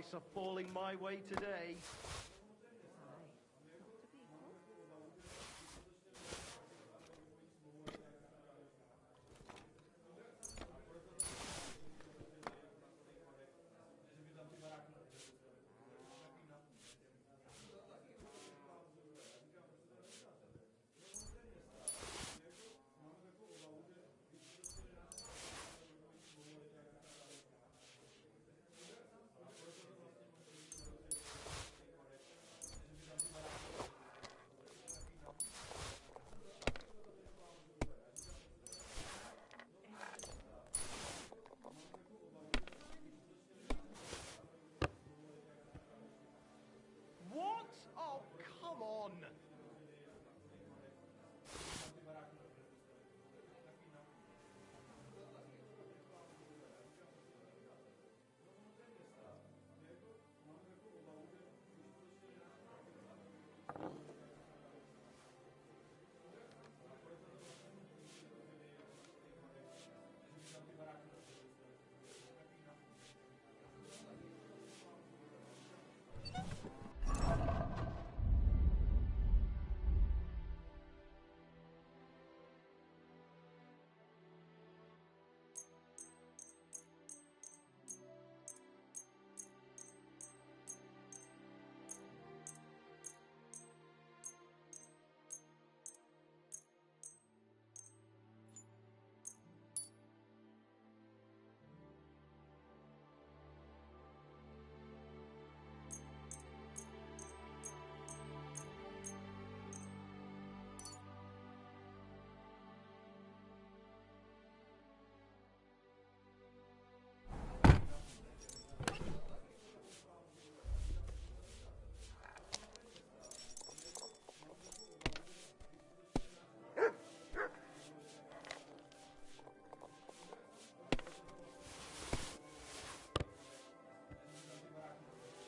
dice are falling my way today. What? Oh, come on!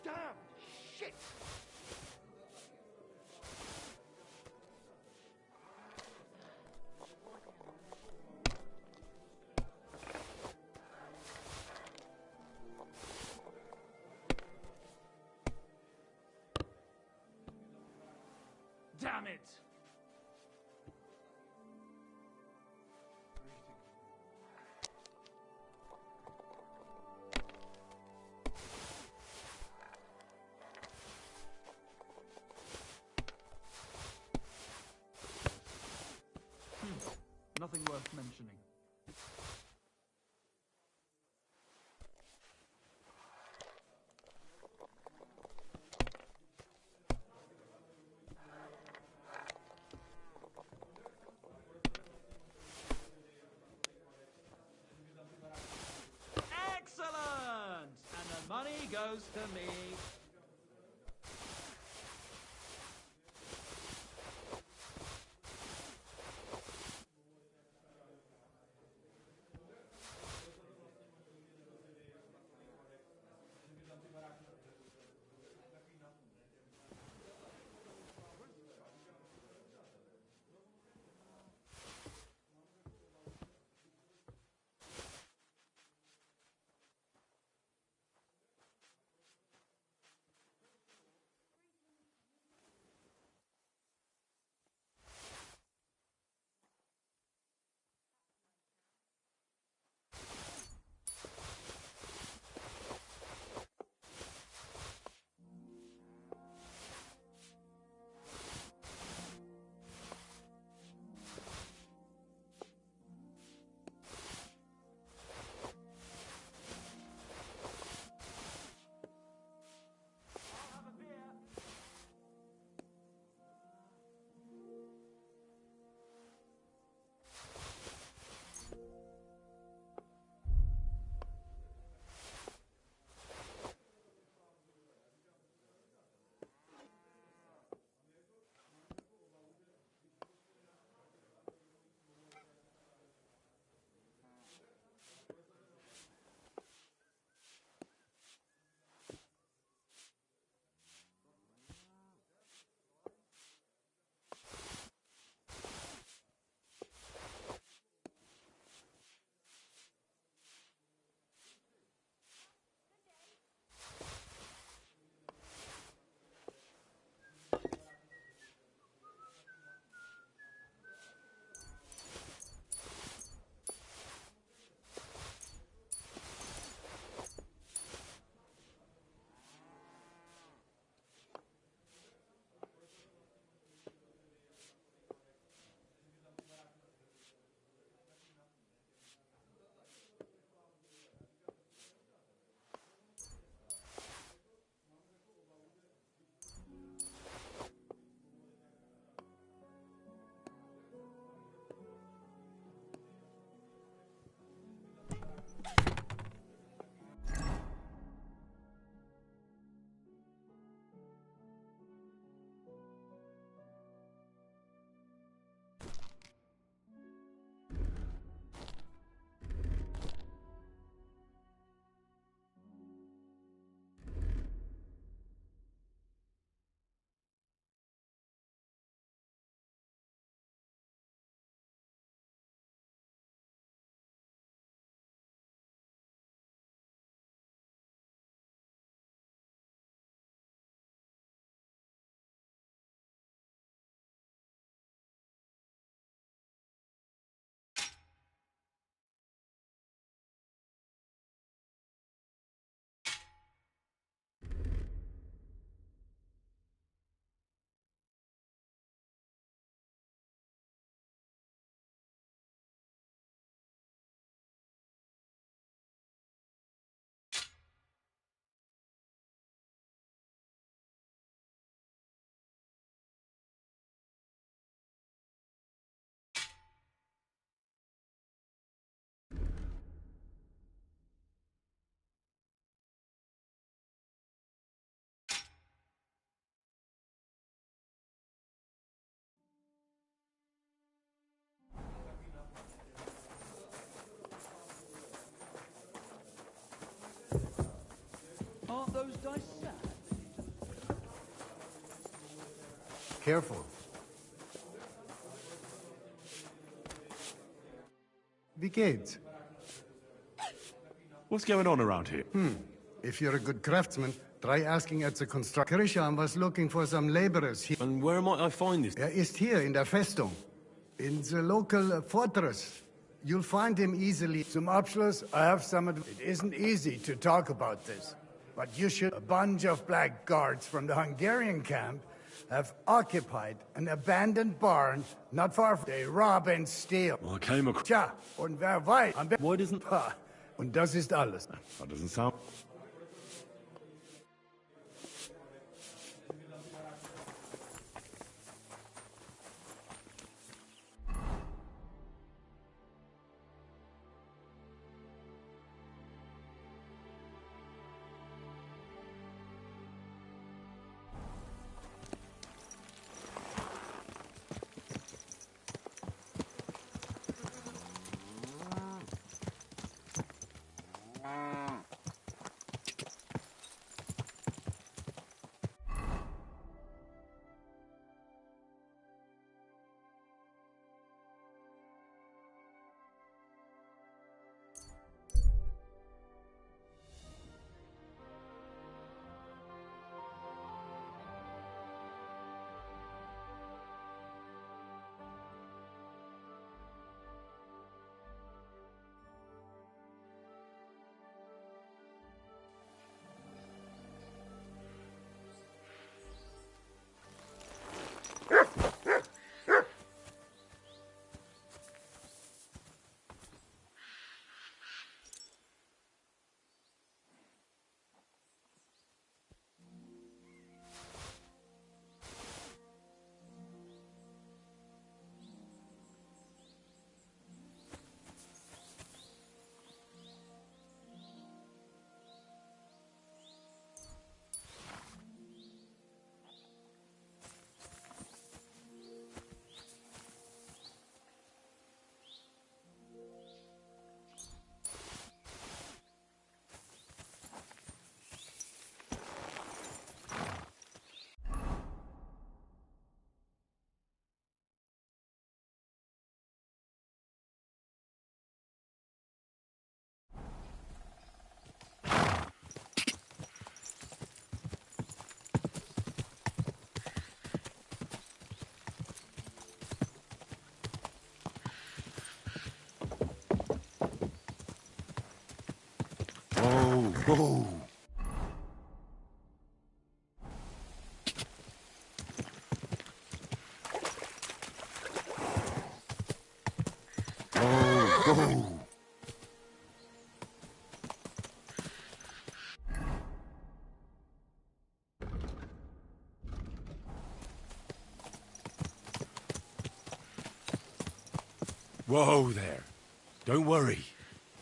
Damn! Shit! Damn it! Nothing worth mentioning. Excellent! And the money goes to me. those dice sad? Careful. Wie geht's? What's going on around here? If you're a good craftsman, try asking at the construction. Christian was looking for some laborers here. And where might I find this? Ist here in der Festung. In the local fortress. You'll find him easily. Zum Abschluss, I have some It isn't easy to talk about this, but you should... A bunch of black guards from the Hungarian camp have occupied an abandoned barn not far from... They rob and steal. Well, I came across... Tja, und wer weiß... Why doesn't... Ha, und das ist alles. That doesn't sound... Whoa! Whoa! Whoa there. Don't worry.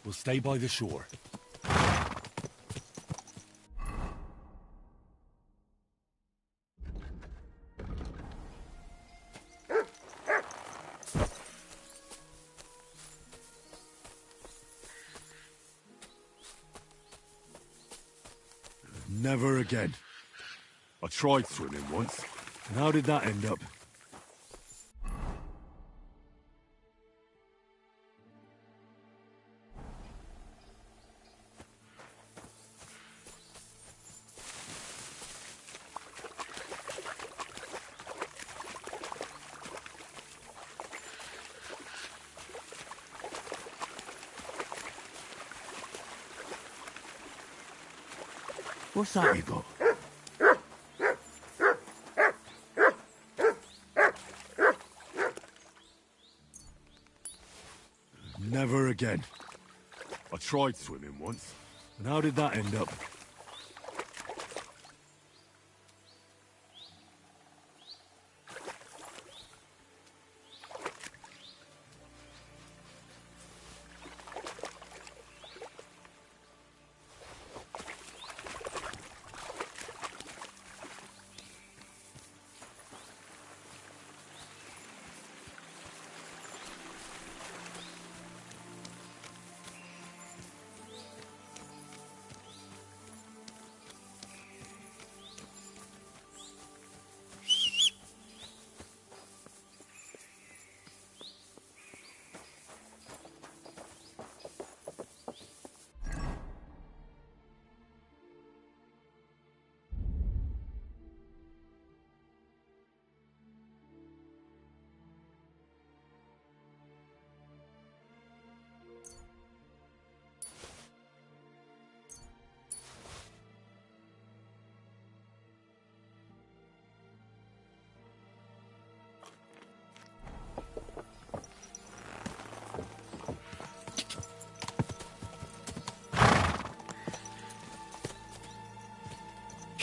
We'll stay by the shore. Never again. I tried swimming once, and how did that end up? What's that you got? Never again. I tried swimming once, and how did that end up?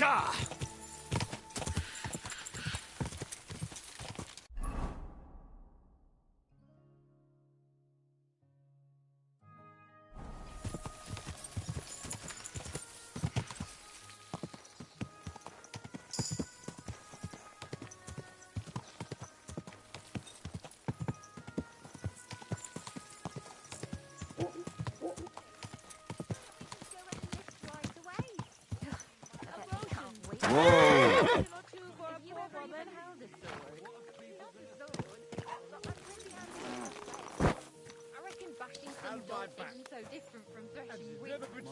Gah! Whoa! I reckon bashing things up isn't so different from threshing wheat. Apparently, every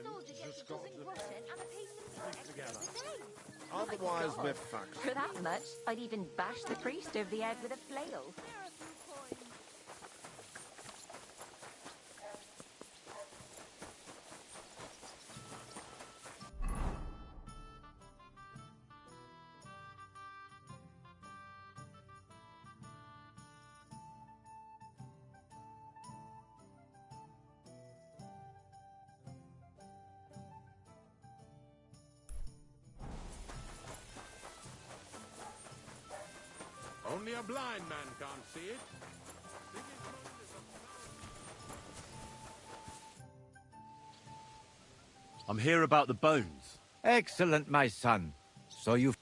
soldier gets a dozen glutton and a piece of meat extra a day. Otherwise, we're fucked. For that much, I'd even bash the priest over the head with a flail. Only a blind man can't see it. I'm here about the bones. Excellent, my son. So you...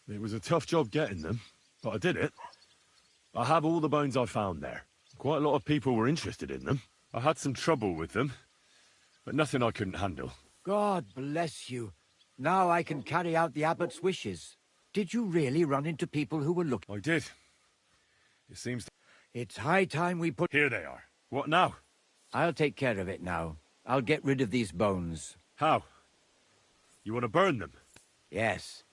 It was a tough job getting them, but I did it. I have all the bones I found there. Quite a lot of people were interested in them. I had some trouble with them, but nothing I couldn't handle. God bless you. Now I can carry out the abbot's wishes. Did you really run into people who were looking? I did. It seems... It's high time we put... Here they are. What now? I'll take care of it now. I'll get rid of these bones. How? You want to burn them? Yes,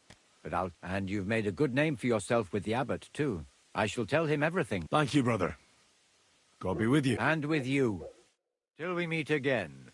but I'll... And you've made a good name for yourself with the abbot, too. I shall tell him everything. Thank you, brother. God be with you. And with you. Till we meet again.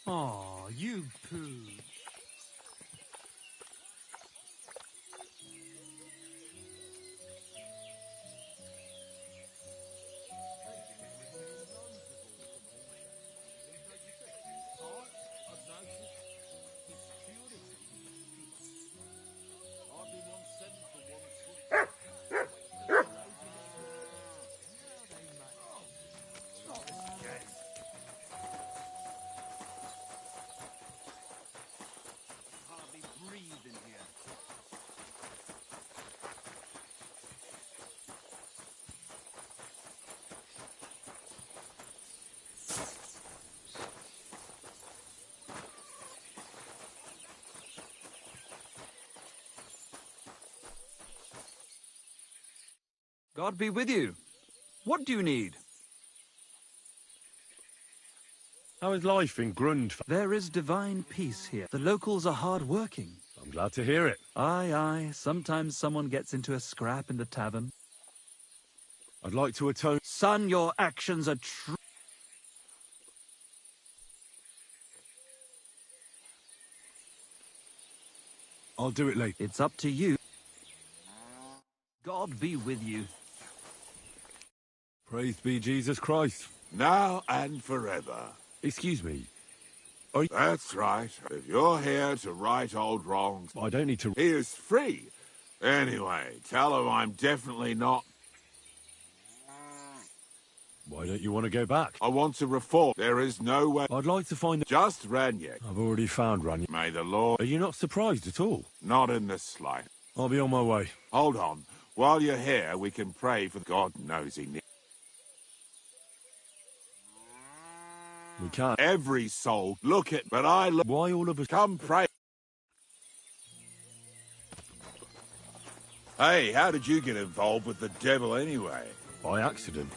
Aw, you poo. God be with you. What do you need? How is life in Grund? There is divine peace here. The locals are hard-working. I'm glad to hear it. Aye, aye. Sometimes someone gets into a scrap in the tavern. I'd like to atone. Son, your actions are true. I'll do it later. It's up to you. God be with you. Praise be Jesus Christ. Now and forever. Excuse me. That's right. If you're here to right old wrongs, I don't need to... he is free. Anyway, tell him I'm definitely not. Why don't you want to go back? I want to reform. There is no way. I'd like to find... Just Ranyek. I've already found Ranya. May the Lord... Are you not surprised at all? Not in the slightest. I'll be on my way. Hold on. While you're here, we can pray for God knows he needs. We can't. Every soul. Look at... But I look... Why all of us... Come pray. Hey, how did you get involved with the devil anyway? By accident.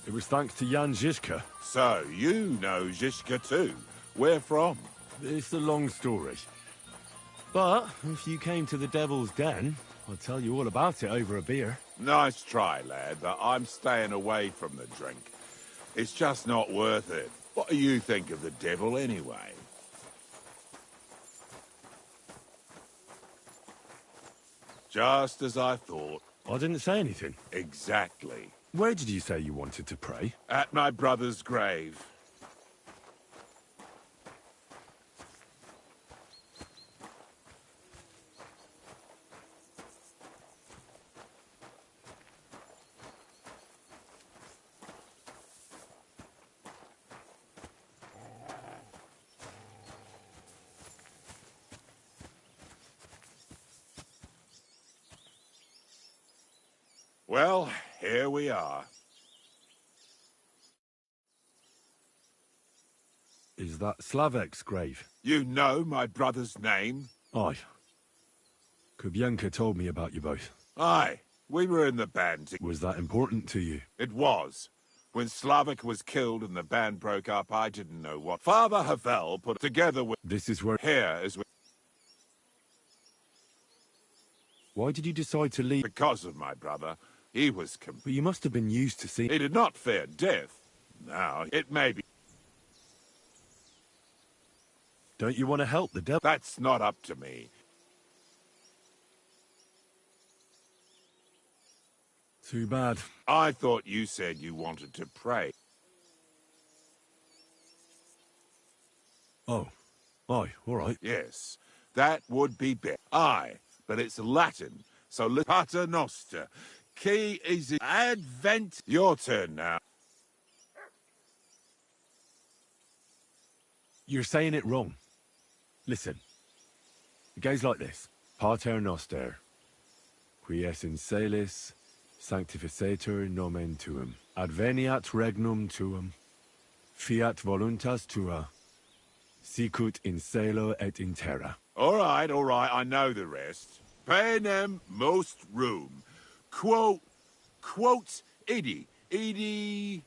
It was thanks to Jan Žižka. So, you know Žižka too. Where from? It's a long story. But if you came to the Devil's Den, I'll tell you all about it over a beer. Nice try, lad, but I'm staying away from the drink. It's just not worth it. What do you think of the devil anyway? Just as I thought. I didn't say anything. Exactly. Where did you say you wanted to pray? At my brother's grave. Well, here we are. Is that Slavek's grave? You know my brother's name? Aye. Kubienka told me about you both. Aye, we were in the band. Was that important to you? It was. When Slavik was killed and the band broke up, I didn't know what. Father Havel put together with... This is where... Here is where... Why did you decide to leave? Because of my brother. He was... But you must have been used to seeing... He did not fear death. Now, it may be... Don't you want to help the devil? That's not up to me. Too bad. I thought you said you wanted to pray. Oh. Aye, all right. Yes, that would be better. Aye, but it's Latin, so Pater Noster. Key is Advent. Your turn now. You're saying it wrong. Listen. It goes like this. Pater Noster, qui es in celis, sanctificetur nomen tuum. Adveniat regnum tuum. Fiat voluntas tua. Sicut in celo et in terra. All right, I know the rest. Panem most room. Quote, idi.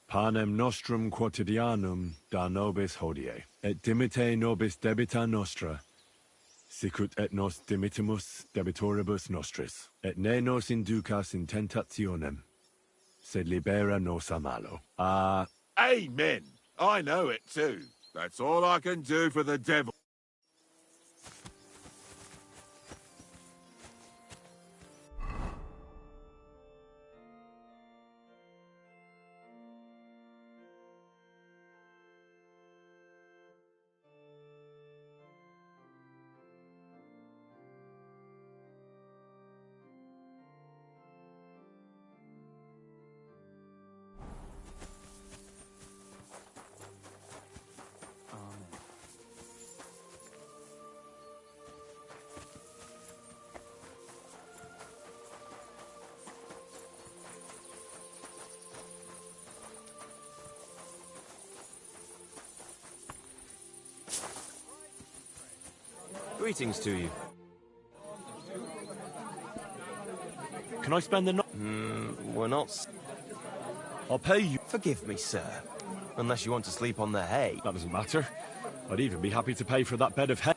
Panem nostrum quotidianum da nobis hodie, et dimite nobis debita nostra, sicut et nos dimittimus debitoribus nostris, et ne nos inducas in tentationem, sed libera nos a malo. Amen. I know it too. That's all I can do for the devil. Greetings to you. can I spend the night? We're not... I'll pay you. Forgive me, sir. Unless you want to sleep on the hay. That doesn't matter. I'd even be happy to pay for that bed of hay.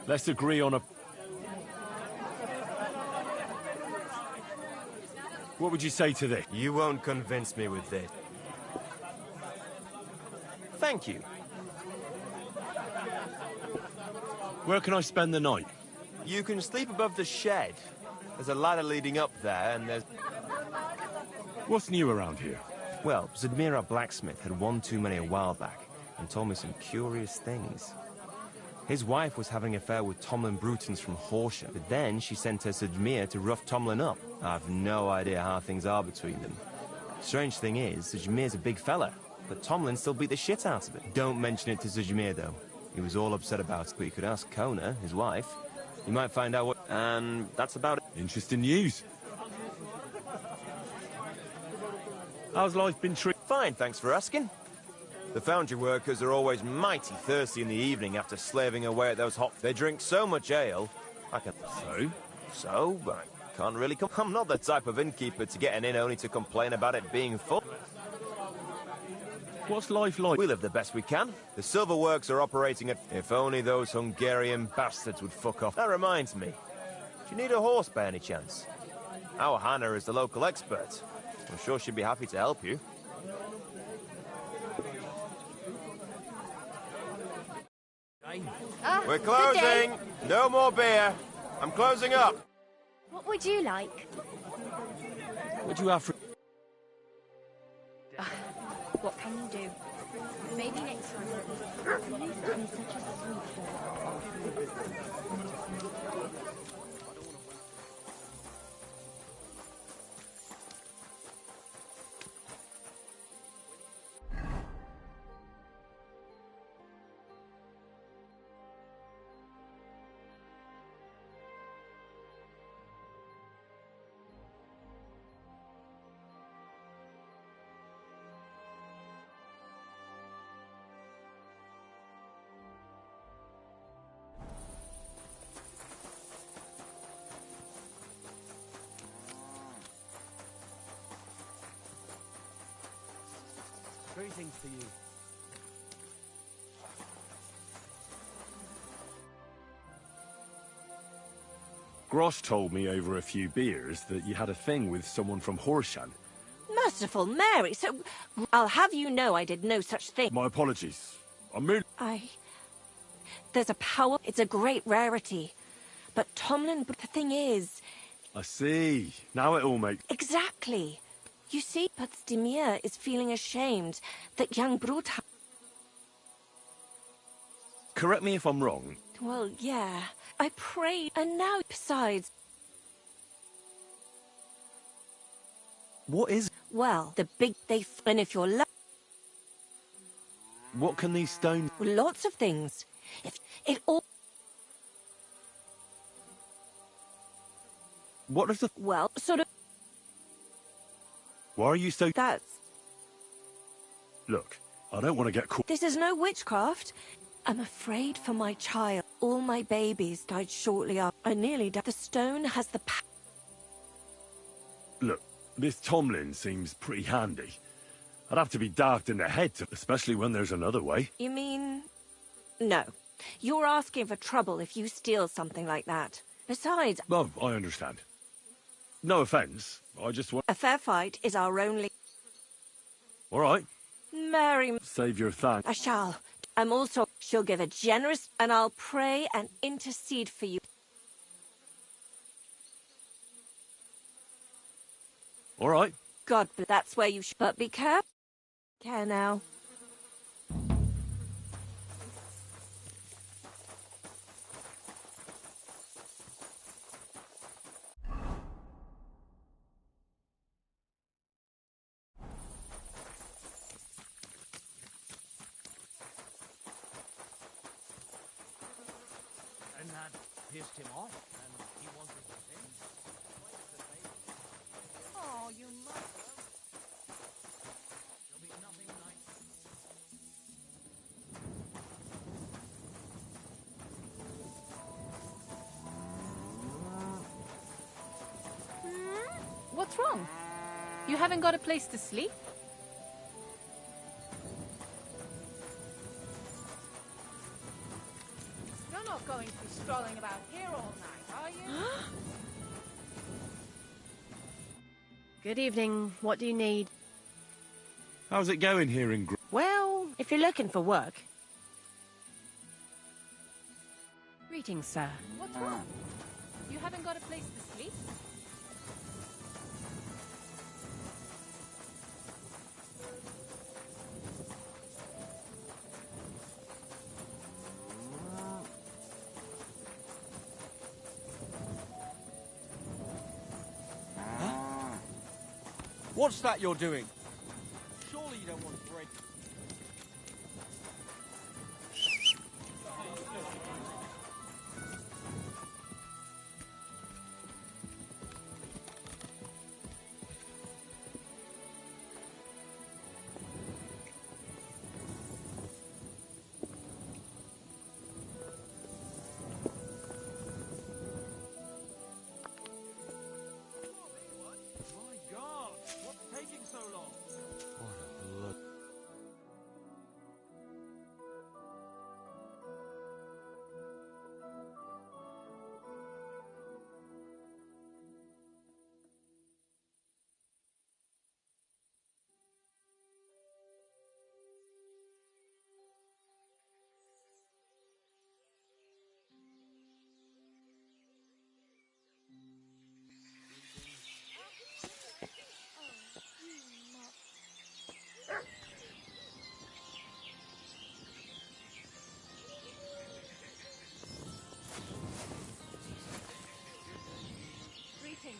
Let's agree on a... What would you say to this? You won't convince me with this. Thank you. Where can I spend the night? You can sleep above the shed. There's a ladder leading up there, and there's... What's new around here? Well, Zadmira Blacksmith had one too many a while back, and told me some curious things. His wife was having an affair with Tomlin Brutons from Horsham, but then she sent her Zadmir to rough Tomlin up. I've no idea how things are between them. Strange thing is, Zadmir's a big fella, but Tomlin still beat the shit out of it. Don't mention it to Zadmir, though. He was all upset about it, but you could ask Kona, his wife. You might find out what... And that's about it. Interesting news. How's life been treated? Fine, thanks for asking. The foundry workers are always mighty thirsty in the evening after slaving away at those hot... They drink so much ale, I can... So, I can't really come... I'm not the type of innkeeper to get an inn only to complain about it being full. What's life like? We live the best we can. The silver works are operating at... If only those Hungarian bastards would fuck off. That reminds me. Do you need a horse by any chance? Our Hannah is the local expert. I'm sure she'd be happy to help you. We're closing! No more beer! I'm closing up! What would you like? What do you have for... What can you do? Maybe next time. You used to be such a sweet girl. Greetings to you. Grosh told me over a few beers that you had a thing with someone from Horsham. Merciful Mary, so... I'll have you know I did no such thing. My apologies. I'm merely... There's a power... It's a great rarity. But Tomlin... The thing is... I see. Now it all makes... Exactly. You see, but Stimir is feeling ashamed that young Brut... Correct me if I'm wrong. Well, yeah. I prayed, and now, besides... What is... Well, the big... And if you're... What can these stones... Lots of things. If it all... What does the... Well, sort of... Why are you so... That's... Look, I don't want to get caught... This is no witchcraft. I'm afraid for my child. All my babies died shortly after. I nearly died. The stone has the power. Look, this Tomlin seems pretty handy. I'd have to be darked in the head, especially when there's another way. You mean... No. You're asking for trouble if you steal something like that. Besides... Well, I understand. No offence, I just want... A fair fight is our only... All right. Mary... Save your thanks. I shall. I'm also... She'll give a generous... And I'll pray and intercede for you. All right. God, but that's where you should... But be careful. Care now. And that pissed him off, and he wanted to sing. Oh, you must. There'll be nothing like What's wrong? You haven't got a place to sleep? You're not going to be strolling about here all night, are you? Good evening. What do you need? How's it going here in Well, if you're looking for work... Greetings, sir. What's wrong? You haven't got a place to sleep? What's that you're doing? Surely you don't want to break... My God, what's taking so long? Greetings.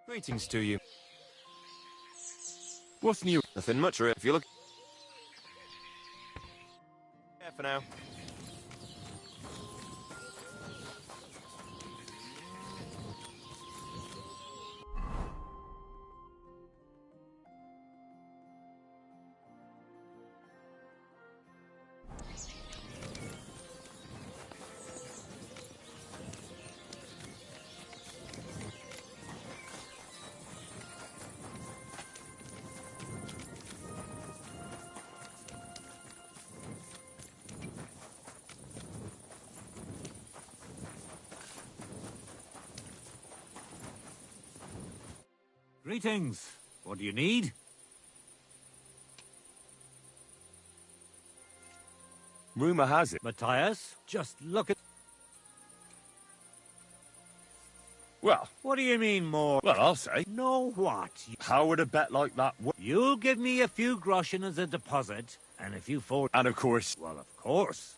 Greetings to you. What's new? Nothing much, if you look... Yeah, for now. Greetings. What do you need? Rumor has it. Matthias, just look at... Well, What do you mean more? well, I'll say. No what? How would a bet like that work? You'll give me a few groschen as a deposit, and if you fall... And of course... Well, of course.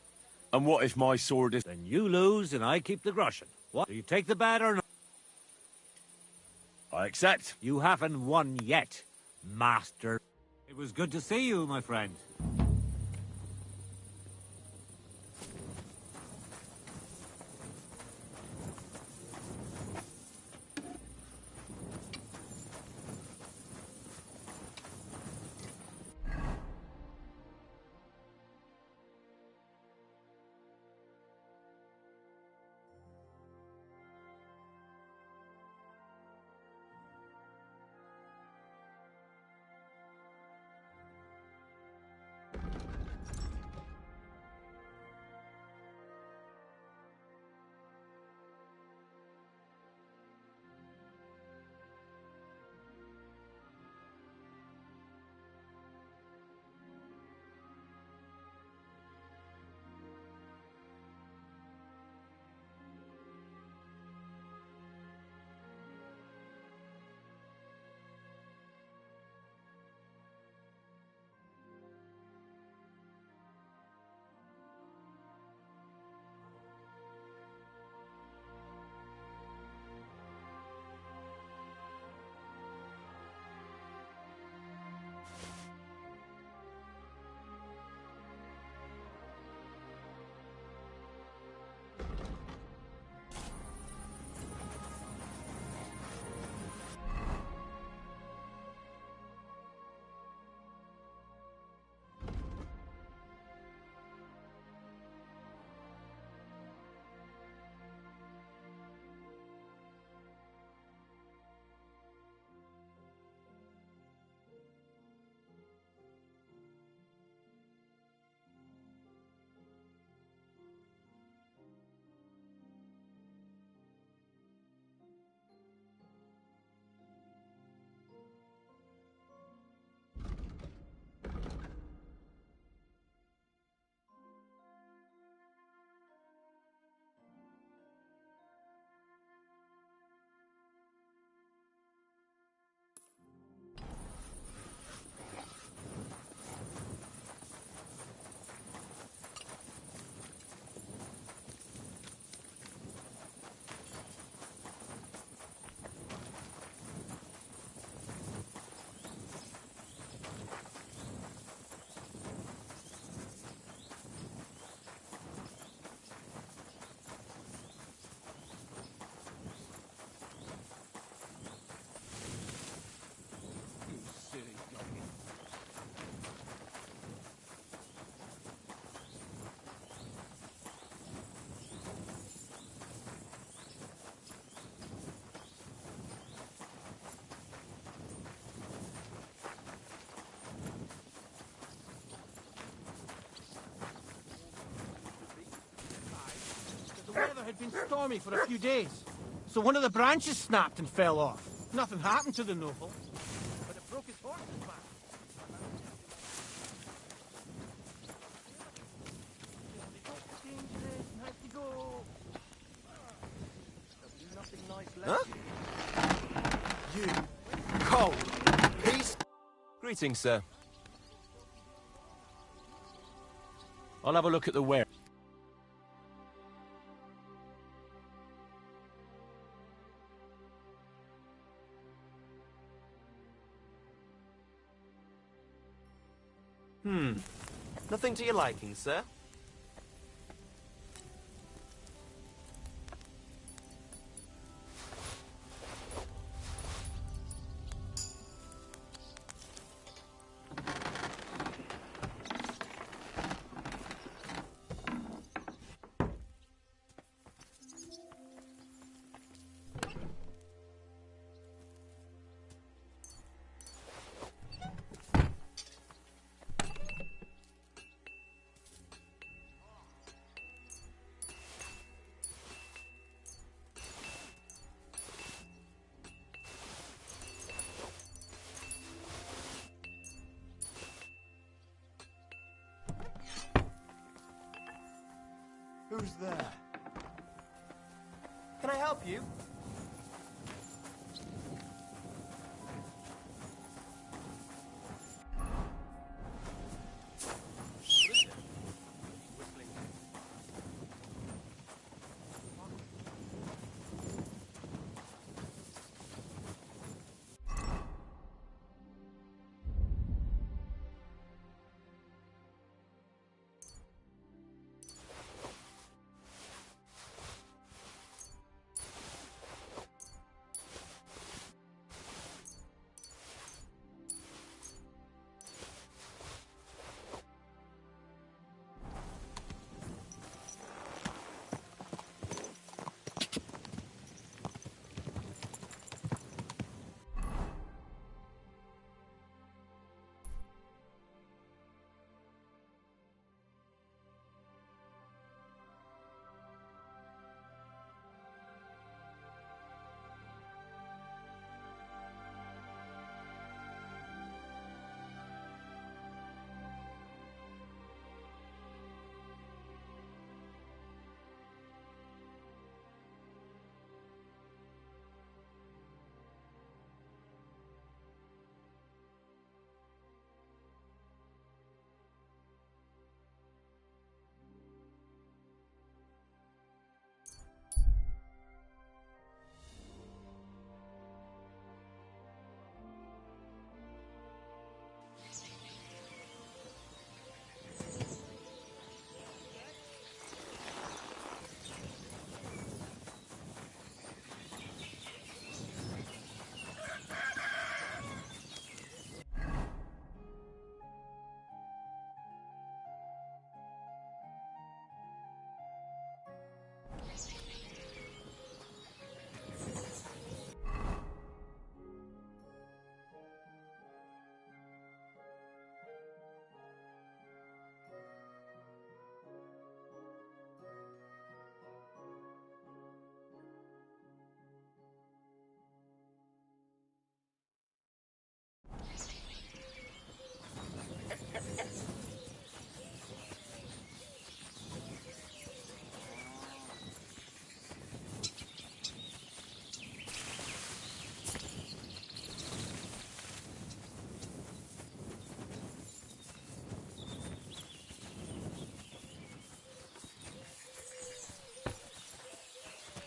And what if my sword is... Then you lose and I keep the groschen. What? Do you take the bet or not? I accept. You haven't won yet, master. It was good to see you, my friend. had been stormy for a few days, so one of the branches snapped and fell off. Nothing happened to the noble, but it broke his horse's back. Huh? You cold piece. Greetings, sir. I'll have a look at the ware. Nothing to your liking, sir? Who's there? Can I help you?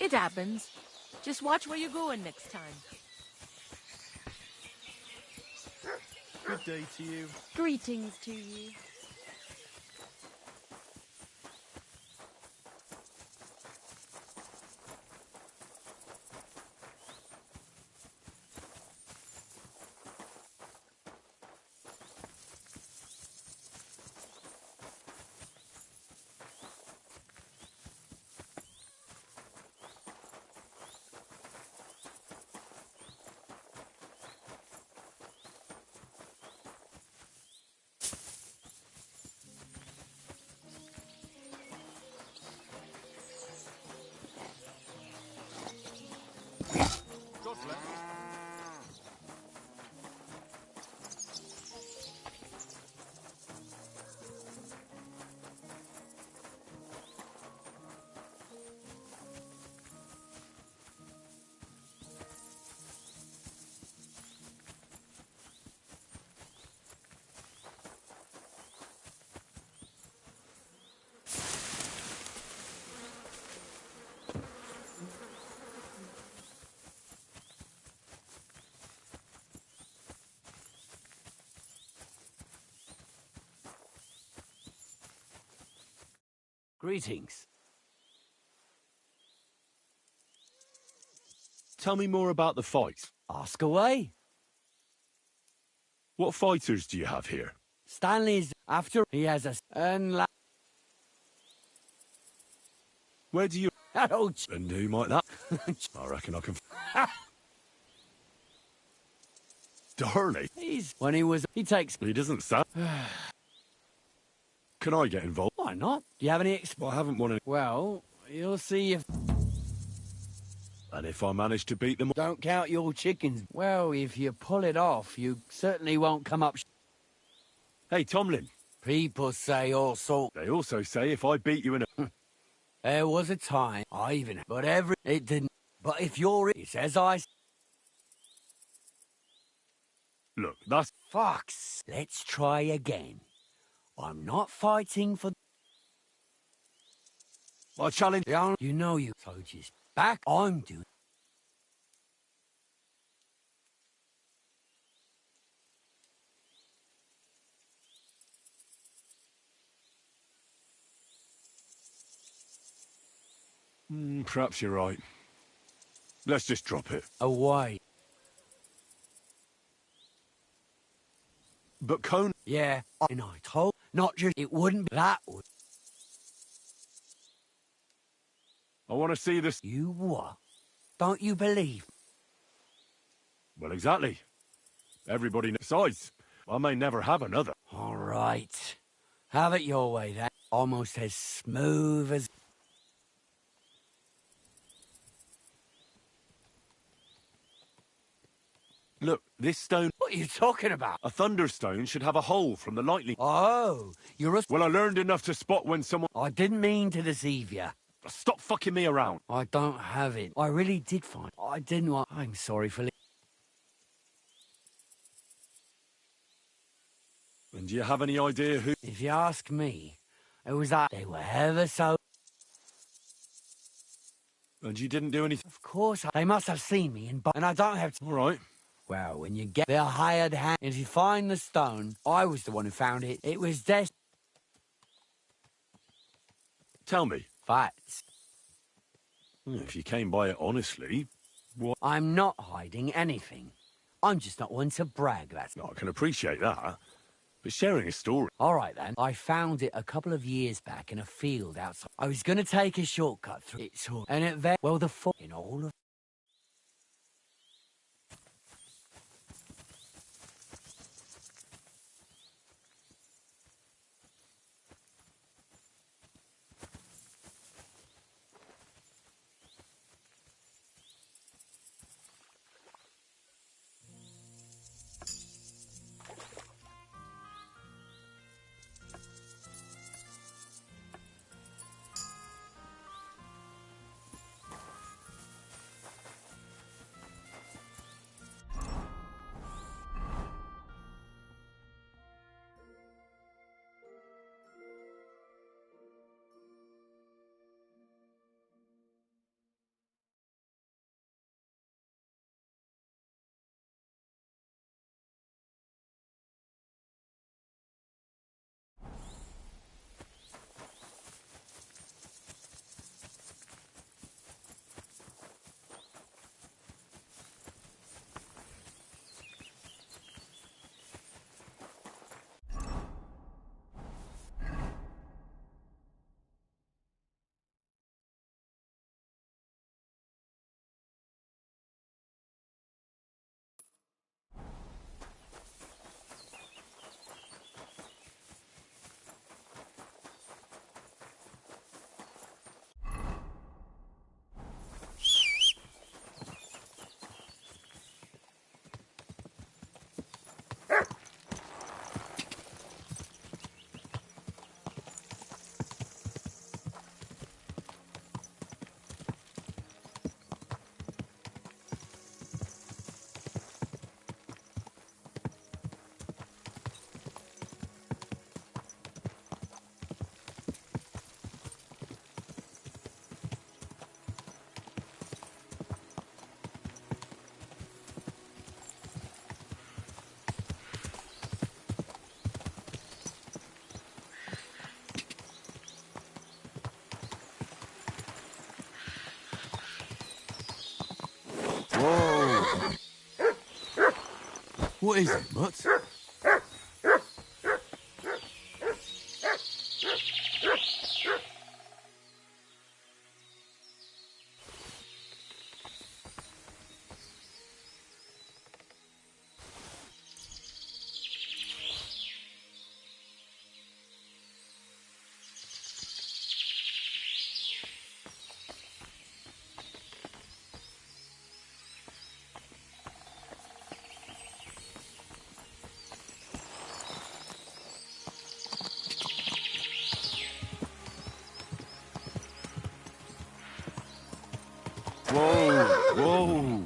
It happens. Just watch where you're going next time. Good day to you. Greetings to you. Greetings. Tell me more about the fight. Ask away. What fighters do you have here? Stanley's after he has a... Where do you... Oh, and who might that? I reckon I can... Darley. When he was... He takes... He doesn't sound... Can I get involved? Why not? Do you have any... Well, I haven't won any... Well, you'll see if... And if I manage to beat them... Don't count your chickens. Well, if you pull it off, you certainly won't come up... Hey, Tomlin. People say all sorts. They also say if I beat you in a... There was a time, I even... But it didn't... But if you're... It's as I... Look, that's... Fox. Let's try again. I'm not fighting for... I challenge... You know you... So just back. I'm doing... Perhaps you're right. Let's just drop it. Away. But Conan... Yeah, and I told... Not just... It wouldn't be... That would... I want to see this... You what? Don't you believe? Well, exactly. Everybody knows. Besides, I may never have another. All right. Have it your way, then. Almost as smooth as... Look, this stone... What are you talking about? A thunderstone should have a hole from the lightning... Oh, you're a... Well, I learned enough to spot when someone... I didn't mean to deceive you. Stop fucking me around. I don't have it. I really did find... I didn't want... I'm sorry for... And do you have any idea who... If you ask me, it was that... They were ever so... And you didn't do anything? Of course, they must have seen me and I don't have to... All right. Well, when you get their hired hand, if you find the stone, I was the one who found it. It was Tell me. Facts. If you came by it honestly, what... I'm not hiding anything. I'm just not one to brag, that's... I can appreciate that. But sharing a story... All right, then. I found it a couple of years back in a field outside. I was going to take a shortcut through it, and it... Well, the in all of... What is it, Mutt? Whoa, whoa.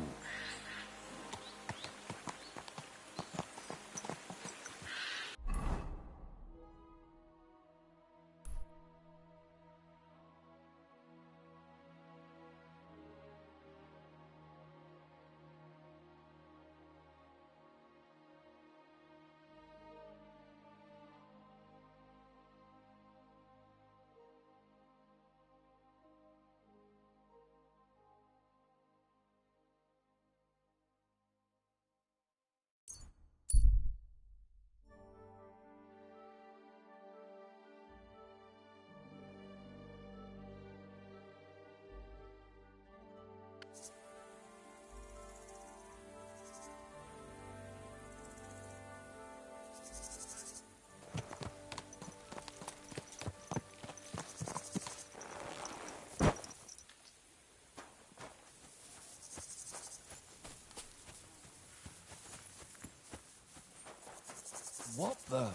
What the?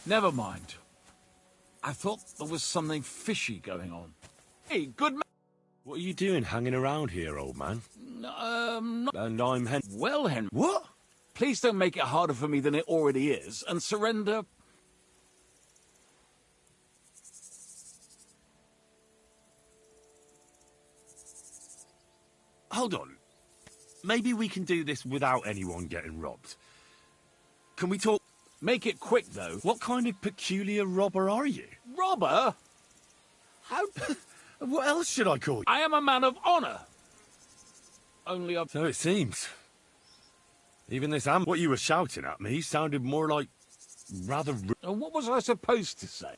Never mind. I thought there was something fishy going on. Hey, good man. What are you doing hanging around here, old man? And I'm Well, Henry. What? Please don't make it harder for me than it already is, and surrender. Hold on. Maybe we can do this without anyone getting robbed. Can we talk? Make it quick, though. What kind of peculiar robber are you? Robber? How? What else should I call you? I am a man of honor. Only I've... So it seems. Even this what you were shouting at me sounded more like rather... And what was I supposed to say?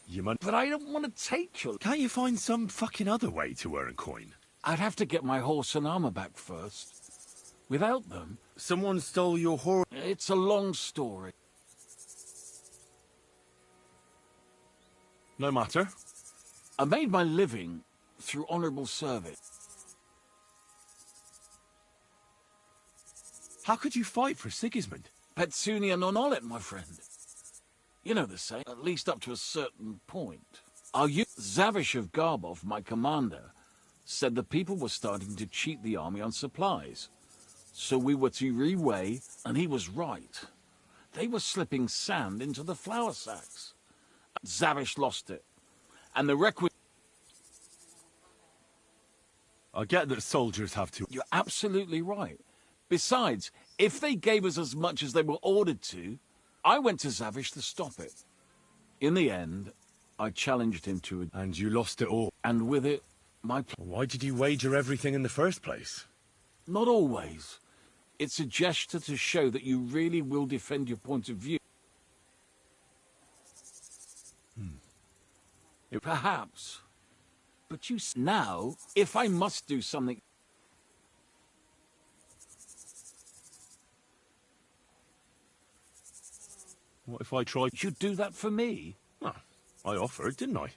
You might... But I don't want to take your... Can't you find some fucking other way to earn a coin? I'd have to get my horse and armor back first. Without them... Someone stole your horse... It's a long story. No matter. I made my living through honorable service. How could you fight for Sigismund? Petsunia non olet, my friend. You know the saying, at least up to a certain point. Zavish of Garbov, my commander, said the people were starting to cheat the army on supplies. So we were to reweigh, and he was right. They were slipping sand into the flour sacks. Zavish lost it. And the I get that soldiers have to... You're absolutely right. Besides, if they gave us as much as they were ordered to, I went to Zavish to stop it. In the end, I challenged him to... And you lost it all? And with it, my... Why did you wager everything in the first place? Not always. It's a gesture to show that you really will defend your point of view. Perhaps. But you... Now, if I must do something... What if I tried... You'd do that for me? Oh, I offered, didn't I?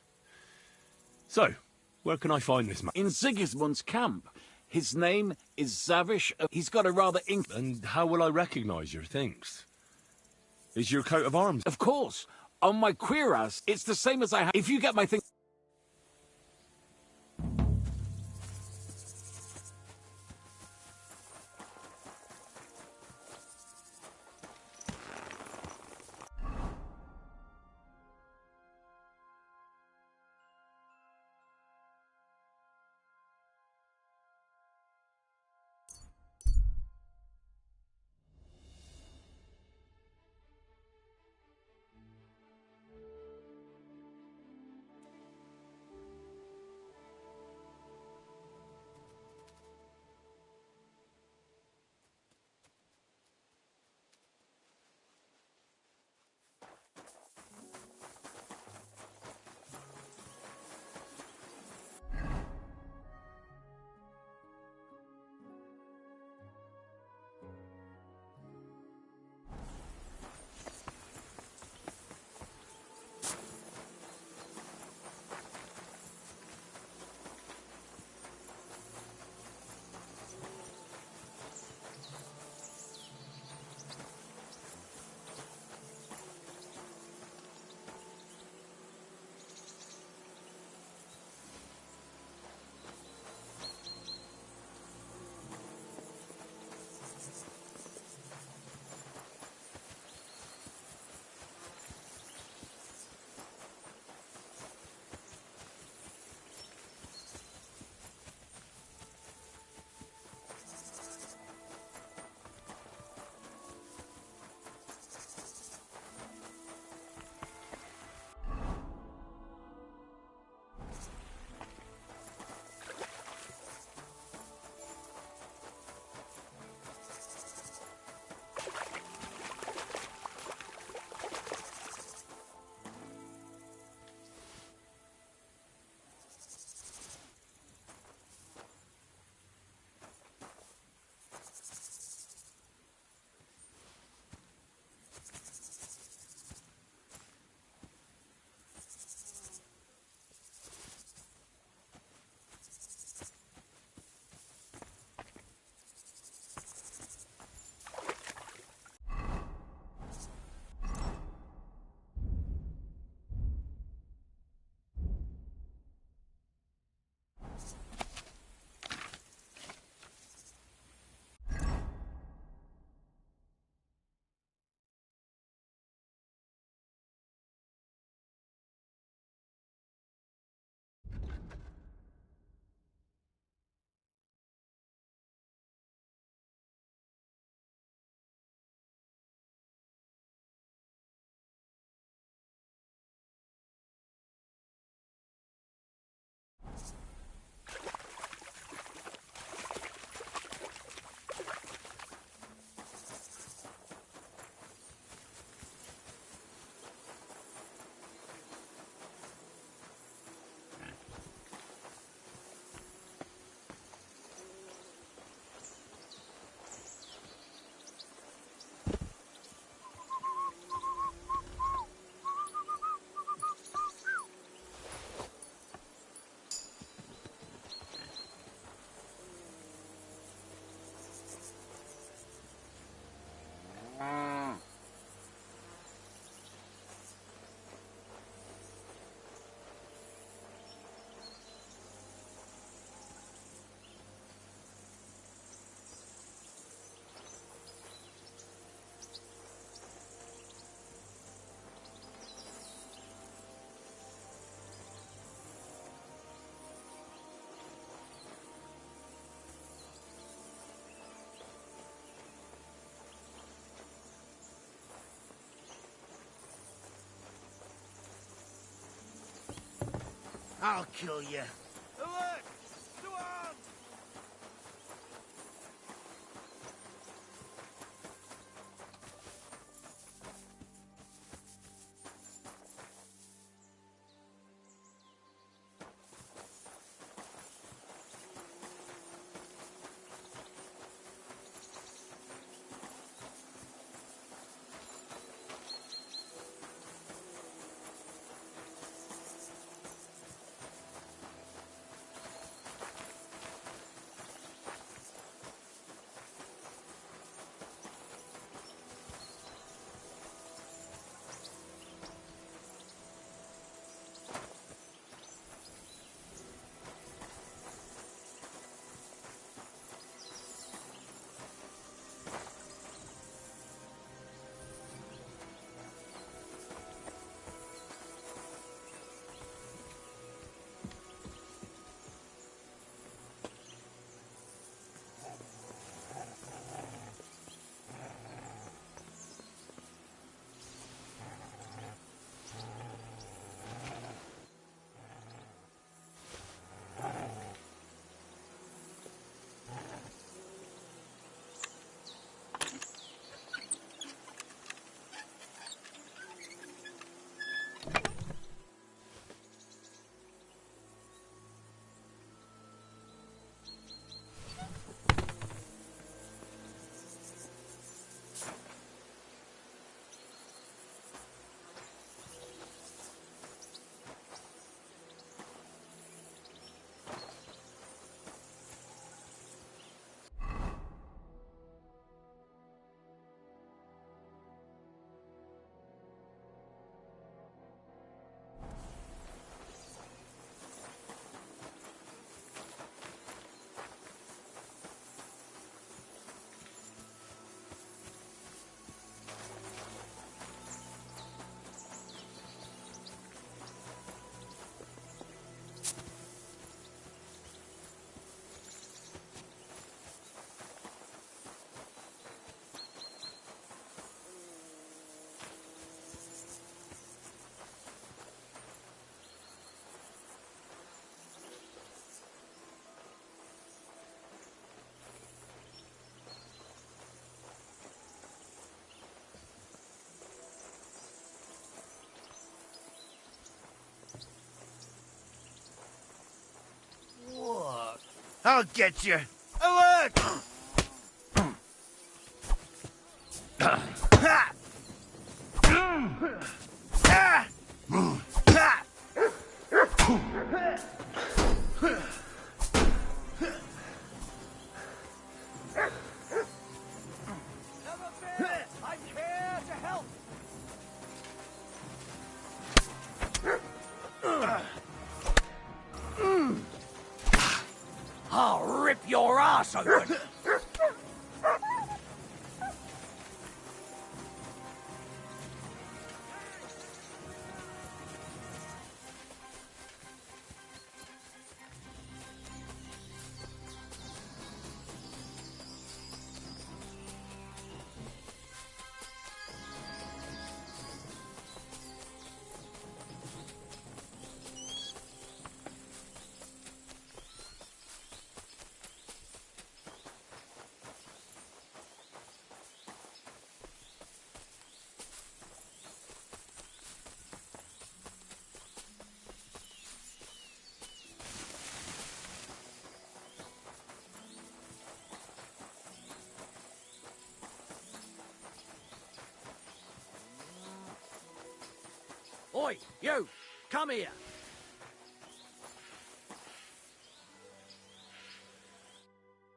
So, where can I find this man? In Sigismund's camp. His name is Zavish. He's got a rather And how will I recognize your things? Is your coat of arms... Of course. On my cuirass, it's the same as I have. If you get my thing... I'll kill you. Look! To arms! I'll get you. Look! I'm here to help. I'll rip your ass open. Oi, you! Come here!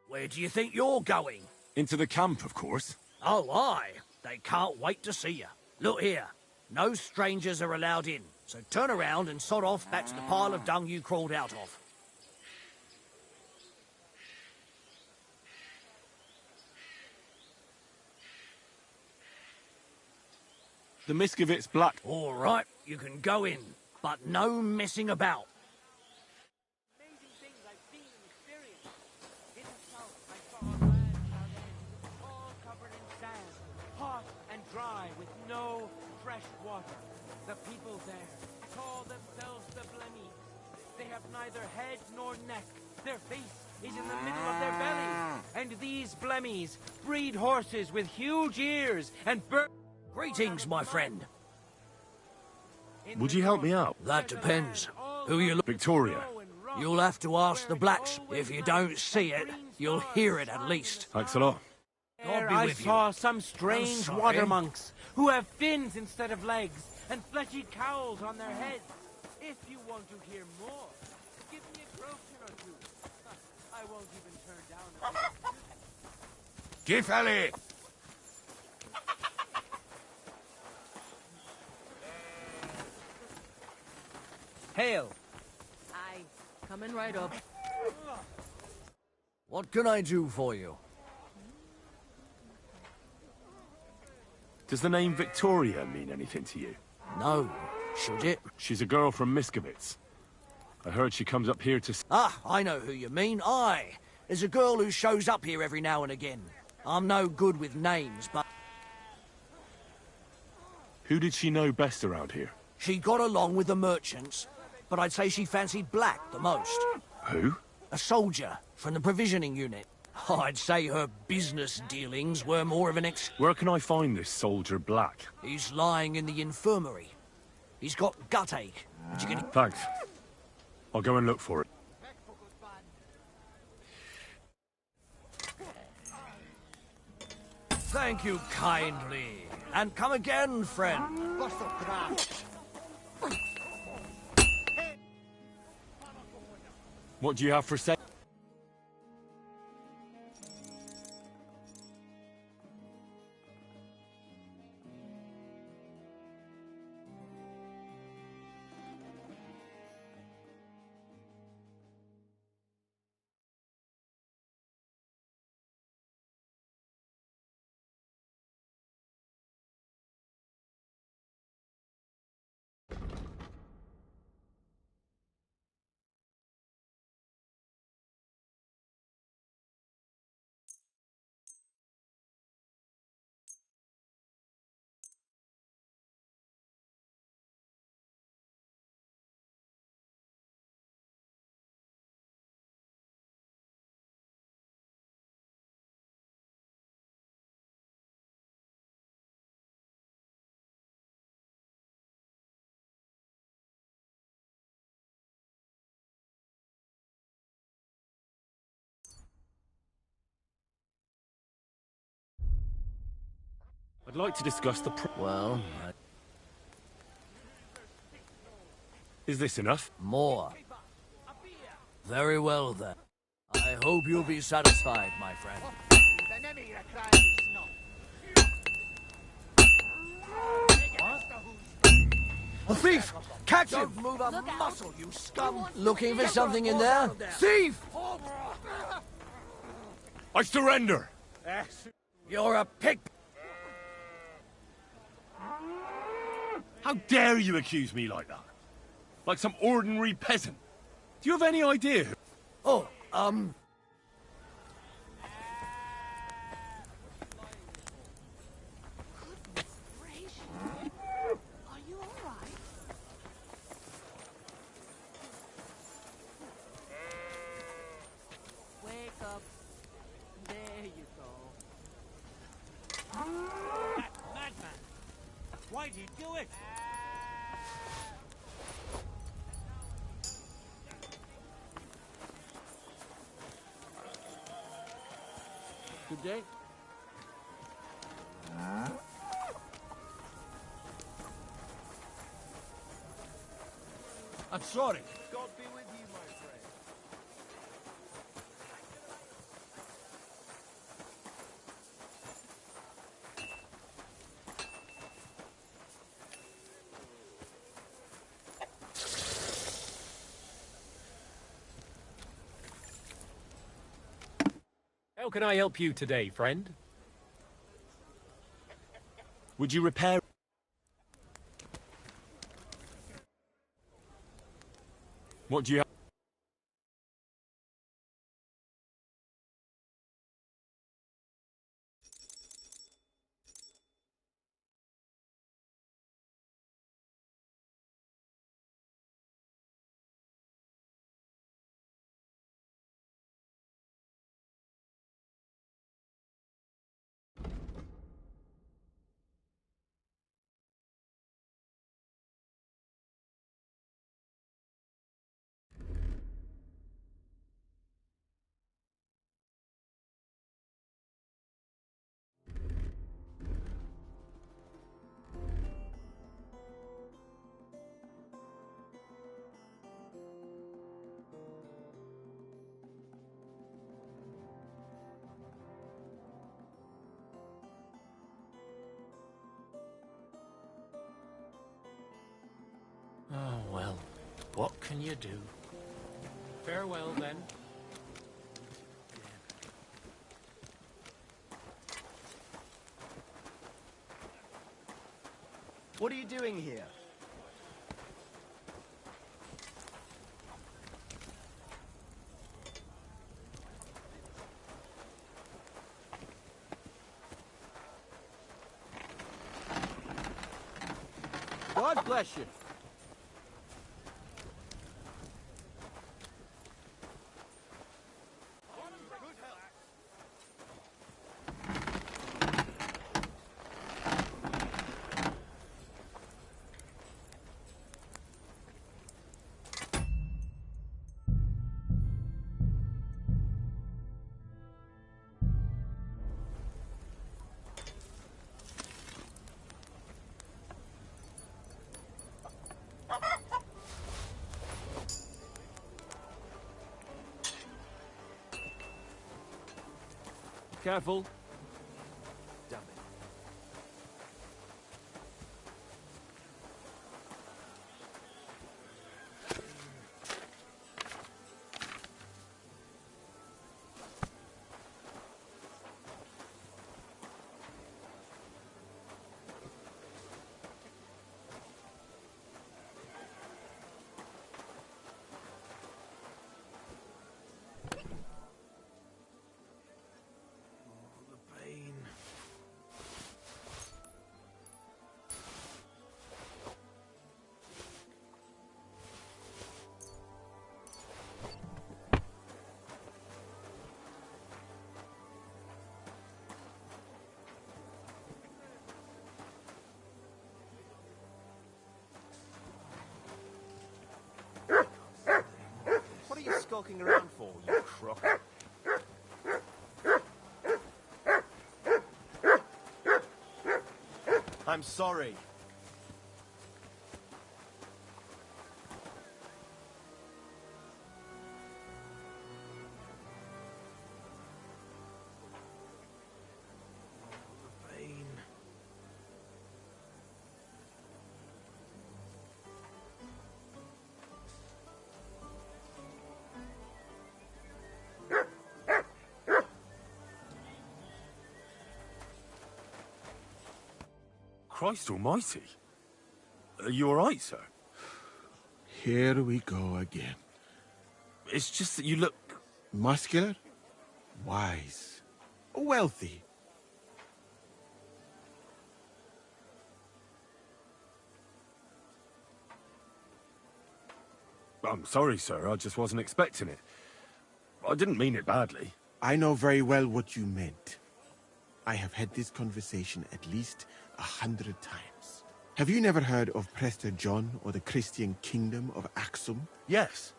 Where do you think you're going? Into the camp, of course. Oh, aye. They can't wait to see you. Look here. No strangers are allowed in, so turn around and sod off back to the pile of dung you crawled out of. The Miskovitz Black. All right, you can go in, but no messing about. Amazing things I've seen and experienced. In the south, I saw a land without end, all covered in sand, hot and dry, with no fresh water. The people there call themselves the Blemmings. neither head nor neck. Their face is in the middle of their belly. And these blemmies breed horses with huge ears and Greetings, my friend. Would you help me out? That depends. Who you look... Victoria. You'll have to ask the blacks. If you don't see it, you'll hear it at least. Thanks a lot. God be I with you. saw some strange I'm water sorry. monks who have fins instead of legs and fleshy cowls on their heads. If you want to hear more, give me a groschen or two. I won't even turn down a Giffeli! Hail! Aye, coming right up. What can I do for you? Does the name Victoria mean anything to you? No. Should it? She's a girl from Miskovitz. I heard she comes up here to... Ah, I know who you mean. Aye. There's a girl who shows up here every now and again. I'm no good with names, but... Who did she know best around here? She got along with the merchants, but I'd say she fancied Black the most. Who? A soldier from the provisioning unit. I'd say her business dealings were more of an Where can I find this soldier Black? He's lying in the infirmary. He's got gut ache. Would you get it? Thanks. I'll go and look for it. Thank you kindly. And come again, friend. What do you have for sale? I'd like to discuss the... Well, Is this enough? more. Very well, then. I hope you'll be satisfied, my friend. A thief! Catch him! Don't move a muscle, you scum! Looking for something in there? Thief! I surrender! You're a pig! How dare you accuse me like that? Like some ordinary peasant? Do you have any idea who... Oh, Are you alright? Wake up. There you go. That madman! Why'd he do it? good day. I'm sorry. God be with you, my friend. How can I help you today, friend? Would you repair... What do you have? What can you do? Farewell, then. What are you doing here? God bless you. Careful. Damn it. What are you skulking around for, you crook? I'm sorry. Christ almighty. Are you alright, sir? Here we go again. It's just that you look... Muscular, wise, wealthy. I'm sorry, sir. I just wasn't expecting it. I didn't mean it badly. I know very well what you meant. I have had this conversation at least 100 times. Have you never heard of Prester John or the Christian Kingdom of Axum? Yes.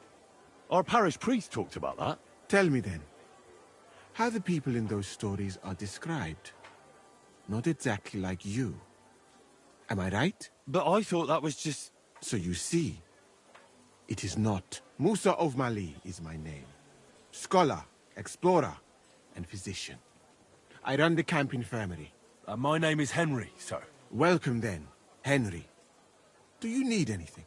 Our parish priest talked about that. Tell me then, how the people in those stories are described. Not exactly like you. Am I right? But I thought that was just... So you see, it is not. Musa of Mali is my name. Scholar, explorer, and physician. I run the camp infirmary. My name is Henry, sir. Welcome then, Henry. Do you need anything?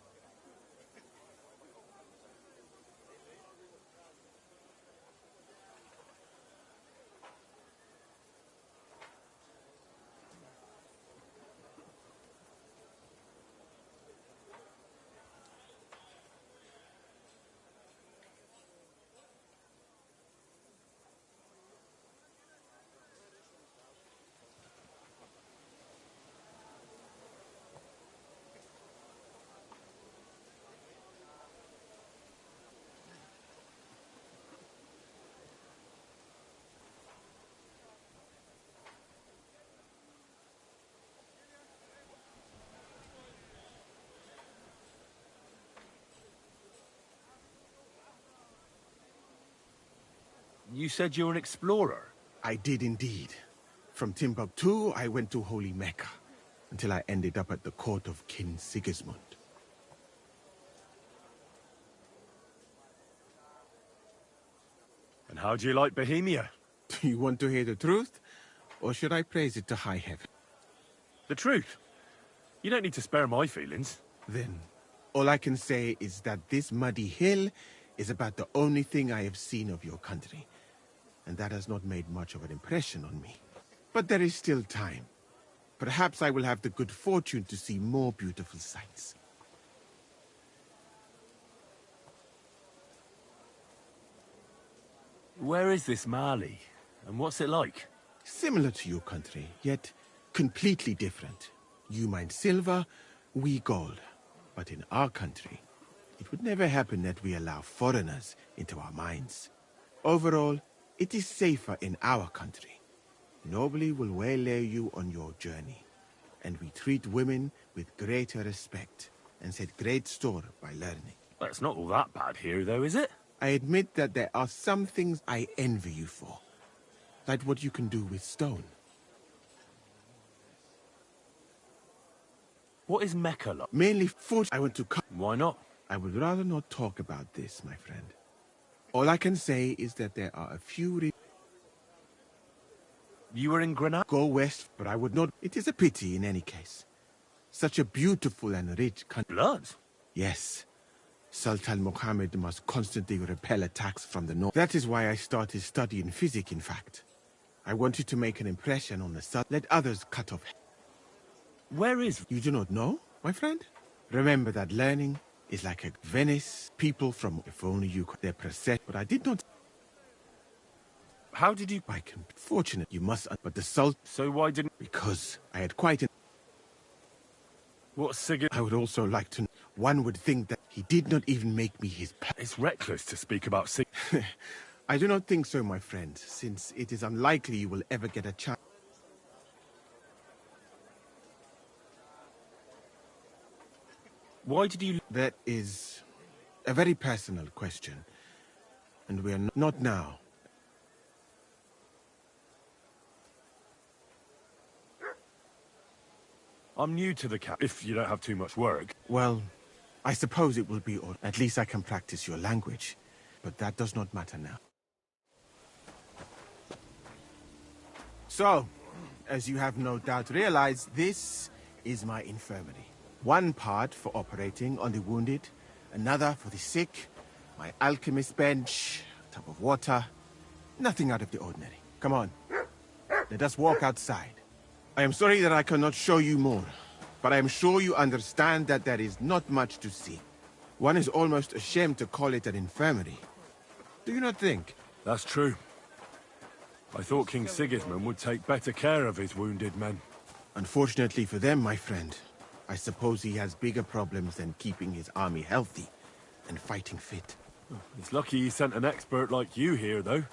You said you're an explorer? I did indeed. From Timbuktu, I went to Holy Mecca, until I ended up at the court of King Sigismund. And how do you like Bohemia? Do you want to hear the truth? Or should I praise it to high heaven? The truth. You don't need to spare my feelings. Then, All I can say is that this muddy hill is about the only thing I have seen of your country, and that has not made much of an impression on me. But there is still time. Perhaps I will have the good fortune to see more beautiful sights. Where is this Mali? And what's it like? Similar to your country, yet completely different. You mine silver, we gold. But in our country, it would never happen that we allow foreigners into our mines. Overall, it is safer in our country. Nobody will waylay you on your journey. And we treat women with greater respect and set great store by learning. Well, it's not all that bad here, though, is it? I admit that there are some things I envy you for. Like what you can do with stone. What is Mecca like? Mainly food. I want to cut. Why not? I would rather not talk about this, my friend. All I can say is that there are a few... You were in Granada? Go west, but I would not... It is a pity in any case. Such a beautiful and rich country. Blood? Yes. Sultan Mohammed must constantly repel attacks from the north. That is why I started studying physics, in fact. I wanted to make an impression on the sun. Let others cut off. Where is... You do not know, my friend? Remember that learning is like a Venice. People from... If only you could... Their process... But I did not... How did you... I can... Fortunate, you must... But the Sultan... So why didn't... Because I had quite an... What Sigurd... I would also like to... One would think that he did not even make me his... It's reckless to speak about Sigurd. I do not think so, my friend, since it is unlikely you will ever get a chance. Why did you... That is a very personal question. And we are not now. I'm new to the camp, if you don't have too much work. Well, I suppose it will be, or at least I can practice your language. But that does not matter now. So, as you have no doubt realized, this is my infirmary. One part for operating on the wounded, another for the sick, my alchemist bench, a tub of water. Nothing out of the ordinary. Come on. Let us walk outside. I am sorry that I cannot show you more, but I am sure you understand that there is not much to see. One is almost ashamed to call it an infirmary. Do you not think? That's true. I thought King Sigismund would take better care of his wounded men. Unfortunately for them, my friend, I suppose he has bigger problems than keeping his army healthy and fighting fit. It's lucky he sent an expert like you here, though.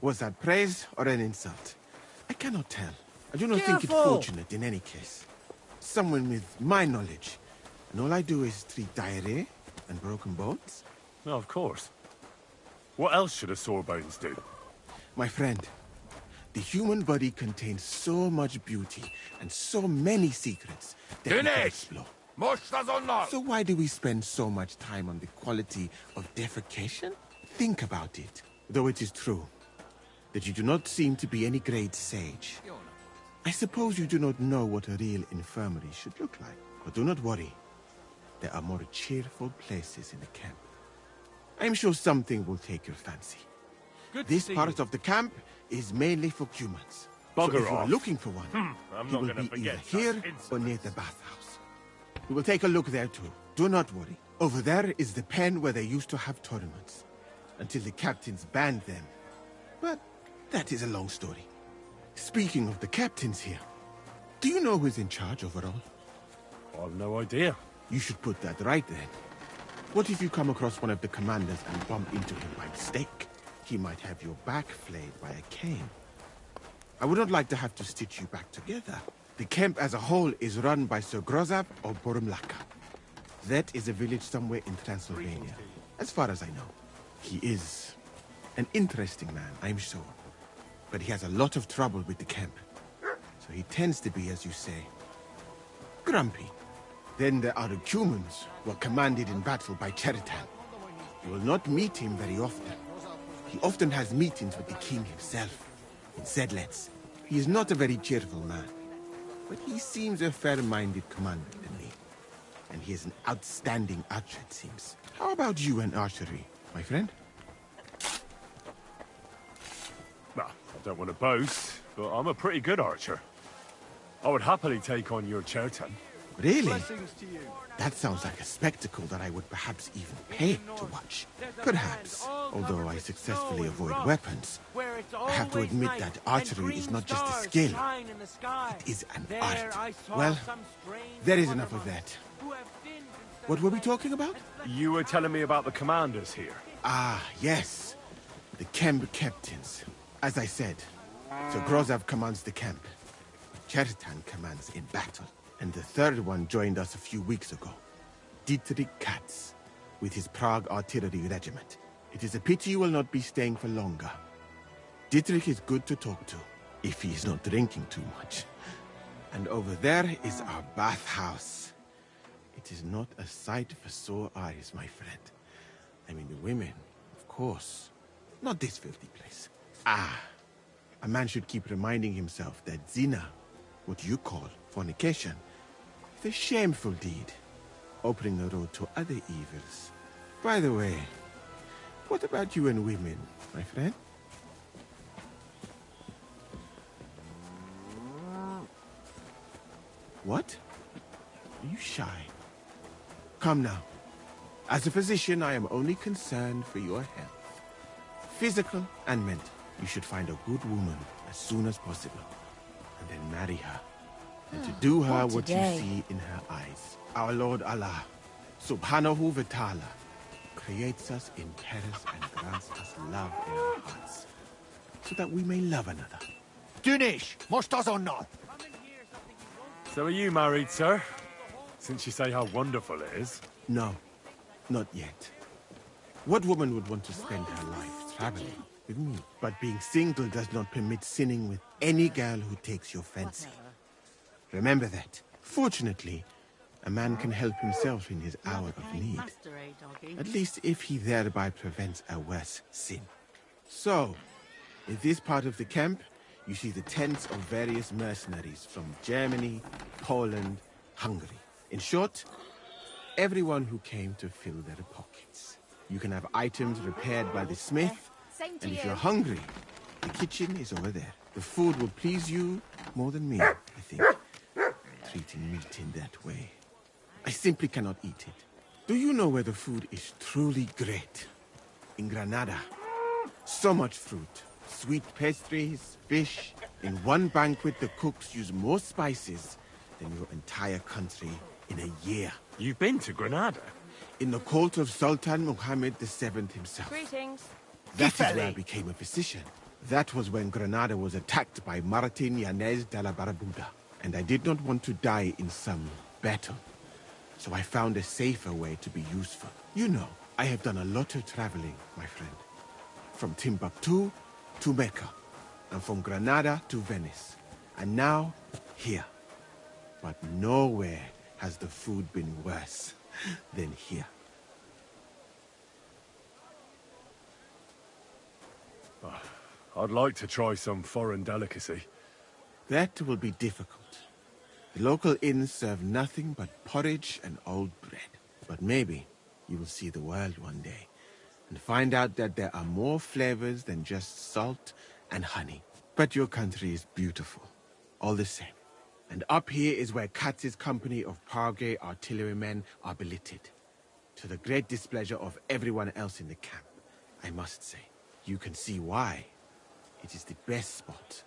Was that praise or an insult? I cannot tell. I do not think it fortunate in any case. Someone with my knowledge. And all I do is treat diarrhea and broken bones. No, of course. What else should a sore bones do? My friend, the human body contains so much beauty and so many secrets that we can explore. So why do we spend so much time on the quality of defecation? Think about it. Though it is true that you do not seem to be any great sage. I suppose you do not know what a real infirmary should look like. But do not worry. There are more cheerful places in the camp. I am sure something will take your fancy. This part of the camp is mainly for humans. So if you are looking for one, you will be either here or near the bathhouse. We will take a look there too. Do not worry. Over there is the pen where they used to have tournaments. Until the captains banned them. But that is a long story. Speaking of the captains here, do you know who's in charge overall? I've no idea. You should put that right then. What if you come across one of the commanders and bump into him by mistake? He might have your back flayed by a cane. I would not like to have to stitch you back together. The camp as a whole is run by Sir Grozab or Borumlaka. That is a village somewhere in Transylvania, as far as I know. He is an interesting man, I'm sure. But he has a lot of trouble with the camp. So he tends to be, as you say, grumpy. Then there are the humans who are commanded in battle by Cheritan. You will not meet him very often. He often has meetings with the king himself, in Zedlets. He is not a very cheerful man, but he seems a fair-minded commander to me. and he is an outstanding archer, it seems. How about you and archery, my friend? Well, I don't want to boast, but I'm a pretty good archer. I would happily take on your Chertan. Really? That sounds like a spectacle that I would perhaps even pay to watch. Perhaps, although I successfully avoid weapons. I have to admit that archery is not just a skill, it is an art. Well, there is enough of that. What were we talking about? You were telling me about the commanders here. Ah, yes. The camp captains. As I said, so Grozav commands the camp. Chertan commands in battle. And the third one joined us a few weeks ago. Dietrich Katz, with his Prague artillery regiment. It is a pity you will not be staying for longer. Dietrich is good to talk to, if he is not drinking too much. And over there is our bathhouse. It is not a sight for sore eyes, my friend. I mean, the women, of course. Not this filthy place. Ah, a man should keep reminding himself that zina, what you call fornication, is a shameful deed, opening the road to other evils. By the way, what about you and women, my friend? What? Are you shy? Come now. As a physician, I am only concerned for your health. Physical and mental. You should find a good woman as soon as possible, and then marry her. And to do her what you see in her eyes. Our Lord Allah, Subhanahu wa Ta'ala, creates us in pairs and grants us love in our hearts, so that we may love another. Dunish, mostas or not? So are you married, sir? Since you say how wonderful it is. No, not yet. What woman would want to spend her life traveling with me? But being single does not permit sinning with any girl who takes your fancy. Remember that. Fortunately, a man can help himself in his hour of need. At least if he thereby prevents a worse sin. So, in this part of the camp, you see the tents of various mercenaries from Germany, Poland, Hungary. In short, everyone who came to fill their pockets. You can have items repaired by the smith, and if you're hungry, the kitchen is over there. The food will please you more than me, I think. Treating meat in that way. I simply cannot eat it. Do you know where the food is truly great? In Granada. So much fruit, sweet pastries, fish. In one banquet, the cooks use more spices than your entire country in a year. You've been to Granada? In the court of Sultan Muhammad VII himself. Greetings. That is where I became a physician. That was when Granada was attacked by Martin Yanez de la Barbuda. And I did not want to die in some battle. So I found a safer way to be useful. You know, I have done a lot of traveling, my friend. From Timbuktu to Mecca. And from Granada to Venice. And now, here. But nowhere has the food been worse than here. I'd like to try some foreign delicacy. That will be difficult. The local inns serve nothing but porridge and old bread. But maybe you will see the world one day and find out that there are more flavors than just salt and honey. But your country is beautiful, all the same. And up here is where Katz's company of Prague artillerymen are billeted. To the great displeasure of everyone else in the camp, I must say. You can see why. It is the best spot,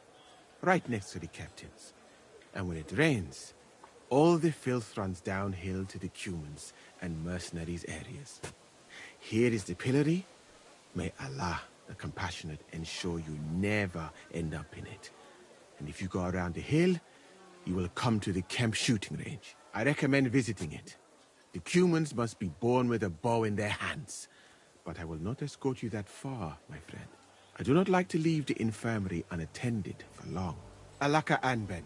right next to the captains. And when it rains, all the filth runs downhill to the Cumans and mercenaries areas. Here is the pillory. May Allah, the compassionate, ensure you never end up in it. And if you go around the hill, you will come to the camp shooting range. I recommend visiting it. The Cumans must be born with a bow in their hands. But I will not escort you that far, my friend. I do not like to leave the infirmary unattended for long. Alaka Anben.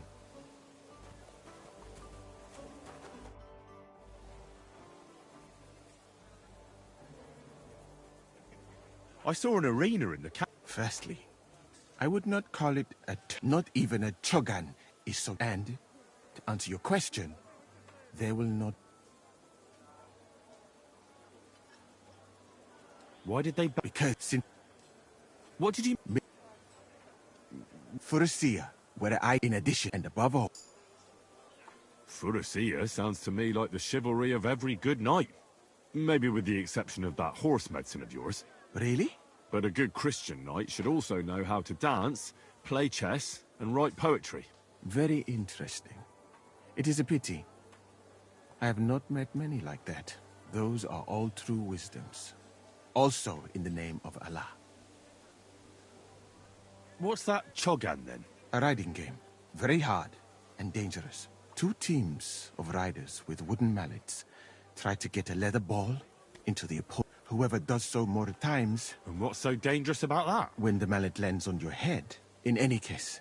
I saw an arena in the camp. Firstly, I would not call it not even a chogan is so. And, to answer your question, there will not Why did they... Because... What did you... Furusia, where I, in addition, and above all... Furusia sounds to me like the chivalry of every good knight. Maybe with the exception of that horse medicine of yours. Really? But a good Christian knight should also know how to dance, play chess, and write poetry. Very interesting. It is a pity. I have not met many like that. Those are all true wisdoms. Also in the name of Allah. What's that Chogan, then? A riding game. Very hard and dangerous. 2 teams of riders with wooden mallets try to get a leather ball into the opponent. Whoever does so more times... And what's so dangerous about that? When the mallet lands on your head. In any case.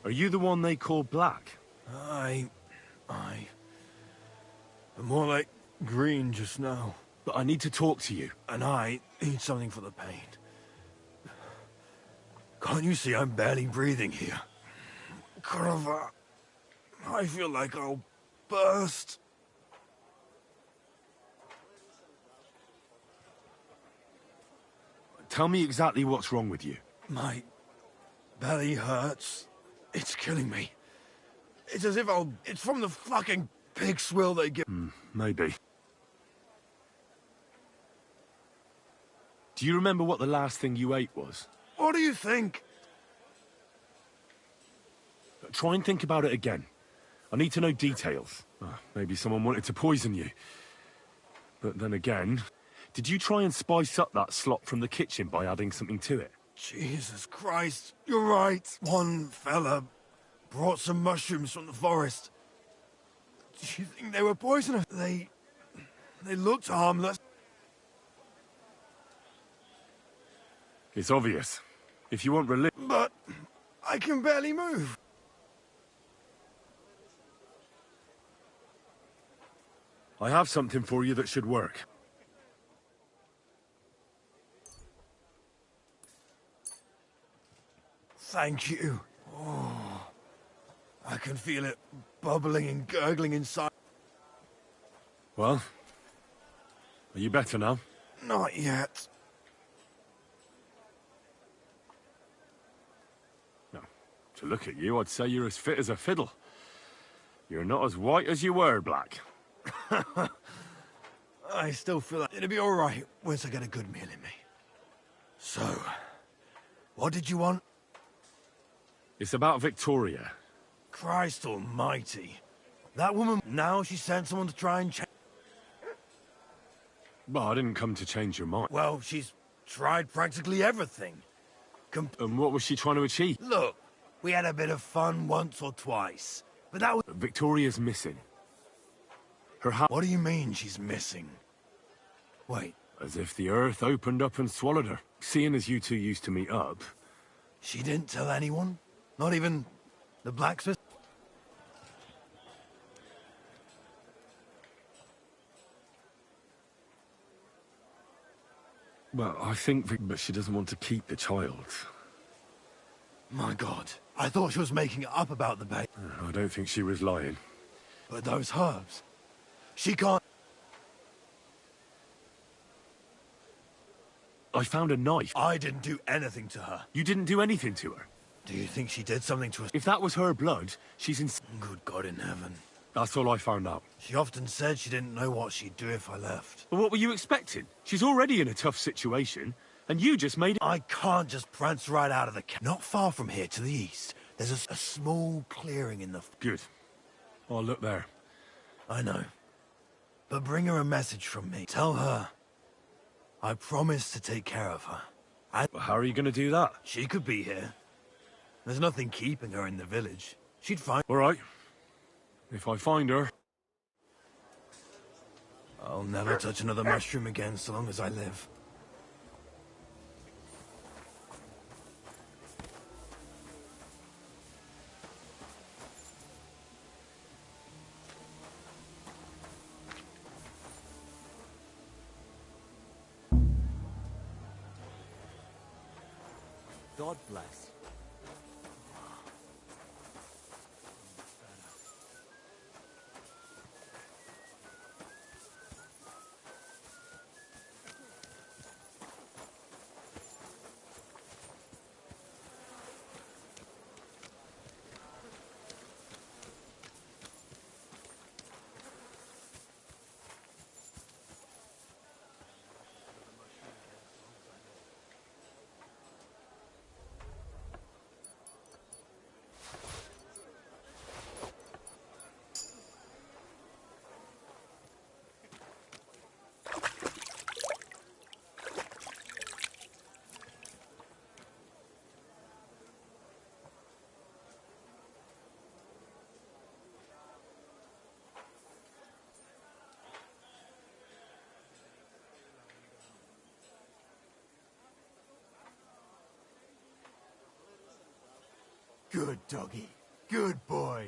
Are you the one they call Black? Aye. But more like green just now. But I need to talk to you. And I need something for the pain. Can't you see I'm barely breathing here? Carver, I feel like I'll burst. Tell me exactly what's wrong with you. My belly hurts. It's killing me. It's as if it's from the fucking pig swill they give. Maybe. Do you remember what the last thing you ate was? What do you think? Try and think about it again. I need to know details. Maybe someone wanted to poison you. But then again, did you try and spice up that slop from the kitchen by adding something to it? Jesus Christ, you're right. One fella brought some mushrooms from the forest. Do you think they were poisonous? They looked harmless. It's obvious. If you want religion... But I can barely move. I have something for you that should work. Thank you. Oh, I can feel it bubbling and gurgling inside. Well, are you better now? Not yet. No. To look at you, I'd say you're as fit as a fiddle. You're not as white as you were, Black. I still feel like it'll be all right once I get a good meal in me. So, what did you want? It's about Victoria. Christ almighty. That woman, now she sent someone to try and change. Well, I didn't come to change your mind. Well, she's tried practically everything. And what was she trying to achieve? Look, we had a bit of fun once or twice, but that was... Victoria's missing. Her house... What do you mean she's missing? Wait. As if the earth opened up and swallowed her. Seeing as you two used to meet up... She didn't tell anyone? Not even the blacksmith? Well, I think... But she doesn't want to keep the child. My God. I thought she was making it up about the baby. I don't think she was lying. But those herbs... She can't... I found a knife. I didn't do anything to her. You didn't do anything to her? Do you think she did something to us? If that was her blood, she's in... Good God in heaven. That's all I found out. She often said she didn't know what she'd do if I left. But what were you expecting? She's already in a tough situation, and you just made it... I can't just prance right out of the camp. Not far from here, to the east, there's a small clearing in the... Good. I'll look there. I know. But bring her a message from me. Tell her I promise to take care of her. And well, how are you going to do that? She could be here. There's nothing keeping her in the village. She'd find... All right. If I find her... I'll never touch another mushroom again so long as I live. God bless. Good doggy. Good boy.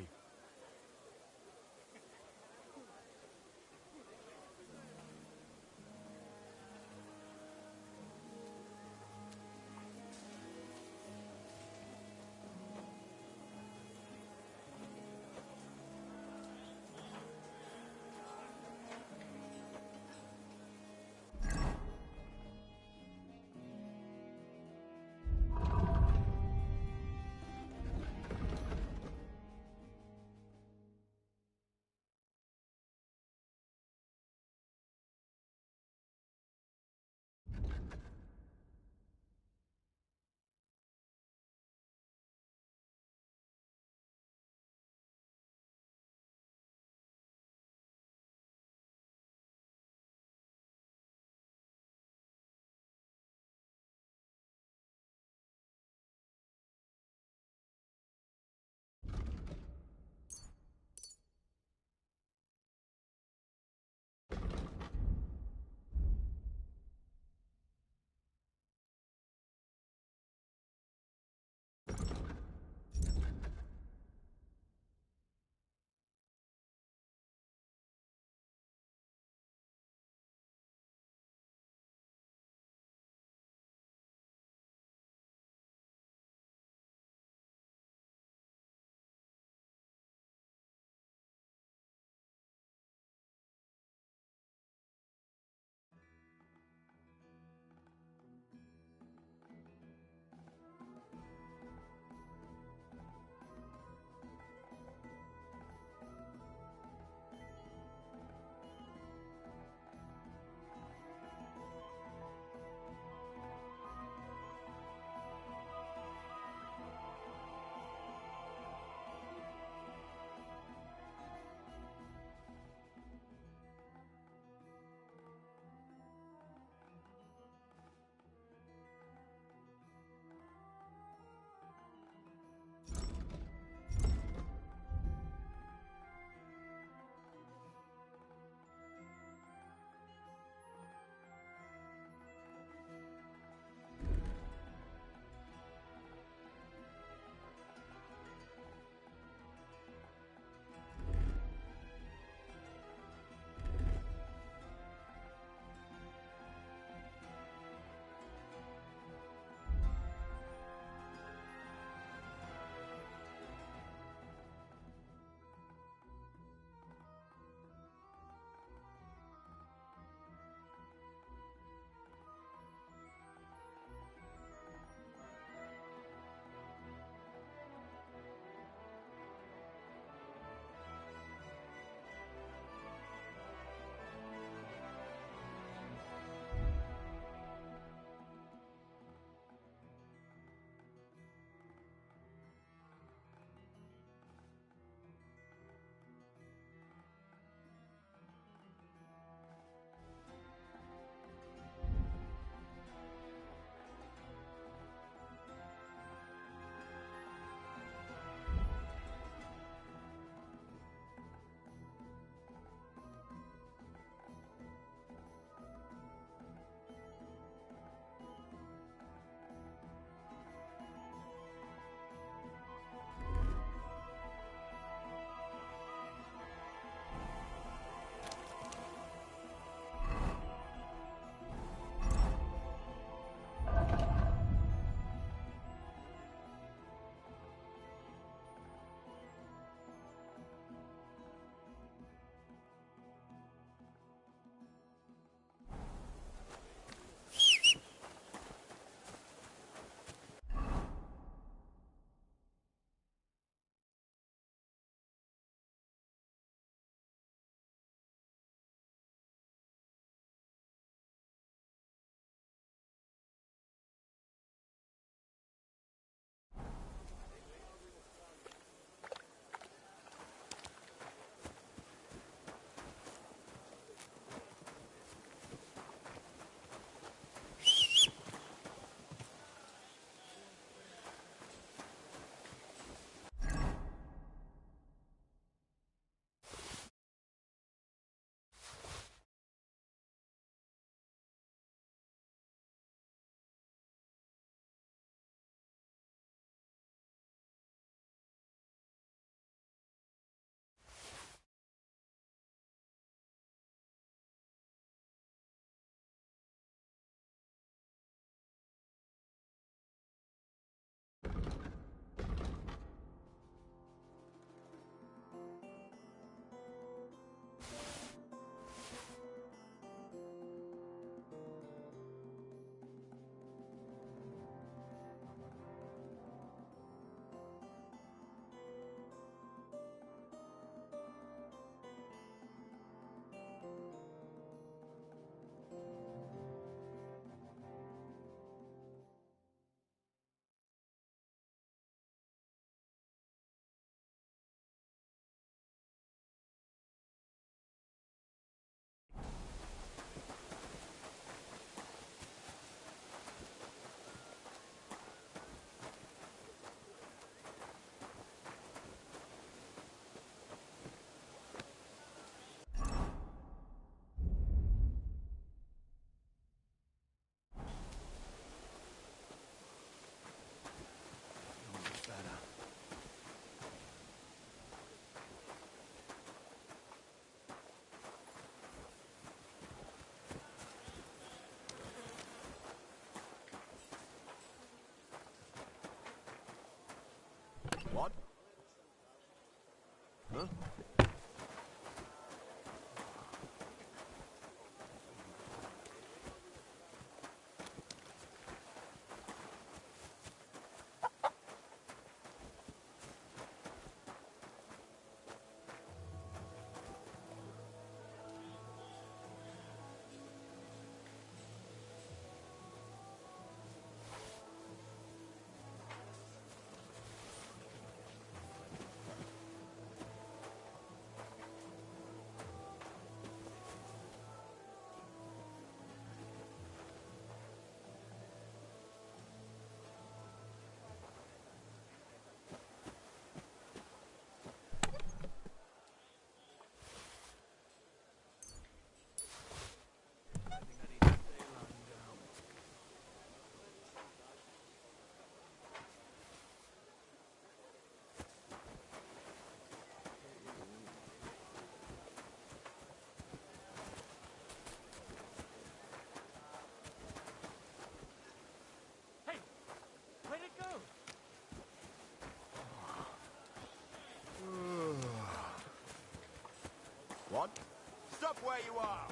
up where you are.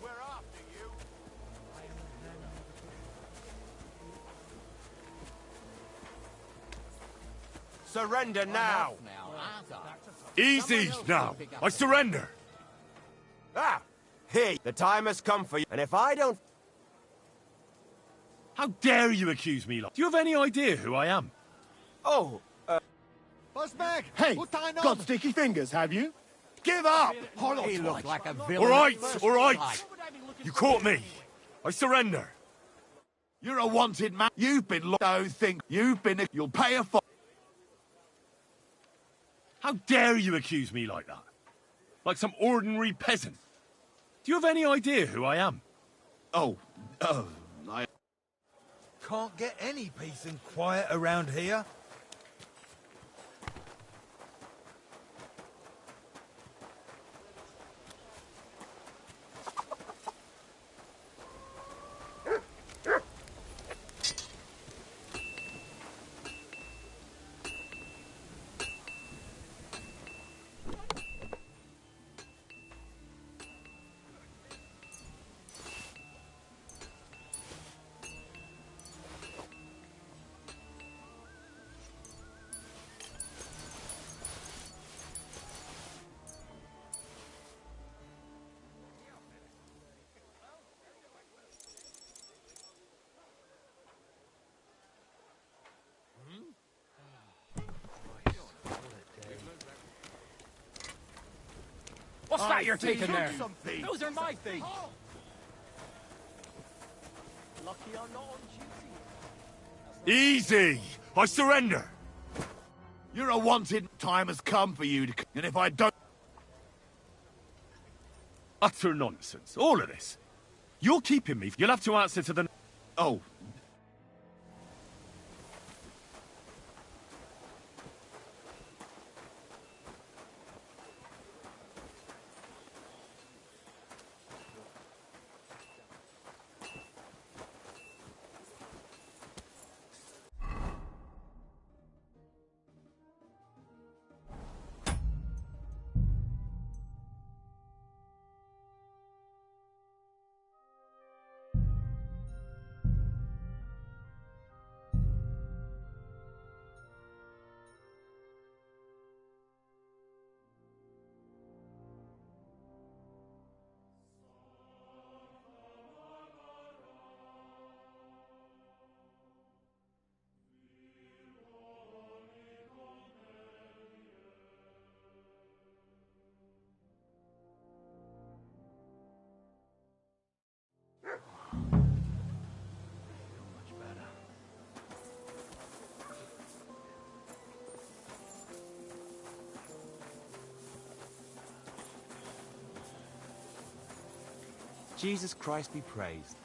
We're after you. Surrender now. Easy now. I surrender. Ah, here. The time has come for you. And if I don't... How dare you accuse me like... Do you have any idea who I am? Oh, Buzzbag! Hey, got sticky fingers, have you? Give up! He looked like a villain. All right, at first all right. sight. You caught me. I surrender. You're a wanted man. You've been don't think you've been. You'll pay a fine. How dare you accuse me like that? Like some ordinary peasant. Do you have any idea who I am? I can't get any peace and quiet around here. What's that you're taking there? Those are my things. Lucky I'm not on duty. Easy. I surrender. You're a wanted. Time has come for you to. And if I don't. Utter nonsense. All of this. You're keeping me. You'll have to answer to the... Oh, Jesus Christ be praised.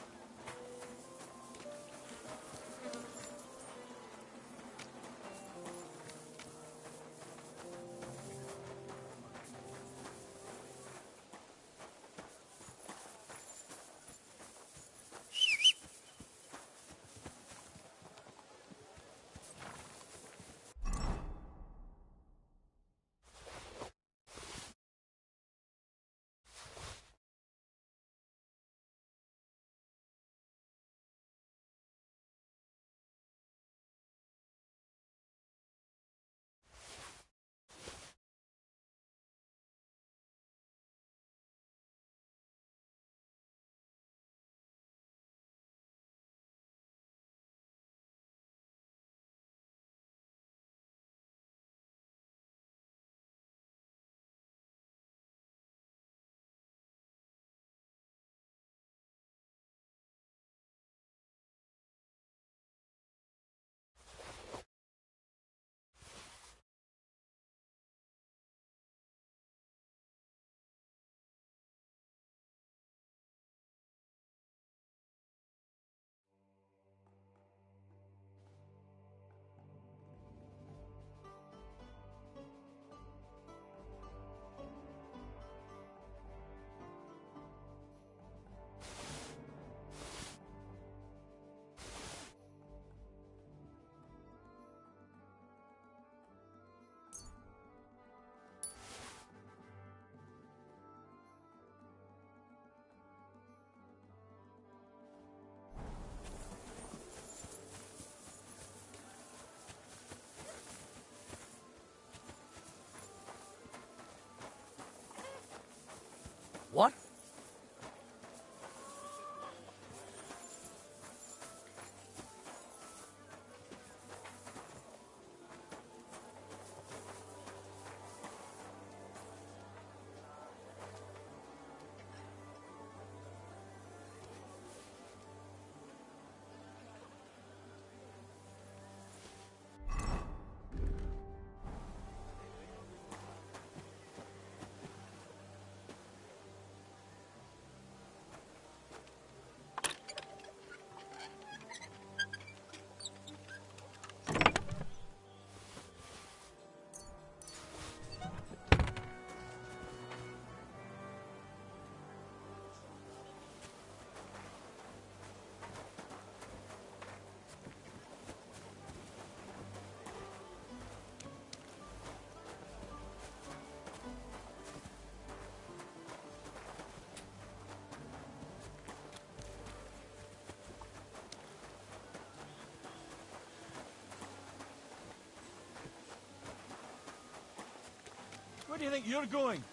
do you think you're going?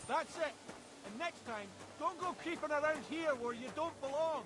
That's it. And next time, don't go creeping around here where you don't belong.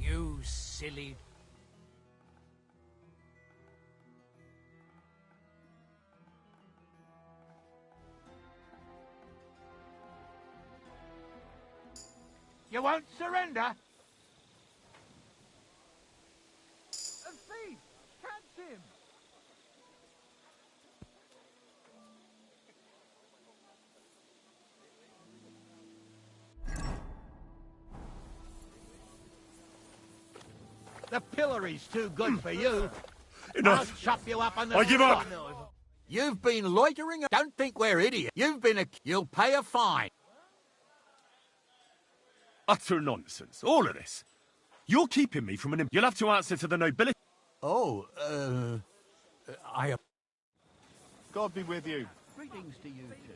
You silly... You won't surrender? A thief! Catch him! The pillory's too good for you. Enough. I'll chop you up on the I give up. spot. You've been loitering. Don't think we're idiots. You've been a... You'll pay a fine. Utter nonsense. All of this. You're keeping me from an... You'll have to answer to the nobility. Oh, I... God be with you. Greetings to you too.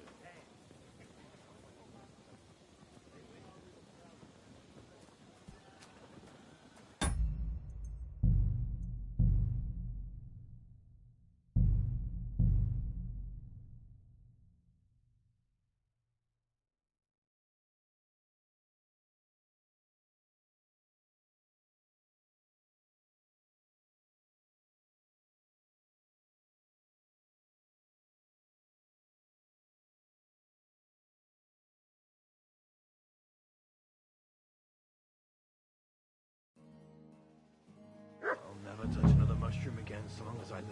I'll never touch another mushroom again so long as I live.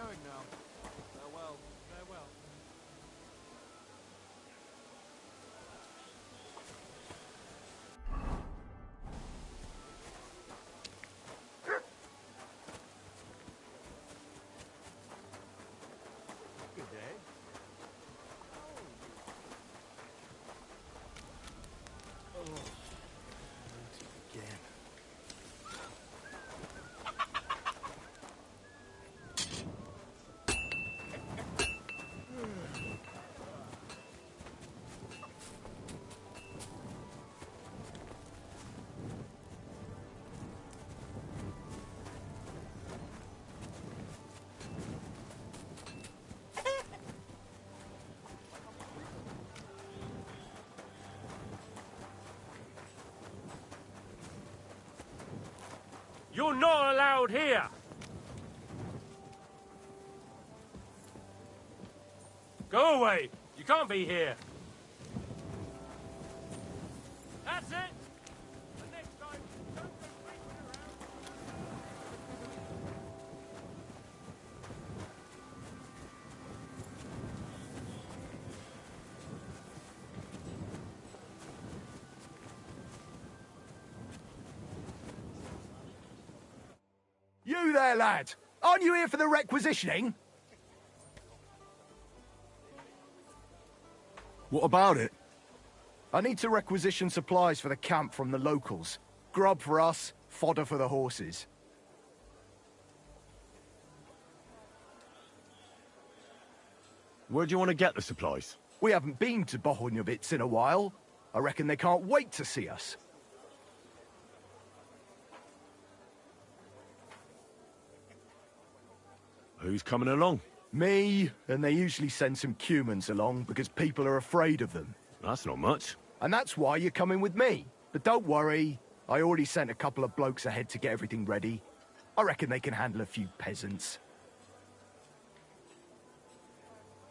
going now. Farewell. Farewell. Good day. Oh, again. You're not allowed here! Go away! You can't be here! That's it! The next time, don't go creeping around! You there, lad! Aren't you here for the requisitioning? What about it? I need to requisition supplies for the camp from the locals. Grub for us, fodder for the horses. Where do you want to get the supplies? We haven't been to Bohunjovitz in a while. I reckon they can't wait to see us. Who's coming along? Me, and they usually send some humans along because people are afraid of them. That's not much. And that's why you're coming with me. But don't worry, I already sent a couple of blokes ahead to get everything ready. I reckon they can handle a few peasants.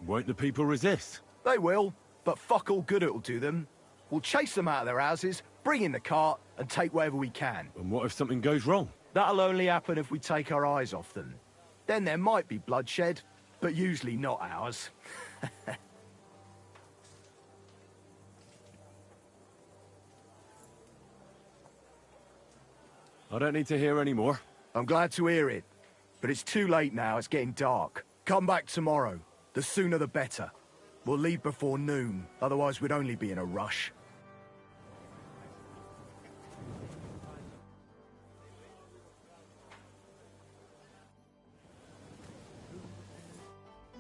Won't the people resist? They will, but fuck all good it'll do them. We'll chase them out of their houses, bring in the cart, and take whatever we can. And what if something goes wrong? That'll only happen if we take our eyes off them. Then there might be bloodshed, but usually not ours. I don't need to hear any more. I'm glad to hear it. But it's too late now, it's getting dark. Come back tomorrow. The sooner the better. We'll leave before noon, otherwise we'd only be in a rush.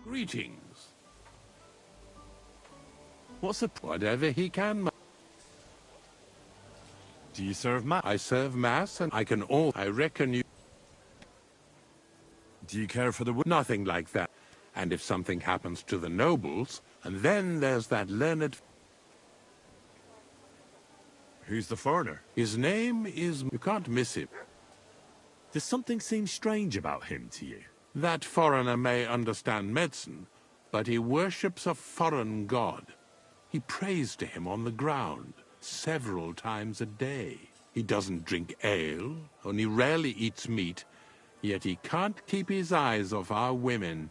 Greetings. What's the... Whatever he can. Do you serve mass? I serve mass and I can all... I reckon you... Do you care for the... Nothing like that. And if something happens to the nobles, and then there's that learned... Who's the foreigner? His name is... You can't miss him. Does something seem strange about him to you? That foreigner may understand medicine, but he worships a foreign god. He prays to him on the ground several times a day. He doesn't drink ale, only rarely eats meat, yet he can't keep his eyes off our women.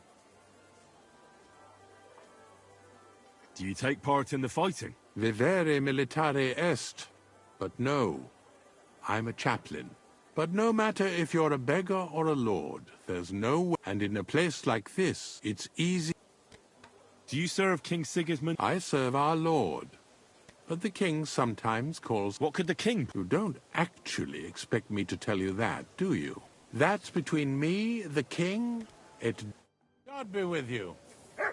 Do you take part in the fighting? Vivere militare est. But no, I'm a chaplain. But no matter if you're a beggar or a lord, there's no way. And in a place like this, it's easy. Do you serve King Sigismund? I serve our lord. But the king sometimes calls... What could the king... You don't actually expect me to tell you that, do you? That's between me, the king, God be with you. The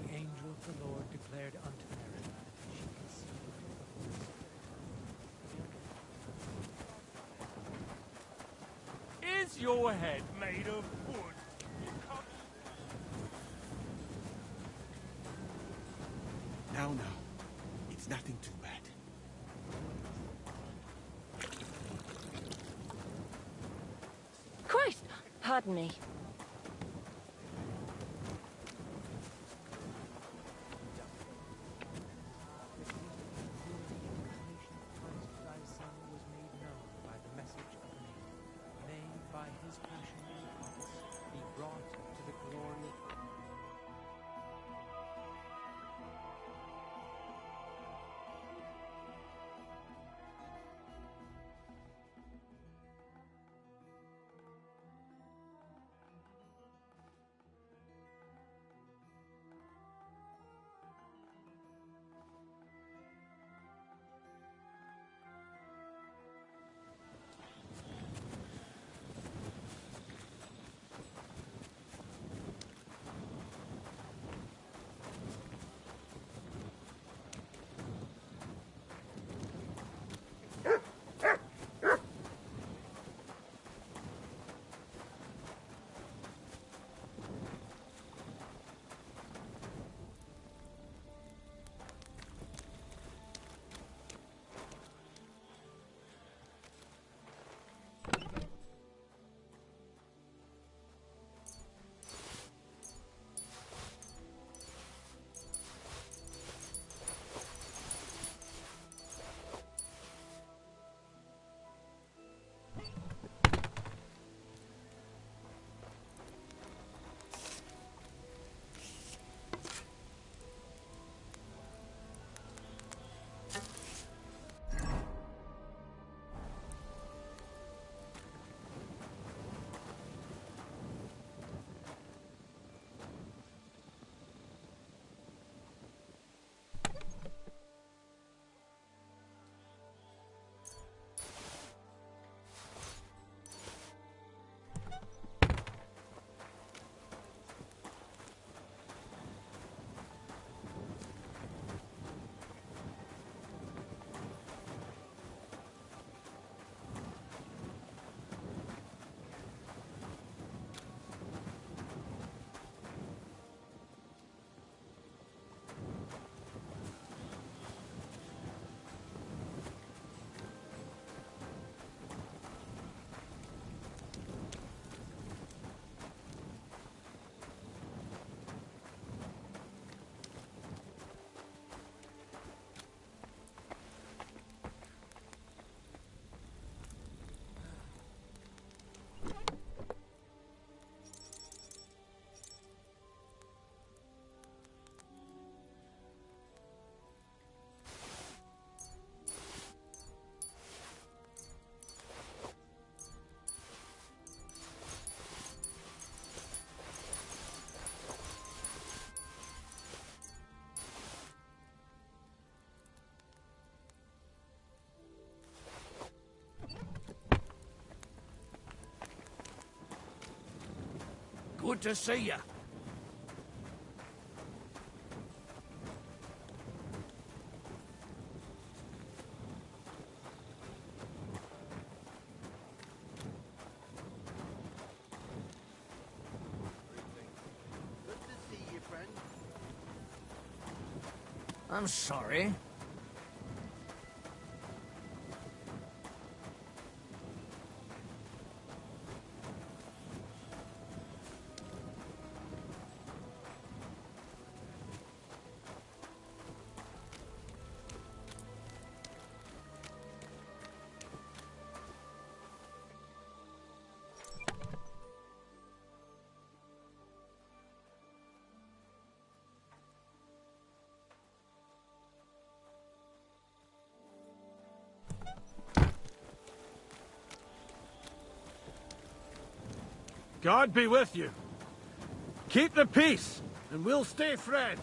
angel of the Lord declared unto Mary that she conceived. Is your head made of wood? Now, it's nothing too bad. Christ! Pardon me. brought to the glory of God. Good to see you. Good to see you, friend. I'm sorry. God be with you. Keep the peace, and we'll stay friends.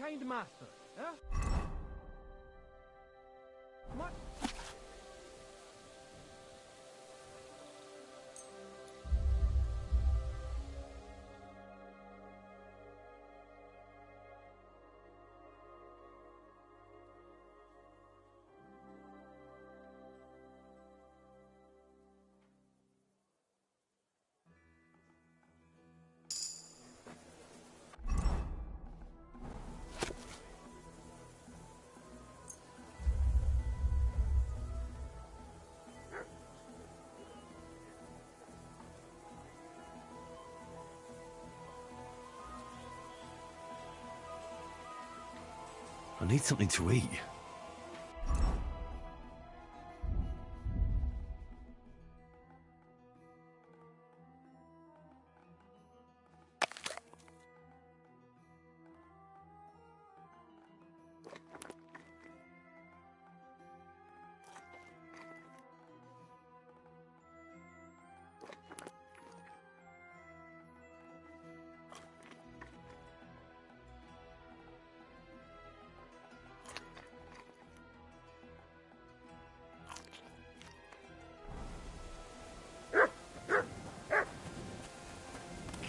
kind master, eh? What? I need something to eat.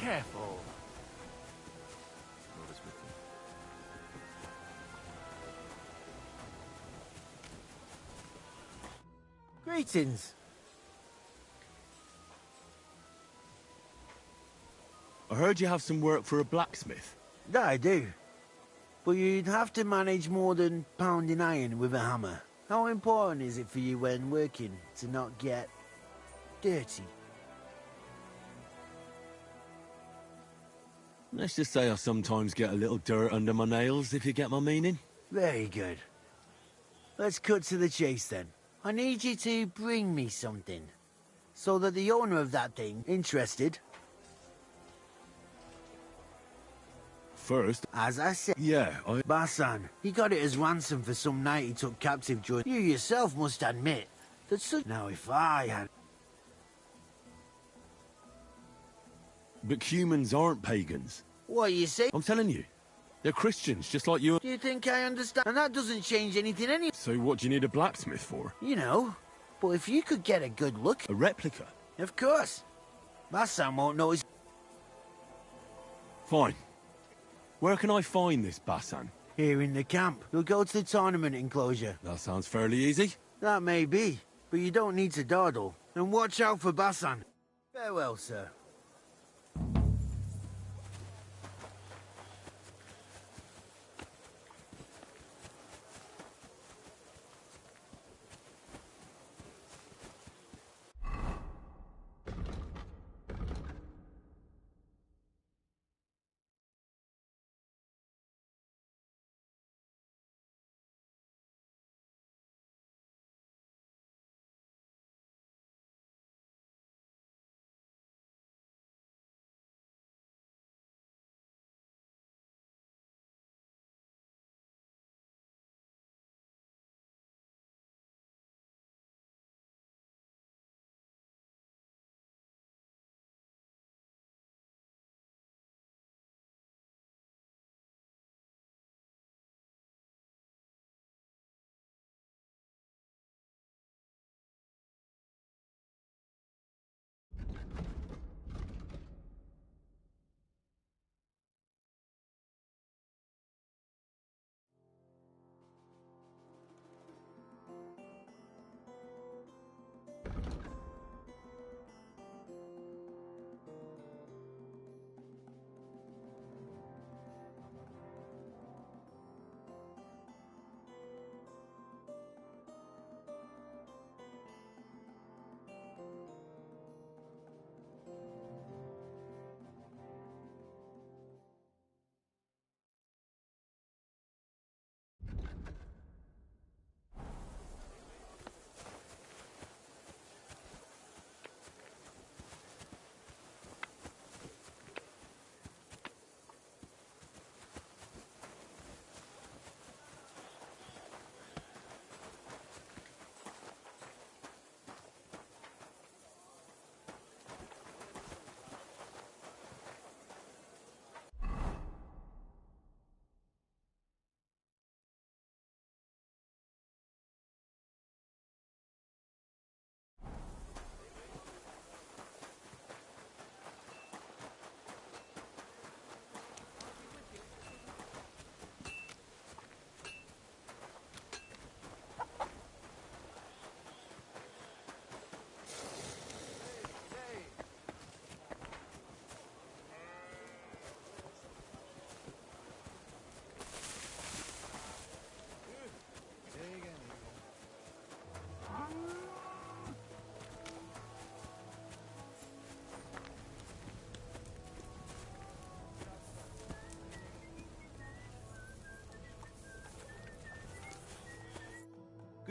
Careful. Greetings. I heard you have some work for a blacksmith. That I do. But you'd have to manage more than pounding iron with a hammer. How important is it for you when working to not get dirty? Let's just say I sometimes get a little dirt under my nails, if you get my meaning. Very good. Let's cut to the chase then. I need you to bring me something. So that the owner of that thing, interested? First, as I said, yeah, Basan, he got it as ransom for some knight he took captive during. You yourself must admit that such. Now, if I had. But humans aren't pagans. What you say? I'm telling you. They're Christians, just like you. Do you think I understand? And that doesn't change anything anyway. So what do you need a blacksmith for? You know. But if you could get a good look. A replica? Of course. Basan won't know his. Fine. Where can I find this Basan? Here in the camp. You'll go to the tournament enclosure. That sounds fairly easy. That may be, but you don't need to dawdle. And watch out for Basan. Farewell, sir.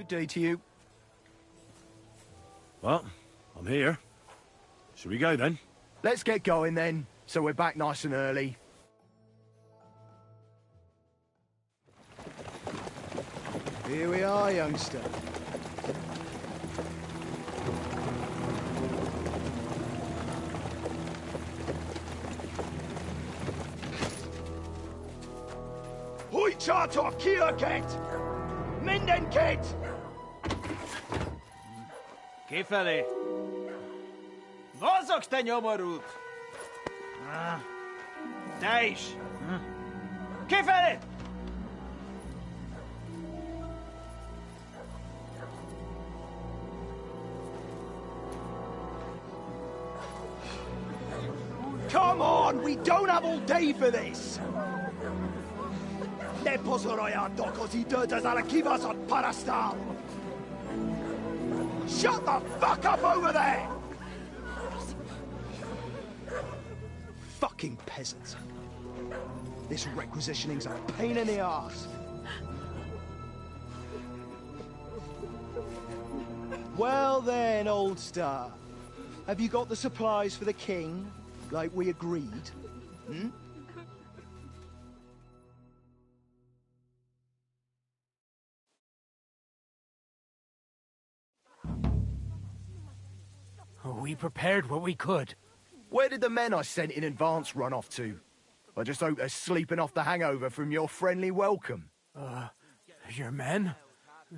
Good day to you. Well, I'm here. Shall we go then? Let's get going then, so we're back nice and early. Here we are, youngster. Hoi charter Kierket! Mindenket! Kifeli! Vazok te nyomorult! Te is! Kifeli! Come on, we don't have all day for this! Ne pozoroja dokozi dödas ala kivas od parastal! Shut the fuck up over there! Fucking peasants. This requisitioning's a pain in the ass. Well then, old star. Have you got the supplies for the king, like we agreed? Hmm? We prepared what we could. Where did the men I sent in advance run off to? I just hope they're sleeping off the hangover from your friendly welcome. Your men?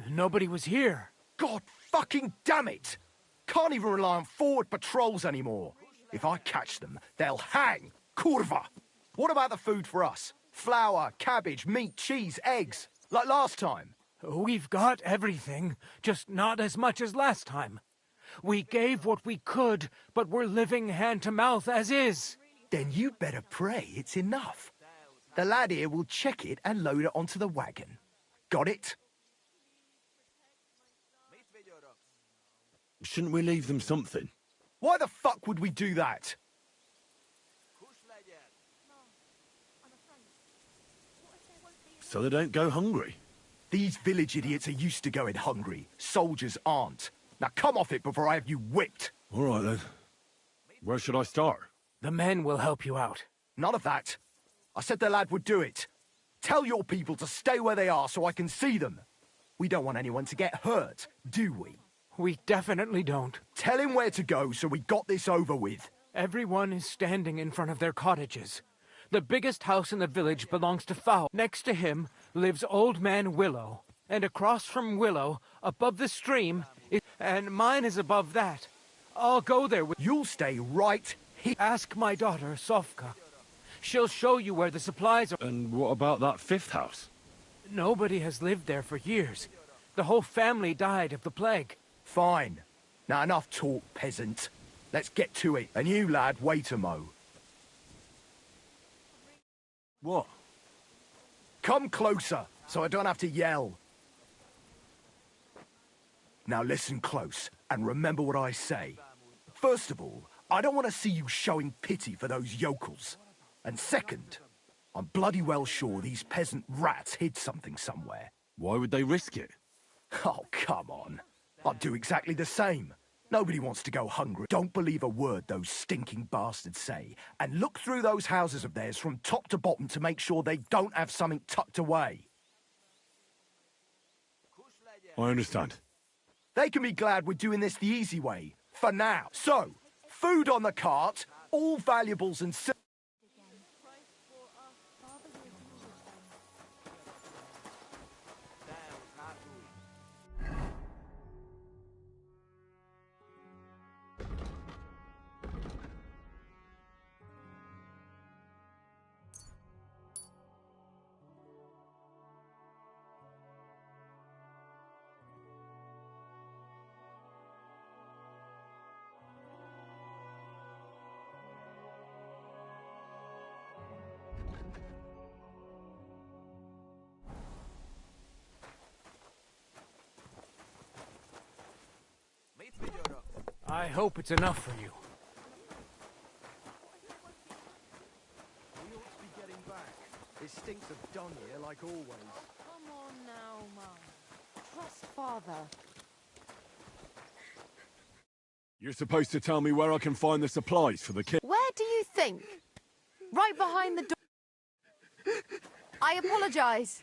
Nobody was here. God fucking damn it! Can't even rely on forward patrols anymore. If I catch them, they'll hang. Kurva! What about the food for us? Flour, cabbage, meat, cheese, eggs. Like last time. We've got everything, just not as much as last time. We gave what we could, but we're living hand to mouth as is. Then you'd better pray it's enough. The lad here will check it and load it onto the wagon. Got it? Shouldn't we leave them something? Why the fuck would we do that? So they don't go hungry. These village idiots are used to going hungry. Soldiers aren't. Now come off it before I have you whipped. All right, then. Where should I start? The men will help you out. None of that. I said the lad would do it. Tell your people to stay where they are so I can see them. We don't want anyone to get hurt, do we? We definitely don't. Tell him where to go so we got this over with. Everyone is standing in front of their cottages. The biggest house in the village belongs to Fowl. Next to him lives Old Man Willow. And across from Willow, above the stream, and mine is above that. I'll go there with... You'll stay right here. Ask my daughter, Sofka. She'll show you where the supplies are. And what about that fifth house? Nobody has lived there for years. The whole family died of the plague. Fine. Now enough talk, peasant. Let's get to it. And you, lad, wait a mo. What? Come closer, so I don't have to yell. Now listen close, and remember what I say. First of all, I don't want to see you showing pity for those yokels. And second, I'm bloody well sure these peasant rats hid something somewhere. Why would they risk it? Oh, come on. I'd do exactly the same. Nobody wants to go hungry. Don't believe a word those stinking bastards say. And look through those houses of theirs from top to bottom to make sure they don't have something tucked away. I understand. They can be glad we're doing this the easy way, for now. So, food on the cart, all valuables and... I hope it's enough for you. We ought to be getting back. It stinks of dung here like always. Come on now, man. trust Father. You're supposed to tell me where I can find the supplies for the kit. Where do you think? Right behind the door. I apologize.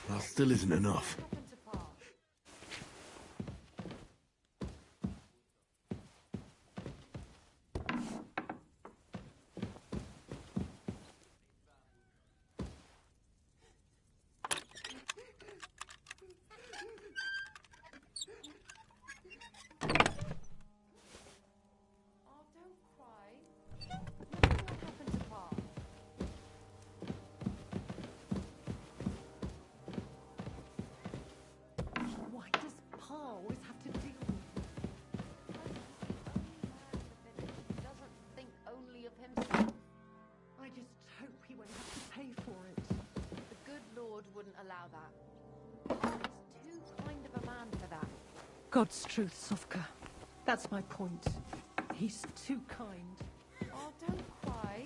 That still isn't enough. Why does Pa always have to deal with He doesn't think only of himself. I just hope he won't have to pay for it. The good Lord wouldn't allow that. He's too kind of a man for that. God's truth, Sofka. That's my point. He's too kind. Oh, don't cry.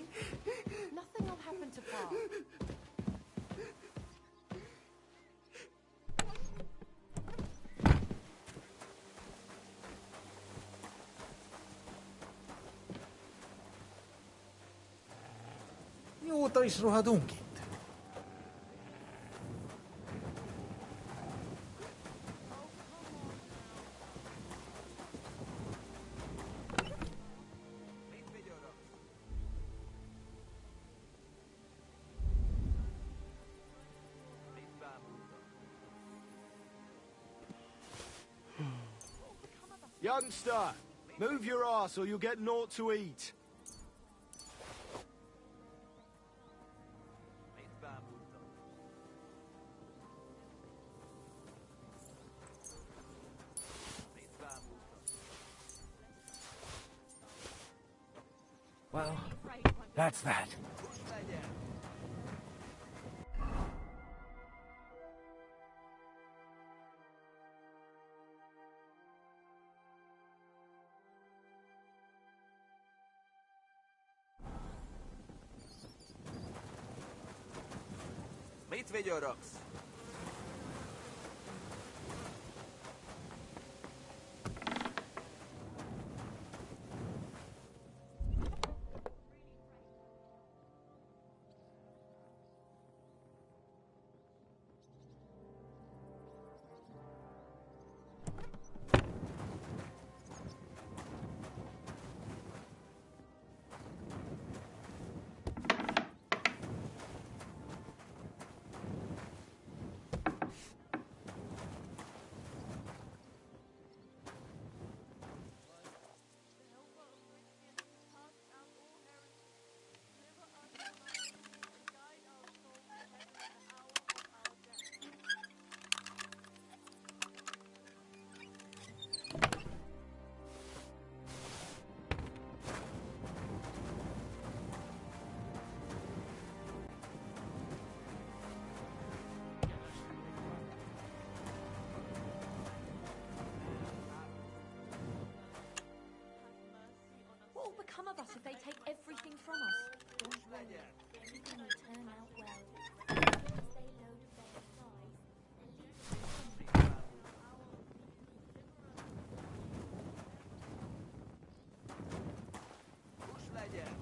Nothing will happen to Pa. Mióta is rohadunk itt? Youngster, move your ass or you'll get naught to eat. Well, that's that. Mit vigyorogsz? What will become of us if they take everything from us? Don't worry, everything will turn out well. As soon as they load their supplies, they'll leave us. Hús legyen!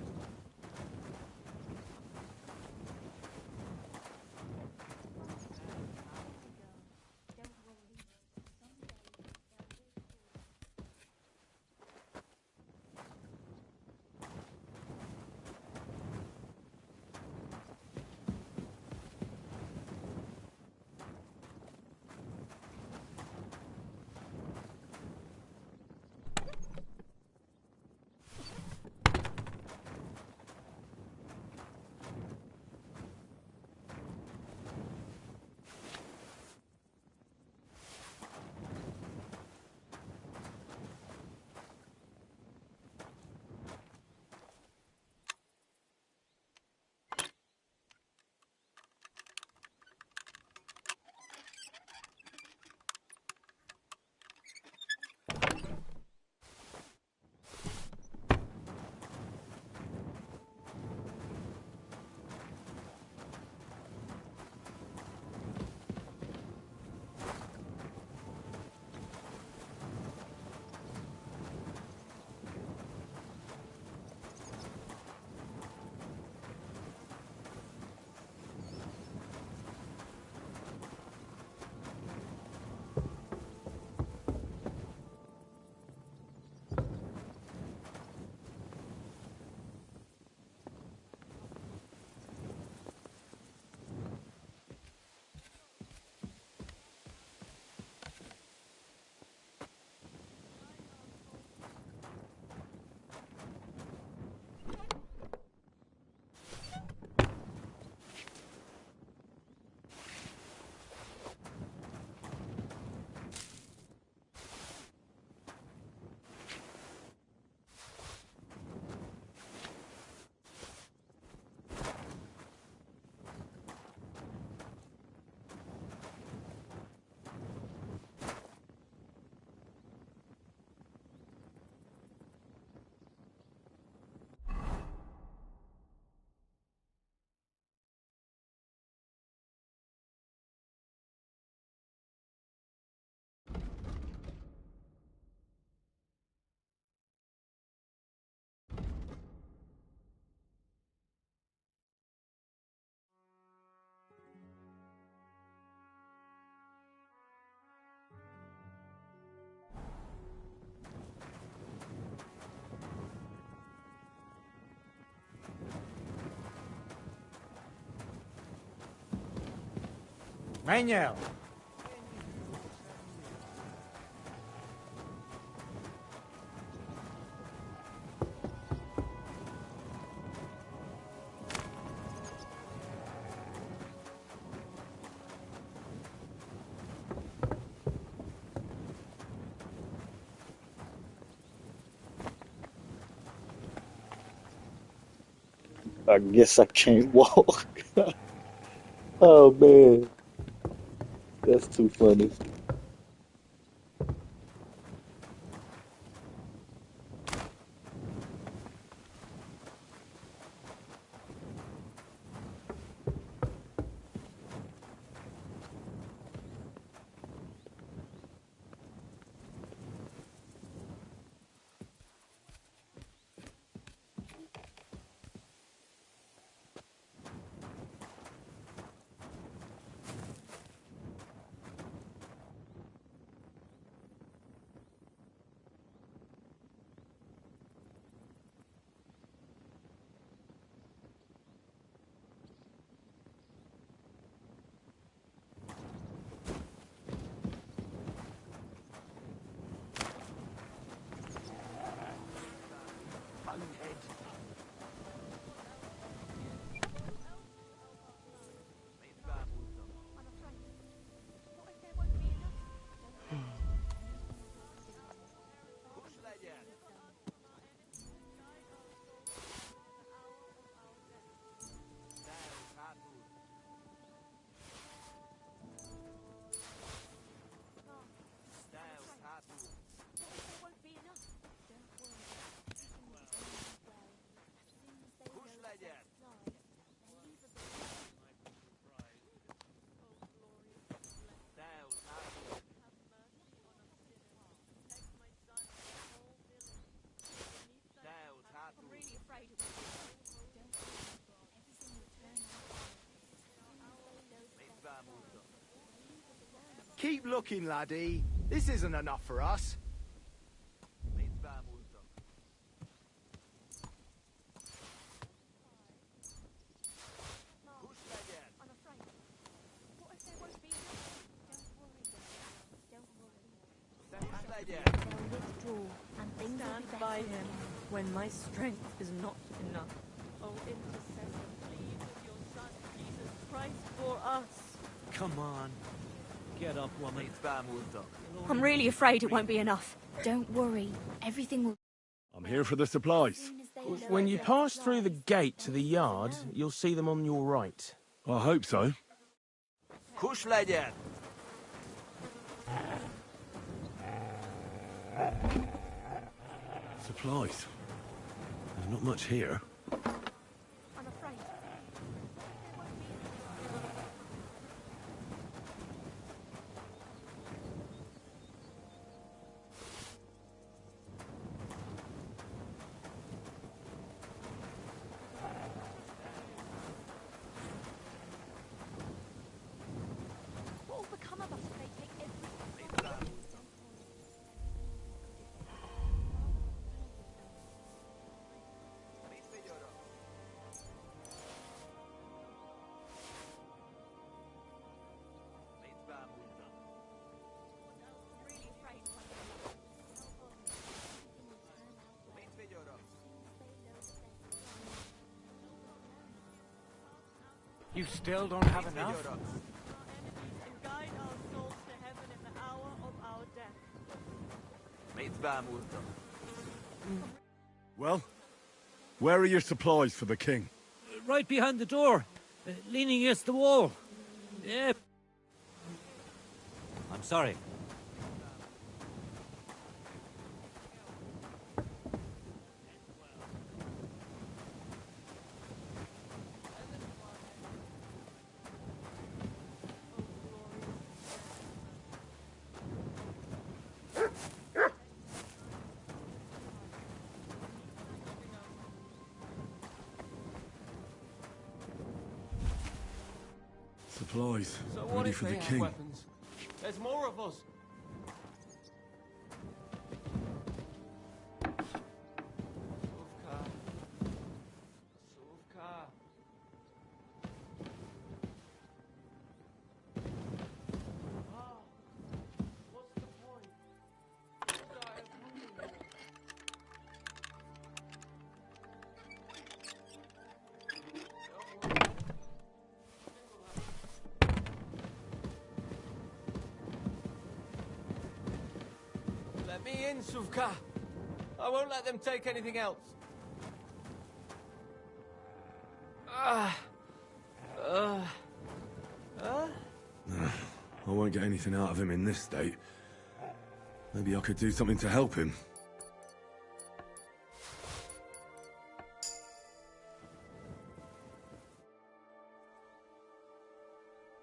Manuel. I guess I can't walk. Oh man, that's too funny. Keep looking, laddie. This isn't enough for us. Stand by him when my strength is not enough. Oh, intercessor, plead with your son, Jesus Christ, for us. Come on. Get up, woman. I'm really afraid it won't be enough. Don't worry. Everything will... I'm here for the supplies. When you pass through the gate to the yard, you'll see them on your right. I hope so. Kush legyen! Supplies. There's not much here. I'm afraid. What will become of us if they take everything? You still don't have enough? And guide our souls to heaven in the hour of our death. Well, where are your supplies for the king? Right behind the door, leaning against the wall. Yeah. I'm sorry. Supplies. So what Ready if for they the have king. weapons? There's more of us. Suvka. Suvka. Let me in, Suvka. I won't let them take anything else. I won't get anything out of him in this state. Maybe I could do something to help him.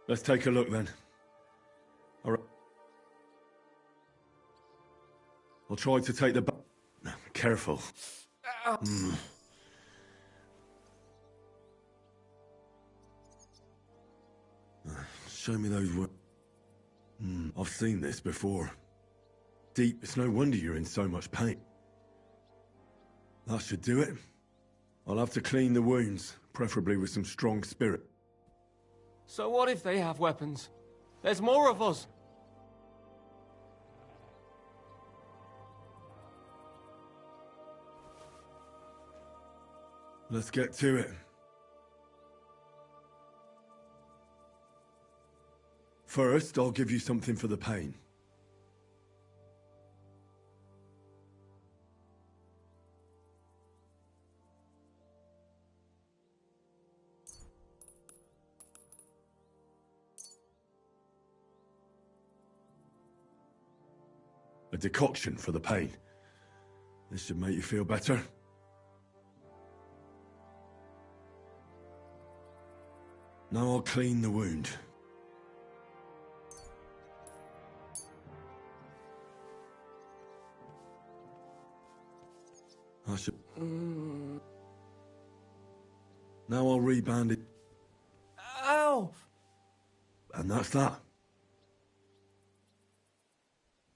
Let's take a look then. All right. I'll try to take the careful. Show me those words. I've seen this before. Deep, it's no wonder you're in so much pain. That should do it. I'll have to clean the wounds, preferably with some strong spirit. So what if they have weapons? There's more of us. Let's get to it. First, I'll give you something for the pain. A decoction for the pain. This should make you feel better. Now I'll clean the wound. I should... Now I'll rebandage. Ow! And that's that.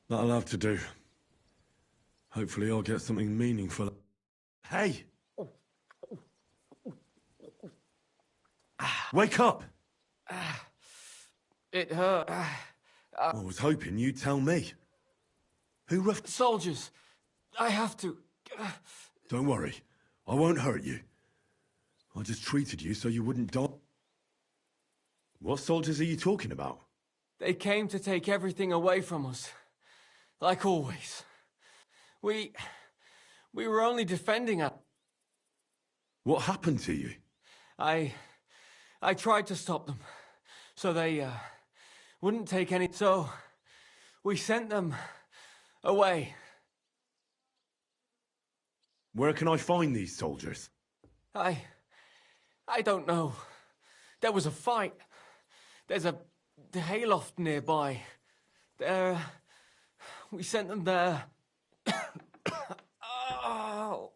That'll have to do. Hopefully I'll get something meaningful. Hey! Wake up! It hurt. I was hoping you'd tell me. Who roughed... Soldiers. I have to... Don't worry. I won't hurt you. I just treated you so you wouldn't die. What soldiers are you talking about? They came to take everything away from us. Like always. We were only defending us. What happened to you? I tried to stop them. So they wouldn't take any... So we sent them away. Where can I find these soldiers? I don't know. There was a fight. There's a hayloft nearby. We sent them there. Oh.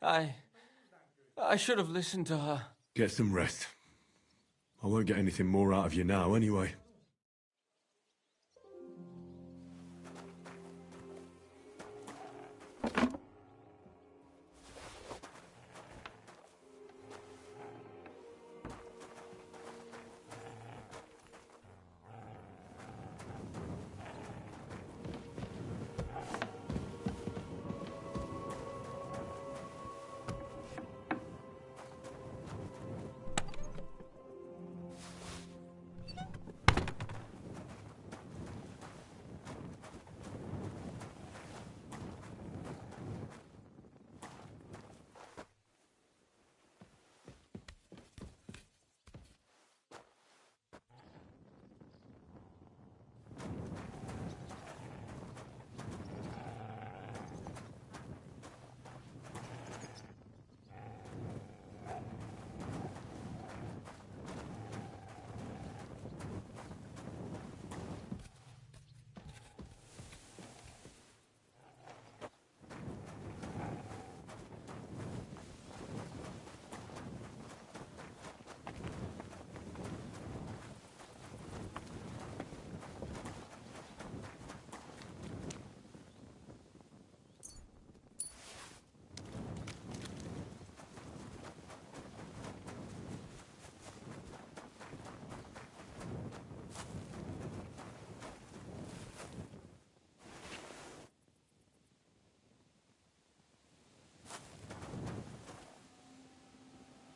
I should have listened to her. Get some rest. I won't get anything more out of you now, anyway.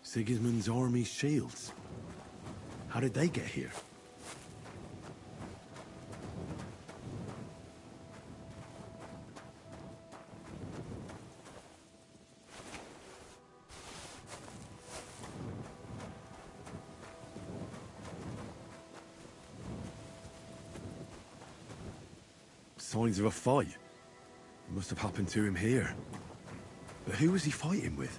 Sigismund's army's shields. How did they get here? signs of a fight. It must have happened to him here. But who was he fighting with?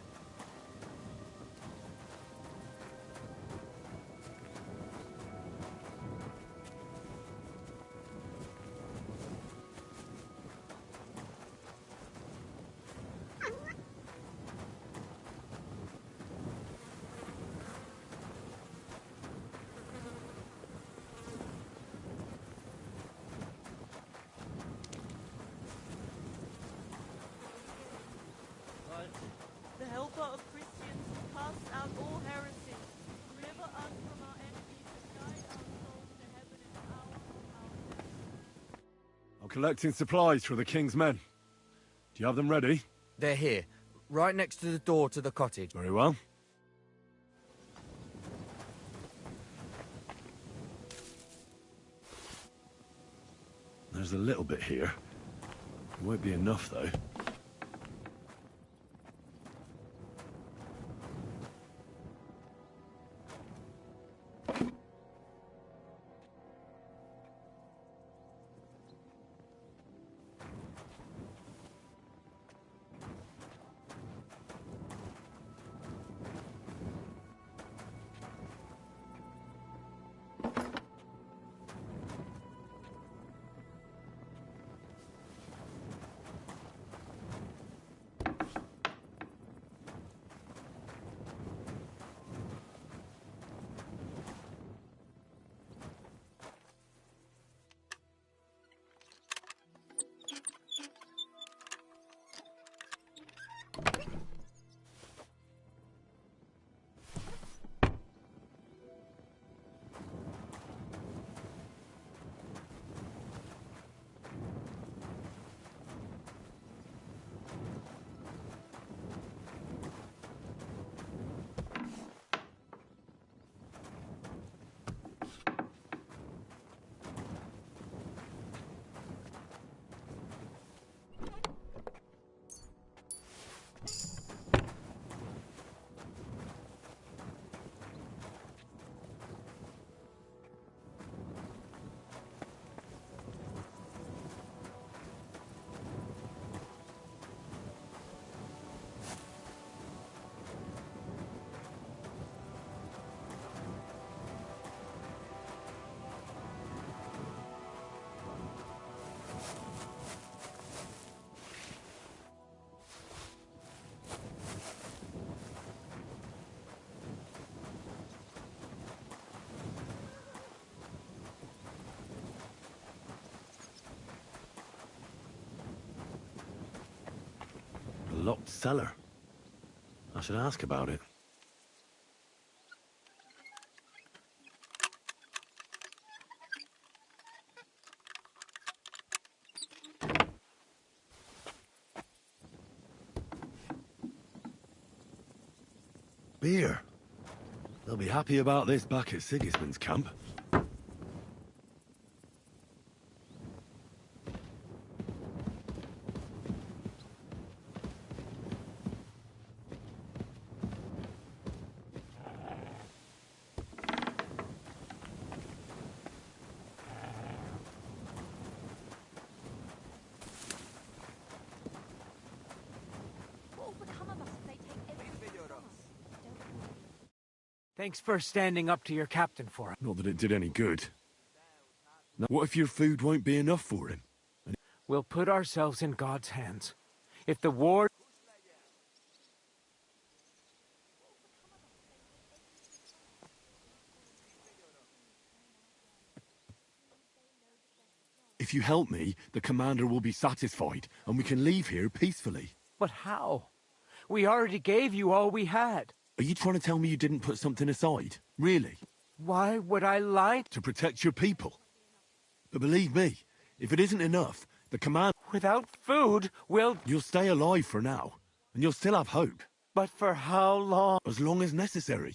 The helper of Christians casts out all heresy. Deliver us from our enemies and guide our souls to heaven in the hour of our death. I'm collecting supplies for the king's men. Do you have them ready? They're here, right next to the door to the cottage. Very well. There's a little bit here. It won't be enough, though. A locked cellar. I should ask about it. Beer. They'll be happy about this back at Sigismund's camp. Thanks for standing up to your captain for us. Not that it did any good. Now, what if your food won't be enough for him? We'll put ourselves in God's hands. If the war... If you help me, the commander will be satisfied, and we can leave here peacefully. But how? We already gave you all we had. Are you trying to tell me you didn't put something aside? Really? Why would I lie? To protect your people. But believe me, if it isn't enough, the command... Without food, You'll stay alive for now, and you'll still have hope. But for how long? As long as necessary.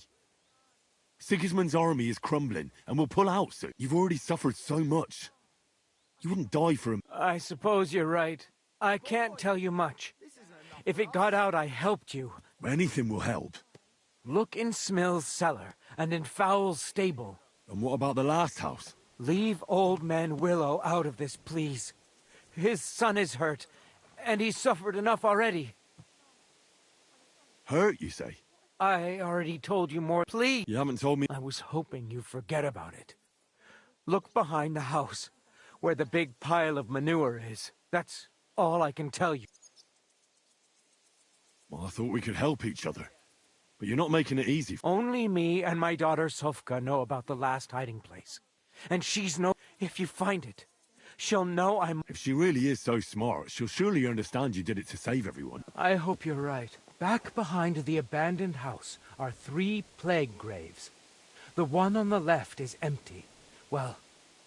Sigismund's army is crumbling, and will pull out soon. You've already suffered so much. You wouldn't die for him. I suppose you're right. I can't tell you much. If it got out, I helped you. Anything will help. Look in Smill's cellar, and in Fowl's stable. And what about the last house? Leave old man Willow out of this, please. His son is hurt, and he's suffered enough already. Hurt, you say? I already told you more. Please. You haven't told me. I was hoping you'd forget about it. Look behind the house, where the big pile of manure is. That's all I can tell you. Well, I thought we could help each other. But you're not making it easy. Only me and my daughter Sofka know about the last hiding place. And she's no... If you find it, she'll know I'm... If she really is so smart, she'll surely understand you did it to save everyone. I hope you're right. Back behind the abandoned house are 3 plague graves. The one on the left is empty. Well,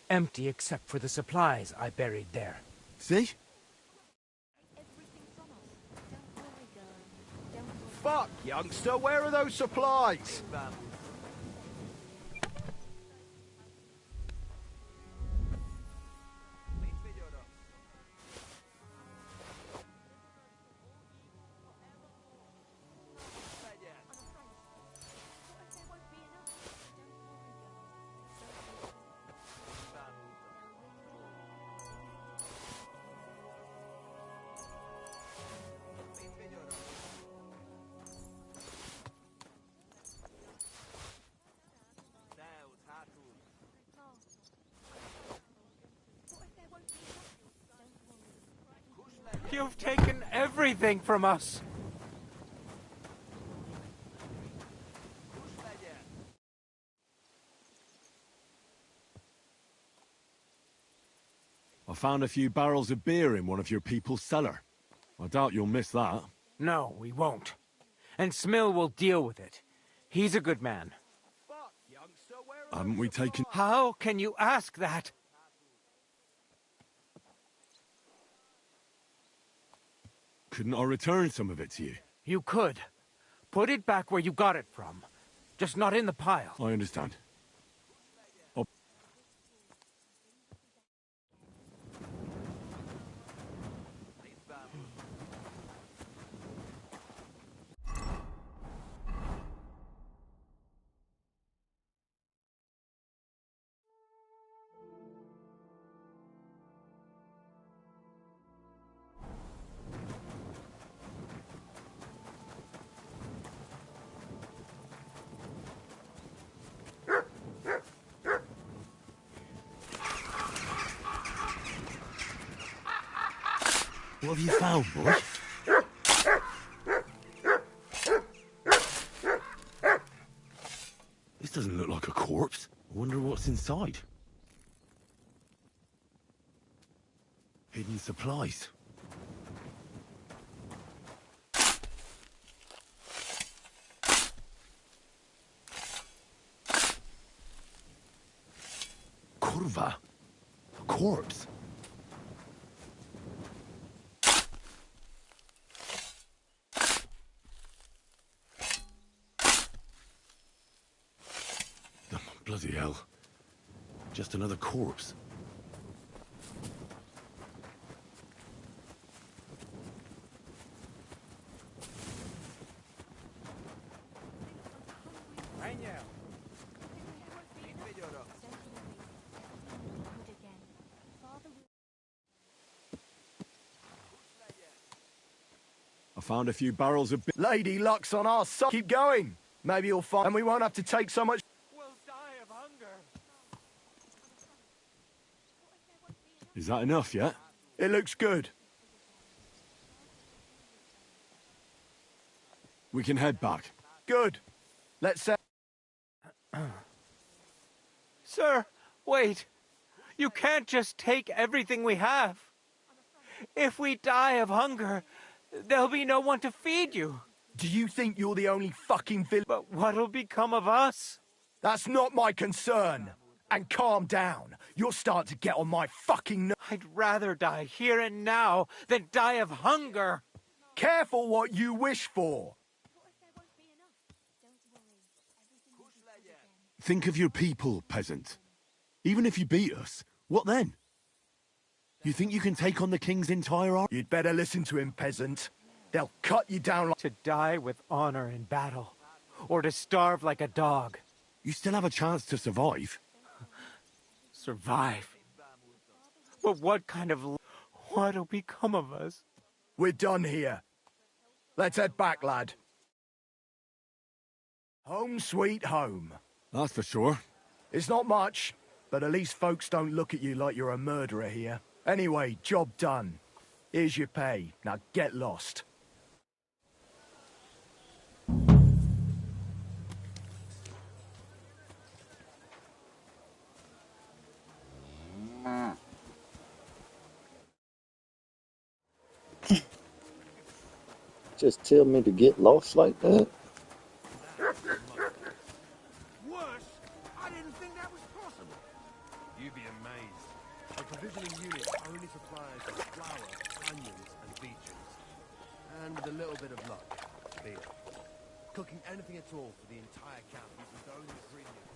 empty except for the supplies I buried there. See? Fuck, youngster, where are those supplies? You've taken everything from us. I found a few barrels of beer in one of your people's cellar. I doubt you'll miss that. No, we won't. And Smill will deal with it. He's a good man. Haven't we taken... How can you ask that? Couldn't I return some of it to you? You could. Put it back where you got it from. Just not in the pile. I understand. What have you found, boy? This doesn't look like a corpse. I wonder what's inside. Hidden supplies. Kurva. A corpse. Bloody hell. Just another corpse. I found a few barrels of... Lady Luck's on our side. Keep going. Maybe you'll find... And we won't have to take so much... Is that enough yet? It looks good. We can head back. Good. Let's say... Sir, wait. You can't just take everything we have. If we die of hunger, there'll be no one to feed you. Do you think you're the only fucking villain? But what'll become of us? That's not my concern. And calm down. You're starting to get on my fucking I'd rather die here and now than die of hunger. Careful what you wish for. Think of your people, peasant. Even if you beat us, what then? You think you can take on the king's entire army? You'd better listen to him, peasant. They'll cut you down like... To die with honor in battle, or to starve like a dog. You still have a chance to survive. Survive? But what kind of What'll become of us? We're done here. Let's head back, lad. Home sweet home. That's for sure. It's not much, but at least folks don't look at you like you're a murderer here. Anyway, job done. Here's your pay. Now get lost. Just tell me to get lost like that? Worse? I didn't think that was possible. You'd be amazed. The provisioning unit only supplies with flour, onions, and beetroots. And with a little bit of luck, beer. Cooking anything at all for the entire camp using those ingredients.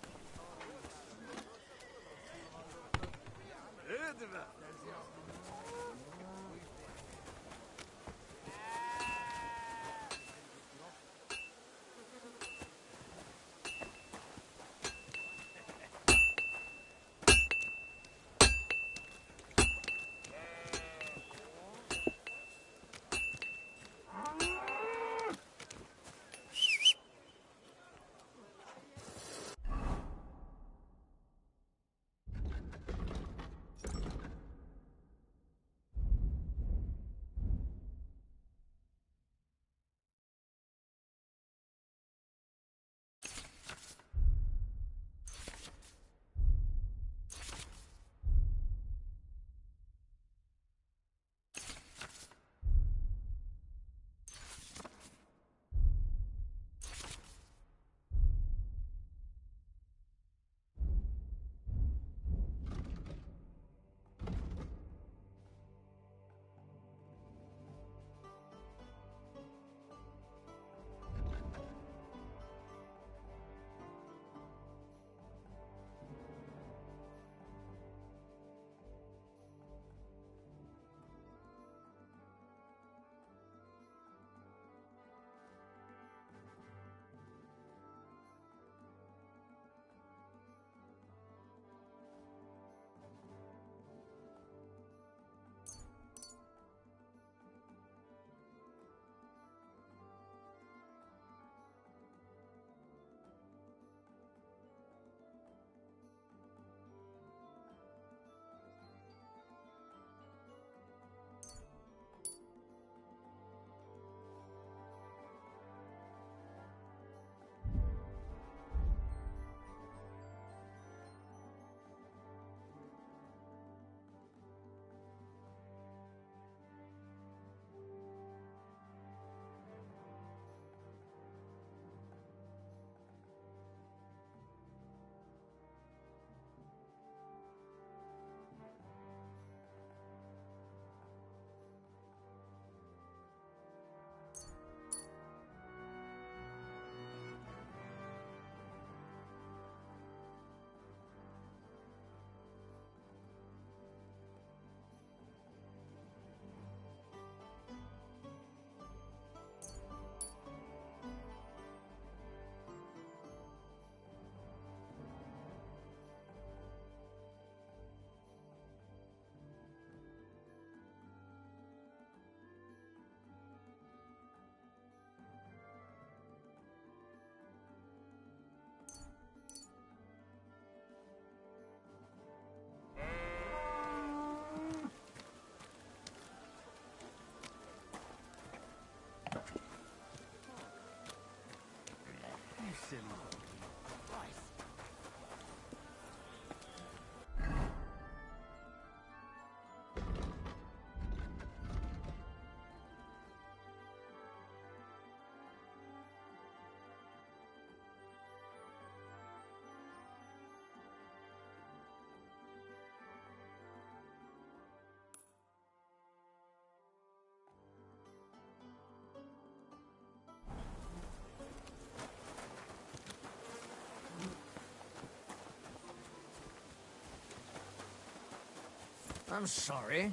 I'm sorry.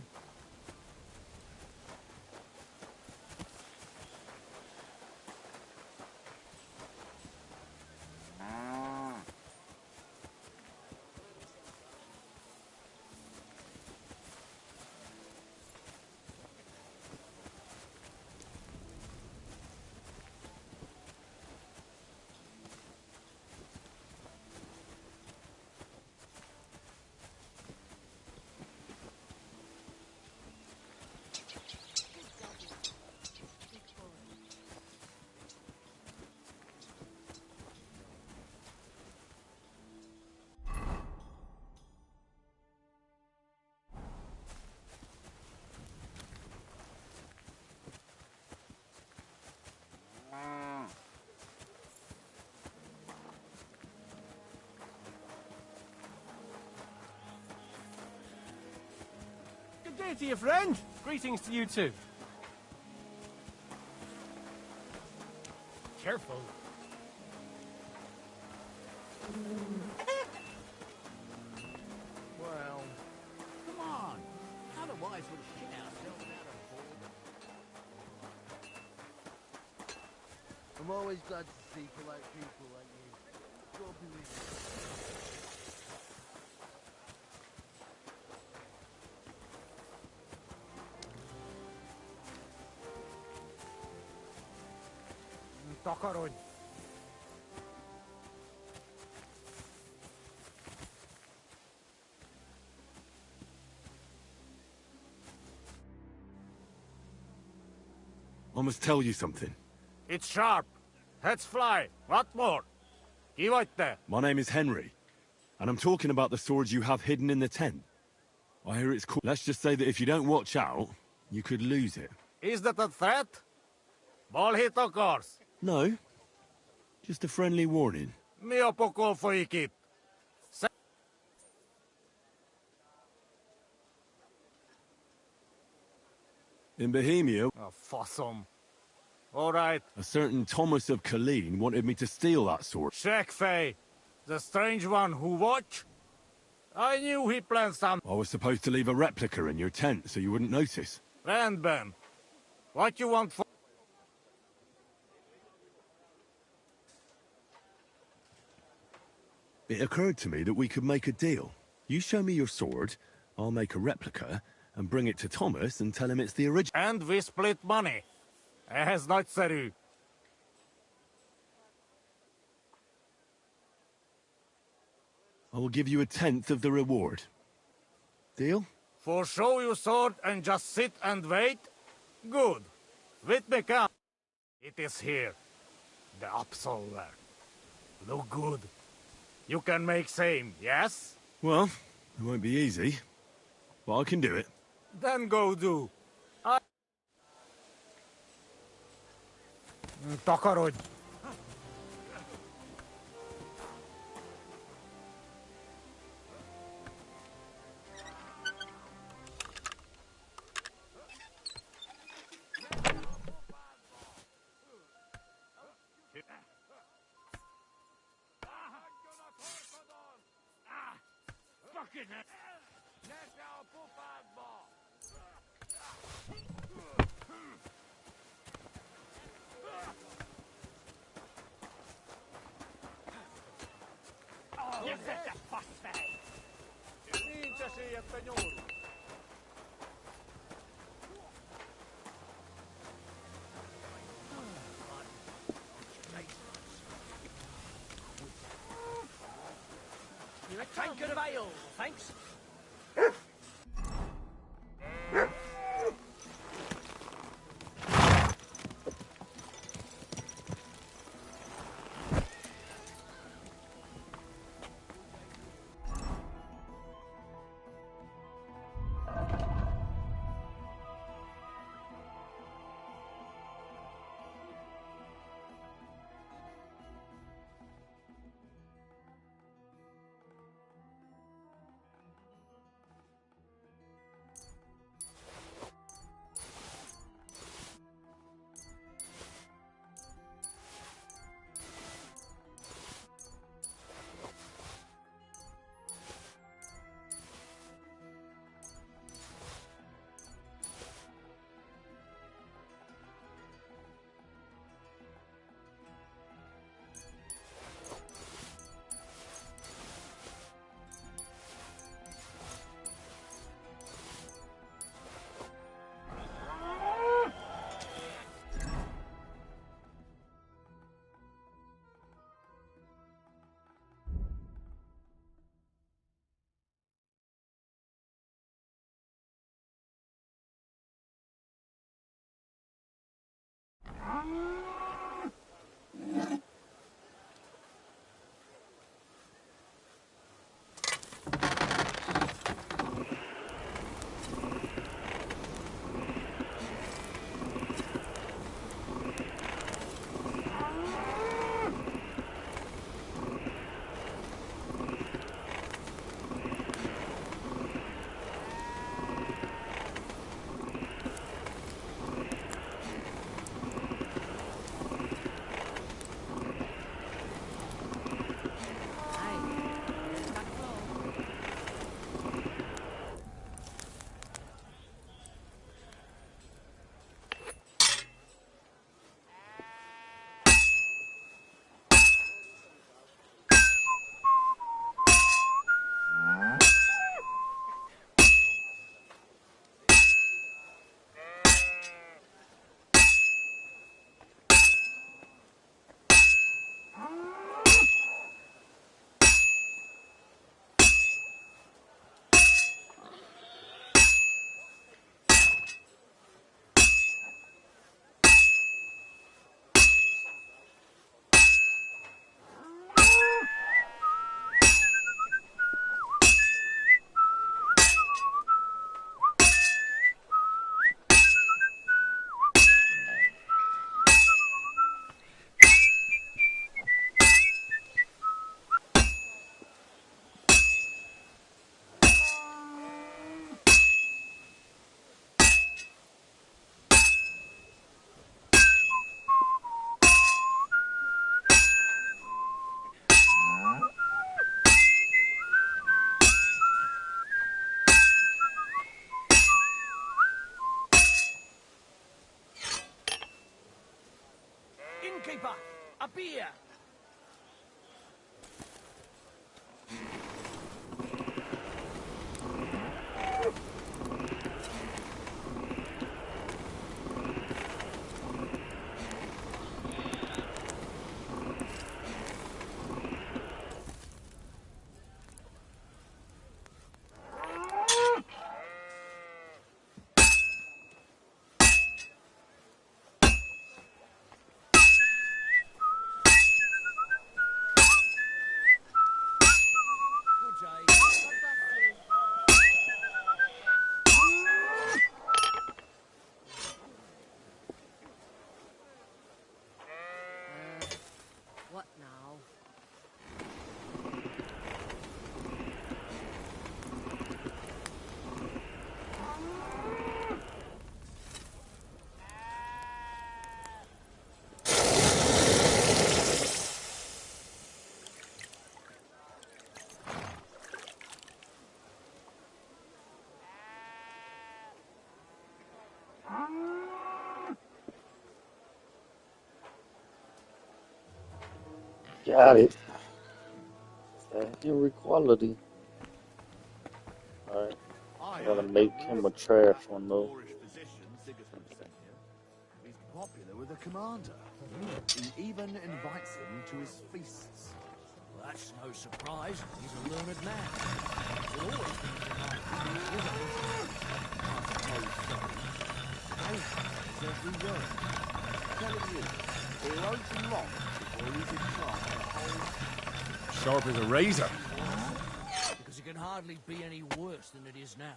Hiya to your friend. Greetings to you too. Careful. Well, come on. Otherwise we'll shit ourselves out of board. I'm always glad to see polite people like you. God believe it. Tokarod. I must tell you something. It's sharp. Heads fly. What more? Give it there. My name is Henry, and I'm talking about the swords you have hidden in the tent. I hear it's cool. Let's just say that if you don't watch out, you could lose it. Is that a threat? Ball hit, of course. No, just a friendly warning. Mio poco foikit. In Bohemia, Oh, fossum. All right. a certain Thomas of Colleen wanted me to steal that sword. Check, Faye. The strange one who watch? I knew he planned something. I was supposed to leave a replica in your tent so you wouldn't notice. And Ben, what you want for? It occurred to me that we could make a deal. You show me your sword, I'll make a replica, and bring it to Thomas and tell him it's the original. And we split money. As not seru. I will give you 1/10 of the reward. Deal? For show you sword and just sit and wait? Good. With me come. It is here. The Absolver. Look good. You can make same, yes? Well, it won't be easy, but I can do it. Then go do. Tokarod. Fucking hell. Niin se sieltä juuri. You're a tankard of ale, thanks. Got it. Your equality. Alright. I gotta make him a trash one though. He's popular with the commander. He even invites him to his feasts. Well, that's no surprise. He's a learned man. He'll always be delighted. I suppose so. Ahab is every word. I'm telling you, it won't be long before he's in charge of the whole... Sharp as a razor. Because it can hardly be any worse than it is now.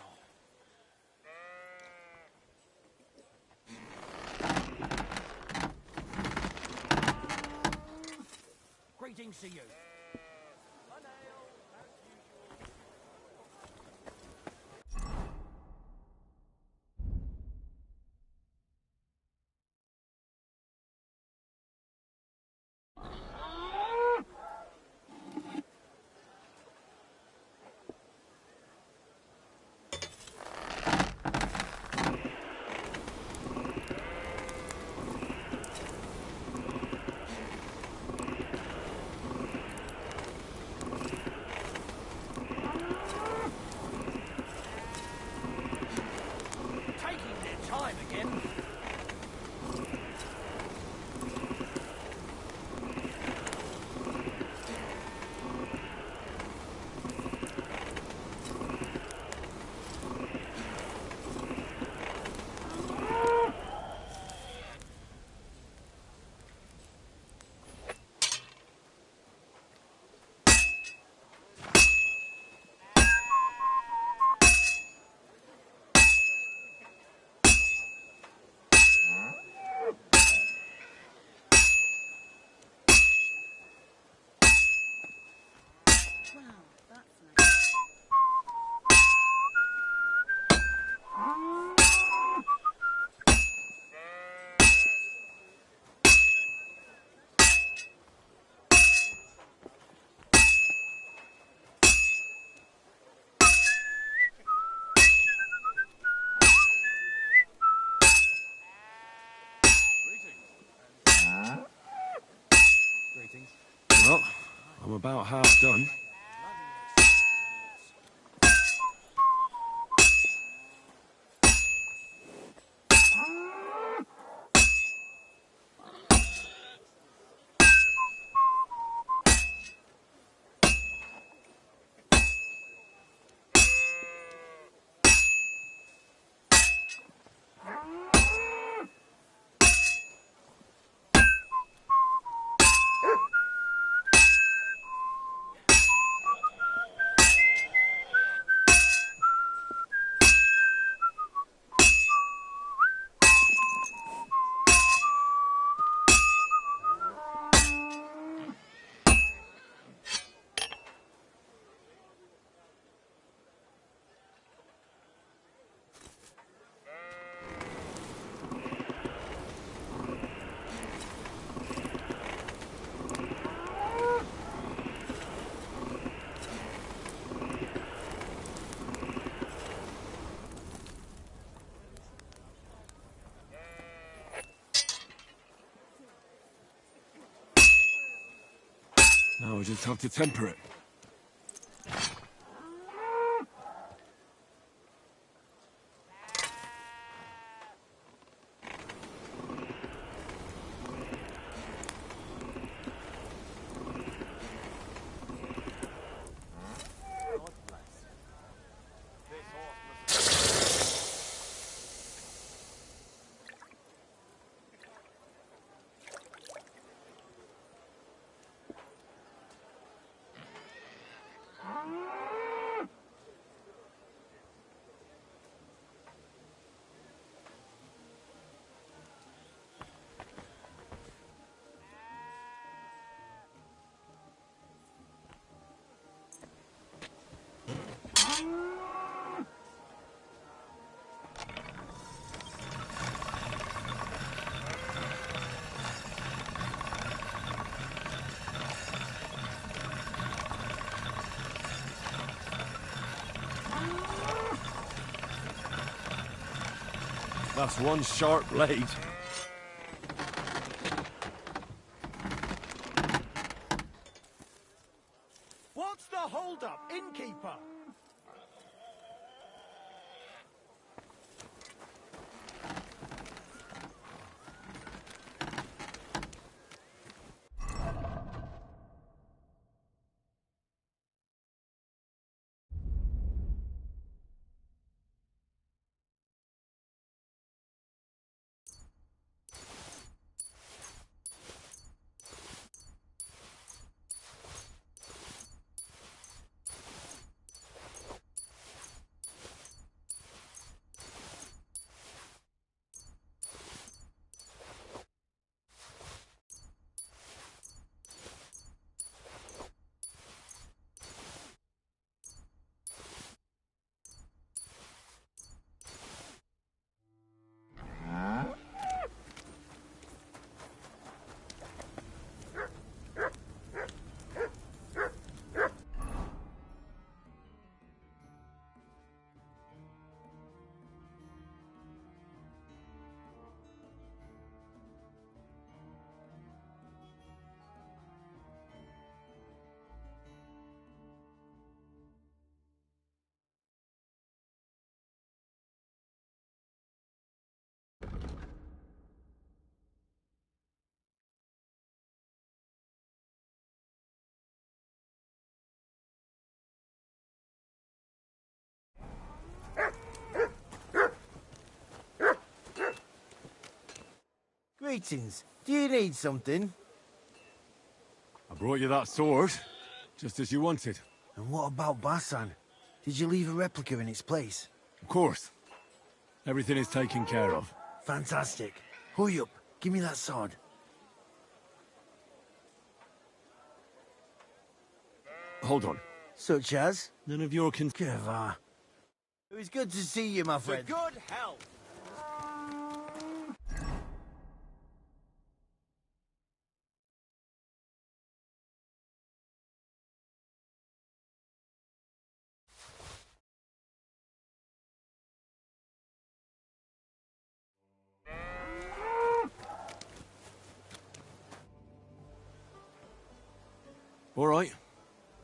Greetings to you. Time again. Well, I'm about half done. Now I just have to temper it. That's one sharp blade. What's the hold-up, innkeeper? Greetings. Do you need something? I brought you that sword, just as you wanted. And what about Basan? Did you leave a replica in its place? Of course. Everything is taken care of. Fantastic. Hurry up. Give me that sword. Hold on. Such as? None of your Keva. It was good to see you, my friend. Good health. All right.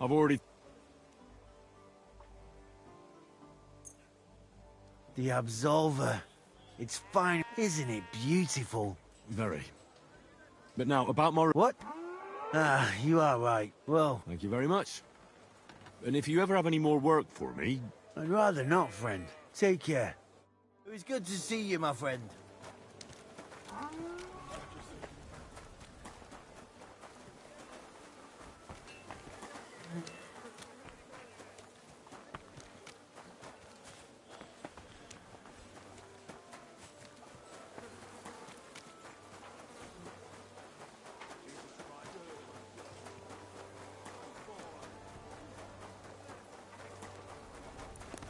I've already... The Absolver. It's fine, isn't it beautiful? Very. But now, about my... What? Ah, you are right. Well... Thank you very much. And if you ever have any more work for me... I'd rather not, friend. Take care. It was good to see you, my friend.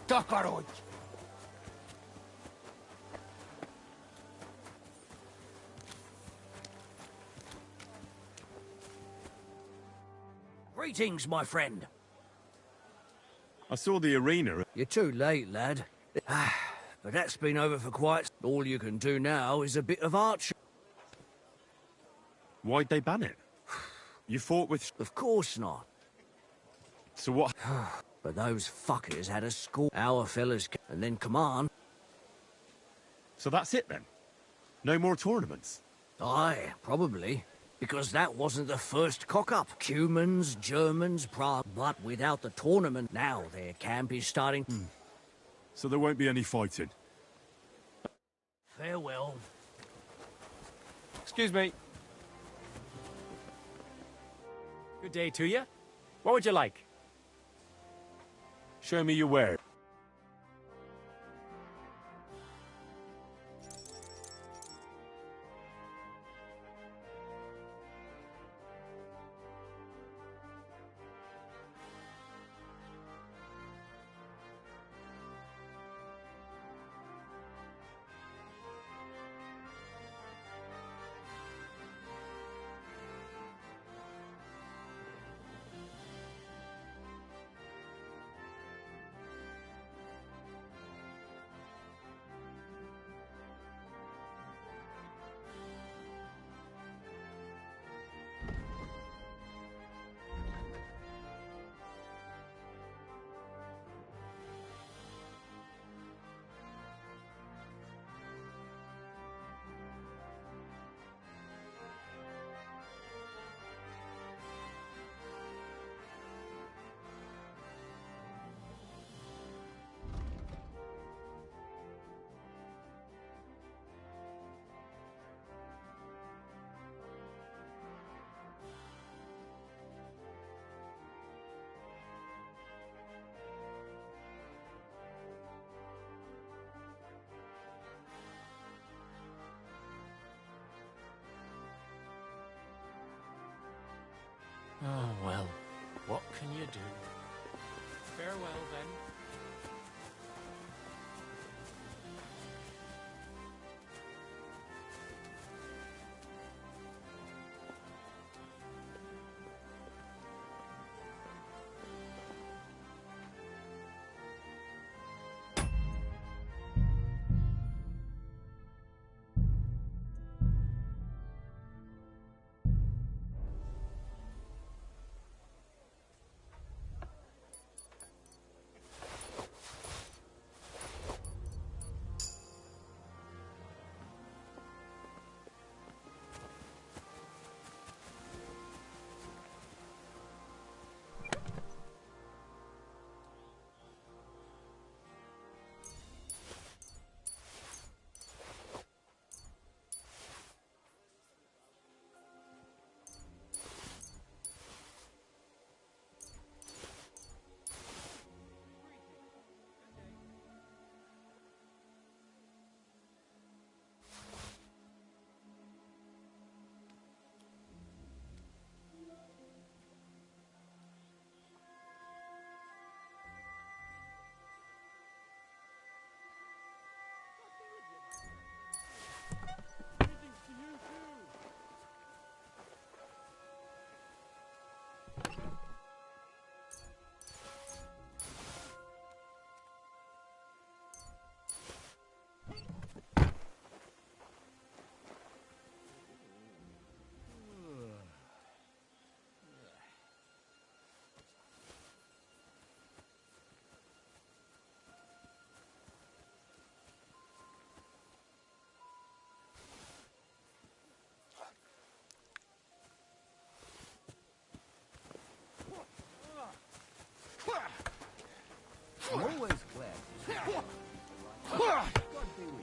Takaroć! Greetings, my friend. I saw the arena. You're too late, lad. But that's been over for quite... All you can do now is a bit of archery. Why'd they ban it? You fought with... Of course not. So what... But those fuckers had a score. Our fellas... And then command. So that's it, then? No more tournaments? Aye, probably. Because that wasn't the first cock-up. Cumans, Germans, Prague... But without the tournament, now their camp is starting... So there won't be any fighting? Farewell. Excuse me. Good day to you. What would you like? Show me your ware. Oh, well, what can you do? Farewell, then. I'm always glad. God be with you.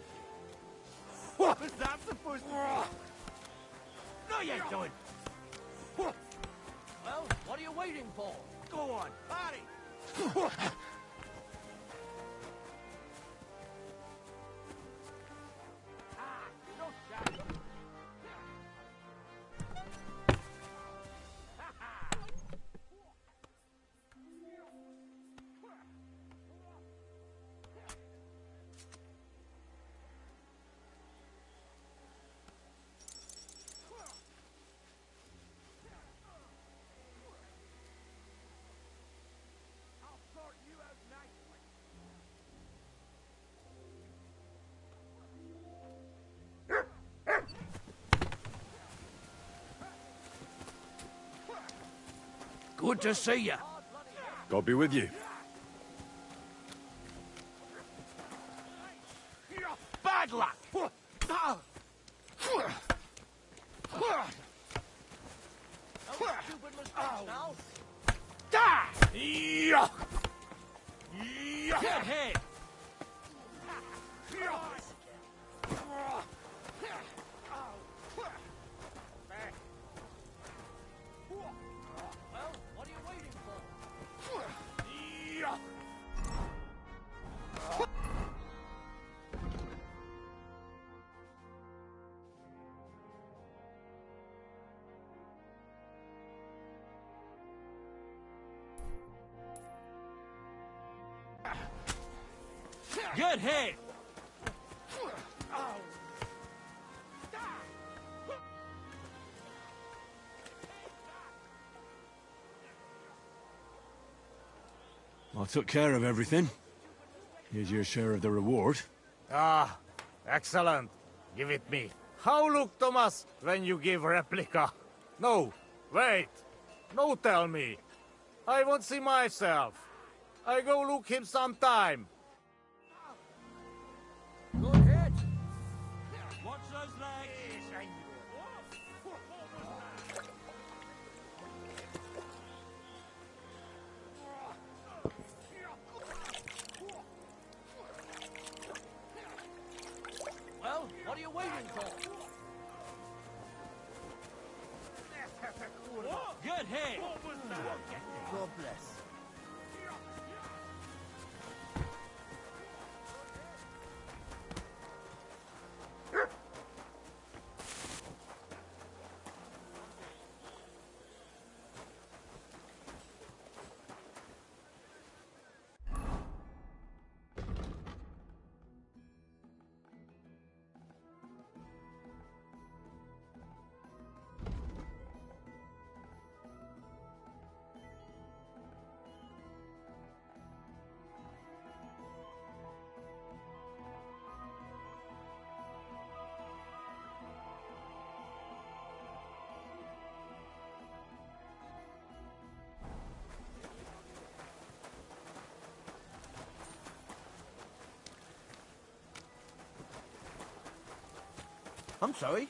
What was that supposed to be? No, you don't. Well, what are you waiting for? Go on, party. Good to see you. God be with you. Bad luck. No stupid mistakes now. Die! Get hit! Well, what are you waiting for? Get hit! I took care of everything. Here's your share of the reward. Ah, excellent. Give it me. How look, Thomas, when you give replica? No, wait. No, tell me. I won't see myself. I go look him sometime. Good hit! Watch those legs! Well, what are you waiting for? Get hit! God bless. I'm sorry.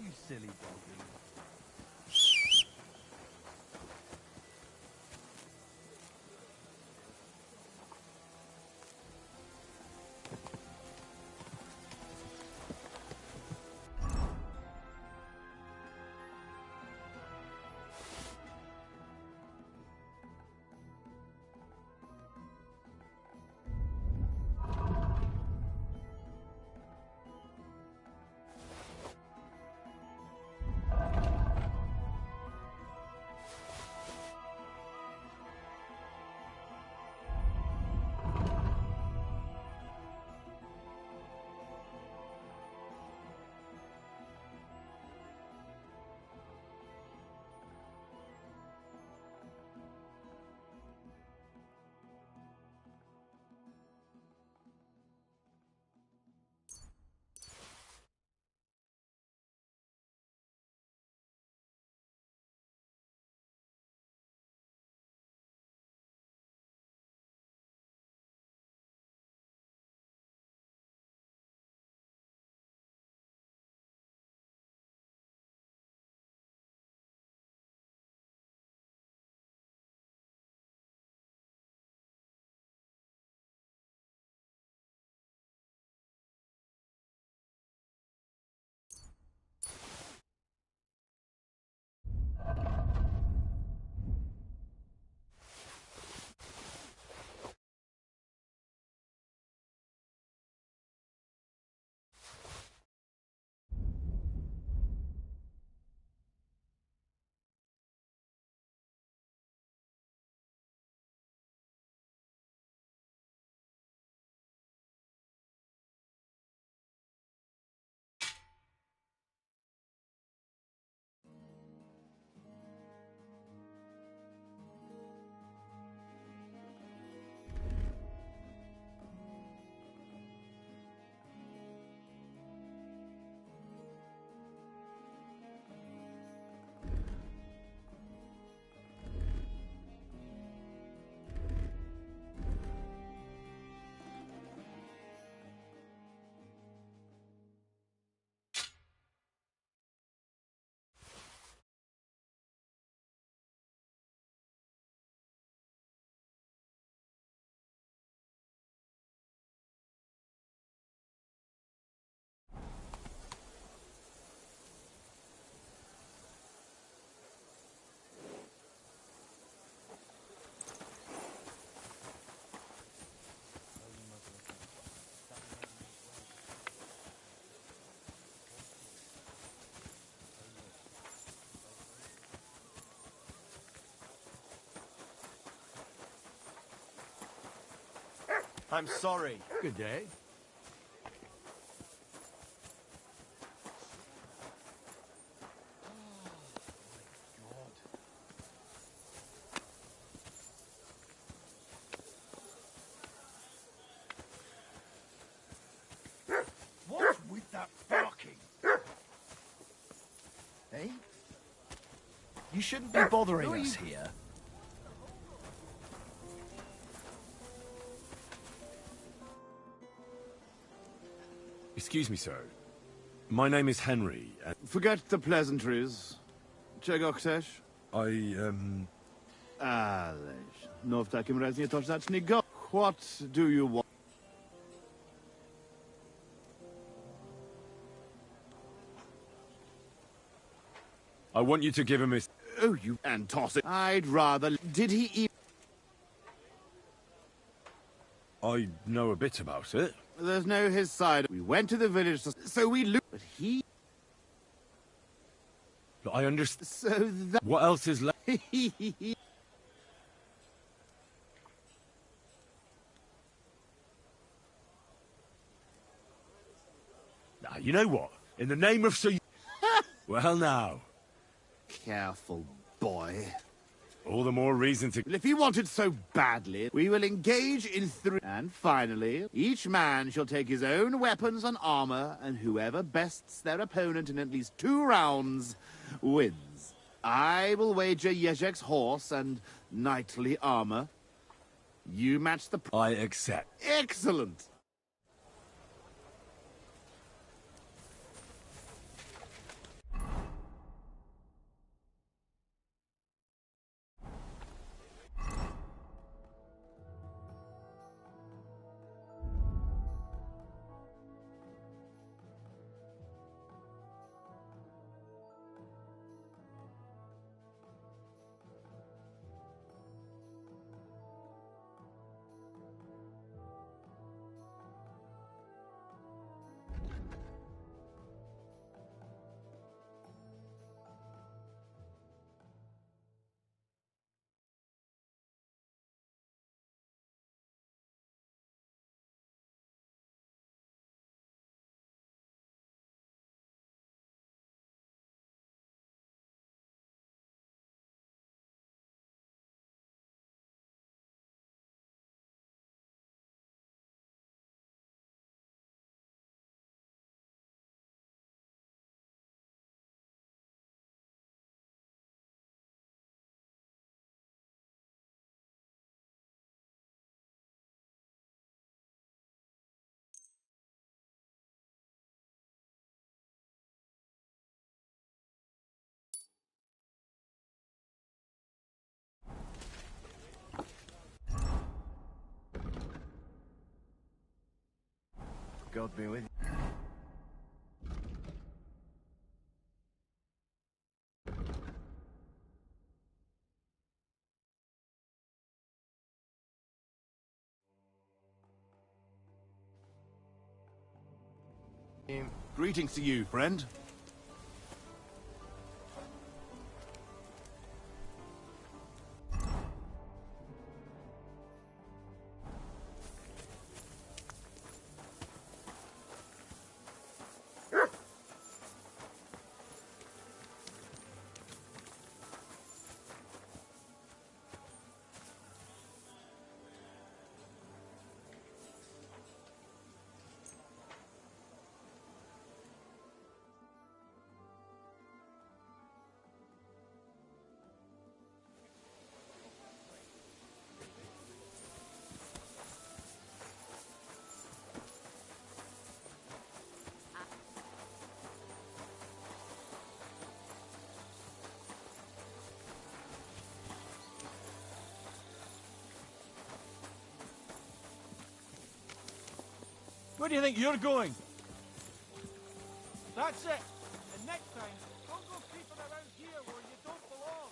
You silly doggy. I'm sorry. Good day. What's with that barking? Eh? You shouldn't be bothering us here. Excuse me, sir. My name is Henry, and Forget the pleasantries. Czego chcesz? Ależ, no w takim razie to zacznij go. What do you want? I want you to give him his... Oh, you... and toss it. I'd rather... Did he eat... I know a bit about it. There's no his side. We went to the village, so we looked... But he... But I understand. So that... What else is left? Now, you know what? In the name of Sir... Well, now. Careful, boy. All the more reason to... If you want it so badly, we will engage in 3... And finally, each man shall take his own weapons and armor, and whoever bests their opponent in at least 2 rounds wins. I will wager Yezhek's horse and knightly armor. You match the... I accept. Excellent! God be with you. Greetings to you, friend. Where do you think you're going? That's it. And next time, don't go creeping around here where you don't belong.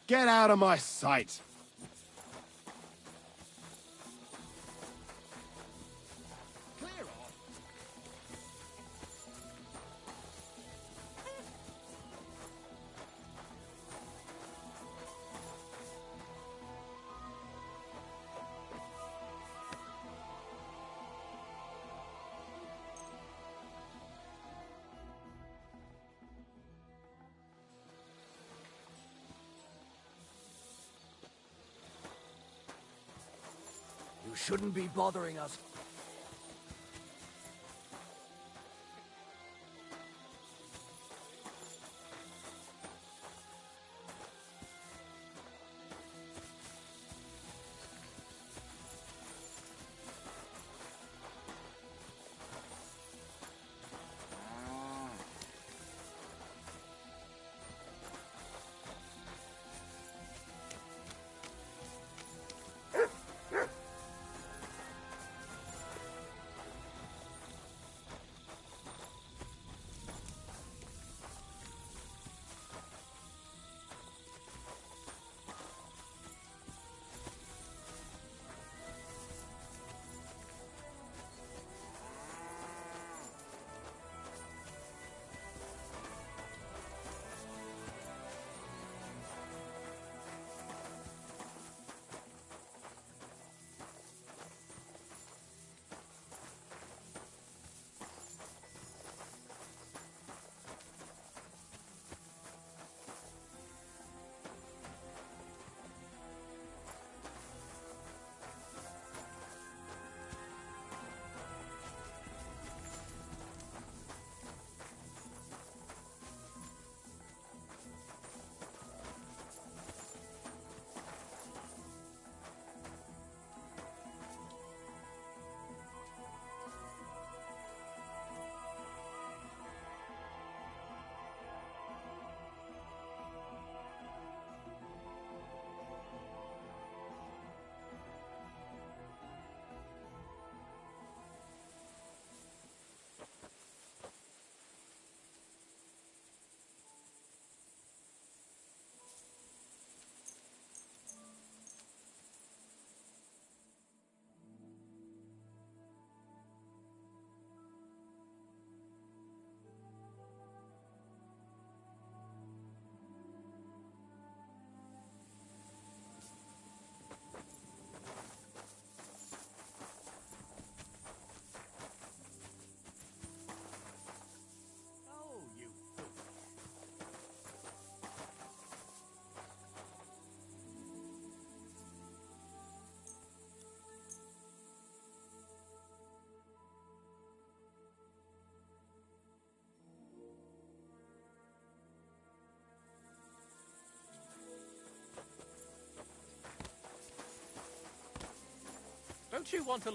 Get out of my sight! You shouldn't be bothering us. Don't you want to...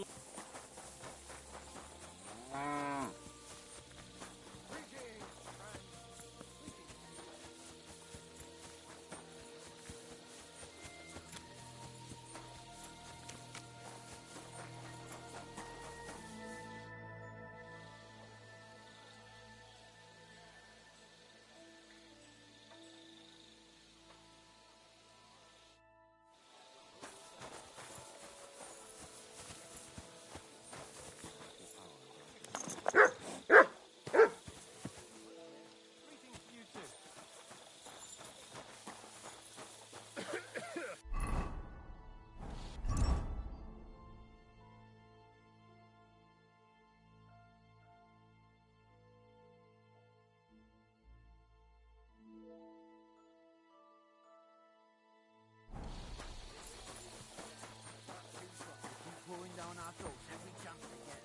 Pouring down our throats every chance they get.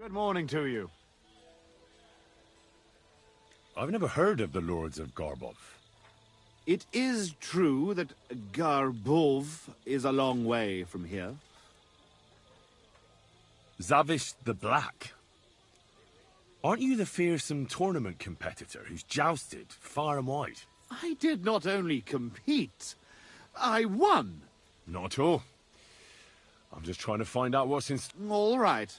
Good morning to you. I've never heard of the Lords of Garbov. It is true that Garbov is a long way from here. Zavish the Black. Aren't you the fearsome tournament competitor who's jousted far and wide? I did not only compete, I won. Not at all. I'm just trying to find out what's in... All right,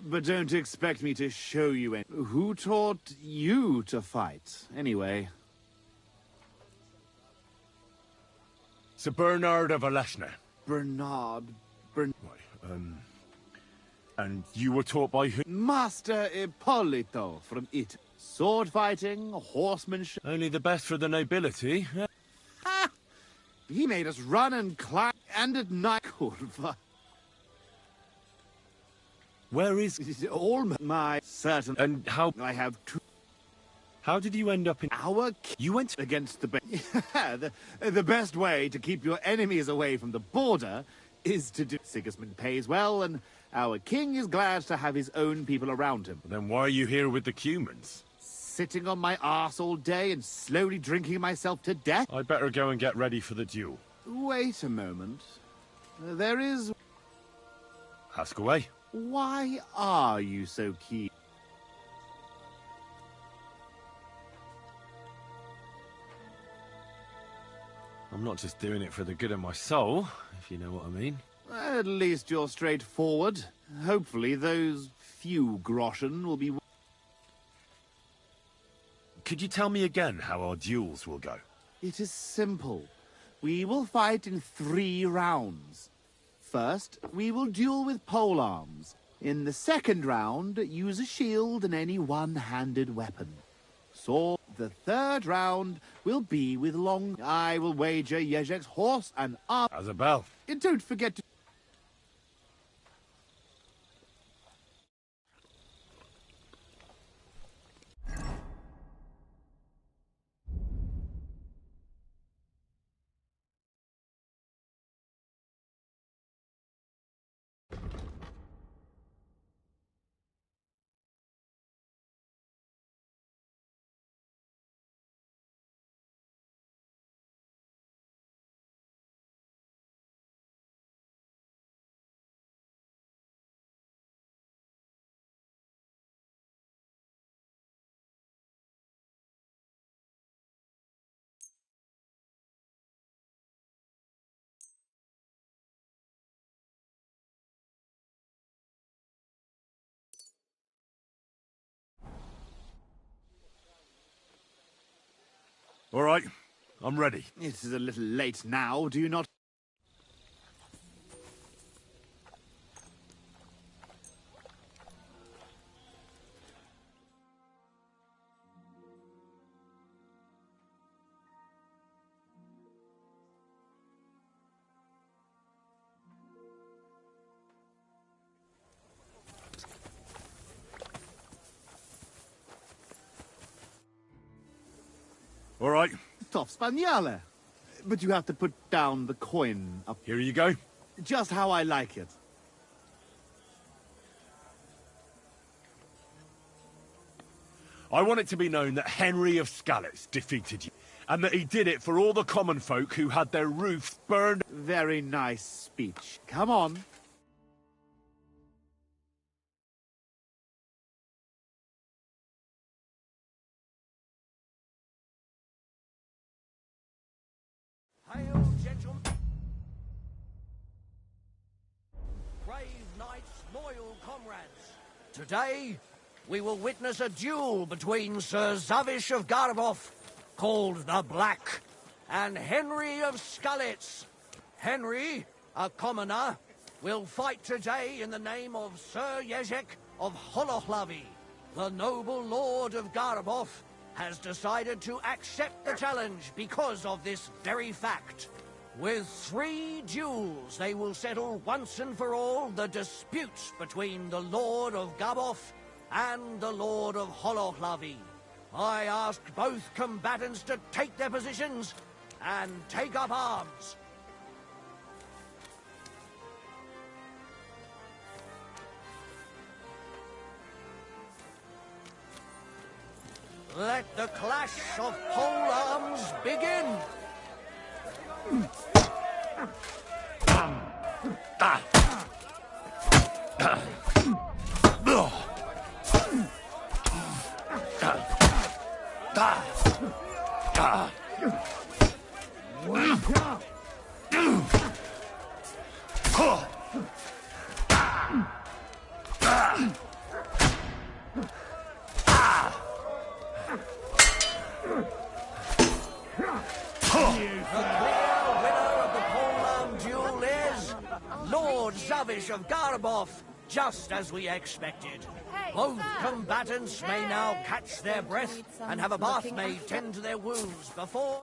but don't expect me to show you any... Who taught you to fight, anyway? Sir Bernard of Aleshna. And you were taught by who? Master Ippolito from it. Sword fighting, horsemanship. Only the best for the nobility. Ha! He made us run and climb, and at night, Curva. Where is... It is all my certain... And how... I have two... How did you end up in... Our... You went... Against the... the best way to keep your enemies away from the border is to do... Sigismund pays well, and our king is glad to have his own people around him. Then why are you here with the Cumans? Sitting on my arse all day and slowly drinking myself to death? I'd better go and get ready for the duel. Wait a moment. There is... Ask away. Why are you so keen? I'm not just doing it for the good of my soul, if you know what I mean. At least you're straightforward. Hopefully those few groschen will be... Could you tell me again how our duels will go? It is simple. We will fight in 3 rounds. First, we will duel with polearms. In the second round, use a shield and any one-handed weapon. So, the third round will be with long... I will wager Jezek's horse and arm... Azabel. And don't forget to... All right, I'm ready. It is a little late now, do you not? All right. Top Spaniale. But you have to put down the coin up. Here you go. Just how I like it. I want it to be known that Henry of Skalitz defeated you, and that he did it for all the common folk who had their roofs burned. Very nice speech. Come on. Hail, gentlemen. Brave knights, loyal comrades. Today, we will witness a duel between Sir Zavish of Garbov, called the Black, and Henry of Skullets. Henry, a commoner, will fight today in the name of Sir Jezek of Holohlavi. The noble lord of Garbov has decided to accept the challenge because of this very fact. With 3 duels, they will settle once and for all the dispute between the Lord of Garbov and the Lord of Holohlavi. I ask both combatants to take their positions and take up arms. Let the clash of pole arms begin! Zavish of Garbov, just as we expected. Both combatants may now catch their breath and have a bath maid tend to their wounds before...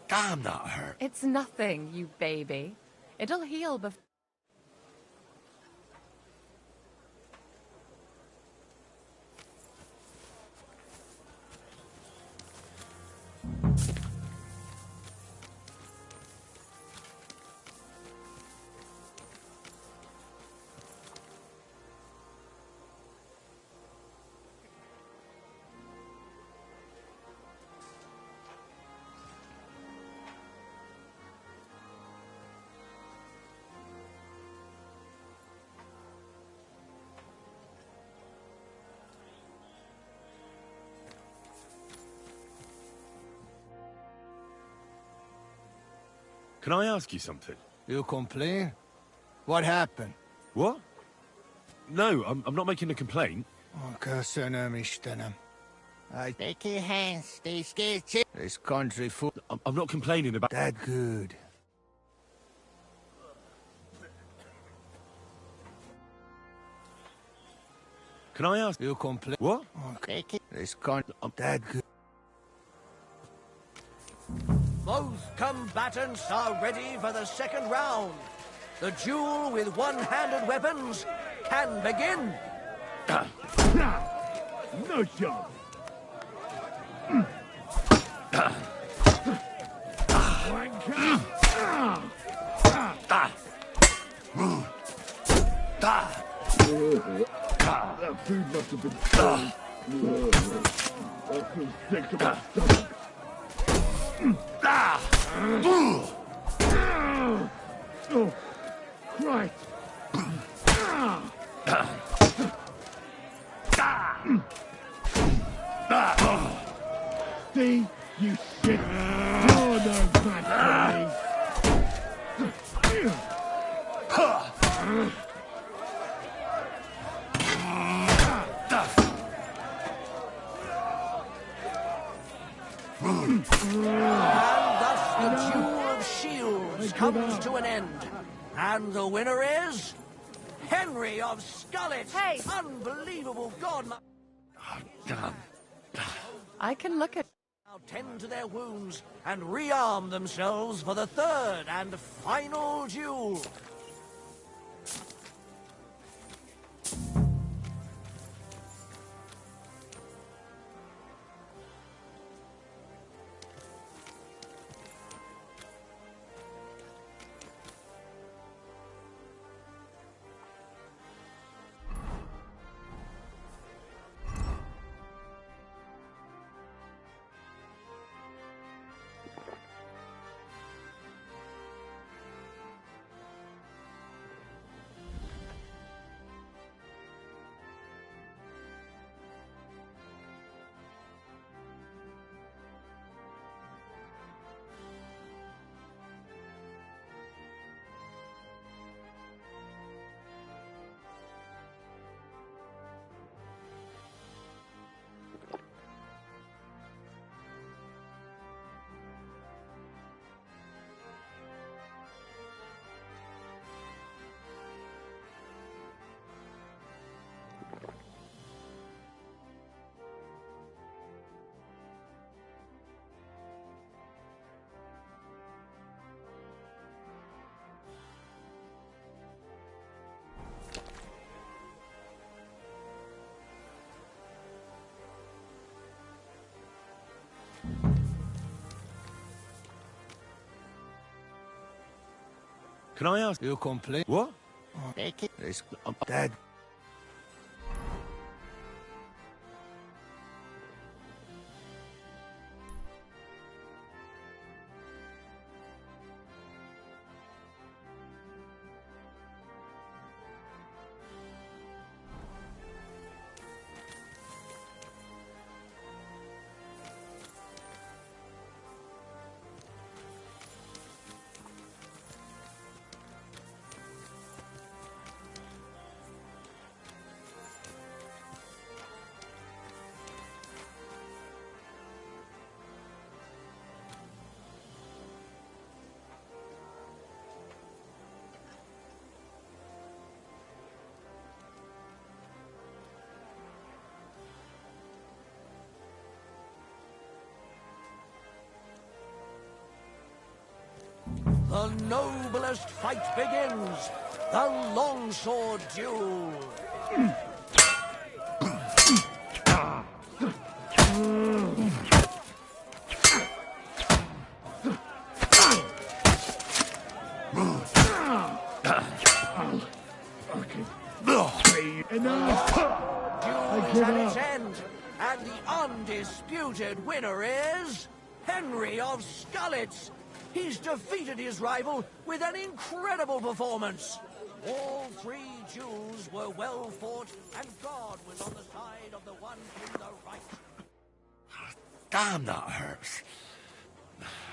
Damn, that hurt. It's nothing, you baby. It'll heal before... Can I ask you something? You complain? What happened? What? No, I'm not making a complaint. I take your hands, stay scared. This country full. I'm not complaining about that good. Can I ask you complain? What? Take it. This country that good. Both combatants are ready for the second round. The duel with one-handed weapons can begin. No shot. That food must have been cold. I feel sick to my stomach. Oh, Christ! See? You shit! You're no match for me! And thus the duel of shields comes to an end. And the winner is... Henry of Skullet! Hey! Unbelievable God! Damn. I can look at... Now tend to their wounds and rearm themselves for the third and final duel. Can I ask? You complain? What? Dad. The noblest fight begins. The longsword duel. Duel is at its end, and the undisputed winner is Henry of Scullets. He's defeated his rival with an incredible performance. All three duels were well fought, and God was on the side of the one in the right. Damn, that hurts.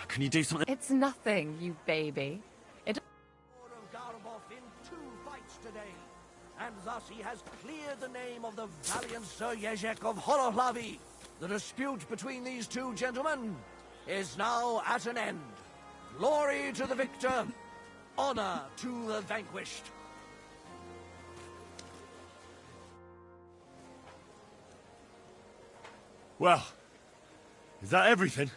Can you do something? It's nothing, you baby. Lord of Garabov in 2 fights today, and thus he has cleared the name of the valiant Sir Jezek of Holohlavi. The dispute between these two gentlemen is now at an end. Glory to the victor, honor to the vanquished. Well, is that everything?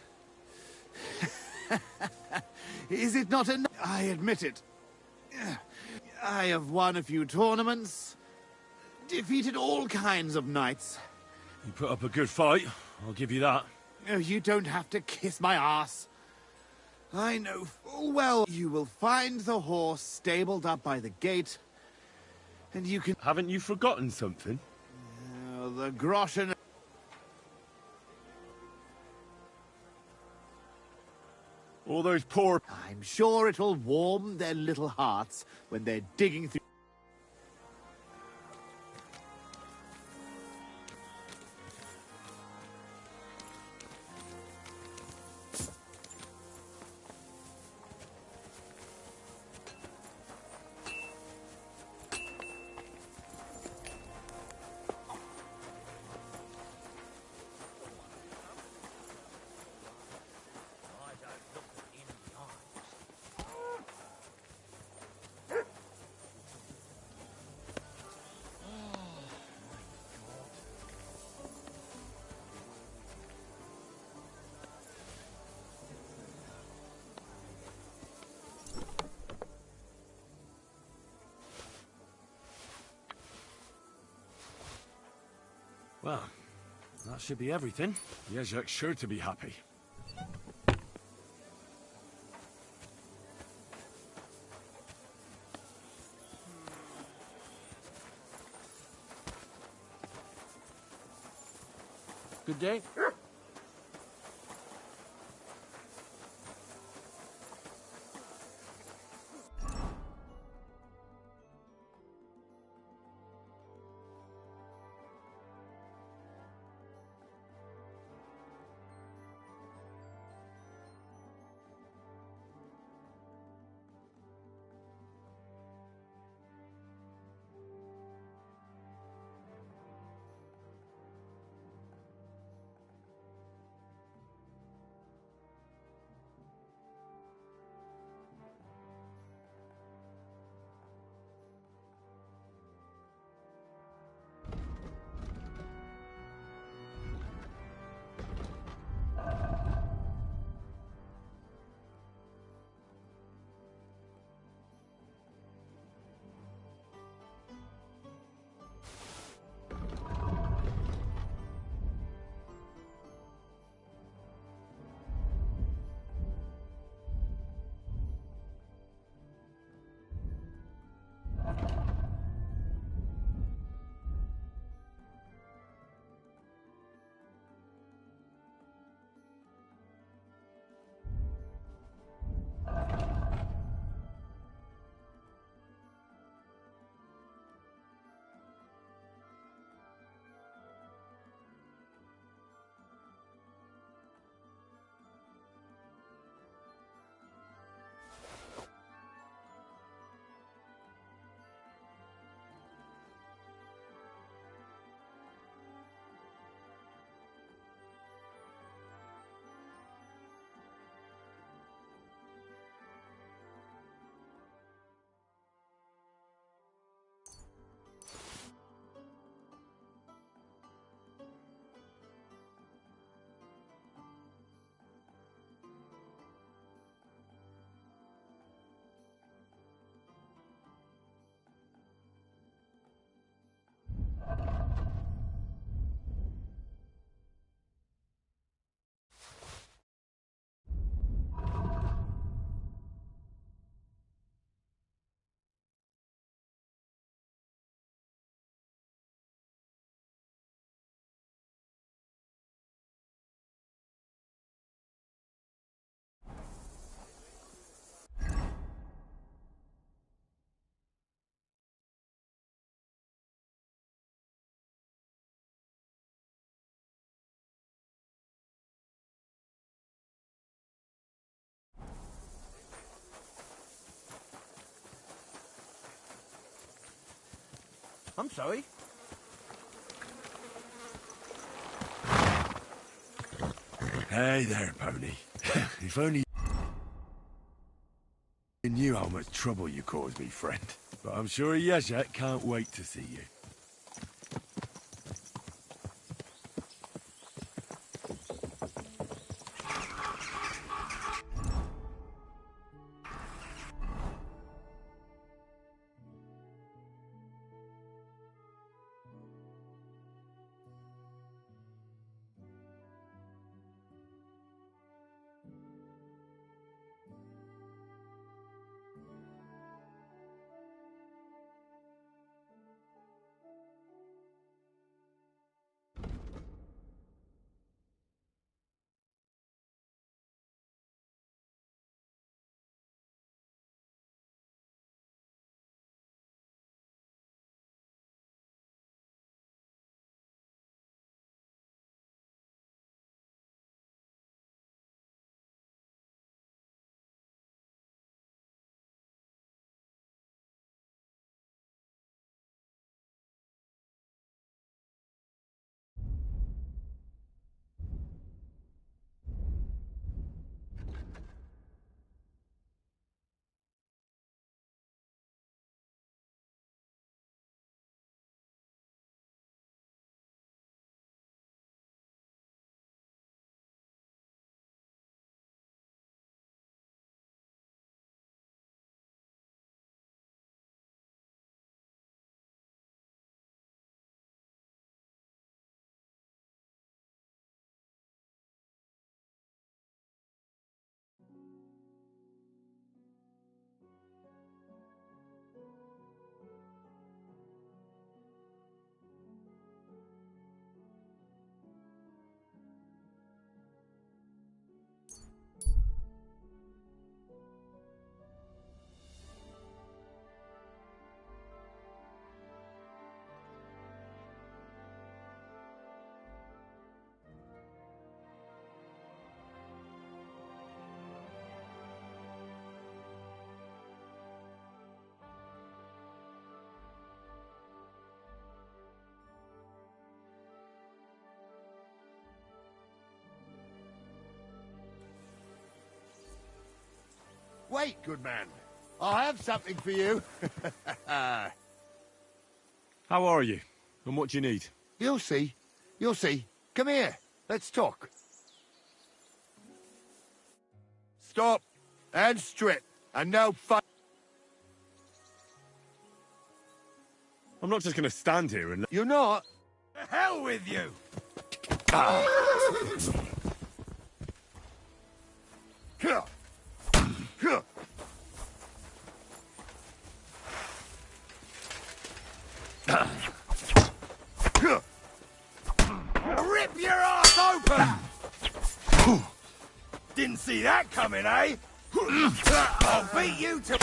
Is it not enough? I admit it. I have won a few tournaments, defeated all kinds of knights. You put up a good fight, I'll give you that. Oh, you don't have to kiss my ass. I know full well you will find the horse stabled up by the gate, and you can... Haven't you forgotten something? The groschen... All those poor... I'm sure it'll warm their little hearts when they're digging through... Well, that should be everything. Jezek's sure to be happy. Good day. I'm sorry. Hey there, pony. If only you knew how much trouble you caused me, friend. But I'm sure Yezha can't wait to see you. Wait, good man. I have something for you. How are you? And what do you need? You'll see. You'll see. Come here. Let's talk. Stop. And strip. And no fun. I'm not just going to stand here and... You're not? The hell with you! Rip your ass open! Didn't see that coming, eh? I'll beat you to...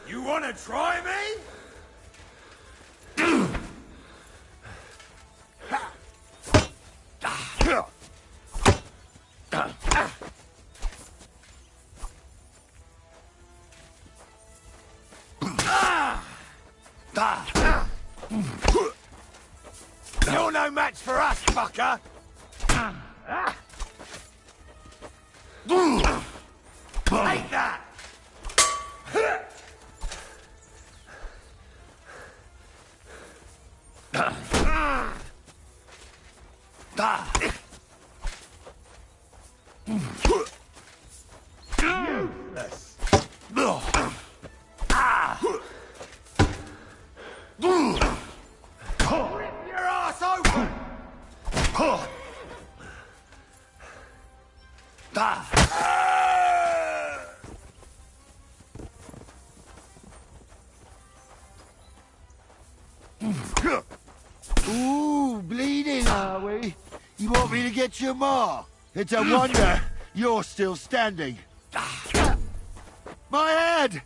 You wanna try me? You're no match for us, fucker! Take that! Useless! Rip your ass open! Ooh, bleeding, are we? You want me to get your maw? It's a wonder you're still standing. My head!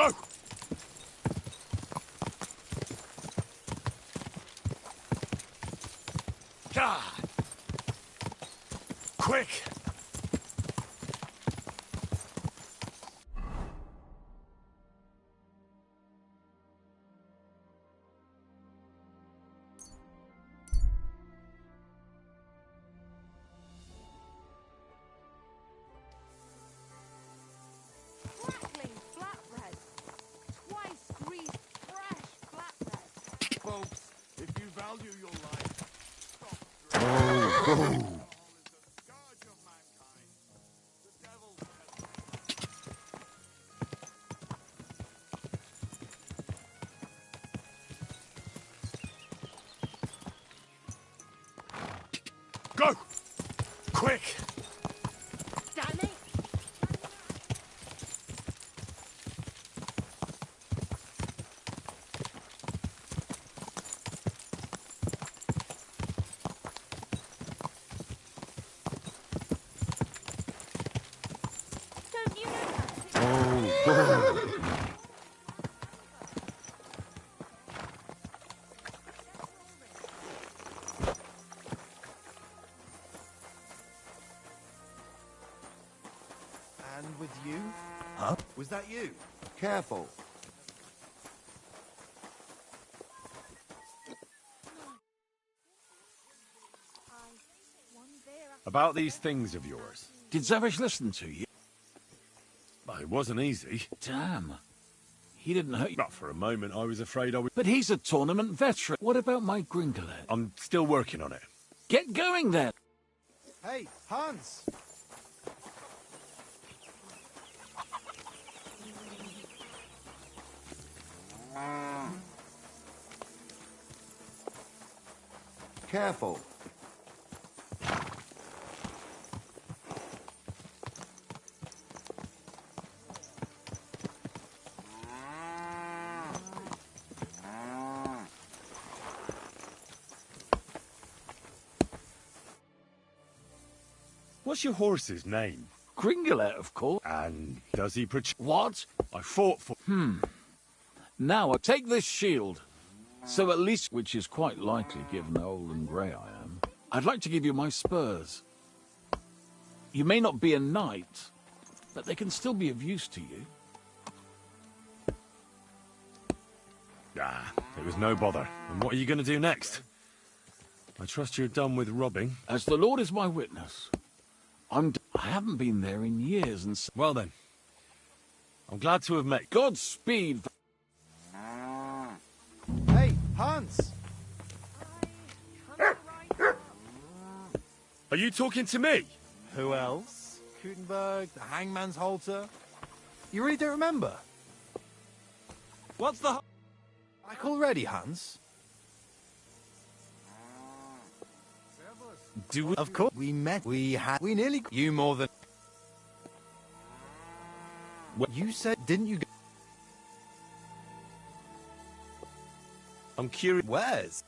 Go! God! Quick! Crackling flatbread. Twice greased fresh flatbread. Folks, if you value your life, Go! Quick! Damn it! Don't you know that? and with you? Huh? Was that you? Careful. About these things of yours. Did Zavish listen to you? Well, it wasn't easy. Damn. He didn't hurt you. But for a moment, I was afraid I would... But he's a tournament veteran. What about my Gringolet? I'm still working on it. Get going then. Hey, Hans! Careful. What's your horse's name? Gringolet, of course. And does he What? I fought for... Now I take this shield. So at least, which is quite likely given how old and grey I am, I'd like to give you my spurs. You may not be a knight, but they can still be of use to you. Ah, it was no bother. And what are you going to do next? I trust you're done with robbing. As the Lord is my witness, I haven't been there in years and... Well then, I'm glad to have met... Godspeed. Hey, Hans! Are you talking to me? Who else? Gutenberg, the Hangman's Halter. You really don't remember? What's the... Back already, Hans? Do we... Of course. We met. We nearly... You more than... What you said, didn't you... I'm curious... Where's?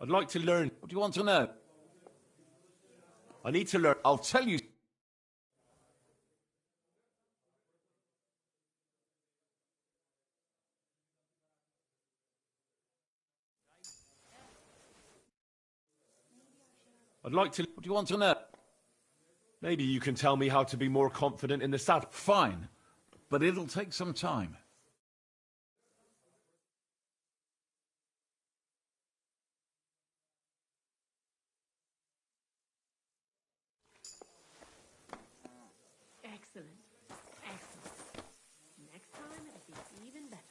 I'd like to learn... What do you want to know? I need to learn... I'll tell you. I'd like to... What do you want to know? Maybe you can tell me how to be more confident in the saddle. Fine, but it'll take some time. Excellent. Excellent. Next time it'll be even better.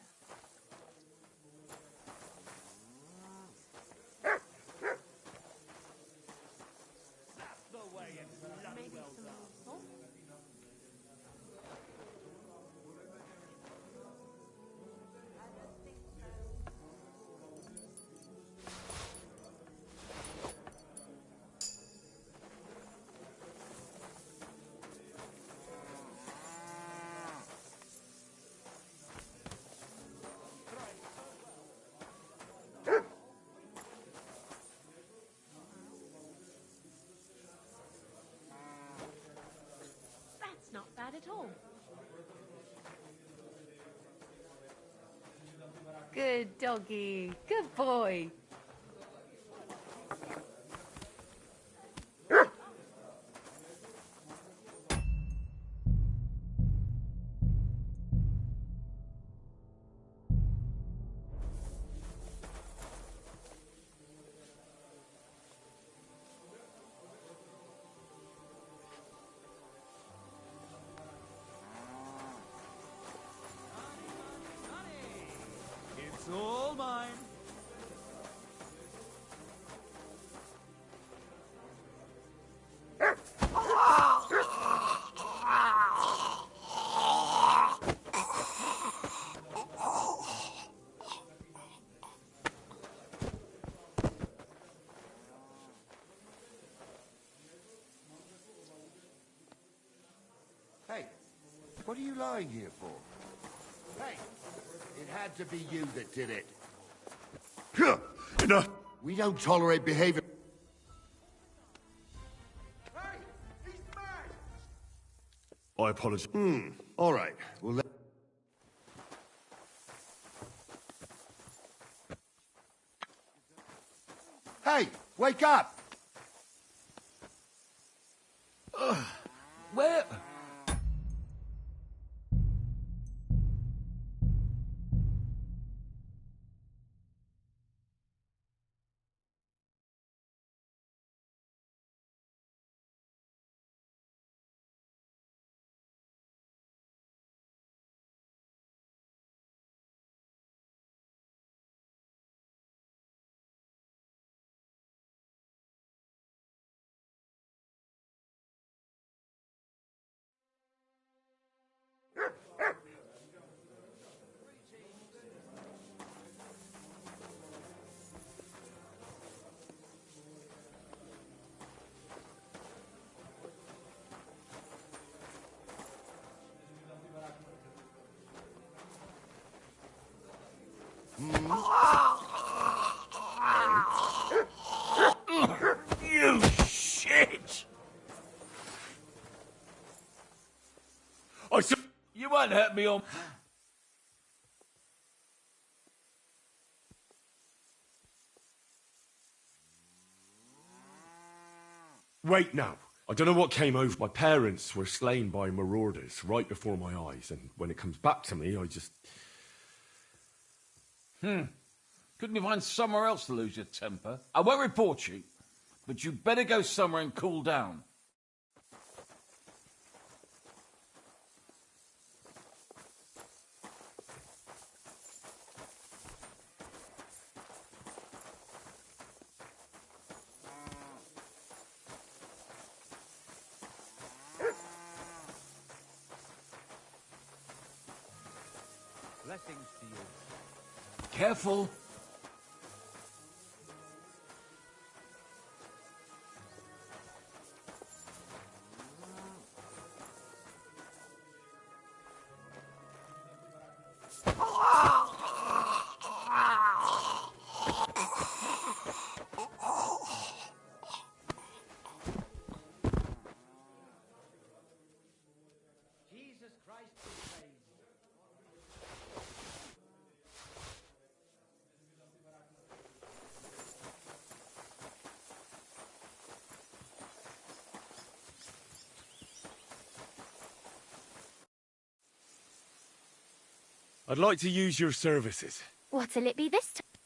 Maybe some salt? That's not bad at all. Good doggy. Good boy. It's all mine. Hey, what are you lying here for? Hey, it had to be you that did it. Enough! We don't tolerate behavior. I apologize. All right. Well, hey, wake up! Where? You shit! You won't hurt me on... Wait now. I don't know what came over. My parents were slain by marauders right before my eyes, and when it comes back to me, I just... Couldn't you find somewhere else to lose your temper? I won't report you, but you better go somewhere and cool down. Blessings to you. Careful. Jesus Christ be praised. I'd like to use your services. What'll it be this time?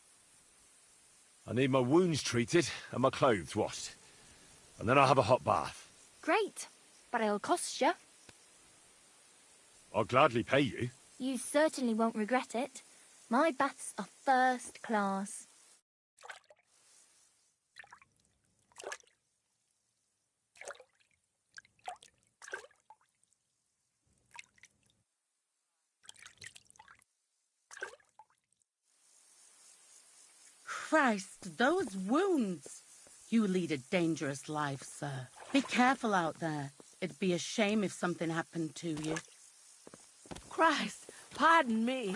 I need my wounds treated and my clothes washed. And then I'll have a hot bath. Great, but it'll cost you. I'll gladly pay you. You certainly won't regret it. My baths are first class. Christ, those wounds! You lead a dangerous life, sir. Be careful out there. It'd be a shame if something happened to you. Christ, pardon me.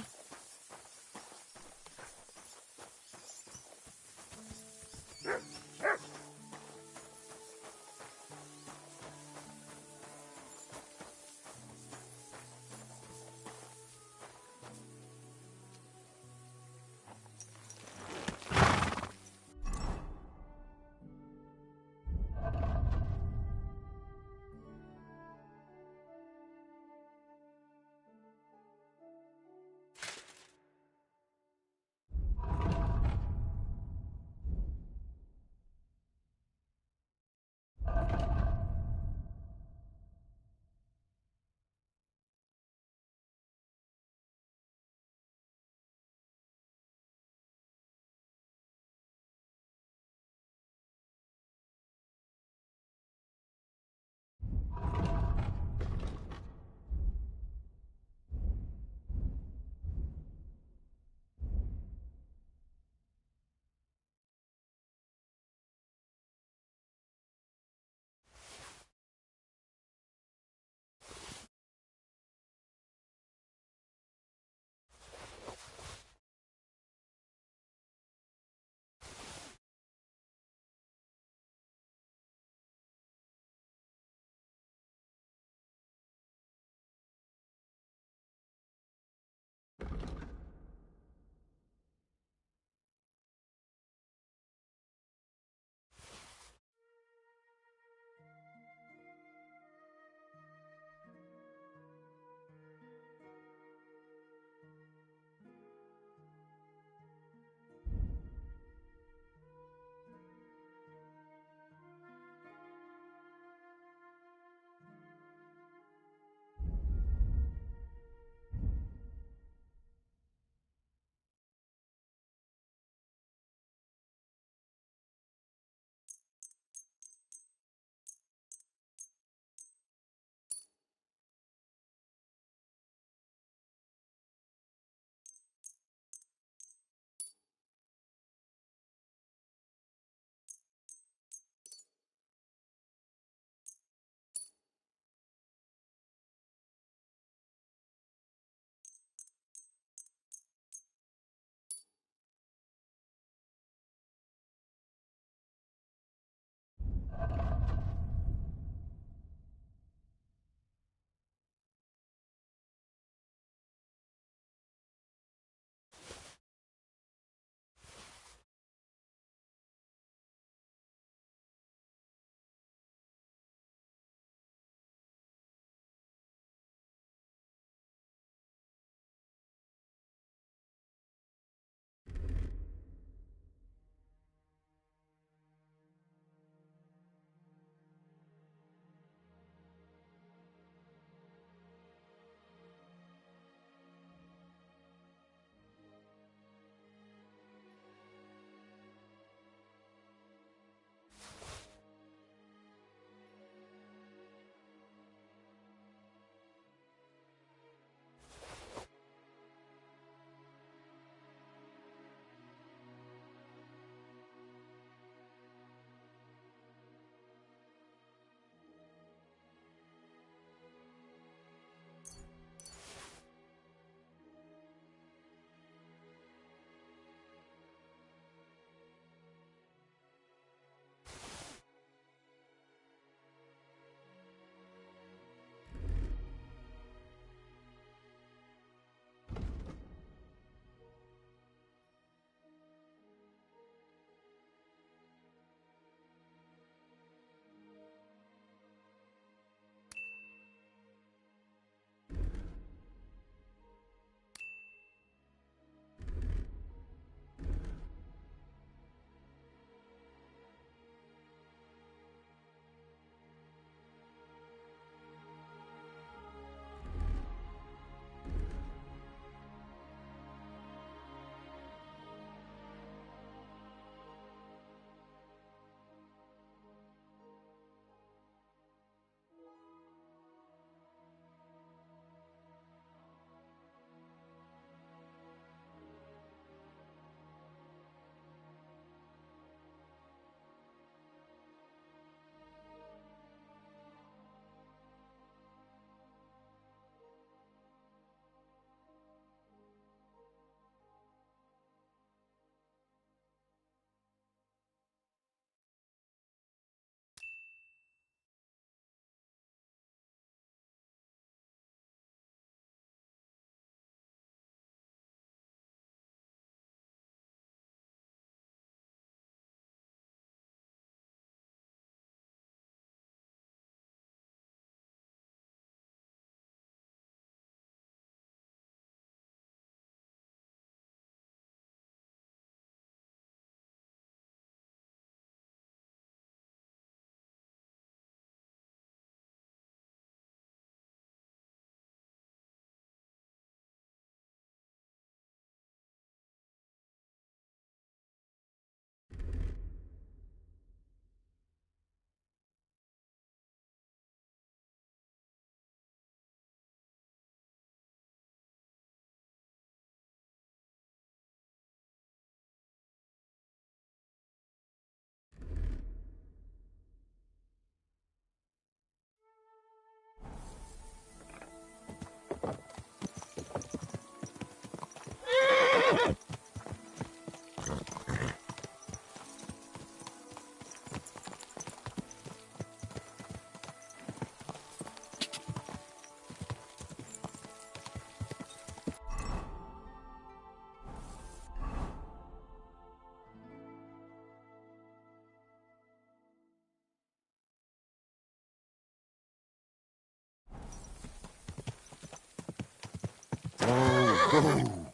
Oh.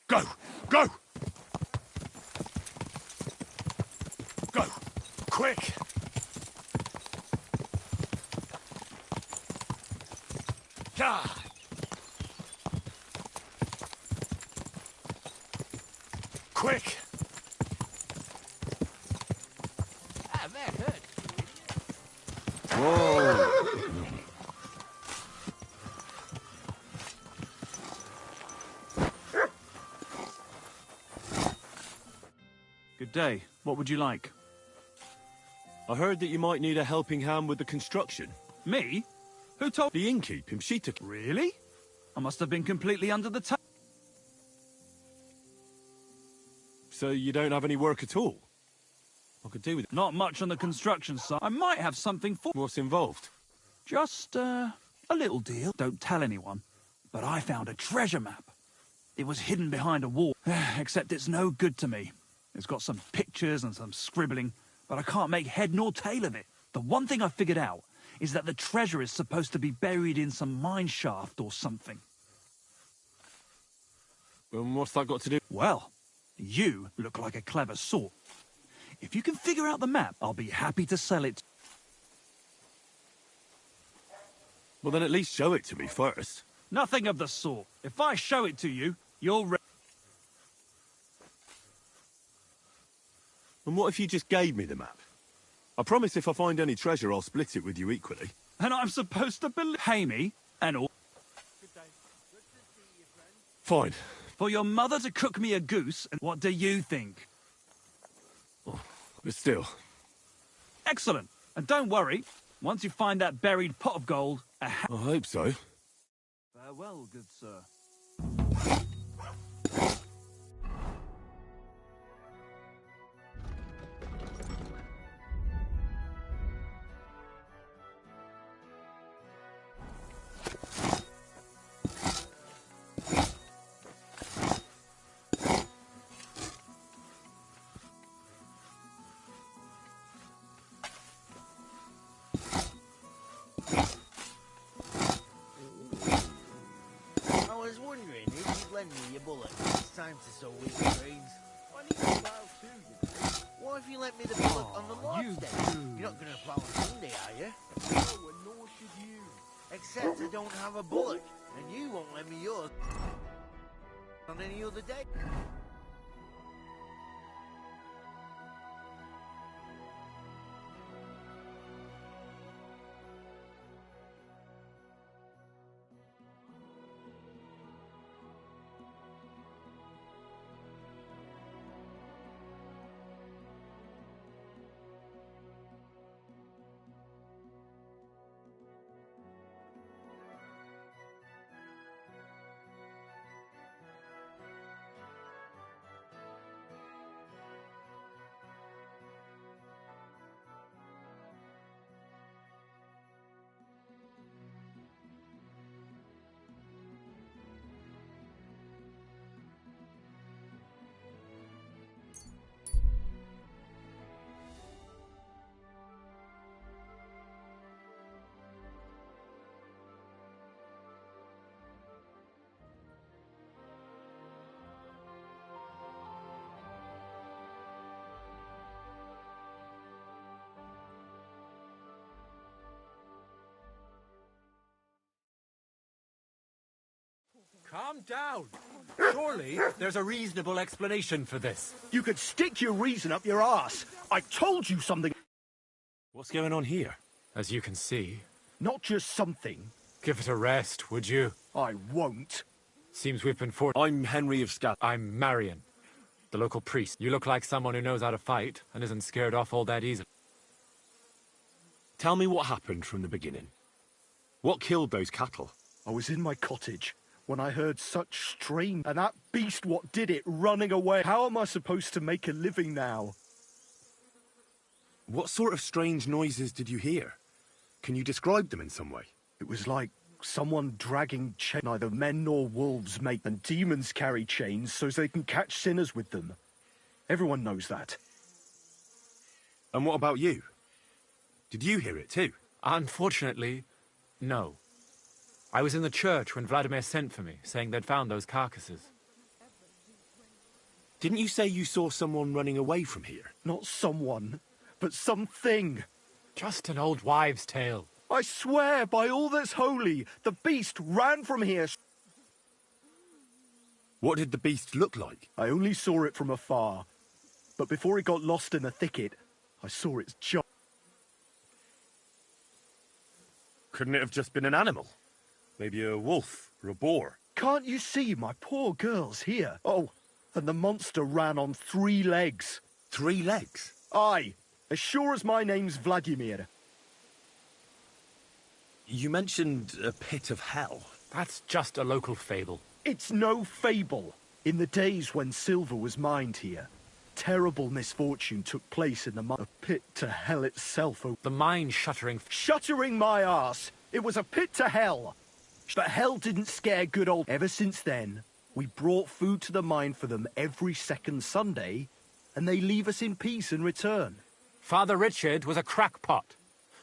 Go! Go! Go! Quick! God! Quick! Ah, that hurt. Whoa. Good day. What would you like? I heard that you might need a helping hand with the construction. Me? Who told... The innkeep, Imshita. Really? I must have been completely under the table. So you don't have any work at all? I could do with it. Not much on the construction side. I might have something for... What's involved? Just, a little deal. Don't tell anyone. But I found a treasure map. It was hidden behind a wall. Except it's no good to me. It's got some pictures and some scribbling, but I can't make head nor tail of it. The one thing I figured out is that the treasure is supposed to be buried in some mine shaft or something. And what's that got to do? Well, you look like a clever sort. If you can figure out the map, I'll be happy to sell it. Well, then at least show it to me first. Nothing of the sort. If I show it to you, you'll... And what if you just gave me the map? I promise if I find any treasure, I'll split it with you equally. And I'm supposed to pay me and all... Fine. For your mother to cook me a goose, and what do you think? Oh, but still. Excellent. And don't worry, once you find that buried pot of gold... I hope so. Farewell, good sir. Time to sow wheat grains. I need to plough too, you know. What if you lent me the bullock on the Lord's Day? You're not going to plough on Sunday, are you? No, and nor should you. Except I don't have a bullock, and you won't lend me yours on any other day. Calm down. Surely there's a reasonable explanation for this. You could stick your reason up your ass. I told you something. What's going on here? As you can see. Not just something. Give it a rest, would you? I won't. Seems we've been I'm Henry of Scat. I'm Marion, the local priest. You look like someone who knows how to fight and isn't scared off all that easily. Tell me what happened from the beginning. What killed those cattle? I was in my cottage when I heard such strange... And that beast what did it, running away. How am I supposed to make a living now? What sort of strange noises did you hear? Can you describe them in some way? It was like someone dragging chains. Neither men nor wolves make them. Demons carry chains so they can catch sinners with them. Everyone knows that. And what about you? Did you hear it too? Unfortunately, no. I was in the church when Vladimir sent for me, saying they'd found those carcasses. Didn't you say you saw someone running away from here? Not someone, but something. Just an old wives' tale. I swear by all that's holy, the beast ran from here. What did the beast look like? I only saw it from afar, but before it got lost in the thicket, I saw its jaw. Couldn't it have just been an animal? Maybe a wolf or a boar? Can't you see my poor girl's here? Oh, and the monster ran on 3 legs. 3 legs? Aye, as sure as my name's Vladimir. You mentioned a pit of hell. That's just a local fable. It's no fable. In the days when silver was mined here, terrible misfortune took place in the mine. A pit to hell itself. The mine shuttering... Shuttering my arse! It was a pit to hell! But hell didn't scare good old... Ever since then, we brought food to the mine for them every second Sunday, and they leave us in peace in return. Father Richard was a crackpot.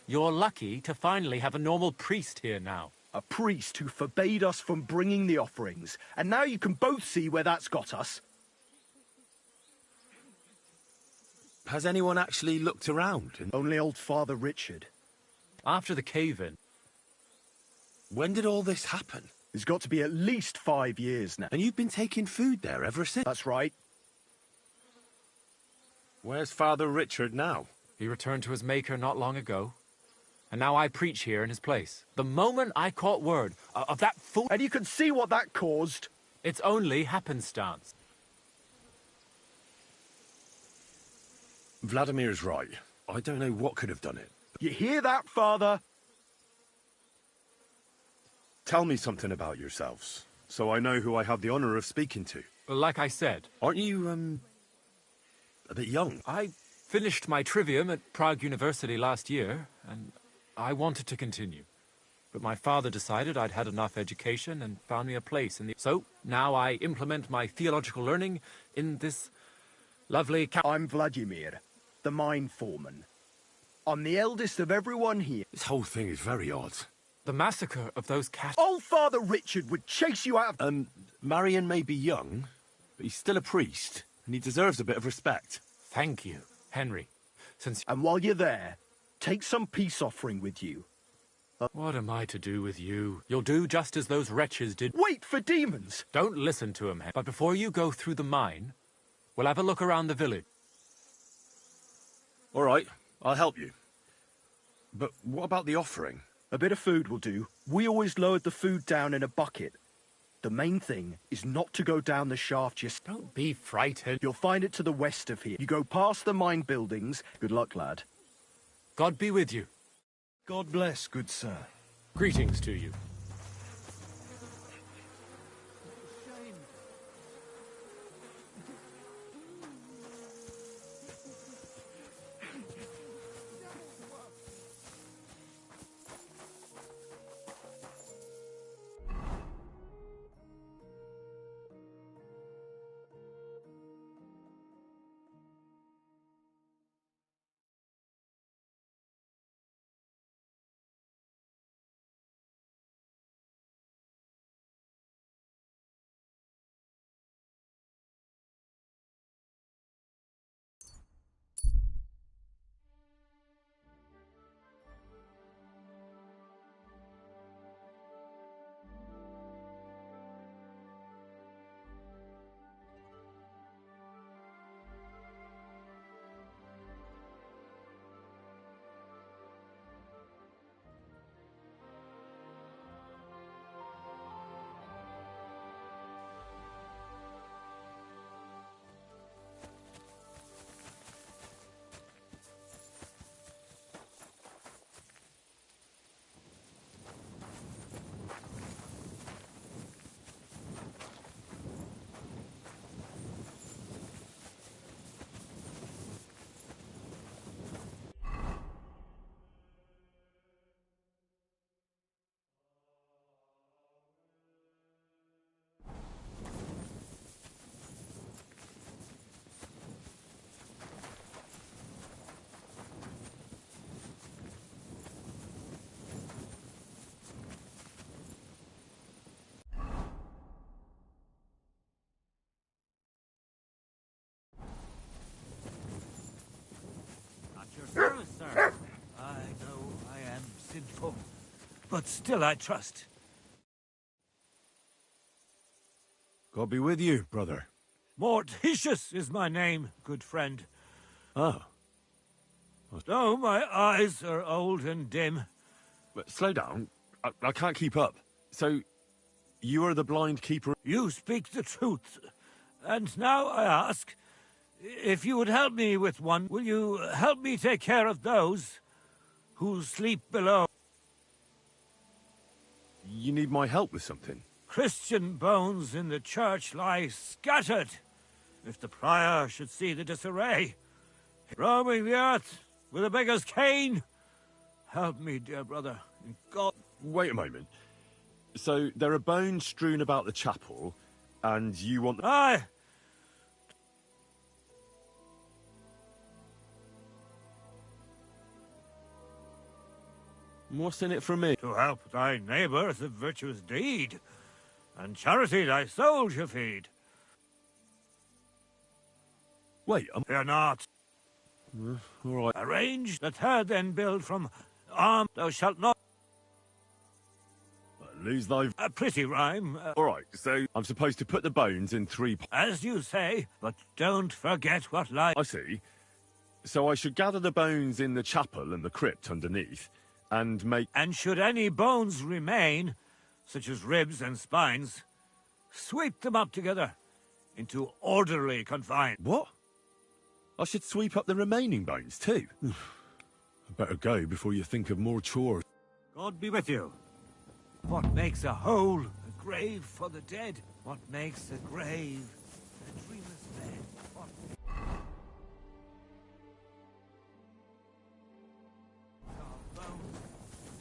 You're lucky to finally have a normal priest here now. A priest who forbade us from bringing the offerings, and now you can both see where that's got us. Has anyone actually looked around? Only old Father Richard. After the cave-in. When did all this happen? It's got to be at least 5 years now. And you've been taking food there ever since? That's right. Where's Father Richard now? He returned to his maker not long ago. And now I preach here in his place. The moment I caught word of that fool... And you can see what that caused. It's only happenstance. Vladimir's right. I don't know what could have done it. You hear that, Father? Tell me something about yourselves, so I know who I have the honor of speaking to. Like I said. Aren't you, a bit young? I finished my trivium at Prague University last year, and I wanted to continue. But my father decided I'd had enough education and found me a place in the... So, now I implement my theological learning in this lovely... I'm Vladimir, the mine foreman. I'm the eldest of everyone here. This whole thing is very odd. The massacre of those cats... Old Father Richard would chase you out of... Marion may be young, but he's still a priest, and he deserves a bit of respect. Thank you, Henry. Since... And while you're there, take some peace offering with you. What am I to do with you? You'll do just as those wretches did... Wait for demons! Don't listen to him, but before you go through the mine, we'll have a look around the village. All right, I'll help you. But what about the offering? A bit of food will do. We always lowered the food down in a bucket. The main thing is not to go down the shaft just... Don't be frightened. You'll find it to the west of here. You go past the mine buildings. Good luck, lad. God be with you. God bless, good sir. Greetings to you. but still I trust. God be with you, brother. Mortitius is my name, good friend. Oh. Oh, my eyes are old and dim. But slow down. I can't keep up. So, you are the blind keeper? You speak the truth. And now I ask, if you would help me with one, will you help me take care of those who sleep below? You need my help with something? Christian bones in the church lie scattered. If the prior should see the disarray, roaming the earth with a beggar's cane, help me, dear brother, in God. Wait a moment. So, there are bones strewn about the chapel, and you want... Aye! What's in it for me? To help thy neighbour is a virtuous deed, and charity thy soul shall feed. Wait, Fear not. All right. Arrange that her then build from arm, thou shalt not... Lose thy... A pretty rhyme. All right, so I'm supposed to put the bones in 3... As you say, but don't forget what lies... I see. So I should gather the bones in the chapel and the crypt underneath, and make... And should any bones remain, such as ribs and spines, sweep them up together into orderly confine. What? I should sweep up the remaining bones too? I better go before you think of more chores. God be with you. What makes a hole a grave for the dead? What makes a grave a dreamless bed? What... Our bones,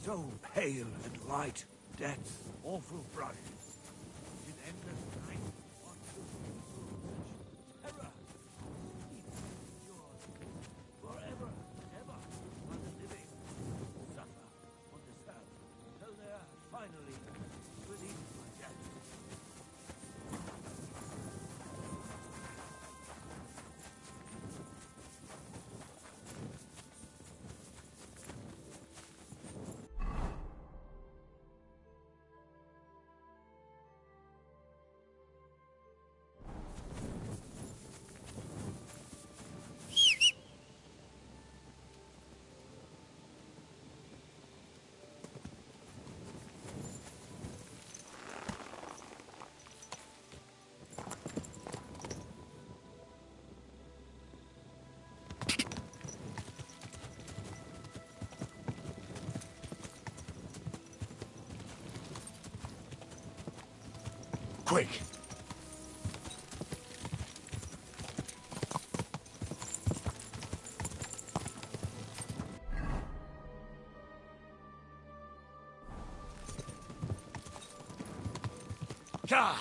so pale and light, death's awful bright. In endless night, what terror sleeps yours forever and ever, while the living suffer on this earth till they are finally within my death. Quick! God!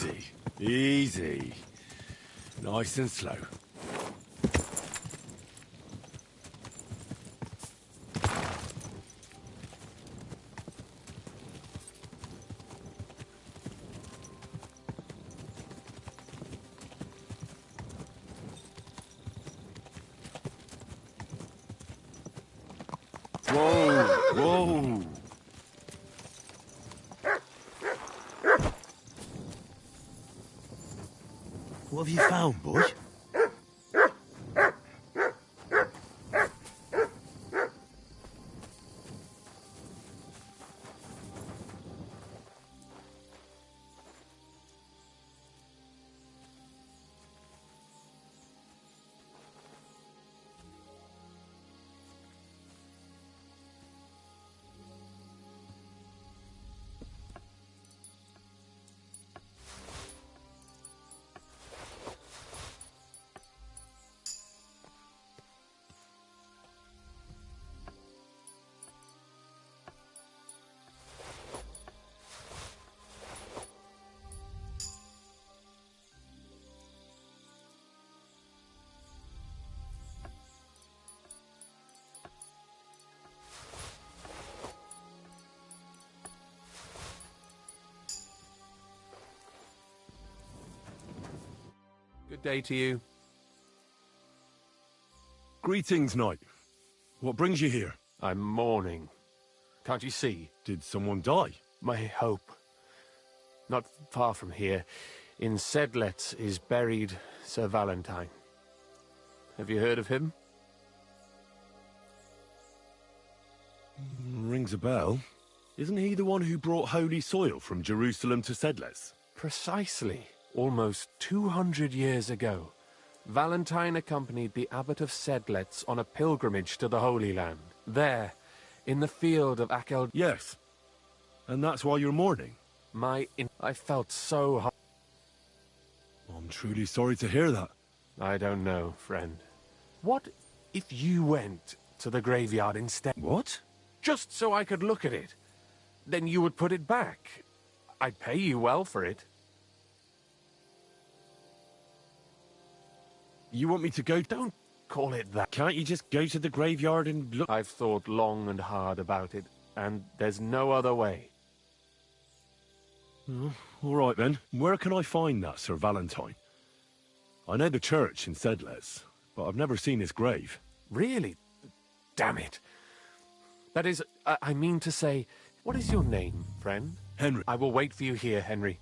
Easy. Easy. Nice and slow. Whoa! Whoa! What have you found, boy? Good day to you. Greetings, knight. What brings you here? I'm mourning. Can't you see? Did someone die? My hope. Not far from here, in Sedlets, is buried Sir Valentine. Have you heard of him? Rings a bell. Isn't he the one who brought holy soil from Jerusalem to Sedles? Precisely. Almost 200 years ago, Valentine accompanied the abbot of Sedlets on a pilgrimage to the Holy Land. There, in the field of Akel... Yes. And that's why you're mourning? I felt so... I'm truly sorry to hear that. I don't know, friend. What if you went to the graveyard instead? What? Just so I could look at it. Then you would put it back. I'd pay you well for it. You want me to go? Don't call it that. Can't you just go to the graveyard and look? I've thought long and hard about it, and there's no other way. Oh, all right then. Where can I find that Sir Valentine? I know the church in Sedles, but I've never seen his grave. Really? Damn it. That is, I mean to say, what is your name, friend? Henry. I will wait for you here, Henry.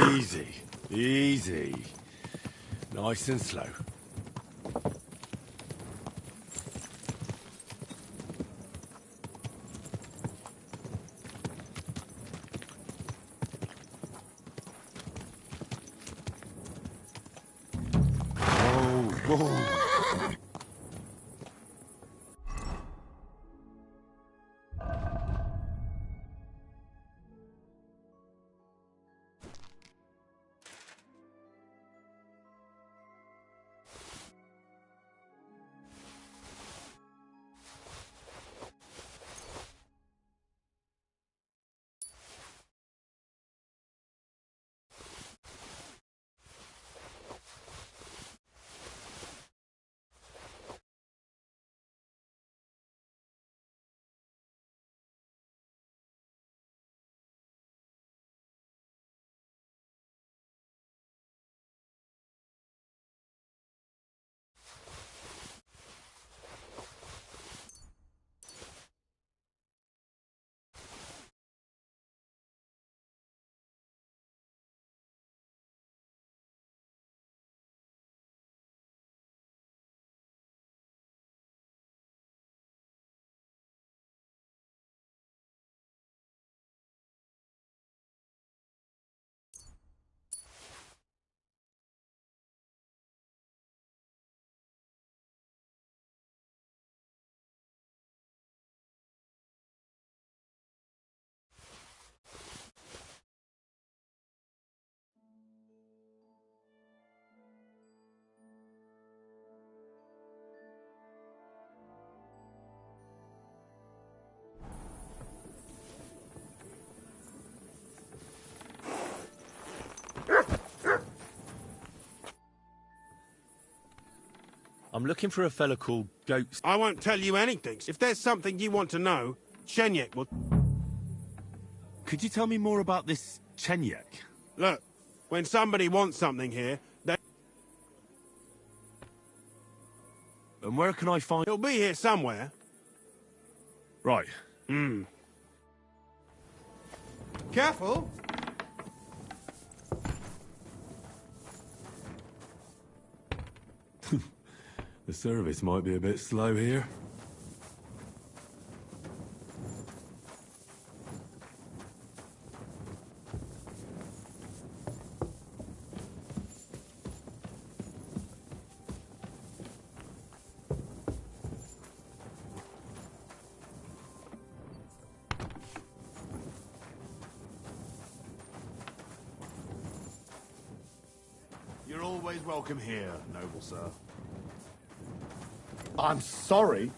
Easy. Easy. Nice and slow. Whoa. I'm looking for a fella called Goats. I won't tell you anything. If there's something you want to know, Shenyek will... Could you tell me more about this Chenyek? Look, when somebody wants something here, they... And where can I find... He'll be here somewhere. Right. Careful! The service might be a bit slow here. You're always welcome here, noble sir. I'm sorry.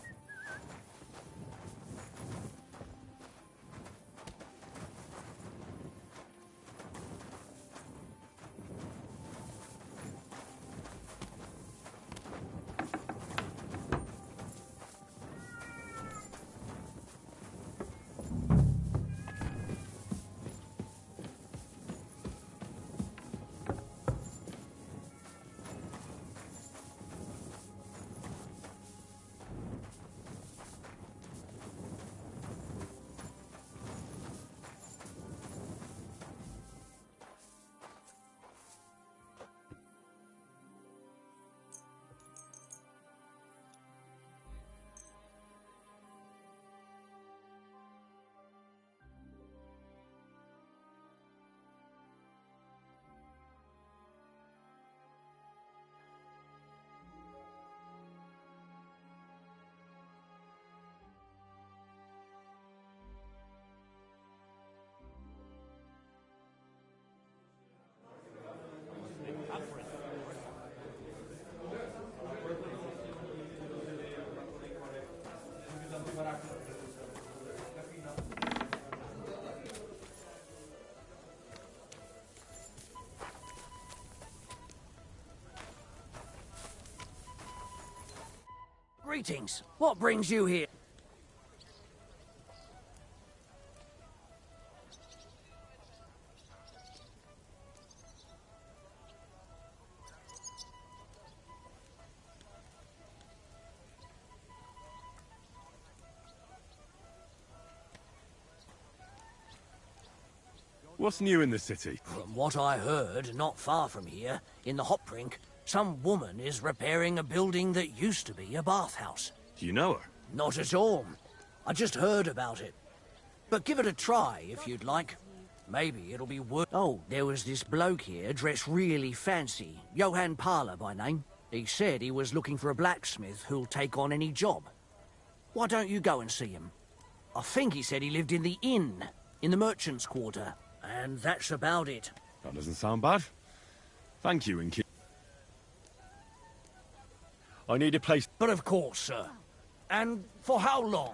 Greetings. What brings you here? What's new in the city? From what I heard, not far from here, in the Hop Brink, some woman is repairing a building that used to be a bathhouse. Do you know her? Not at all. I just heard about it. But give it a try, if you'd like. Maybe it'll be worth... Oh, there was this bloke here, dressed really fancy. Johann Parler by name. He said he was looking for a blacksmith who'll take on any job. Why don't you go and see him? I think he said he lived in the inn, in the merchant's quarter. And that's about it. That doesn't sound bad. Thank you, Inky. I need a place... But of course, sir. And for how long?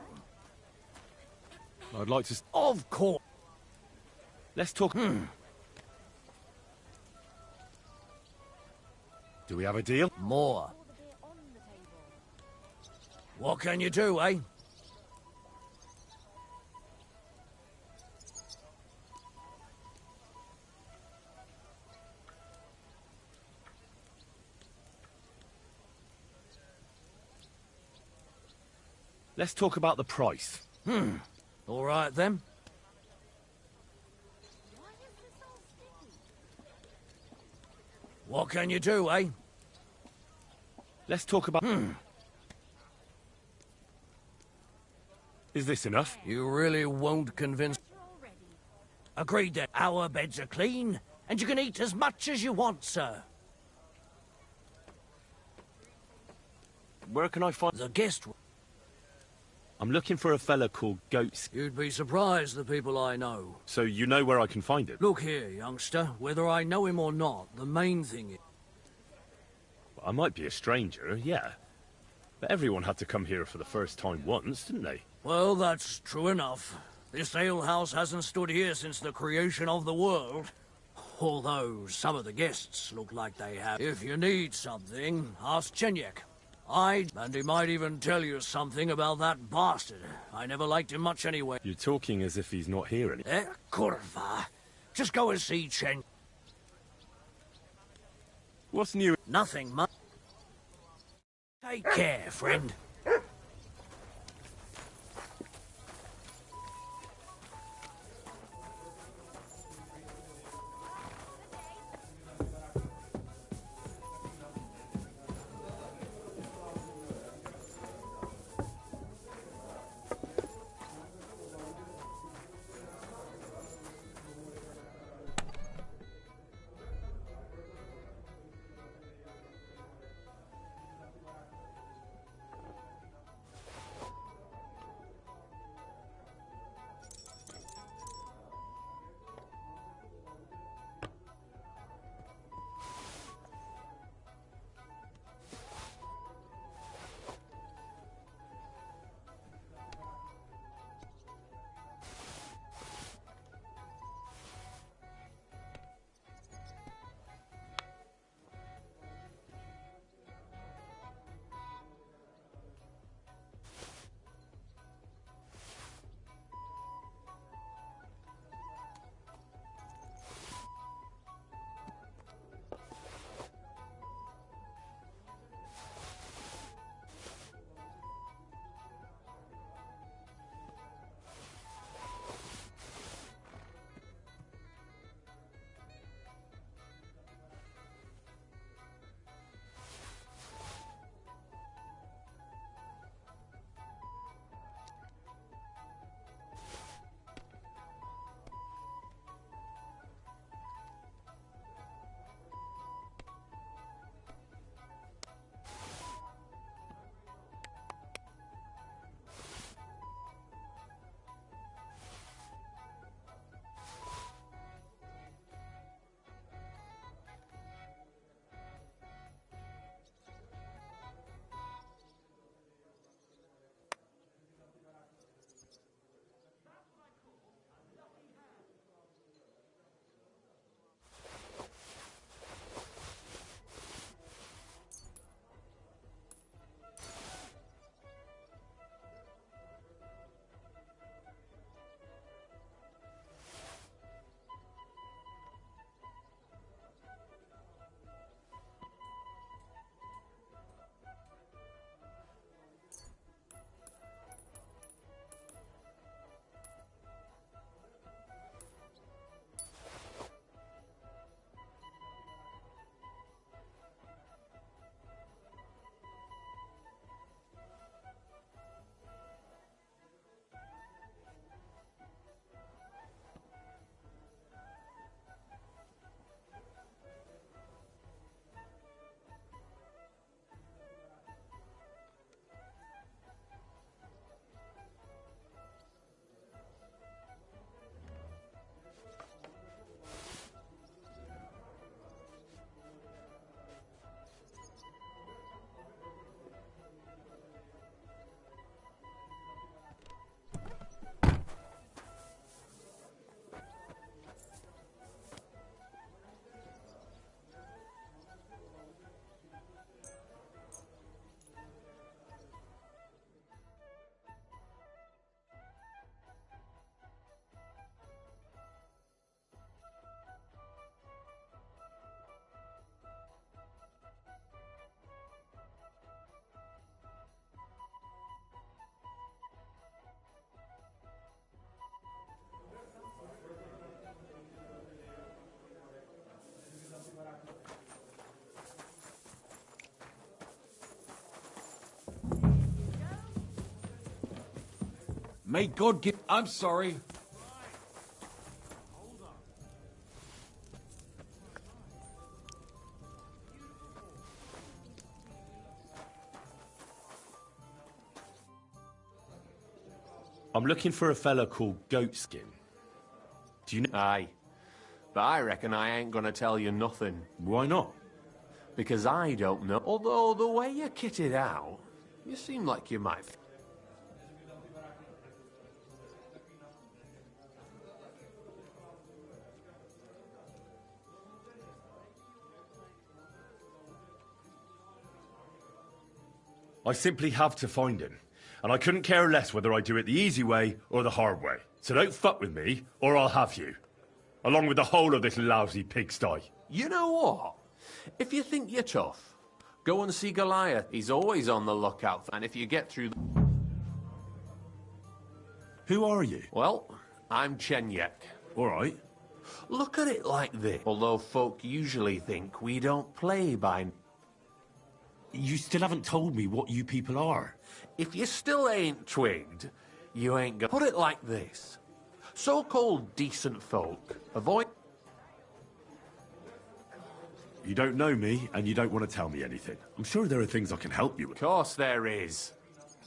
I'd like to... Of course. Let's talk... Do we have a deal? More. What can you do, eh? Let's talk about the price. All right, then. What can you do, eh? Let's talk about... Is this enough? You really won't convince... Agreed then. Our beds are clean, and you can eat as much as you want, sir. Where can I find... The guest room. I'm looking for a fella called Goats. You'd be surprised, the people I know. So you know where I can find him? Look here, youngster. Whether I know him or not, the main thing is... I might be a stranger, yeah. But everyone had to come here for the first time once, didn't they? Well, that's true enough. This alehouse hasn't stood here since the creation of the world. Although some of the guests look like they have. If you need something, ask Chenyek. And he might even tell you something about that bastard. I never liked him much anyway. You're talking as if he's not here anymore. Kurva. Just go and see Chen. What's new? Nothing much. Take care, friend. May God give... I'm sorry. I'm looking for a fella called Goatskin. Do you know? Aye. But I reckon I ain't gonna tell you nothing. Why not? Because I don't know. Although the way you kitted out, you seem like you might... I simply have to find him. And I couldn't care less whether I do it the easy way or the hard way. So don't fuck with me, or I'll have you. Along with the whole of this lousy pigsty. You know what? If you think you're tough, go and see Goliath. He's always on the lookout. And if you get through... Who are you? Well, I'm Chenyek. All right. Look at it like this. Although folk usually think we don't play by... You still haven't told me what you people are. If you still ain't twigged, you ain't gonna... Put it like this. So-called decent folk avoid... You don't know me, and you don't want to tell me anything. I'm sure there are things I can help you with. Of course there is.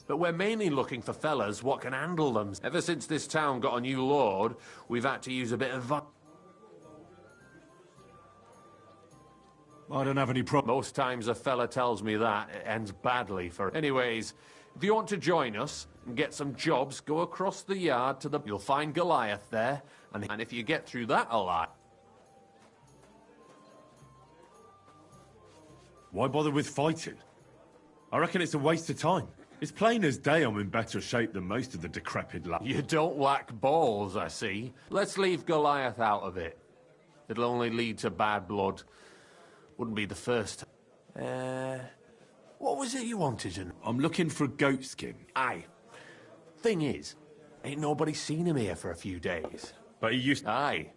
But we're mainly looking for fellas what can handle them. Ever since this town got a new lord, we've had to use a bit of... I don't have any problem. Most times a fella tells me that, it ends badly for... Anyways, if you want to join us and get some jobs, go across the yard to the... You'll find Goliath there, and if you get through that alive... Why bother with fighting? I reckon it's a waste of time. It's plain as day I'm in better shape than most of the decrepit lads. You don't lack balls, I see. Let's leave Goliath out of it. It'll only lead to bad blood. Wouldn't be the first. What was it you wanted to know? I'm looking for Goatskin. Aye. Thing is, ain't nobody seen him here for a few days. But he used... Aye.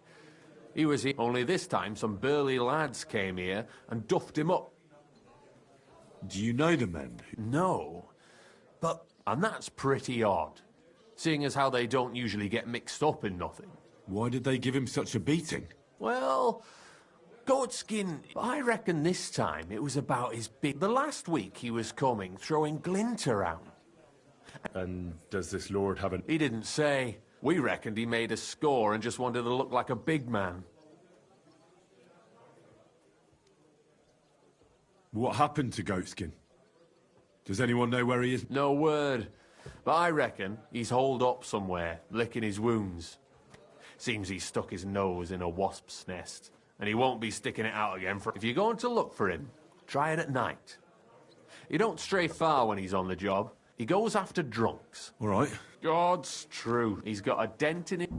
He was here. Only this time some burly lads came here and duffed him up. Do you know the men? No. But... And that's pretty odd. Seeing as how they don't usually get mixed up in nothing. Why did they give him such a beating? Well... Goatskin, I reckon this time it was about his big... The last week he was coming, throwing glint around. And does this lord have an... He didn't say. We reckoned he made a score and just wanted to look like a big man. What happened to Goatskin? Does anyone know where he is? No word. But I reckon he's holed up somewhere, licking his wounds. Seems he stuck his nose in a wasp's nest. And he won't be sticking it out again for... If you're going to look for him, try it at night. He don't stray far when he's on the job. He goes after drunks. All right. God's truth. He's got a dent in it.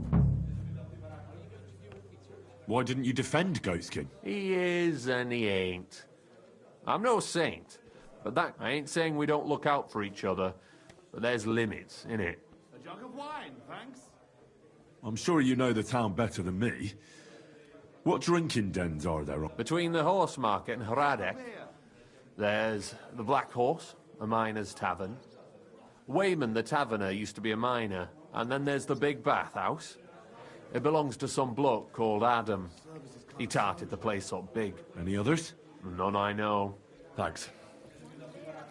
Why didn't you defend Goatskin? He is and he ain't. I'm no saint, but that... I ain't saying we don't look out for each other, but there's limits, innit? A jug of wine, thanks. I'm sure you know the town better than me. What drinking dens are there? Between the horse market and Hradek, there's the Black Horse, a miner's tavern. Wayman the taverner used to be a miner. And then there's the big bathhouse. It belongs to some bloke called Adam. He tarted the place up big. Any others? None I know. Thanks.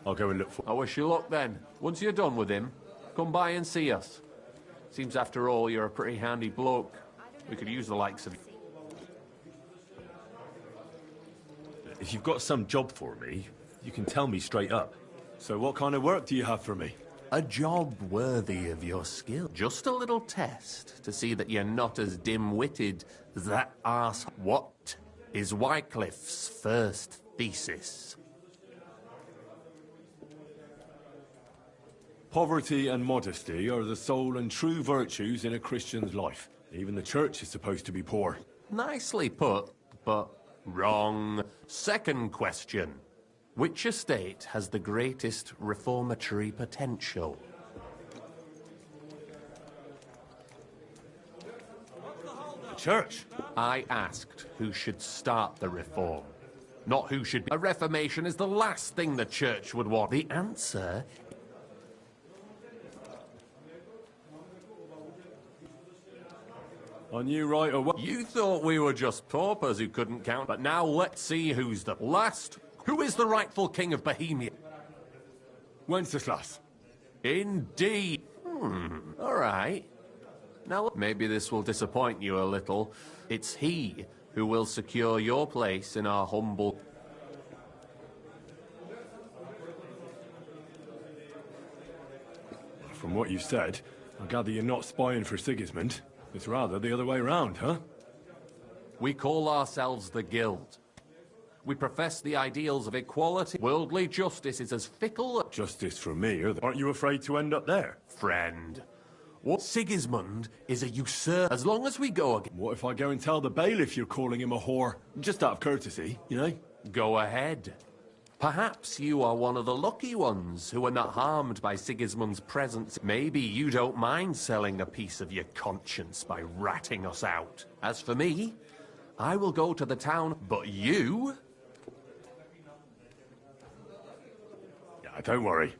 I'll go and look for... I wish you luck then. Once you're done with him, come by and see us. Seems after all you're a pretty handy bloke. We could use the likes of... If you've got some job for me, you can tell me straight up. So what kind of work do you have for me? A job worthy of your skill. Just a little test to see that you're not as dim-witted as that arse. What is Wycliffe's first thesis? Poverty and modesty are the sole and true virtues in a Christian's life. Even the church is supposed to be poor. Nicely put, but wrong. Second question. Which estate has the greatest reformatory potential? The church. I asked who should start the reform, not who should be. A reformation is the last thing the church would want. The answer... I knew right away. You thought we were just paupers who couldn't count, but now let's see who's the last. Who is the rightful king of Bohemia? Wenceslas. Indeed. All right. Now, maybe this will disappoint you a little. It's he who will secure your place in our humble... From what you said, I gather you're not spying for Sigismund. It's rather the other way round, huh? We call ourselves the Guild. We profess the ideals of equality. Worldly justice is as fickle... Justice for me, aren't you afraid to end up there? Friend. What? Sigismund is a usurper. As long as we go again... What if I go and tell the bailiff you're calling him a whore? Just out of courtesy, you know? Go ahead. Perhaps you are one of the lucky ones who are not harmed by Sigismund's presence. Maybe you don't mind selling a piece of your conscience by ratting us out. As for me, I will go to the town, but you... Yeah, don't worry.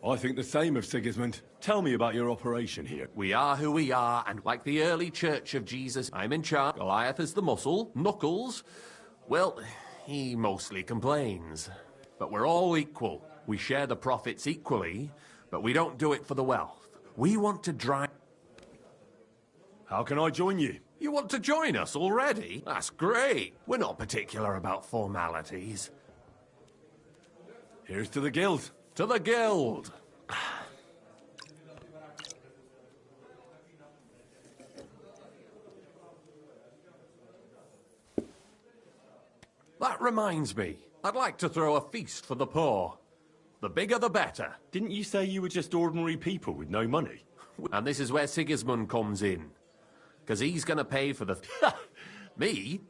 I think the same of Sigismund. Tell me about your operation here. We are who we are, and like the early Church of Jesus, I'm in charge. Goliath is the muscle. Knuckles, well, he mostly complains. But we're all equal. We share the profits equally, but we don't do it for the wealth. We want to drive... How can I join you? You want to join us already? That's great. We're not particular about formalities. Here's to the Guild. To the Guild! That reminds me. I'd like to throw a feast for the poor. The bigger the better. Didn't you say you were just ordinary people with no money? And this is where Sigismund comes in. Because he's going to pay for the... Me?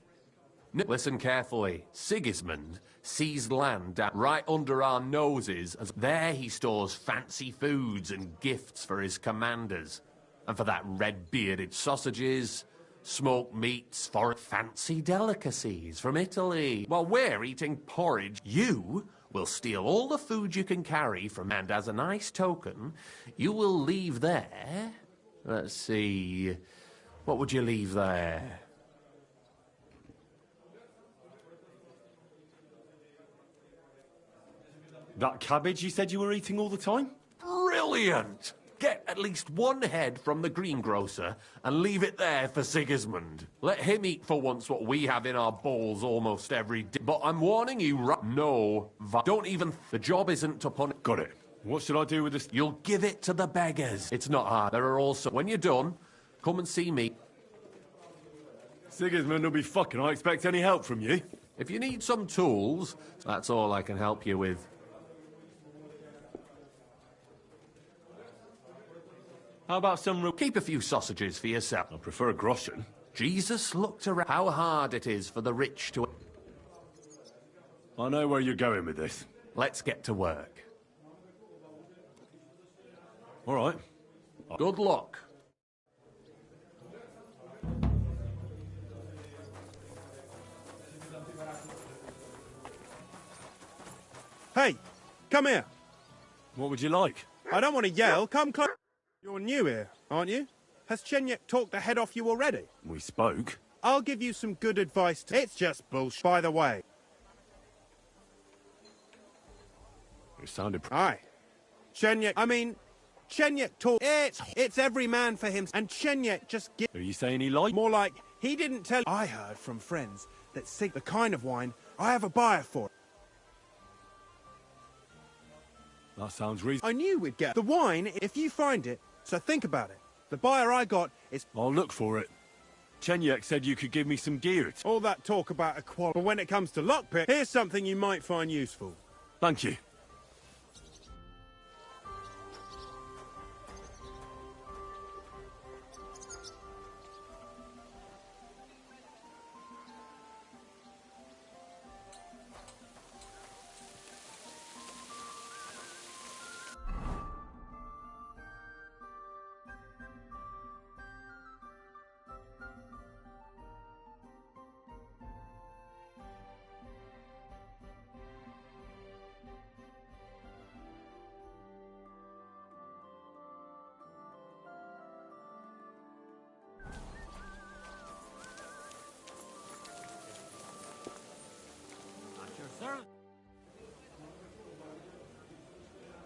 No. Listen carefully. Sigismund seized land right under our noses. There he stores fancy foods and gifts for his commanders. And for that red-bearded sausages, smoked meats, for fancy delicacies from Italy. While we're eating porridge, you will steal all the food you can carry from... And as a nice token, you will leave there... Let's see... What would you leave there? That cabbage you said you were eating all the time? Brilliant! Get at least one head from the greengrocer and leave it there for Sigismund. Let him eat for once what we have in our bowls almost every day. But I'm warning you, no, don't even... The job isn't to punish... Got it. What should I do with this? You'll give it to the beggars. It's not hard. There are also... When you're done, come and see me. Sigismund will be fucking. I expect any help from you. If you need some tools, that's all I can help you with. How about some... Keep a few sausages for yourself. I prefer a groschen. Jesus looked around how hard it is for the rich to... I know where you're going with this. Let's get to work. All right. Good luck. Hey, come here. What would you like? I don't want to yell. Come close. You're new here, aren't you? Has Chenyek talked the head off you already? We spoke. I'll give you some good advice. It's just bullshit, by the way. It sounded... Aye. Chenyek talk... It's every man for him. And Chenyek just give... Are you saying he lied? More like, he didn't tell... I heard from friends that the kind of wine I have a buyer for. That sounds reasonable. I knew we'd get the wine if you find it, so think about it. The buyer I got is... I'll look for it. Chenyek said you could give me some gear. All that talk about equality, but when it comes to lockpick, here's something you might find useful. Thank you.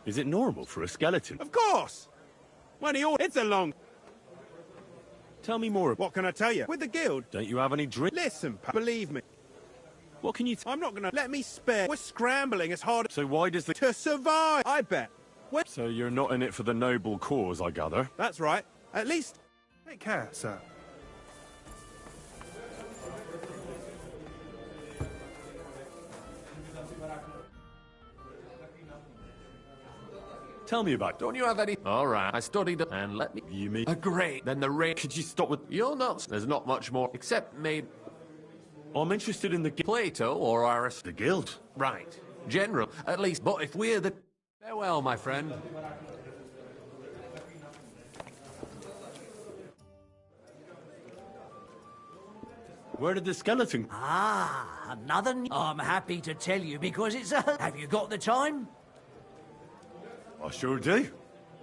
Is it normal for a skeleton? Of course! When he It's a long... Tell me more. What can I tell you? With the guild... Don't you have any drink? Listen, believe me. What can you... I'm not gonna... Let me spare. We're scrambling as hard... So why does the... To survive, I bet. So you're not in it for the noble cause, I gather? That's right. At least... Take care, sir. Tell me about... Don't you have any... All right, I studied and let me... You mean... Great. Then the rain... Could you stop with... You're not... There's not much more, except made... I'm interested in the... Plato or Aris... The guild. Right. General, at least. But if we're the... Farewell, my friend. Where did the skeleton... Ah, another... I'm happy to tell you because it's a... Have you got the time? I sure do.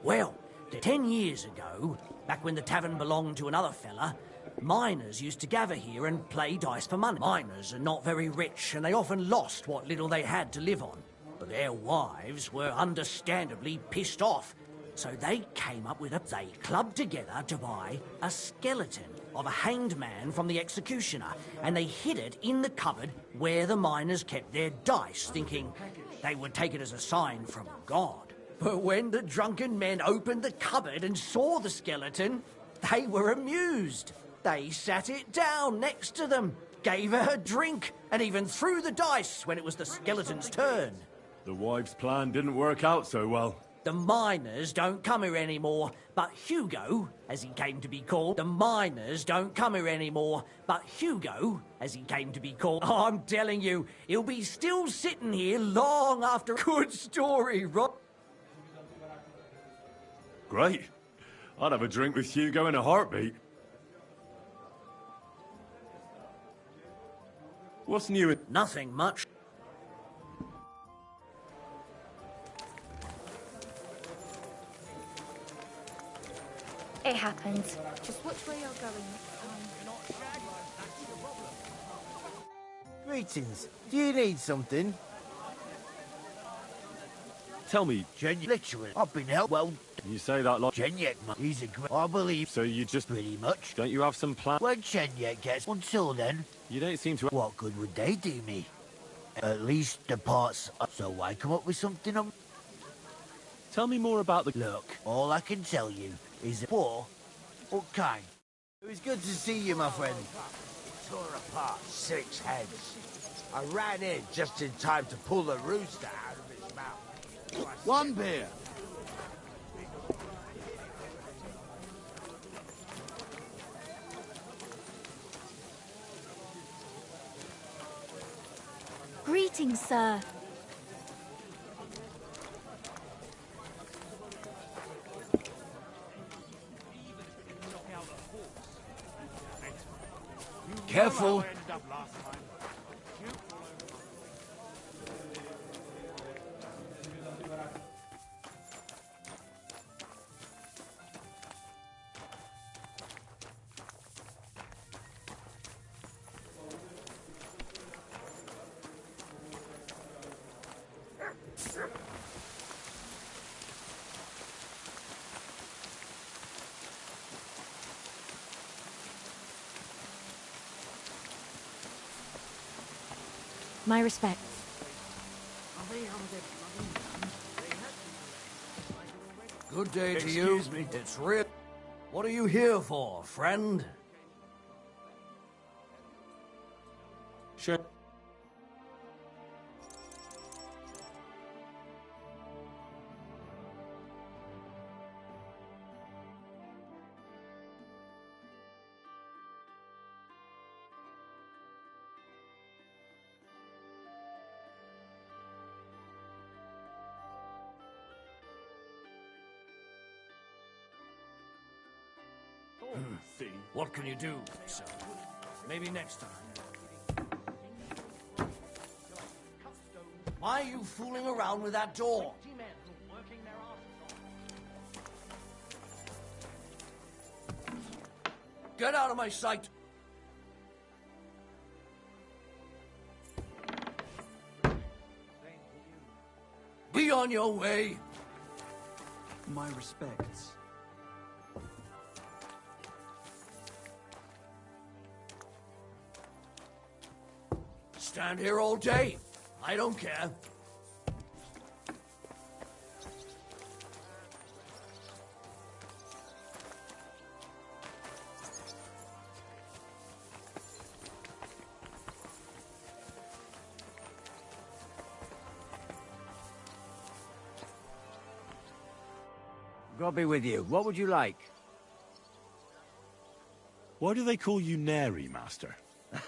Well, 10 years ago, back when the tavern belonged to another fella, miners used to gather here and play dice for money. Miners are not very rich, and they often lost what little they had to live on. But their wives were understandably pissed off, so they came up with a... They clubbed together to buy a skeleton of a hanged man from the executioner, and they hid it in the cupboard where the miners kept their dice, thinking they would take it as a sign from God. But when the drunken men opened the cupboard and saw the skeleton, they were amused. They sat it down next to them, gave her a drink, and even threw the dice when it was the skeleton's turn. The wives' plan didn't work out so well. The miners don't come here anymore, but Hugo, as he came to be called, the miners don't come here anymore, but Hugo, as he came to be called, I'm telling you, he'll be still sitting here long after... Good story, Rob. Great. I'd have a drink with Hugo in a heartbeat. What's new in... Nothing much. It happens. Just watch where you're going next time. Greetings. Do you need something? Tell me... Literally. I've been helped. Well... You say that like... Chenyek, he's a great... I believe... So you just... Pretty much. Don't you have some plan... When Chenyek gets... Until then... You don't seem to... What good would they do me? At least the parts... So I come up with something... Tell me more about the... Look, all I can tell you is poor or kind. It was good to see you, my friend. It tore apart 6 heads. I ran in just in time to pull the rooster out of his mouth. One beer. Greetings, sir. Careful. My respects. Good day to you. Excuse me. It's real. What are you here for, friend? Sure. What can you do, sir? Maybe next time. Why are you fooling around with that door? Get out of my sight! Be on your way. My respects. Stand here all day. I don't care. God be with you. What would you like? Why do they call you Neri, Master?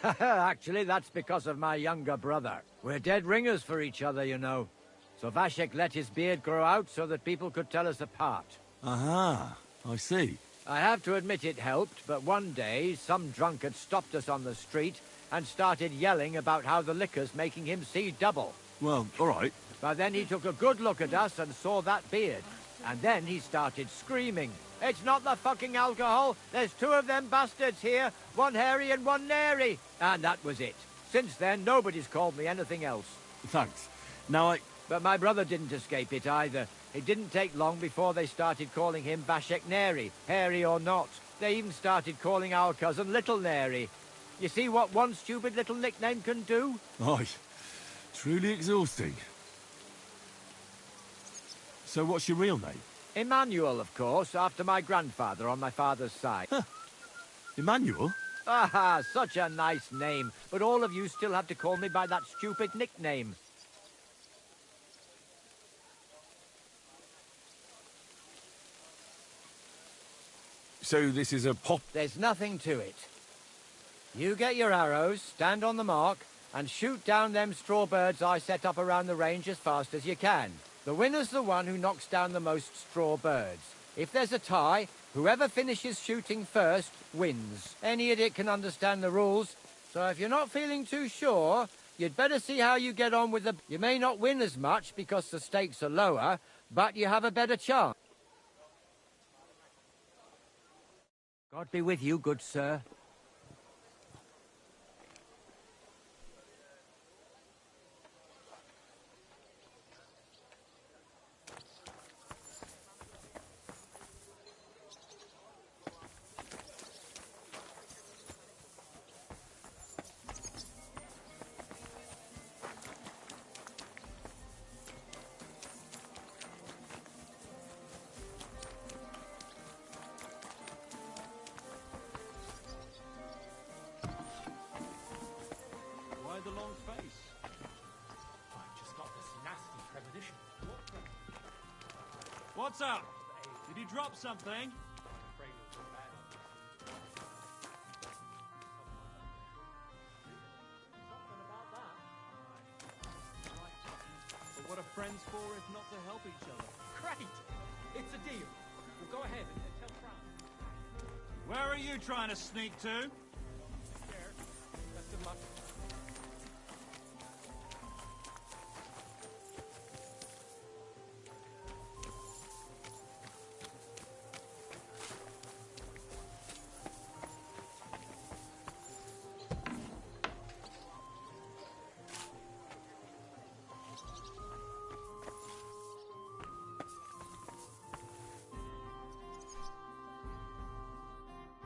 Actually, that's because of my younger brother. We're dead ringers for each other, you know. So Vashek let his beard grow out so that people could tell us apart. Aha, I see. I have to admit it helped, but one day, some drunkard stopped us on the street and started yelling about how the liquor's making him see double. Well, all right. But then he took a good look at us and saw that beard. And then he started screaming. It's not the fucking alcohol. There's two of them bastards here. One hairy and one nary. And that was it. Since then, nobody's called me anything else. Thanks. Now But my brother didn't escape it either. It didn't take long before they started calling him Vashek Neri, hairy or not. They even started calling our cousin Little Neri. You see what one stupid little nickname can do? Aye. Truly exhausting. So what's your real name? Emmanuel, of course, after my grandfather on my father's side. Emmanuel? Ah, such a nice name. But all of you still have to call me by that stupid nickname. So this is a pop... There's nothing to it. You get your arrows, stand on the mark, and shoot down them straw birds I set up around the range as fast as you can. The winner's the one who knocks down the most straw birds. If there's a tie, whoever finishes shooting first wins. Any idiot can understand the rules, so if you're not feeling too sure, you'd better see how you get on with the... You may not win as much because the stakes are lower, but you have a better chance. God be with you, good sir. Why the long face? I've just got this nasty premonition. What's up? Did you drop something? But what are friends for if not to help each other? Great! It's a deal. We'll go ahead and tell Crown. Where are you trying to sneak to? Scared. Best of luck.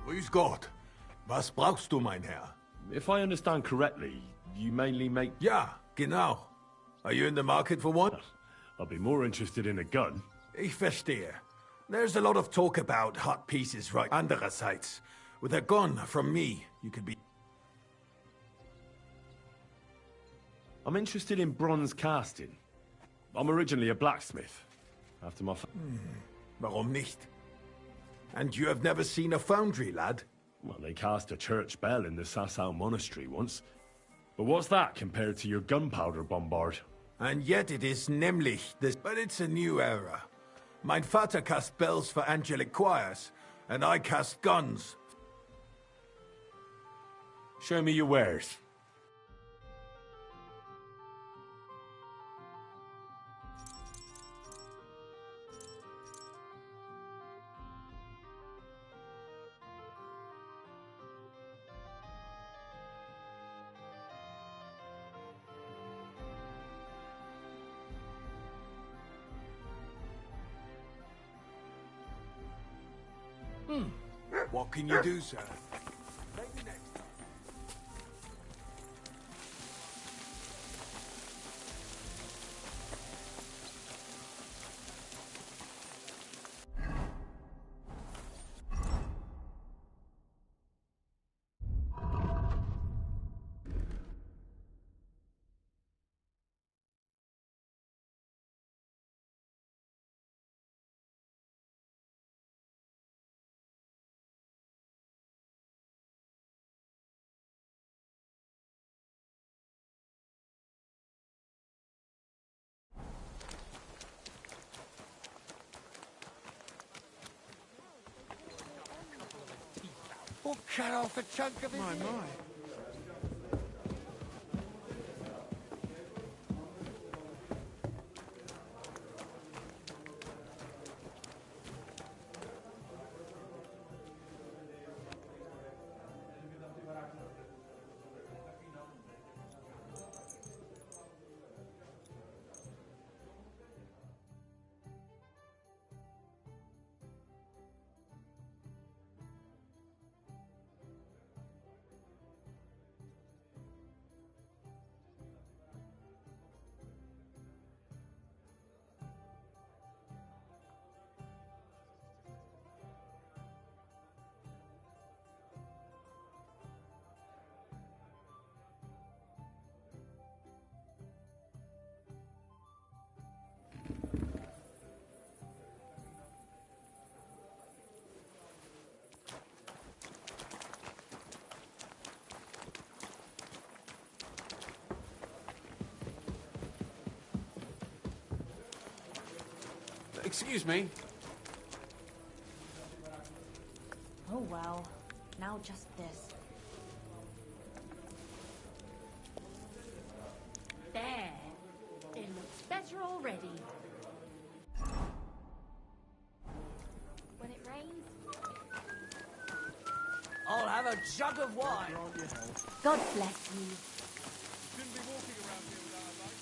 Grüß Gott. Was brauchst du, mein Herr? If I understand correctly, you mainly make... Ja, genau. Are you in the market for one? I'll be more interested in a gun. Ich verstehe. There's a lot of talk about hot pieces right andererseits. With a gun from me, you could be... I'm interested in bronze casting. I'm originally a blacksmith. After my... Warum nicht? And you have never seen a foundry, lad? Well, they cast a church bell in the Sasau monastery once. But what's that compared to your gunpowder bombard? And yet it is nämlich this... But it's a new era. Mein Vater cast bells for angelic choirs, and I cast guns. Show me your wares. What can you do, sir? Maybe next time. Or cut off a chunk of his My, ear. my. Excuse me. Oh well. Now just this. There. It looks better already. When it rains, I'll have a jug of wine. God bless you. Shouldn't be walking around here without a light.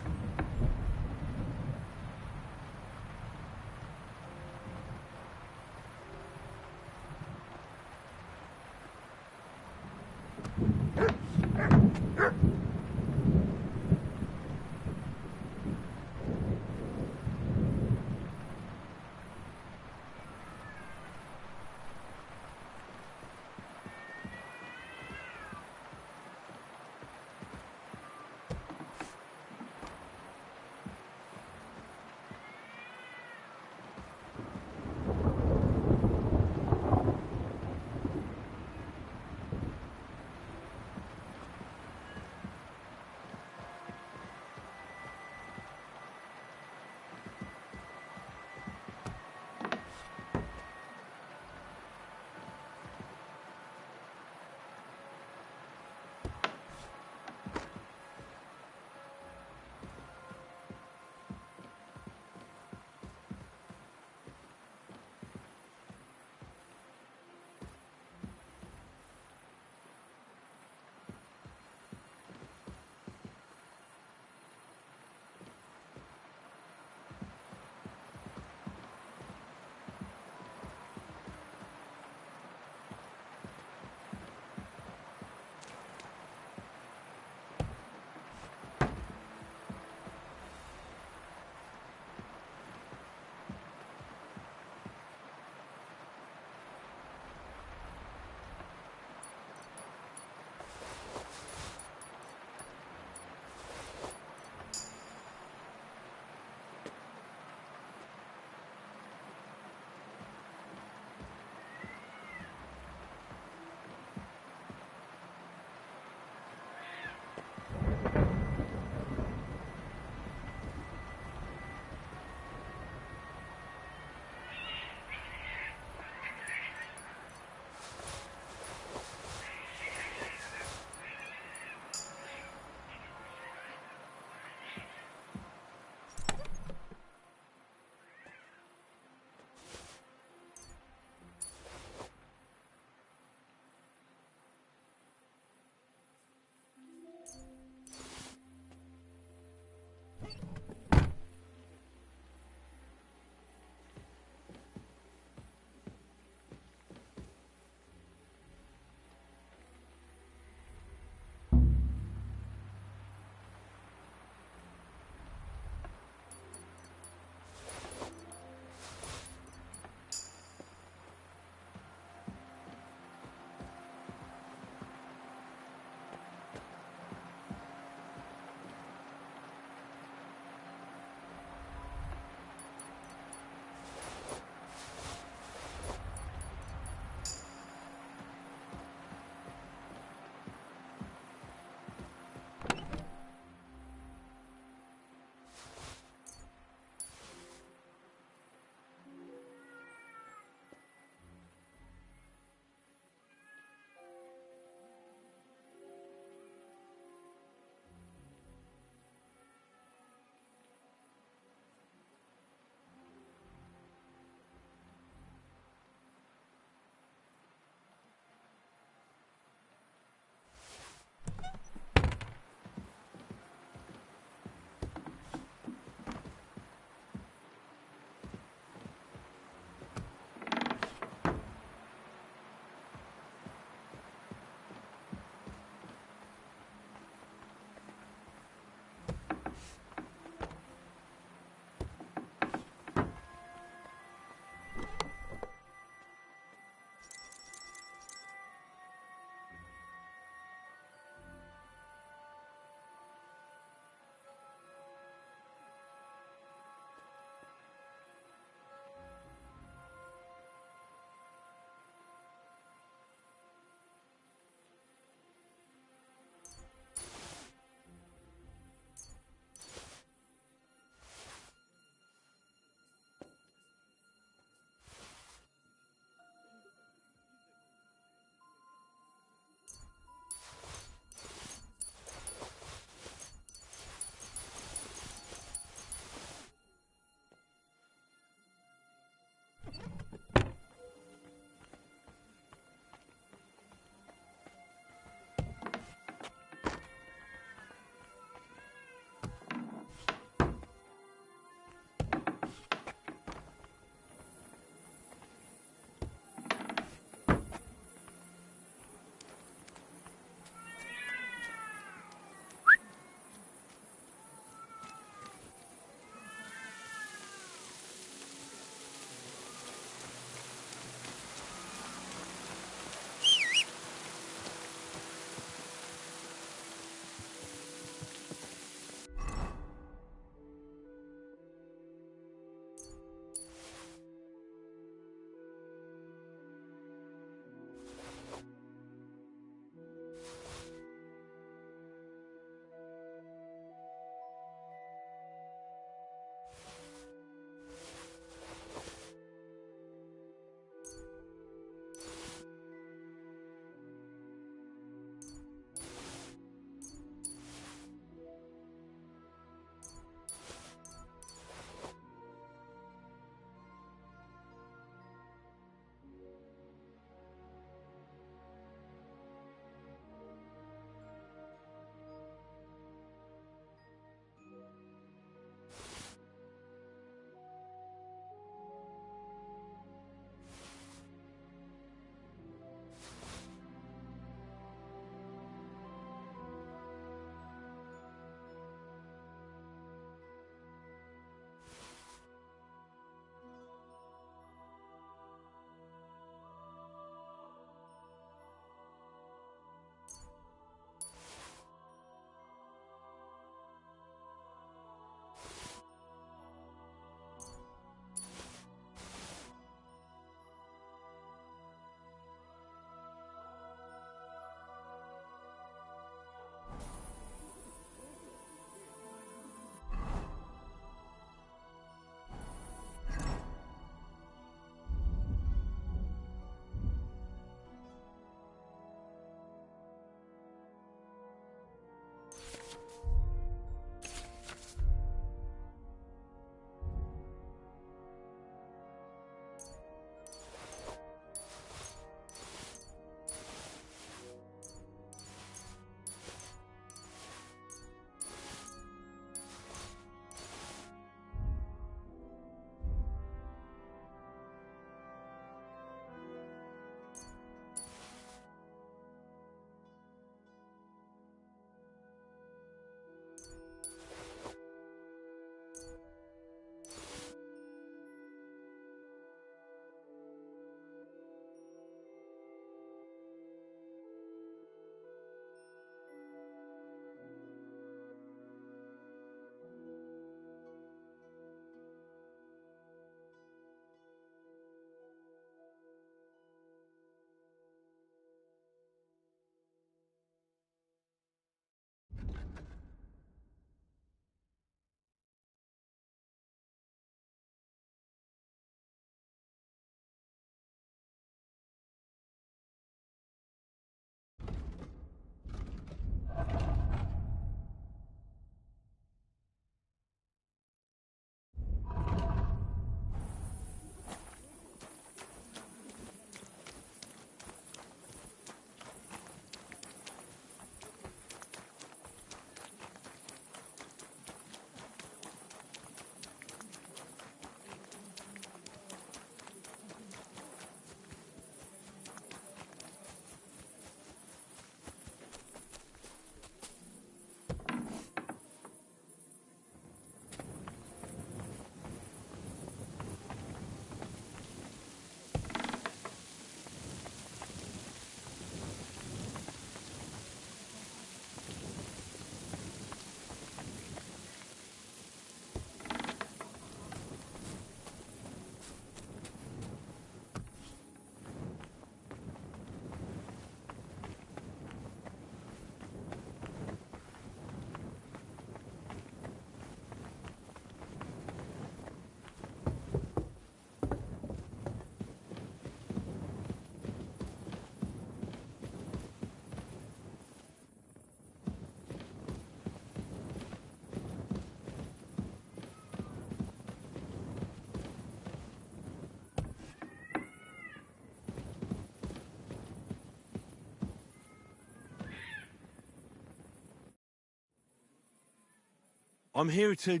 I'm here to...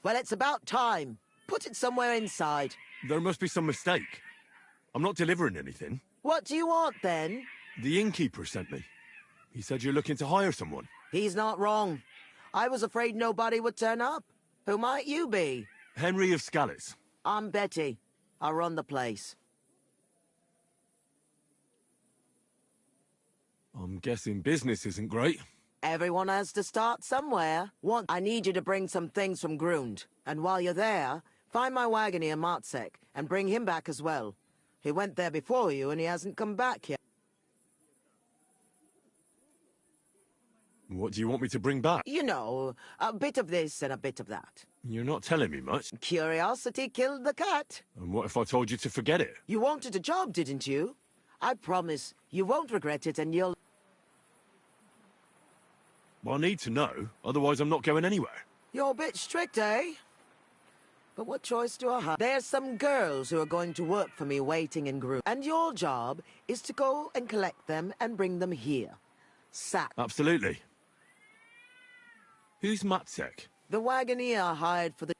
Well, it's about time. Put it somewhere inside. There must be some mistake. I'm not delivering anything. What do you want, then? The innkeeper sent me. He said you're looking to hire someone. He's not wrong. I was afraid nobody would turn up. Who might you be? Henry of Scallis. I'm Betty. I run the place. I'm guessing business isn't great. Everyone has to start somewhere. I need you to bring some things from Grund. And while you're there, find my wagoner Matsek and bring him back as well. He went there before you and he hasn't come back yet. What do you want me to bring back? You know, a bit of this and a bit of that. You're not telling me much. Curiosity killed the cat. And what if I told you to forget it? You wanted a job, didn't you? I promise you won't regret it and you'll... Well, I need to know, otherwise I'm not going anywhere. You're a bit strict, eh? But what choice do I have? There's some girls who are going to work for me waiting in group. And your job is to go and collect them and bring them here. Sack. Absolutely. Who's Matsek? The wagoner I hired for the...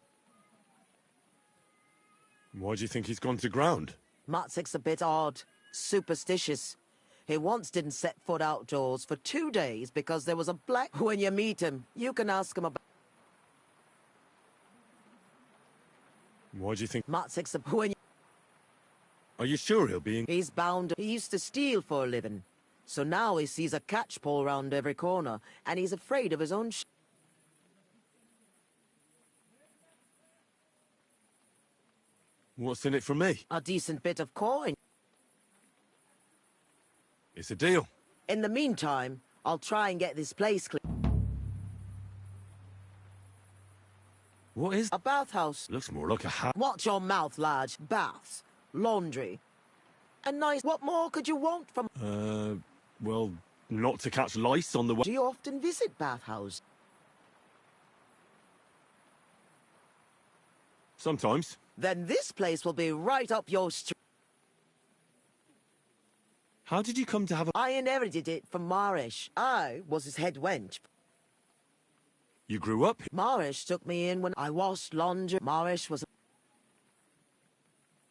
Why do you think he's gone to ground? Matsek's a bit odd. Superstitious. He once didn't set foot outdoors for 2 days because there was a black... When you meet him, you can ask him about... Why do you think... Matsek's a... When you... Are you sure he'll be in... He's bound... He used to steal for a living. So now he sees a catchpole round every corner, and he's afraid of his own What's in it for me? A decent bit of coin. It's a deal. In the meantime, I'll try and get this place clean. What is... A bathhouse. Looks more like a hat. Watch your mouth, lad. Baths. Laundry. And nice... What more could you want from... Well, not to catch lice on the way. Do you often visit bathhouse? Sometimes. Then this place will be right up your street. How did you come to have a... I inherited it from Marish. I was his head wench. You grew up? Marish took me in when I washed laundry. Marish was...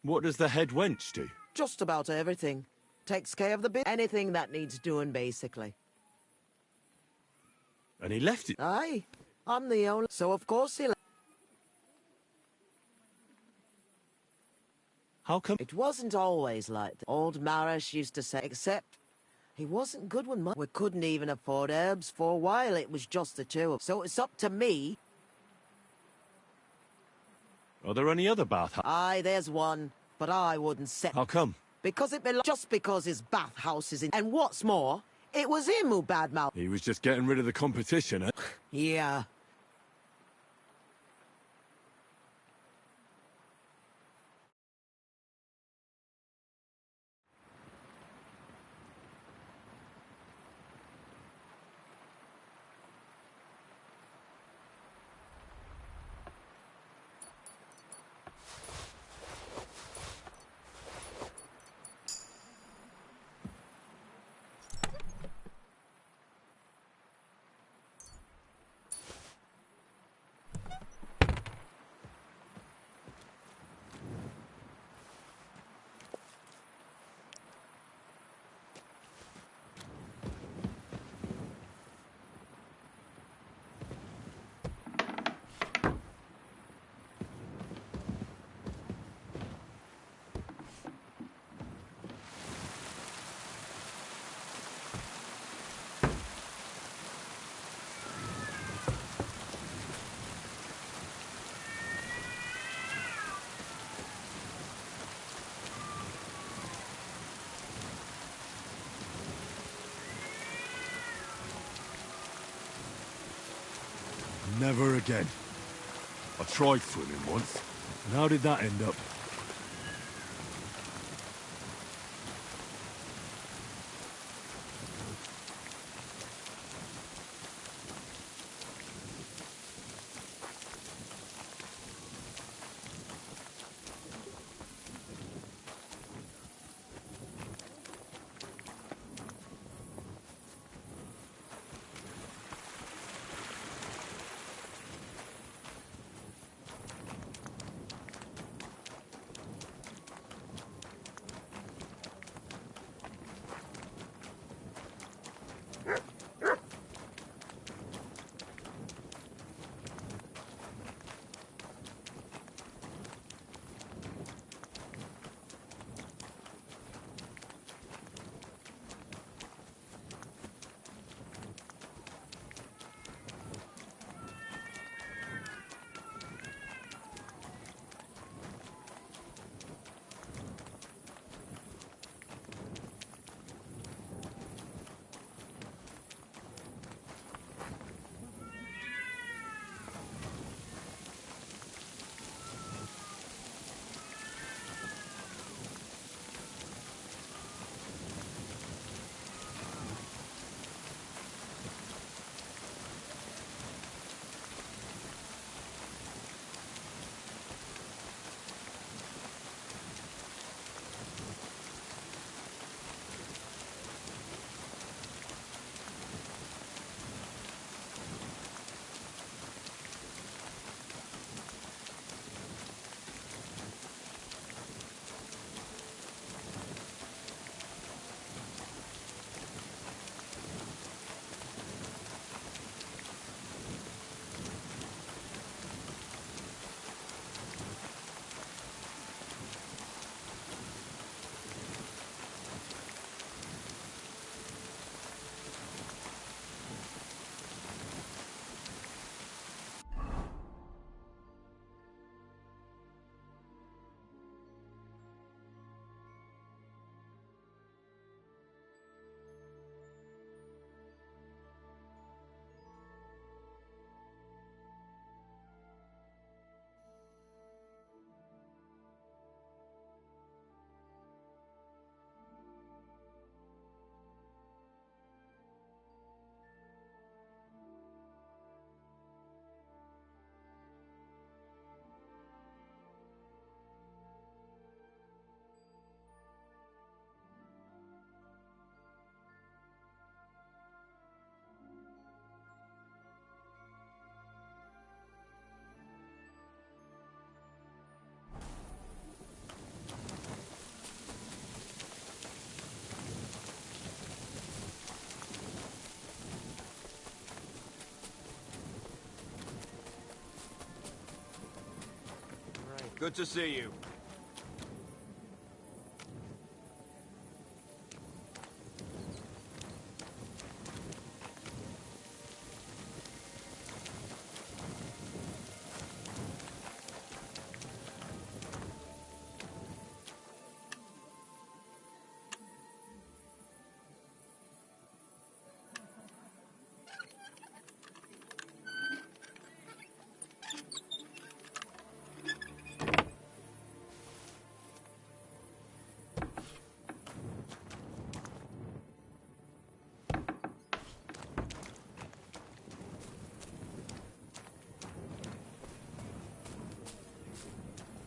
What does the head wench do? Just about everything. Takes care of the bit. Anything that needs doing, basically. And he left it? Aye. I'm the only... So of course he left. How come? It wasn't always like that. Old Marish used to say, except he wasn't good when we couldn't even afford herbs for a while. It was just the two of us. So it's up to me. Are there any other bathhouses? Aye, there's one, but I wouldn't set. How come? Because it belongs. Just because his bathhouse is in. And what's more, it was him who badmouthed. He was just getting rid of the competition, eh? Yeah. Never again. I tried swimming once. And how did that end up? Good to see you.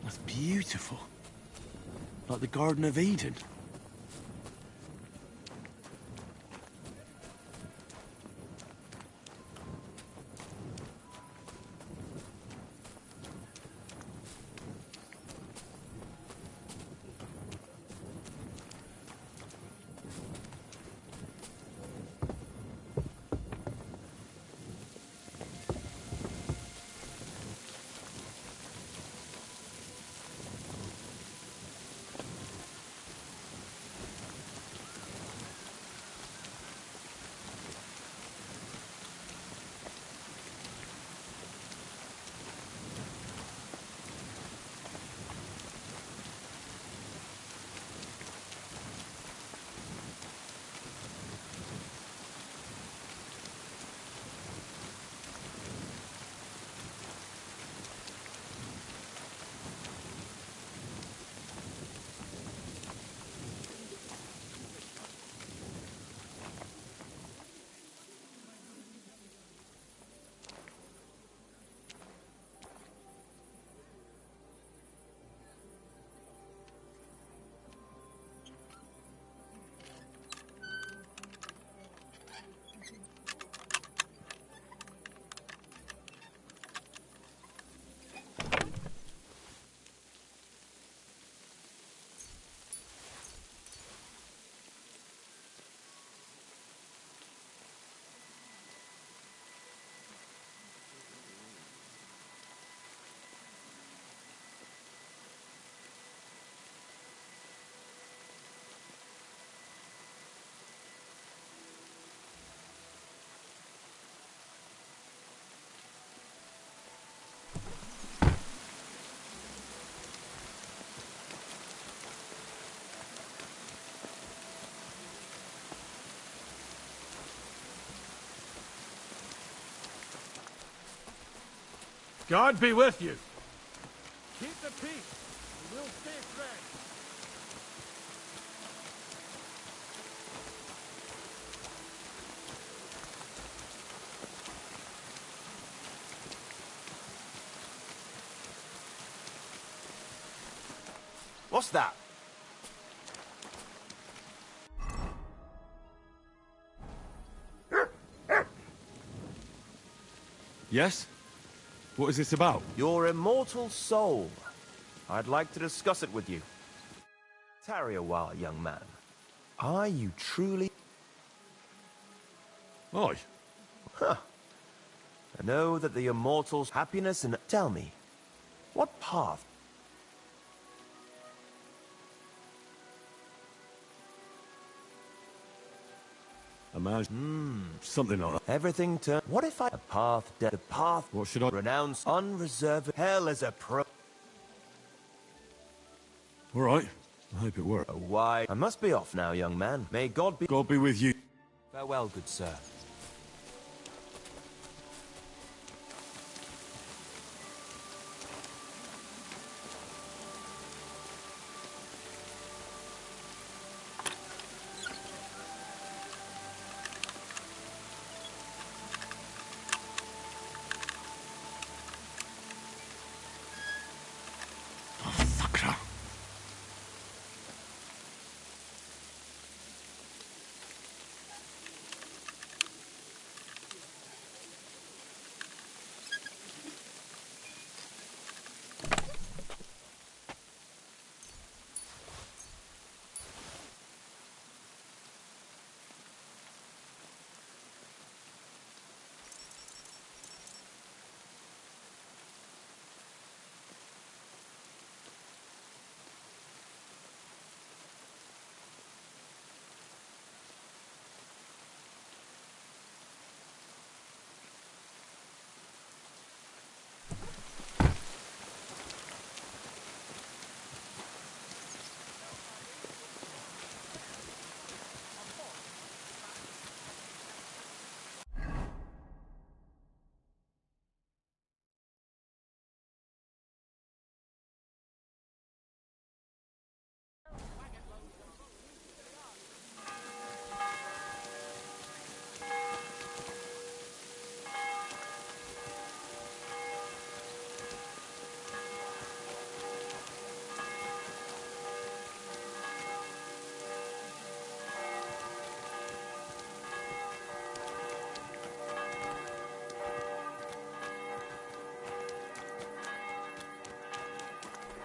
That's beautiful. Like the Garden of Eden. God be with you. Keep the peace. We'll stay friends. What's that? Yes? What is this about? Your immortal soul. I'd like to discuss it with you. Tarry a while, young man. Are you truly... Aye. Huh. I know that the immortals' happiness and... Tell me, what path... Imagine... something like that. Everything turn... What if I... A path... The path... What should I... Renounce unreserved... Hell as a pro... All right. I hope it works. Why? I must be off now, young man. May God be... God be with you. Farewell, good sir.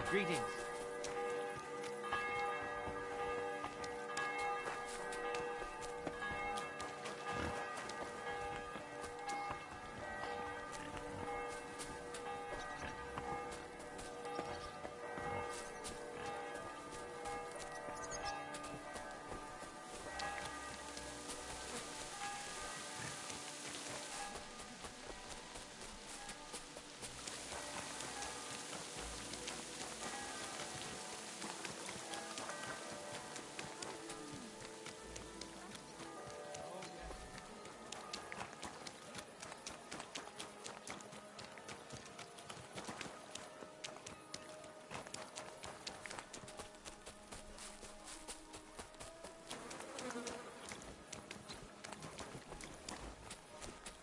Greetings.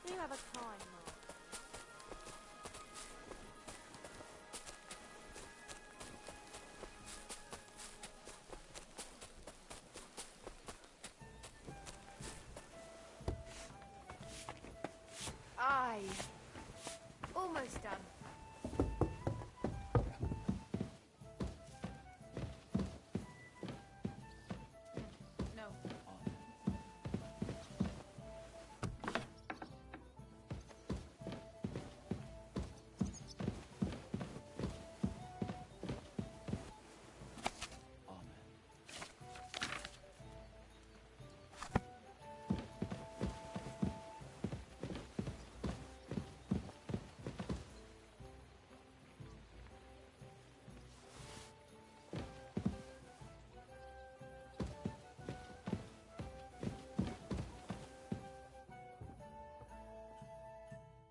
Do you have a time, Mark? Aye. Almost done. No.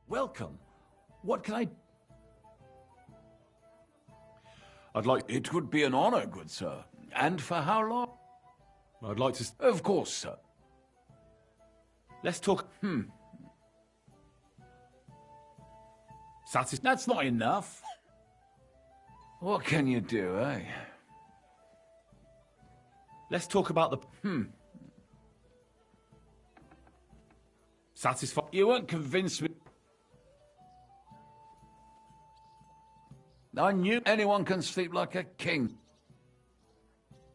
Welcome. What can I... I'd like... It would be an honor, good sir. And for how long? I'd like to... Of course, sir. Let's talk... That's not enough. What can you do, eh? Let's talk about the... Satisfied... You won't convince me. I knew anyone can sleep like a king.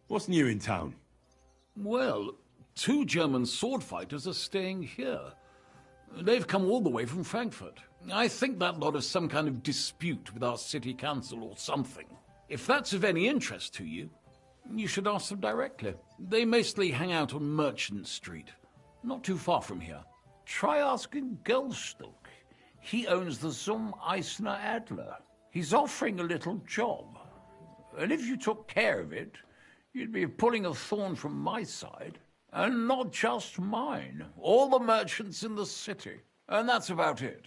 What's new in town? Well, 2 German sword fighters are staying here. They've come all the way from Frankfurt. I think that lot has some kind of dispute with our city council or something. If that's of any interest to you, you should ask them directly. They mostly hang out on Merchant Street, not too far from here. Try asking Gelstock. He owns the Zum Eisner Adler. He's offering a little job. And if you took care of it, you'd be pulling a thorn from my side. And not just mine. All the merchants in the city. And that's about it.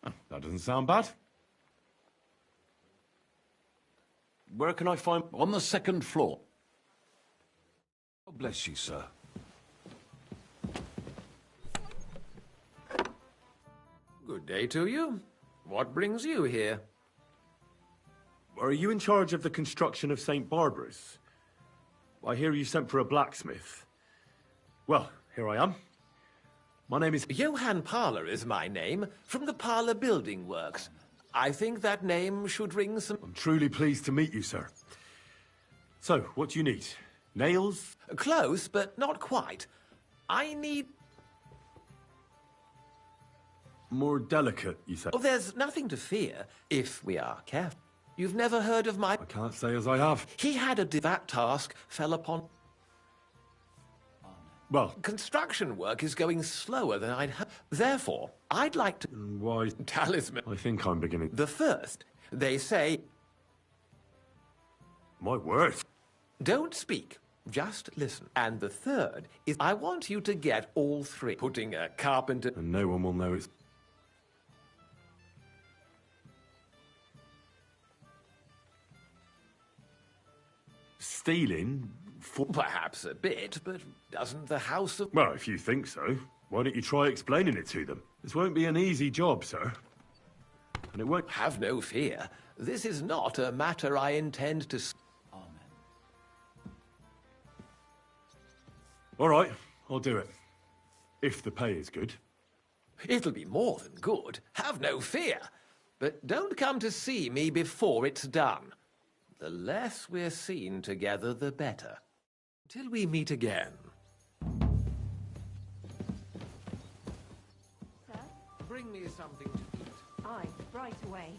That doesn't sound bad. Where can I find... On the 2nd floor. God bless you, sir. Good day to you. What brings you here? Are you in charge of the construction of St. Barbara's? I hear you sent for a blacksmith. Well, here I am. My name is... Johann Parler is my name, from the Parler Building Works. I think that name should ring some... I'm truly pleased to meet you, sir. So, what do you need? Nails? Close, but not quite. I need... More delicate, you said? Oh, there's nothing to fear, if we are careful. You've never heard of my... I can't say as I have. He had that task fell upon... Well... Construction work is going slower than I'd hoped. Therefore, I'd like to... Why... Talisman. I think I'm beginning... The first, they say... My word. Don't speak. Just listen. And the third is I want you to get all 3. Putting a carpenter... And no one will know it's... Stealing? Perhaps a bit, but doesn't the House of... Well, if you think so, why don't you try explaining it to them? This won't be an easy job, sir. And it won't... Have no fear. This is not a matter I intend to... Amen. All right, I'll do it. If the pay is good. It'll be more than good. Have no fear. But don't come to see me before it's done. The less we're seen together, the better. Till we meet again. Sir? Bring me something to eat. Aye, right away.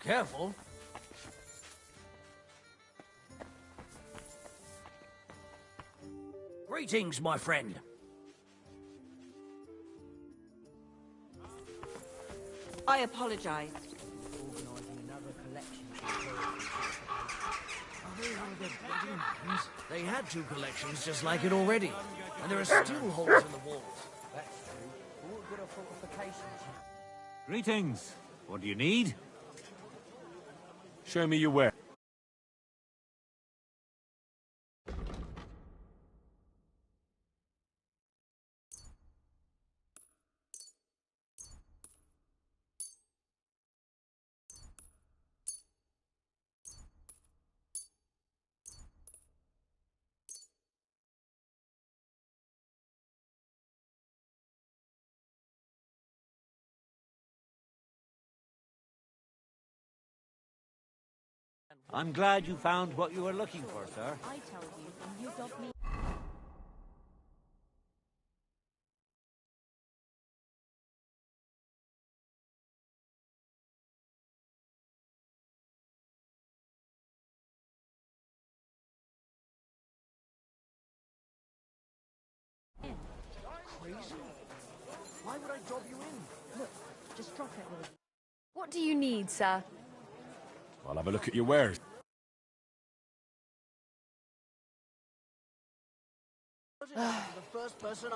Careful. Greetings, my friend. I apologize. They had two collections just like it already. And there are still holes in the walls. That's true. All good fortifications. Greetings. What do you need? Show me your ware. I'm glad you found what you were looking for, sir. I tell you, and you dog me. Crazy? Why would I dob you in? Look, just drop it, Will. What do you need, sir? I'll have a look at your wares.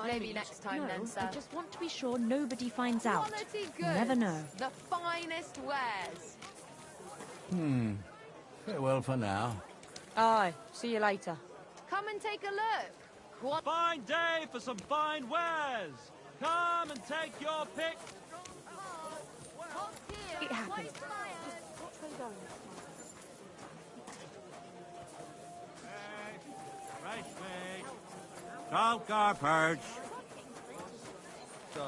Maybe next time then, sir. I just want to be sure nobody finds out. Quality You goods. never know. The finest wares. Farewell for now. Aye, see you later. Come and take a look. What? Fine day for some fine wares. Come and take your pick. It happened. Just watch where you're going. Right way. Salt Garpers. So, I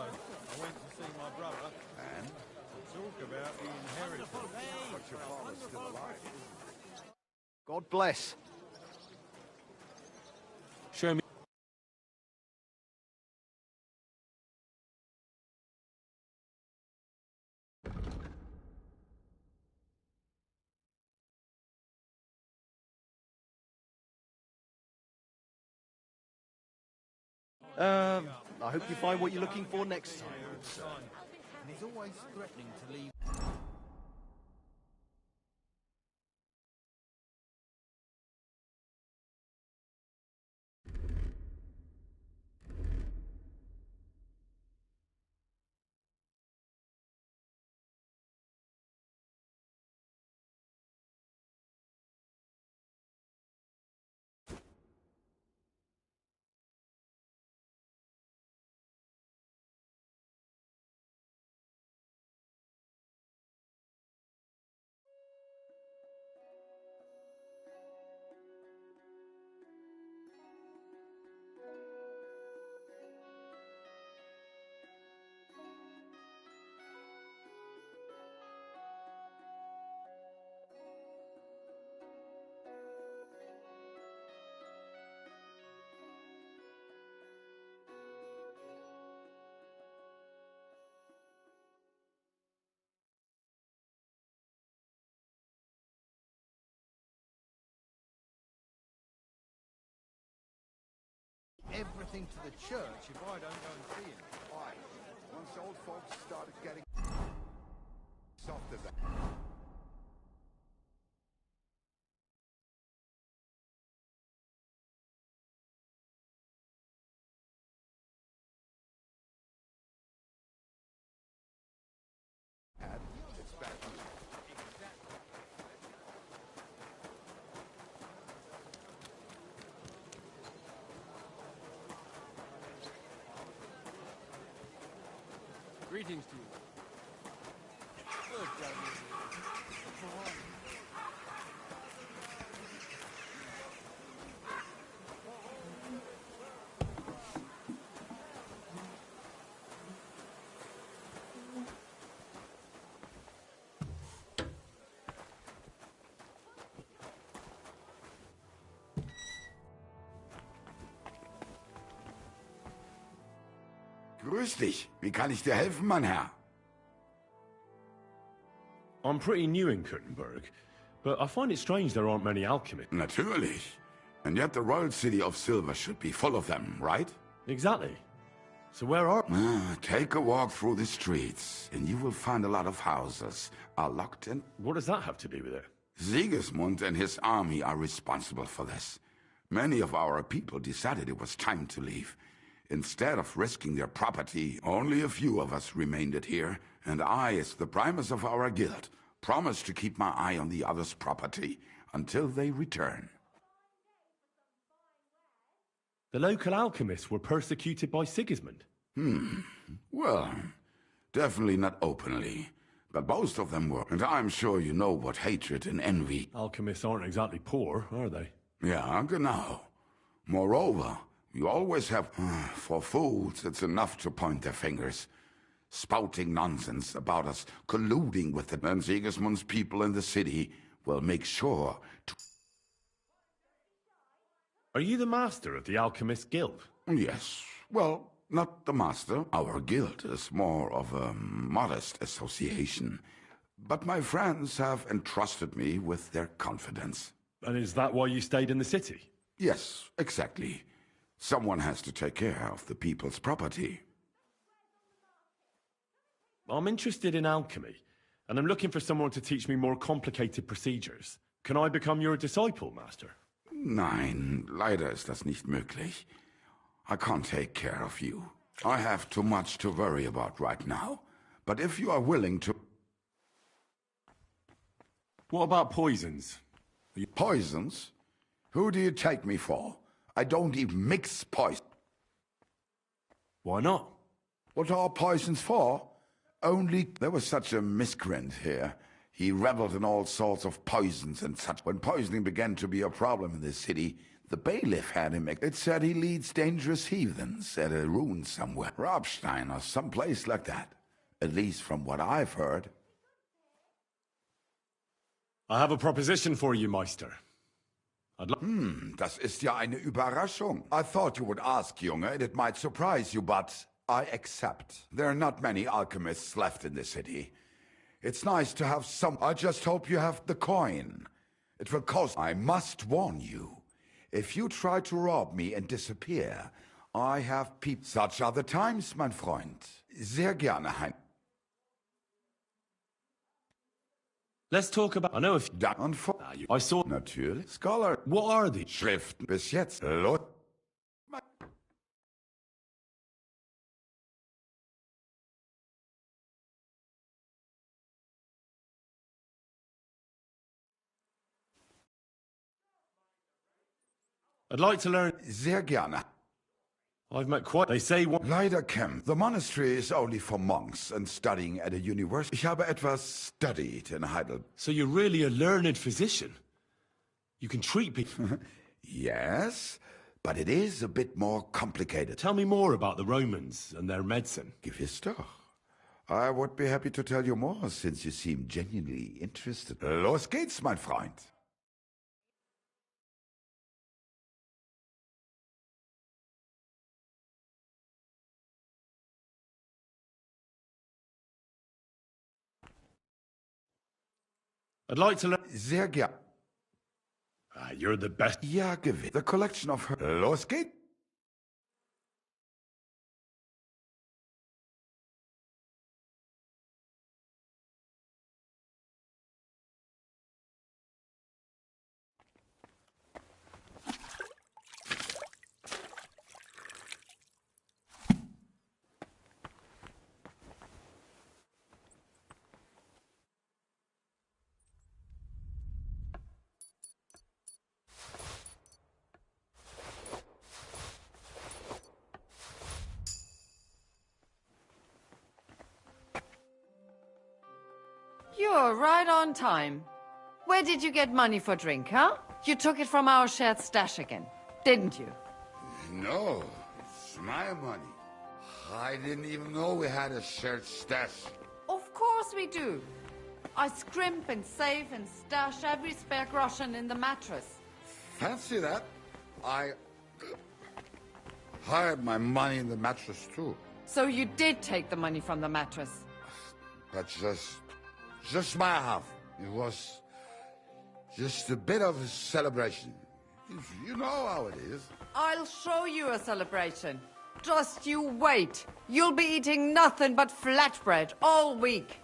went to see my brother, and to talk about the inheritance. But your father's still alive. God bless. Show me. I hope you find what you're looking for next time. And he's always threatening to leave. Everything to the church if I don't go and see him. Why? Once old folks started getting softer than. It's back on. Greetings to you. Look, Grüß dich. Wie kann ich dir helfen, mein Herr? I'm pretty new in Kuttenberg, but I find it strange there aren't many alchemists. Natürlich. And yet the royal city of Silver should be full of them, right? Exactly. So where are... Take a walk through the streets, and you will find a lot of houses are locked in. What does that have to do with it? Sigismund and his army are responsible for this. Many of our people decided it was time to leave. Instead of risking their property, only a few of us remained here, and I, as the primus of our guild, promised to keep my eye on the others' property until they return. The local alchemists were persecuted by Sigismund. Well, definitely not openly. But most of them were, and I'm sure you know what hatred and envy... Alchemists aren't exactly poor, are they? Yeah, genau. Moreover, you always have... For fools, it's enough to point their fingers. Spouting nonsense about us colluding with the... And Sigismund's people in the city will make sure to... Are you the master of the Alchemist Guild? Yes. Well, not the master. Our guild is more of a modest association. But my friends have entrusted me with their confidence. And is that why you stayed in the city? Yes, exactly. Someone has to take care of the people's property. I'm interested in alchemy, and I'm looking for someone to teach me more complicated procedures. Can I become your disciple, Master? Nein, leider ist das nicht möglich. I can't take care of you. I have too much to worry about right now. But if you are willing to... What about poisons? Poisons? Who do you take me for? I don't even mix poison. Why not? What are poisons for? Only there was such a miscreant here. He reveled in all sorts of poisons and such. When poisoning began to be a problem in the city, the bailiff had him. It said he leads dangerous heathens at a ruin somewhere. Robstein or someplace like that. At least from what I've heard. I have a proposition for you, Meister. Das ist ja eine Überraschung. I thought you would ask, Junge, and it might surprise you, but I accept. There are not many alchemists left in the city. It's nice to have some... I just hope you have the coin. It will cost... I must warn you. If you try to rob me and disappear, I have people... Such are the times, mein Freund. Sehr gerne, Hein. Let's talk about... I know if... I saw... Natürlich. Scholar. What are these? Schriften. Bis jetzt. I'd like to learn... Sehr gerne. I've met quite... They say what... Leider, Camp. The monastery is only for monks and studying at a university. Ich habe etwas studied in Heidelberg. So you're really a learned physician? You can treat people... Yes, but it is a bit more complicated. Tell me more about the Romans and their medicine. Gewiss doch. I would be happy to tell you more, since you seem genuinely interested. Los geht's, mein Freund. I'd like to learn... Sehr gern. You're the best. Ja, gewiss. The collection of her... Los geht's. You're right on time. Where did you get money for drink, huh? You took it from our shared stash again, didn't you? No, it's my money. I didn't even know we had a shared stash. Of course we do. I scrimp and save and stash every spare groschen in the mattress. Fancy that? I hired my money in the mattress too. So you did take the money from the mattress? But just Just my half. It was just a bit of a celebration. You know how it is. I'll show you a celebration. Just you wait. You'll be eating nothing but flatbread all week.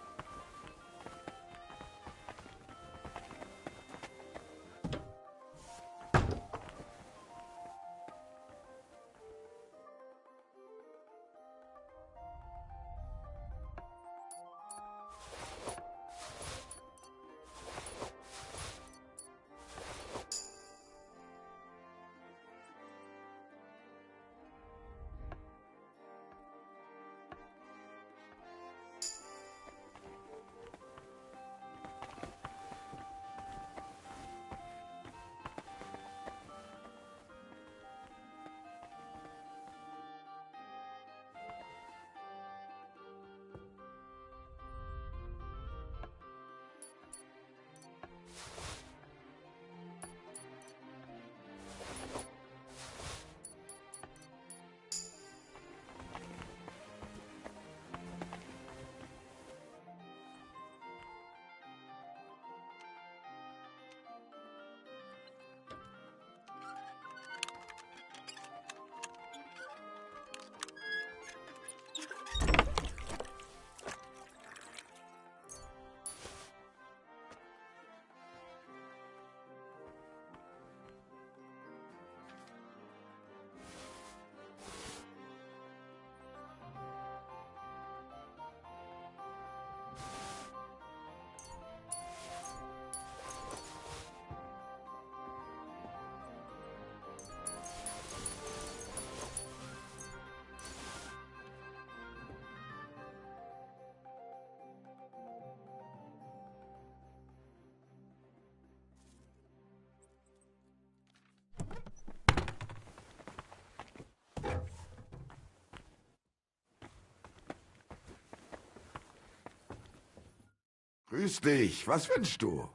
Grüß dich. Was wünschst du?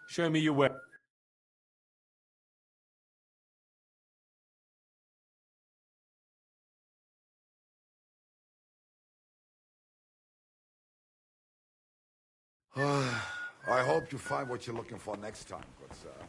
Show me your way. I hope you find what you're looking for next time, good sir.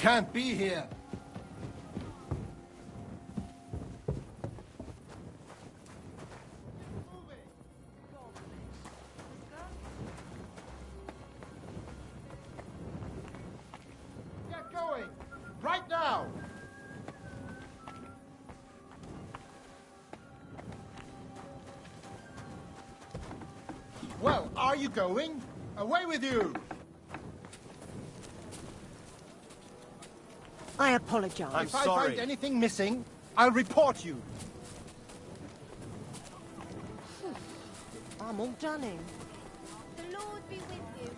can't be here. Get going! Right now! Well, are you going? Away with you! I apologize. If I find anything missing, I'll report you. I'm all done in. The Lord be with you.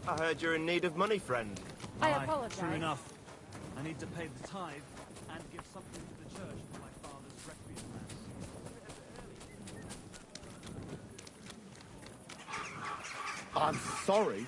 I heard you're in need of money, friend. I Aye, apologize. True enough. I need to pay the tithe and give something to the church for my father's requiem mass. I'm sorry.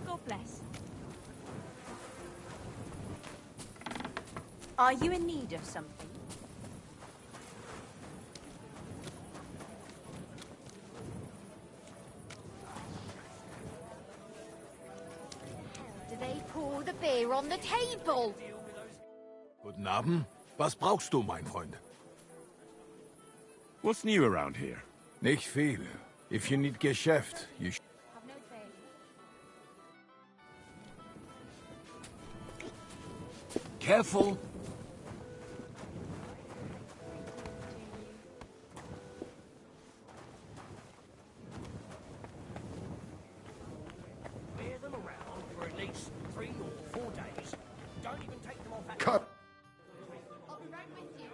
God bless. Are you in need of something? Do they pour the beer on the table? Guten Abend. Was brauchst du, mein Freund? What's new around here? Nicht viel. If you need Geschäft, you Have no fear. Careful. Wear them around for at least 3 or 4 days. Don't even take them off at Cut! I'll be right with you.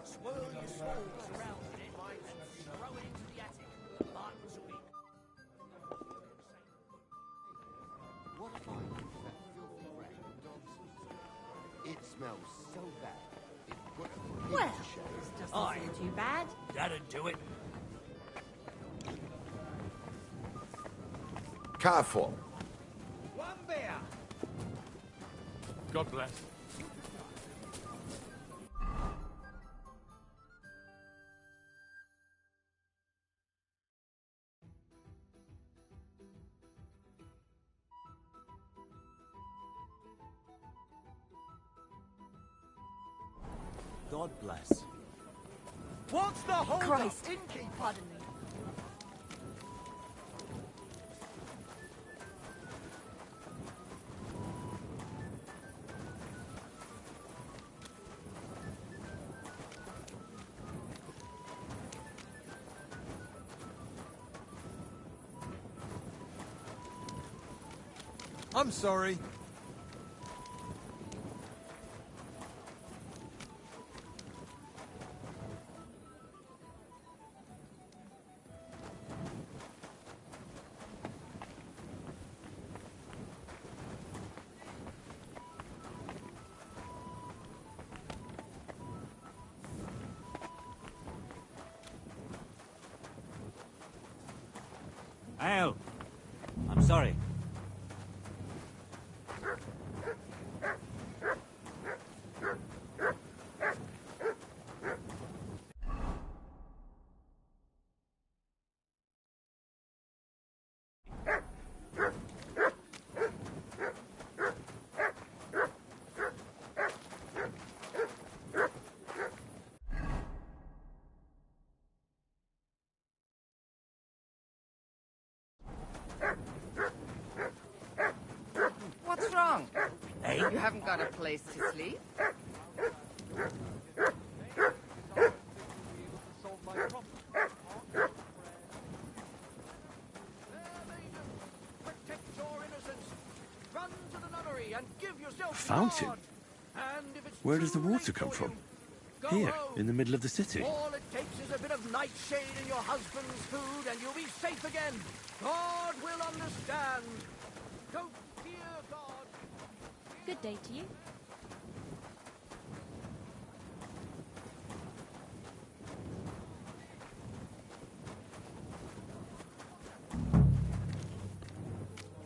Swirl your swords around with it and throw it into the attic. Martins will be... What if I use that filthy rag the dog sleeps in? It smells so bad. It put a pig Well, to shame. this doesn't Aye. seem too bad. That'd do it. Careful. One beer! God bless. God bless. What's the hold Christ. up, innkeeper? Pardon me. I'm sorry. Al, I'm sorry. You haven't got a place to sleep? A fountain? Where does the water come from? Here, in the middle of the city. All it takes is a bit of nightshade in your husband's food, and you'll be safe again. God will understand. Go, dear God. Good day to you.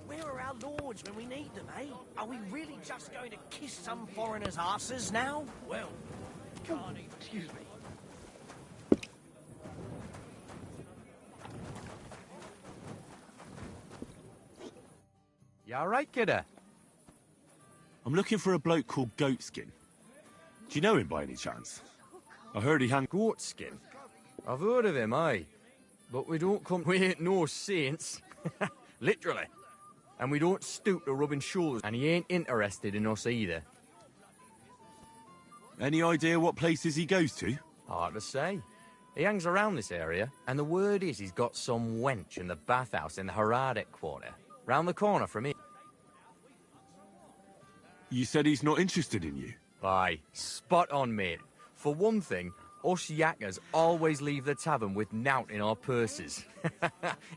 Where are our lords when we need them, eh? Are we really just going to kiss some foreigners' asses now? Well, Carney, excuse me. You all right, kidder? I'm looking for a bloke called Goatskin. Do you know him by any chance? I heard he hung... Goatskin? I've heard of him, aye. But we don't come... We ain't no saints. Literally. And we don't stoop to rubbing shoulders. And he ain't interested in us either. Any idea what places he goes to? Hard to say. He hangs around this area, and the word is he's got some wench in the bathhouse in the Heradic quarter. Round the corner from here. You said he's not interested in you? Aye, spot on, mate. For one thing, us yakkers always leave the tavern with nowt in our purses.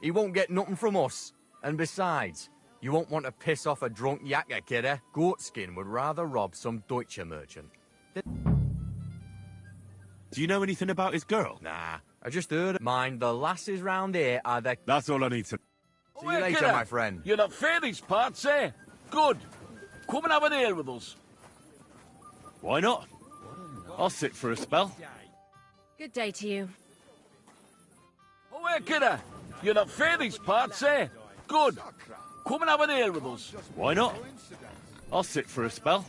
He won't get nothing from us. And besides, you won't want to piss off a drunk yakker, kidder. Goatskin would rather rob some Deutsche merchant. Do you know anything about his girl? Nah, I just heard. Mind, the lasses round here are the... That's all I need to... See you later, my friend. You're not fair these parts, eh? Good. Come and have an ale with us. Why not? I'll sit for a spell. Good day to you. Oh, hey, kidder. You're not fair these parts, eh? Good. Come and have an ale with us. Why not? I'll sit for a spell.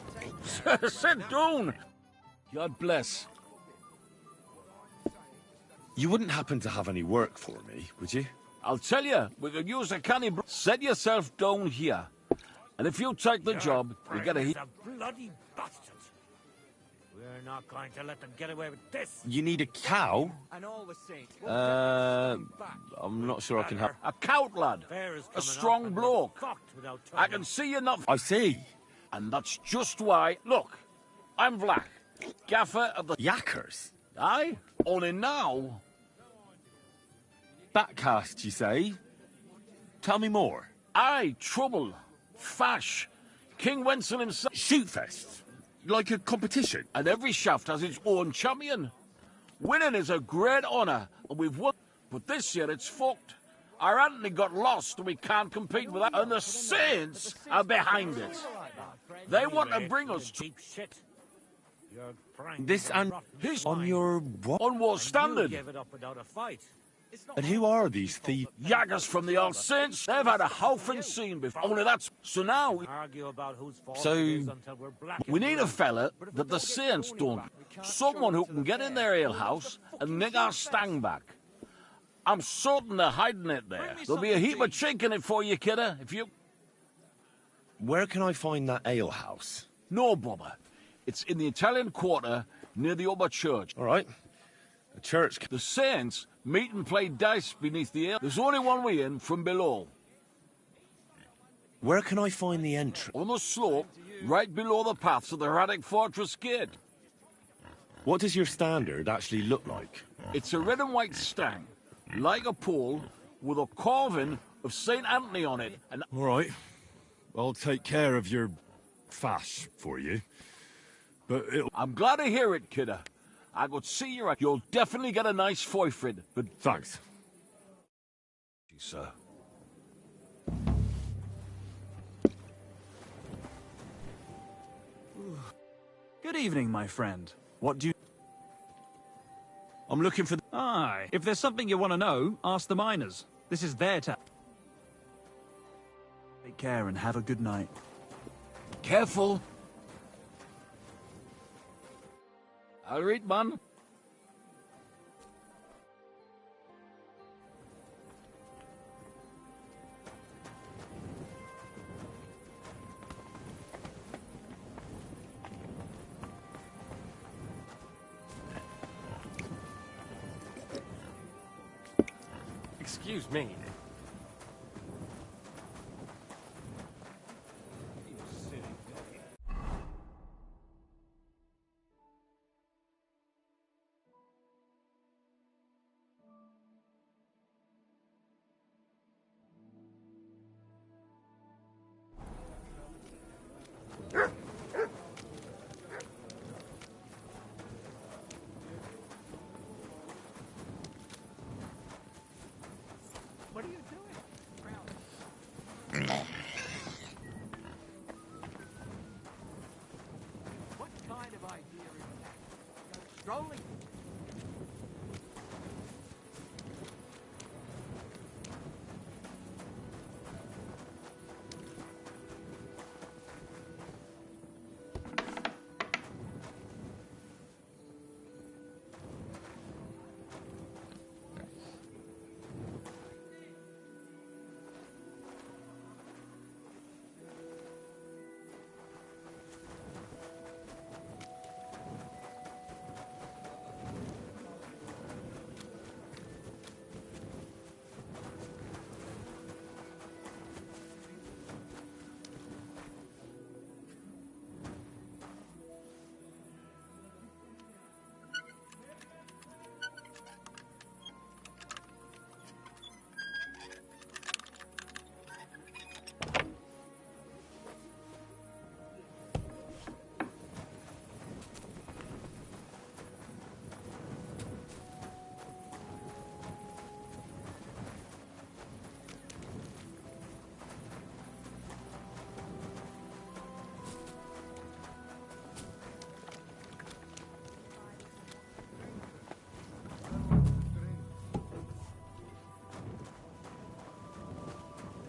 Sit down. God bless. You wouldn't happen to have any work for me, would you? I'll tell you, we could use a canny... Set yourself down here. And if you take the job, you get a... The bloody bastards. We're not going to let them get away with this. You need a cow? And all the saints. I'm not sure I can help. A cow lad. A strong bloke. I can see you're not... I see. And that's just why... Look, I'm Vlak, gaffer of the... Yakkers? Aye, only now... Backcast, you say? Tell me more. Aye, trouble. Fash. King Wenzel himself... Shootfest? Like a competition? And every shaft has its own champion. Winning is a great honour, and we've won. But this year it's fucked. Our Anthony got lost, and we can't compete with that. And the Saints are behind it. They want to bring us to... This and... He's on your... what? On war standard. Give it up without a fight. And who are these thieves? Yaggers from the Old Saints. They've had a howfing scene before. Only that's... So now... Argue about whose fault So... it is until we're black We and need a blue. fella that the Saints don't. Someone who can get in their alehouse and nick our stang back. I'm certain they're hiding it there. There'll be a heap of chink in it for you, kidder, if you... Where can I find that alehouse? No bother. It's in the Italian quarter near the upper church. All right. A church... The Saints meet and play dice beneath the ale. There's only one way in from below. Where can I find the entrance? On the slope, right below the paths of the Heradic Fortress Gate. What does your standard actually look like? It's a red and white stang, like a pole, with a carving of St. Anthony on it. And all right. I'll take care of your fash for you. But I'm glad to hear it, kidder. I could see you'll definitely get a nice foy for it, but... Thanks. Sir. Good evening, my friend. What do you... I'm looking for... Aye. If there's something you want to know, ask the miners. This is their town. Take care and have a good night. Careful. I'll read, man. Excuse me. What are you doing? What kind of idea is that? Go strolling?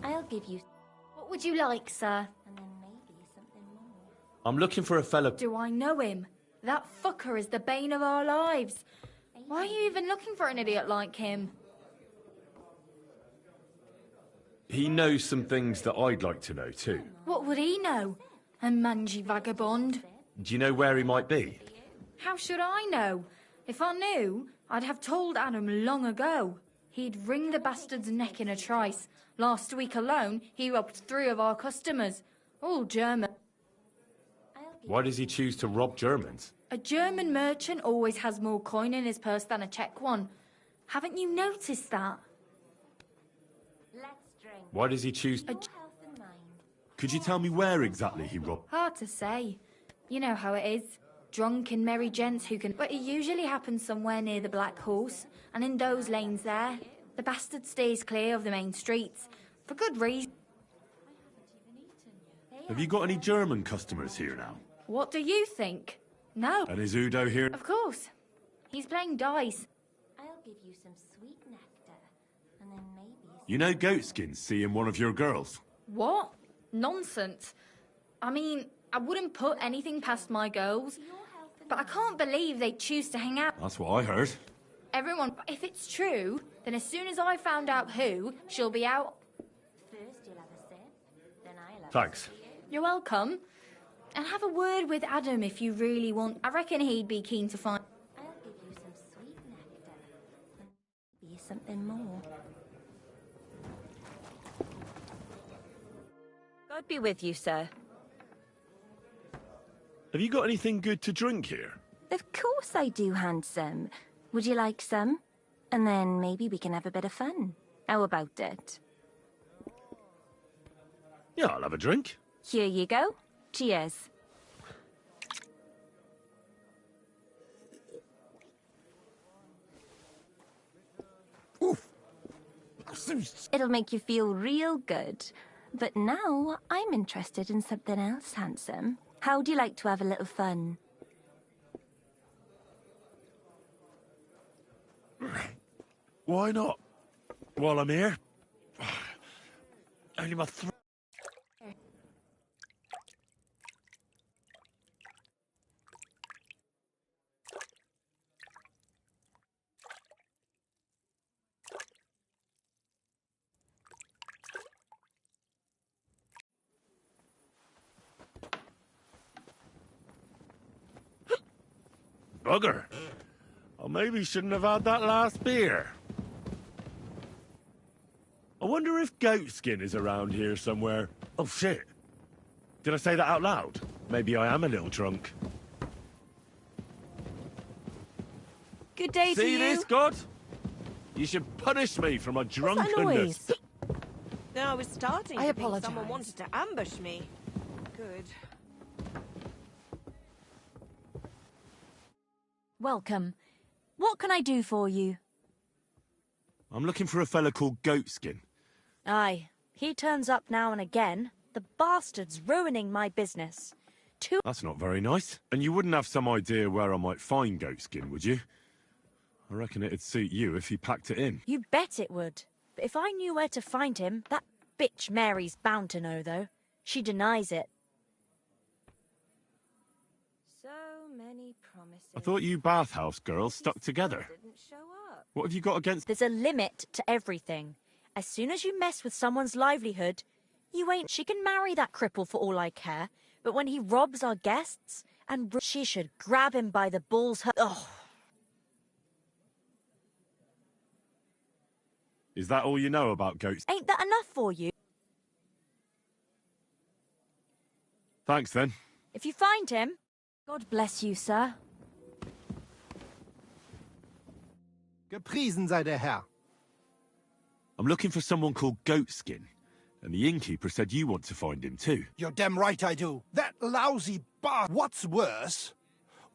I'll give you... What would you like, sir? And then maybe something more. I'm looking for a fella. Do I know him? That fucker is the bane of our lives. Why are you even looking for an idiot like him? He knows some things that I'd like to know too. What would he know? A mangy vagabond. Do you know where he might be? How should I know? If I knew, I'd have told Adam long ago. He'd wring the bastard's neck in a trice. Last week alone, he robbed 3 of our customers. All German. Why does he choose to rob Germans? A German merchant always has more coin in his purse than a Czech one. Haven't you noticed that? Let's drink. Why does he choose... Your health and mind. Could you tell me where exactly he robbed? Hard to say. You know how it is. Drunk and merry gents who can... But it usually happens somewhere near the Black Horse, and in those lanes there. The bastard stays clear of the main streets. For good reason. Have you got any German customers here now? What do you think? No. And is Udo here? Of course. He's playing dice. I'll give you some sweet nectar. And then maybe... You know Goatskin's seeing one of your girls. What? Nonsense. I mean, I wouldn't put anything past my girls, but I can't believe they choose to hang out. That's what I heard. Everyone, if it's true, then as soon as I found out who, she'll be out. First you'll have a sip, then I'll have Thanks. You're welcome. And have a word with Adam if you really want. I reckon he'd be keen to find... I'll give you some sweet nectar. And maybe something more. God be with you, sir. Have you got anything good to drink here? Of course I do, handsome. Would you like some? And then maybe we can have a bit of fun. How about it? Yeah, I'll have a drink. Here you go. Cheers. It'll make you feel real good. But now I'm interested in something else, handsome. How'd you like to have a little fun? Why not? While I'm here. Only my throat. Bugger. I maybe shouldn't have had that last beer. I wonder if Goatskin is around here somewhere. Oh, shit. Did I say that out loud? Maybe I am a little drunk. Good day to you. See this, God? You should punish me for my drunkenness. No, I was starting I to think apologize. someone wanted to ambush me. Good. Welcome. What can I do for you? I'm looking for a fella called Goatskin. Aye, he turns up now and again. The bastard's ruining my business. That's not very nice. And you wouldn't have some idea where I might find Goatskin, would you? I reckon it'd suit you if he packed it in. You bet it would. But if I knew where to find him, that bitch Mary's bound to know, though. She denies it. So many promises. I thought you bathhouse girls stuck together. Didn't show up. What have you got against... There's a limit to everything. As soon as you mess with someone's livelihood, you ain't... She can marry that cripple for all I care, but when he robs our guests, and she should grab him by the balls... Ugh. Is that all you know about Goats? Ain't that enough for you? Thanks, then. If you find him... God bless you, sir. Gepriesen sei der Herr. I'm looking for someone called Goatskin, and the innkeeper said you want to find him too. You're damn right I do. That lousy bar. What's worse,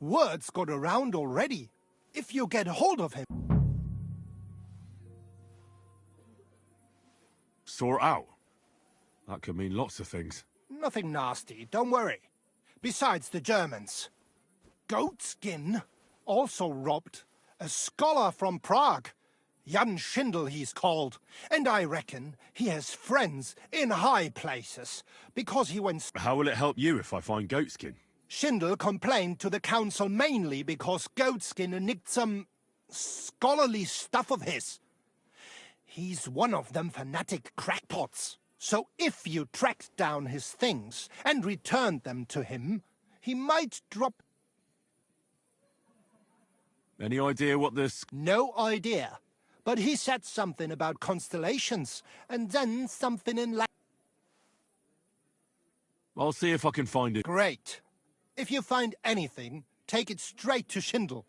word's got around already. If you get hold of him... Sort out? That could mean lots of things. Nothing nasty, don't worry. Besides the Germans. Goatskin also robbed a scholar from Prague. Jan Schindel he's called. And I reckon he has friends in high places, because he went... How will it help you if I find Goatskin? Schindel complained to the council mainly because Goatskin nicked some scholarly stuff of his. He's one of them fanatic crackpots. So if you tracked down his things and returned them to him, he might drop... Any idea what this... No idea. But he said something about constellations, and then something in I'll see if I can find it. Great. If you find anything, take it straight to Schindel.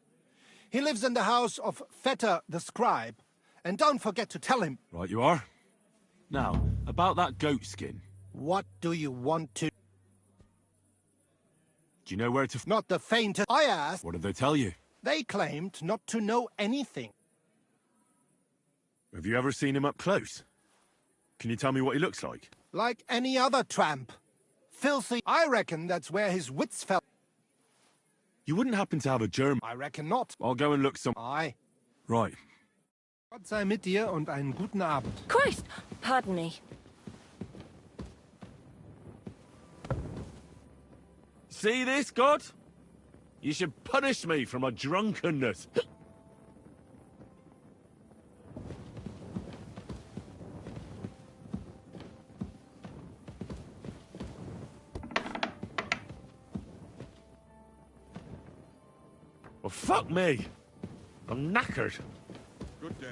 He lives in the house of Vetter the scribe. And don't forget to tell him. Right you are. Now, about that Goatskin. What do you want to... Do you know where to... Not the faintest... I asked... What did they tell you? They claimed not to know anything. Have you ever seen him up close? Can you tell me what he looks like? Like any other tramp. Filthy. I reckon that's where his wits fell. You wouldn't happen to have a German... I reckon not. I'll go and look some... Aye. Right. Gott sei mit dir und einen guten Abend. Christ! Pardon me. See this, God? You should punish me for my drunkenness. Well, fuck me. I'm knackered. Good day.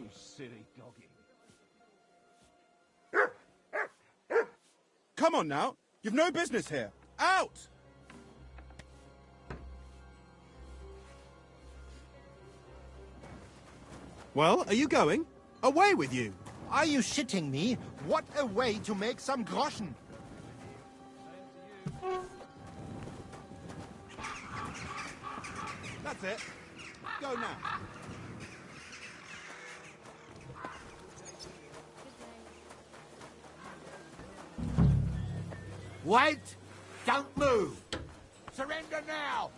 You silly doggy. Come on now. You've no business here. Out! Well, are you going? Away with you! Are you shitting me? What a way to make some groschen! That's it. Go now. Wait! Don't move! Surrender now!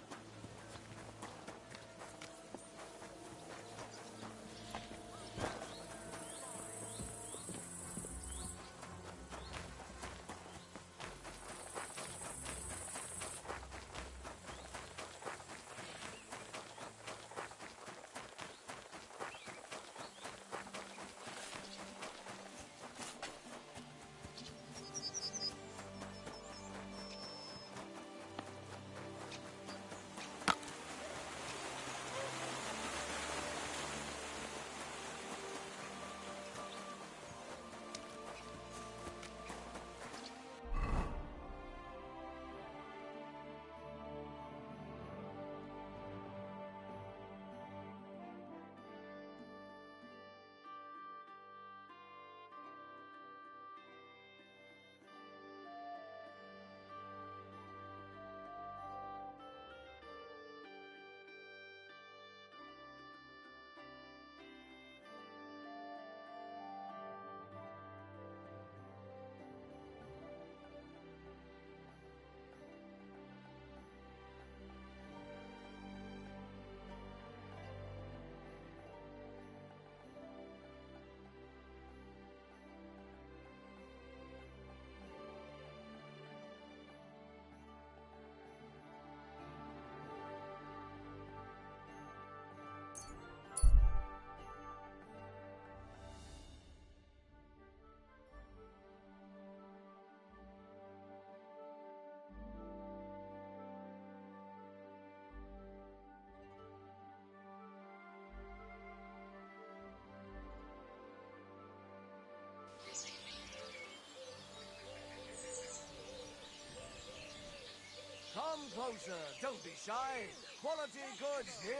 Come closer, don't be shy. Quality goods here.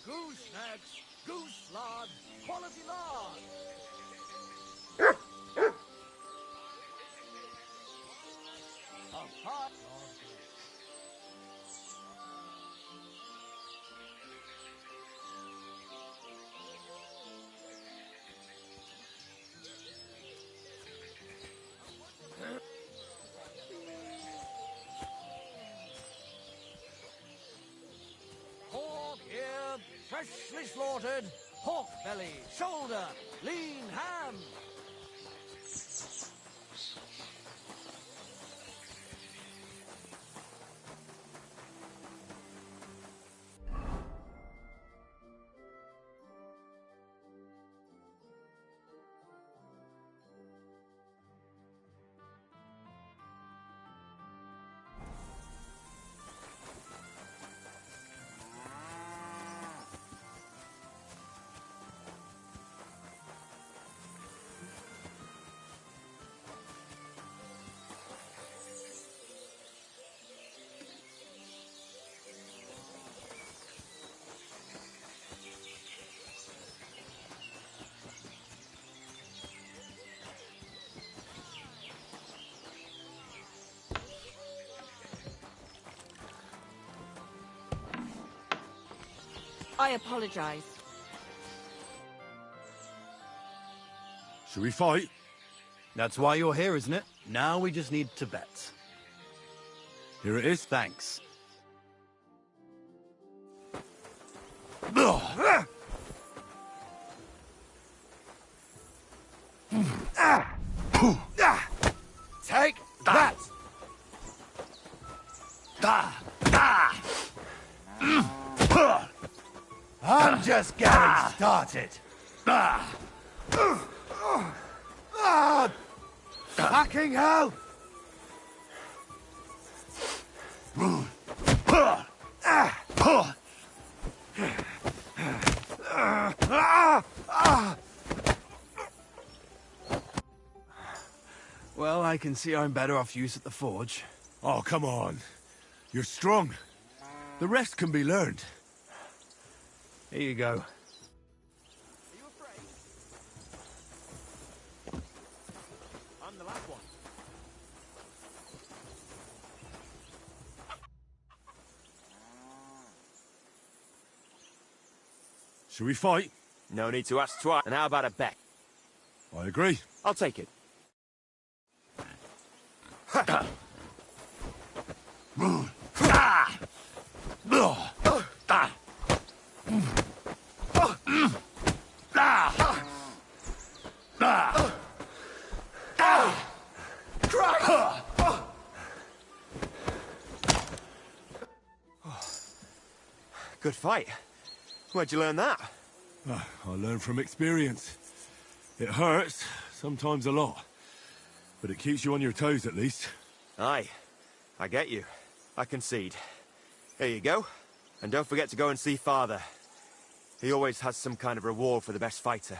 Goose snacks, goose lard, quality lard. A hot pork here, freshly slaughtered, pork belly, shoulder, lean ham. I apologize. Should we fight? That's why you're here, isn't it? Now we just need to bet. Here it is. Thanks. Take that! I'm just getting started. Fucking hell! Well, I can see I'm better off use at the forge. Oh, come on. You're strong. The rest can be learned. Here you go. I'm the last one. Shall we fight? No need to ask twice. And how about a bet? I agree. I'll take it. Good fight. Where'd you learn that? I learn from experience. It hurts, sometimes a lot. But it keeps you on your toes, at least. Aye. I get you. I concede. Here you go. And don't forget to go and see Father. He always has some kind of reward for the best fighter.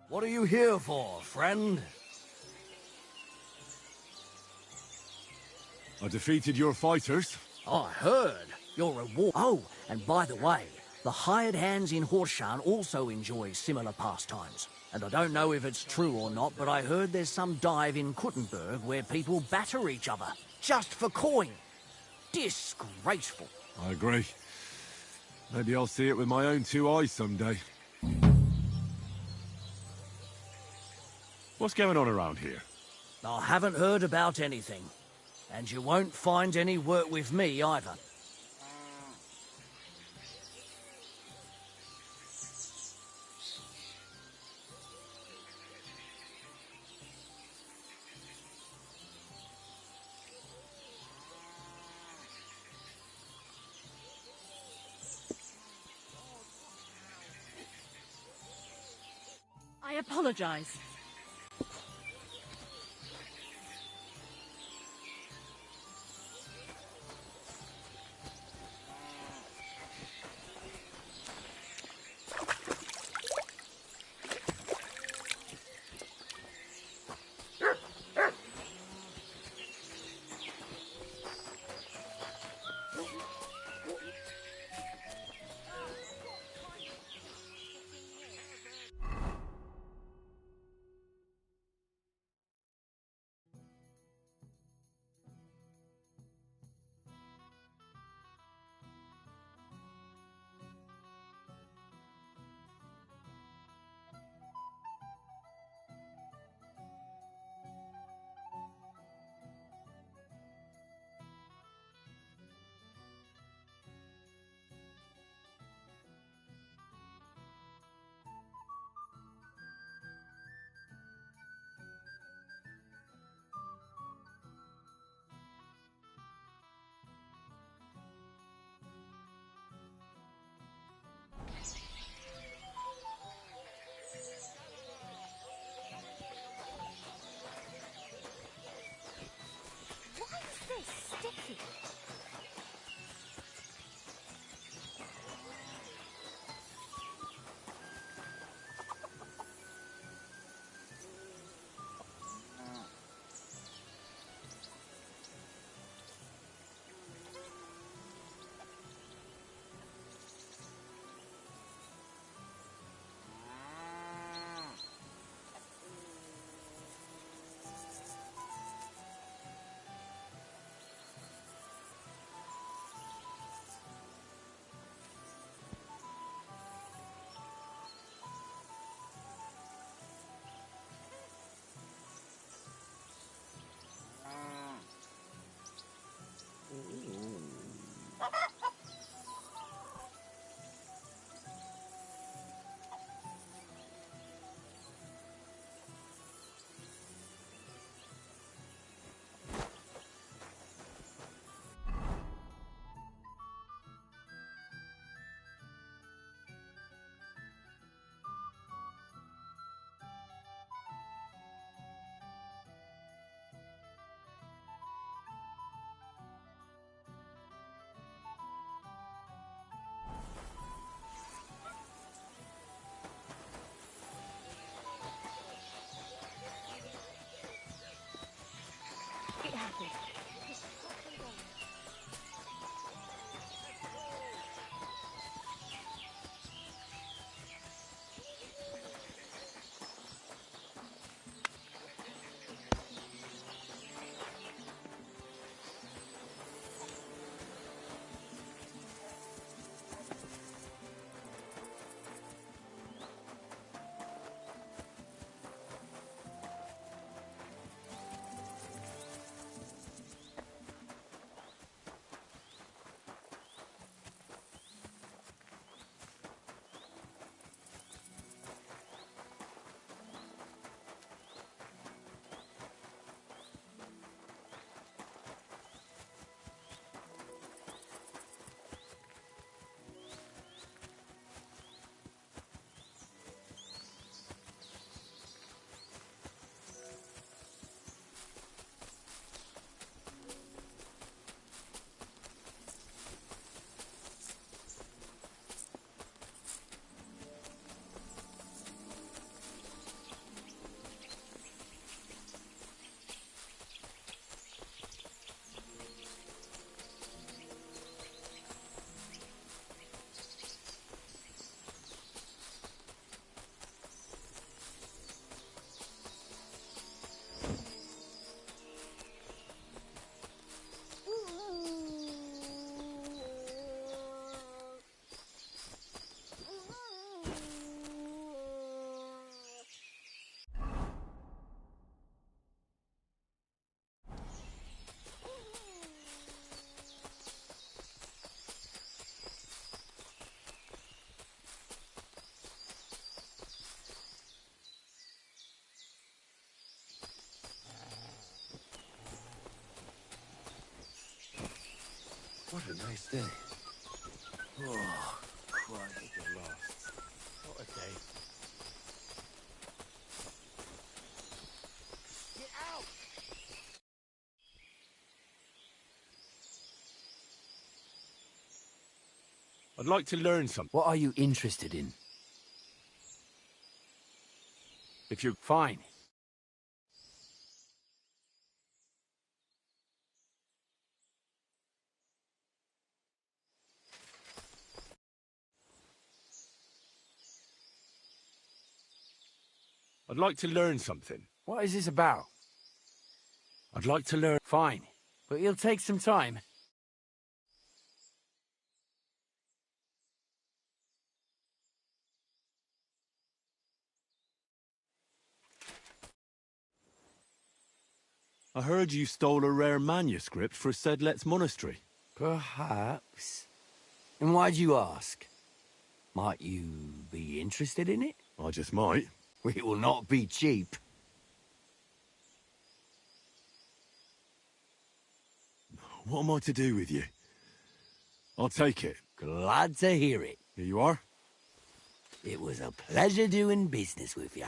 What are you here for, friend? I defeated your fighters. I heard. Your reward. Oh, and by the way, the hired hands in Horshan also enjoy similar pastimes. And I don't know if it's true or not, but I heard there's some dive in Kuttenberg where people batter each other, just for coin. Disgraceful. I agree. Maybe I'll see it with my own two eyes someday. What's going on around here? I haven't heard about anything. And you won't find any work with me either. I apologize. It happened. What a nice day. Oh, quiet at last. What a day. Get out! I'd like to learn something. What are you interested in? If you're fine. I'd like to learn something. What is this about? I'd like to learn. Fine, but it'll take some time. I heard you stole a rare manuscript for Sedlet's monastery. Perhaps. And why'd you ask? Might you be interested in it? I just might. It will not be cheap. What am I to do with you? I'll take it. Glad to hear it. Here you are. It was a pleasure doing business with you.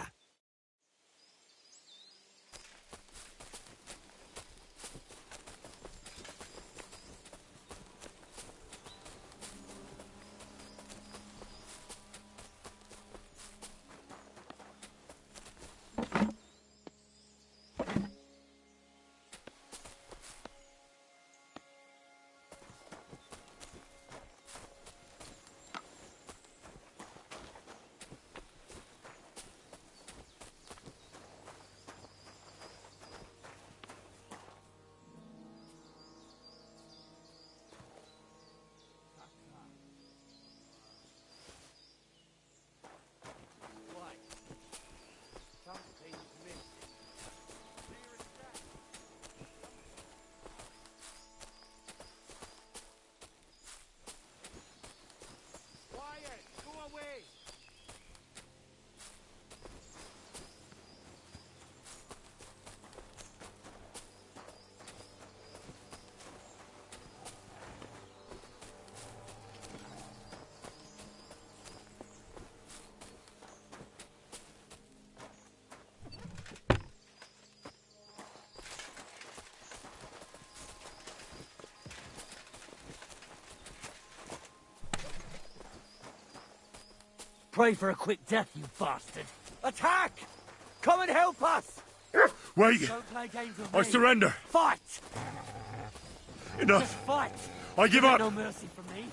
pray for a quick death, you bastard. Attack! Come and help us! Wait! Don't play games with I me. surrender! Fight! Enough! Just fight! I give You up! get no mercy from me.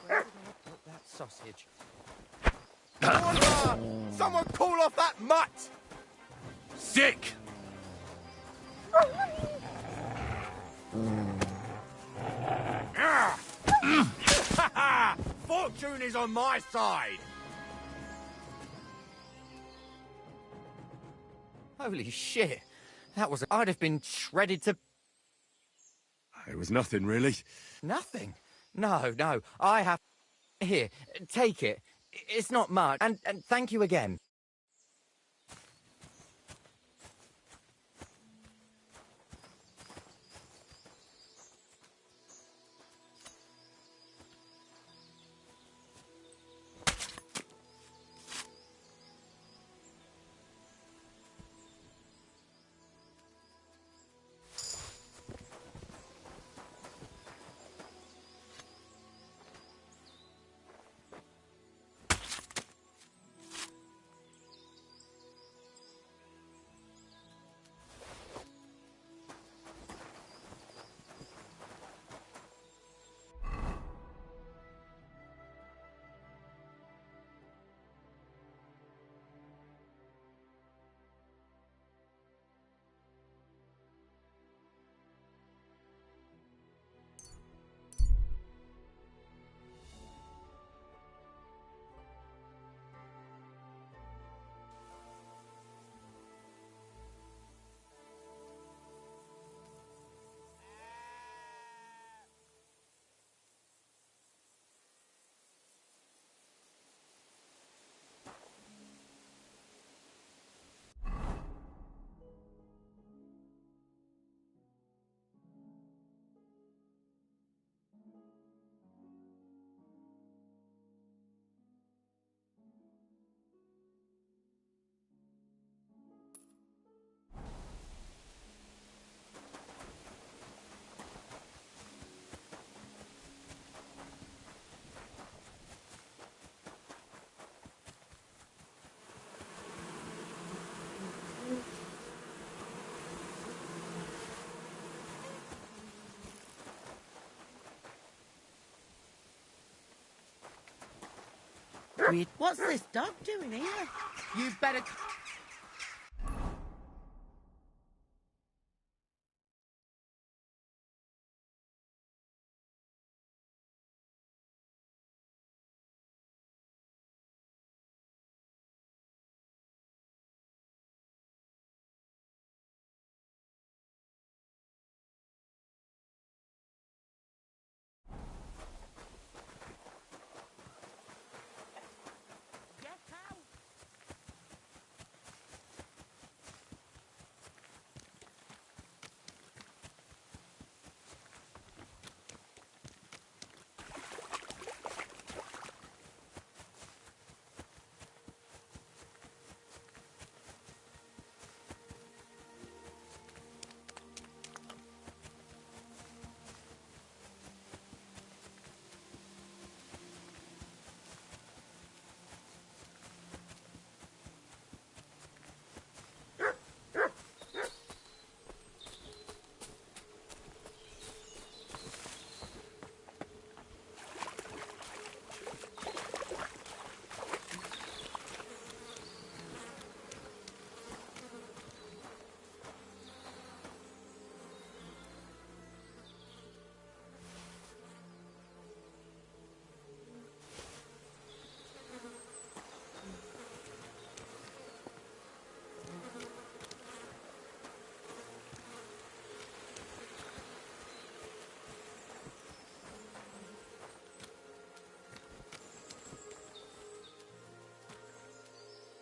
Where did I put that sausage? Order! Someone call off that mutt! Sick! Fortune is on my side! Holy shit. That was... I'd have been shredded to... It was nothing, really. Nothing. No. I have... Here, take it. It's not much. And thank you again. What's this dog doing here? You'd better...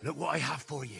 Look what I have for you.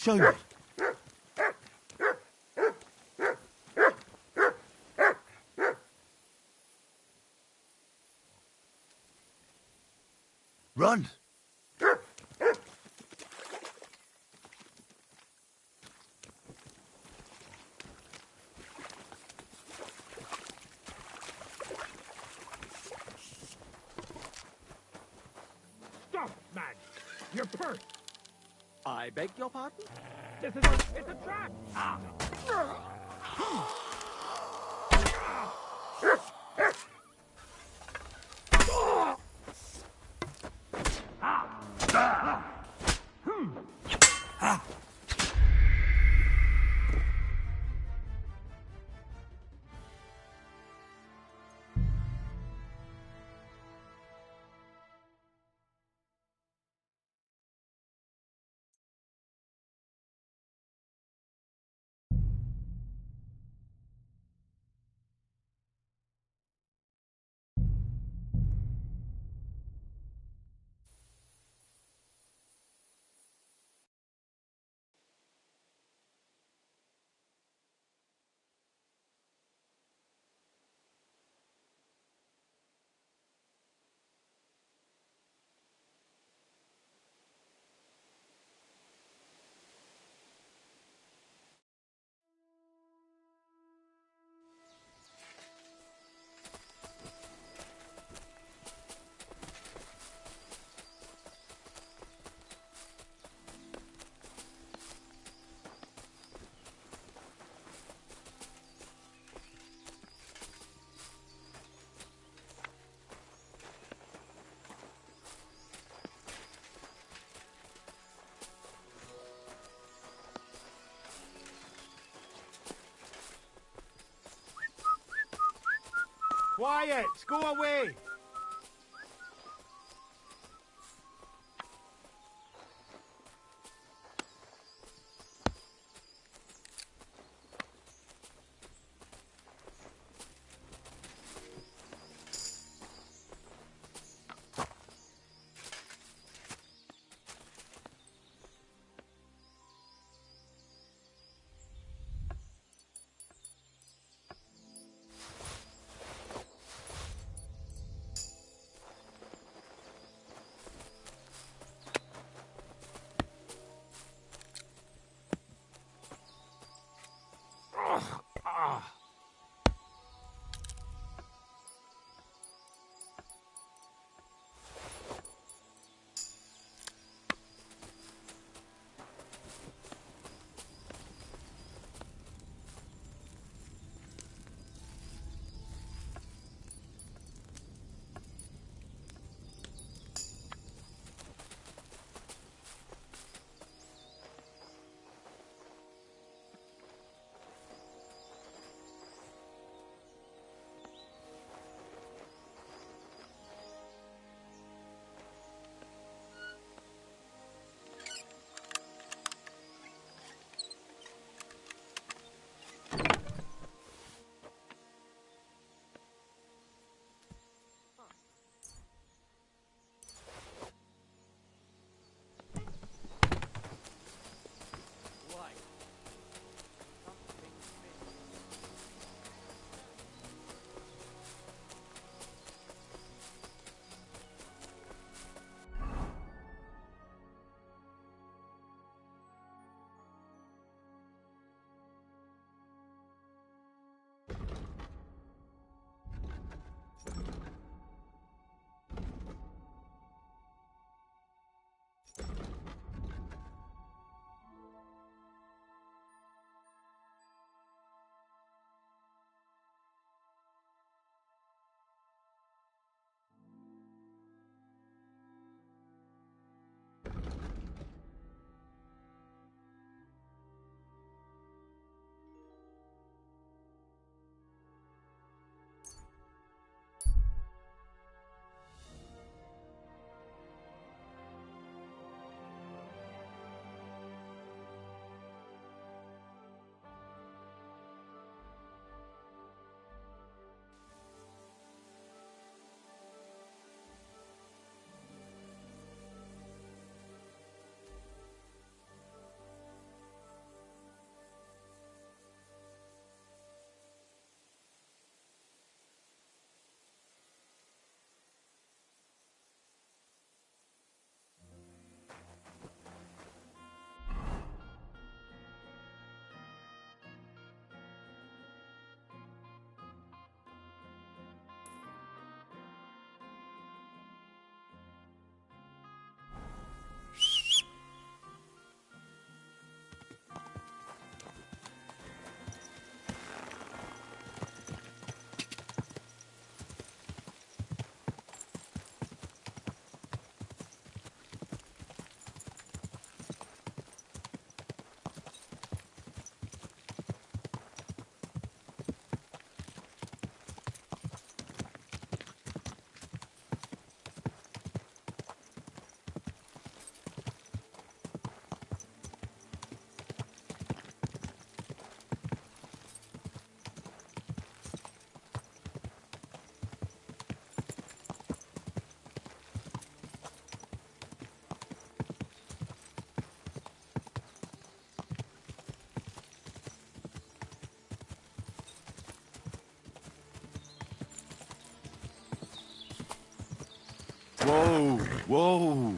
Show me. Run! Stop, man! Your purse! I beg your pardon? It's a trap! Quiet! Go away! Whoa, whoa.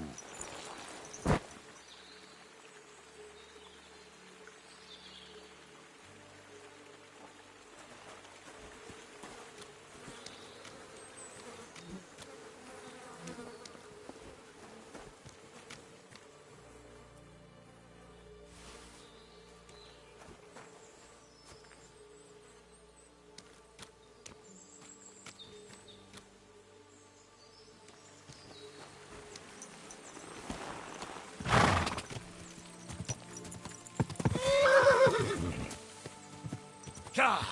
God!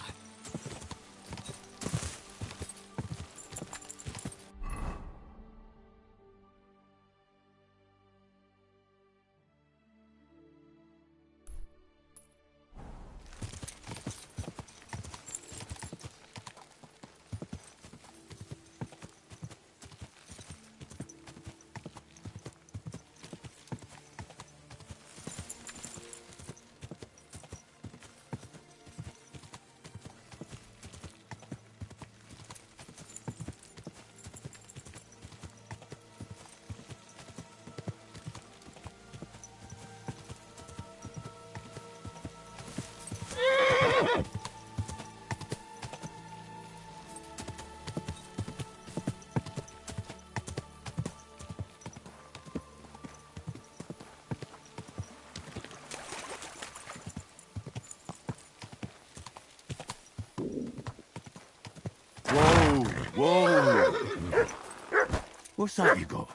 Whoa, whoa. What's that you got?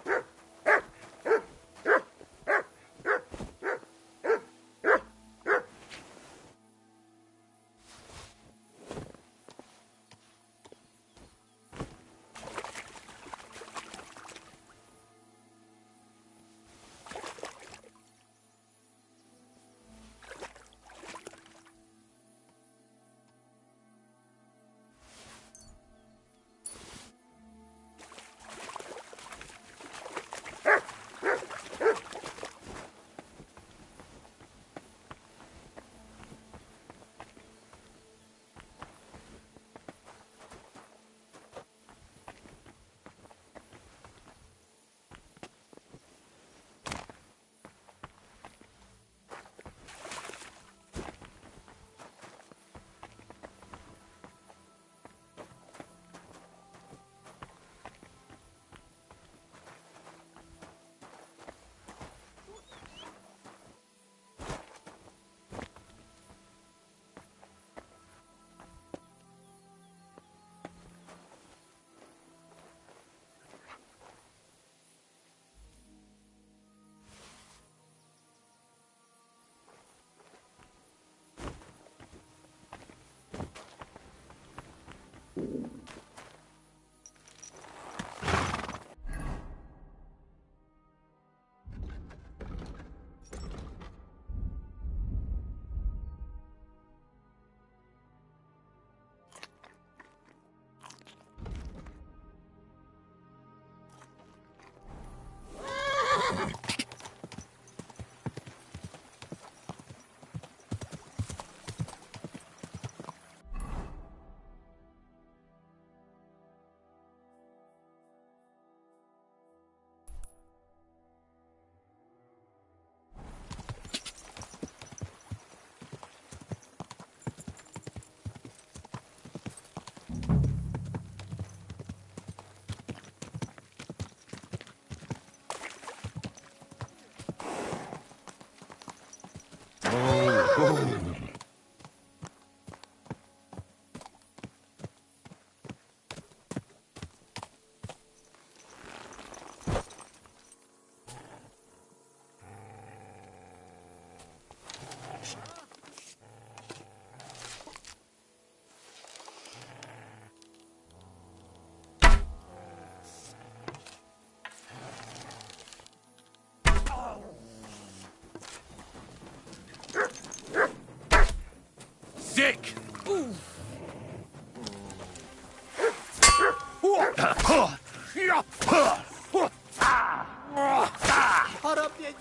Dick! Hot up, you...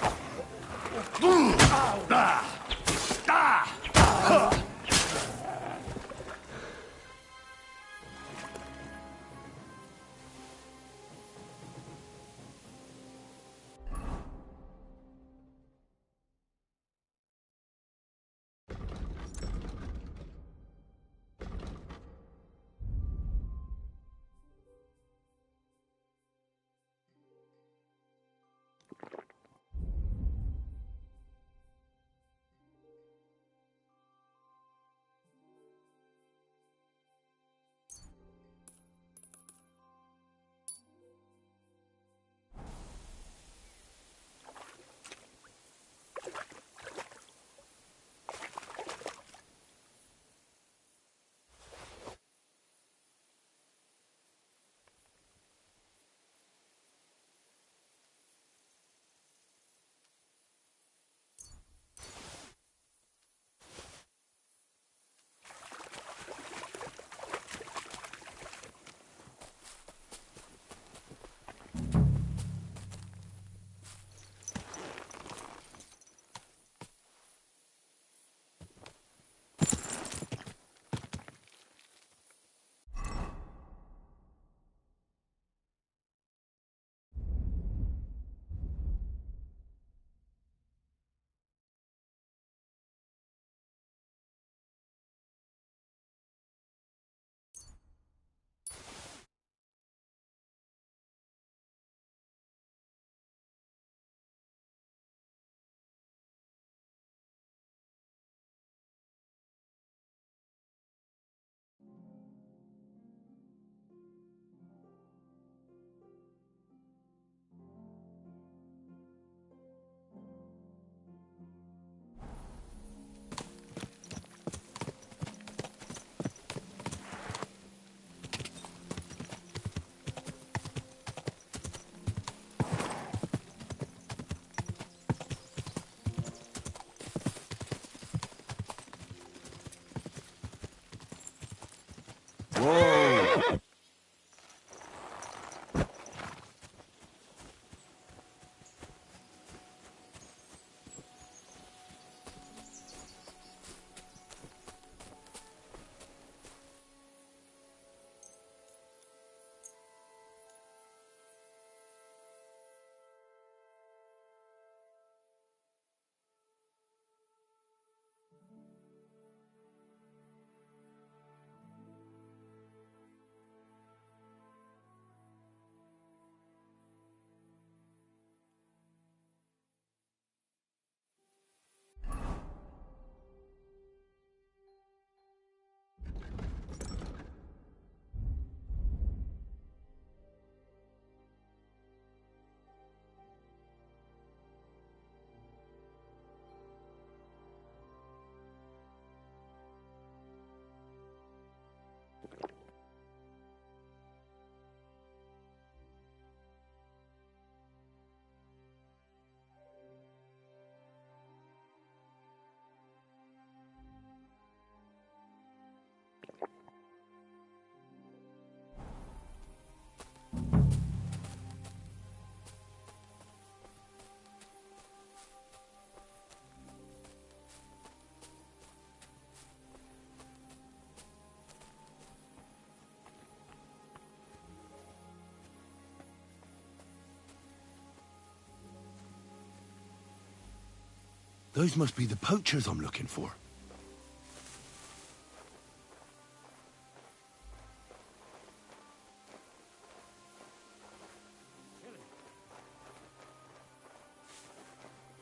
Those must be the poachers I'm looking for.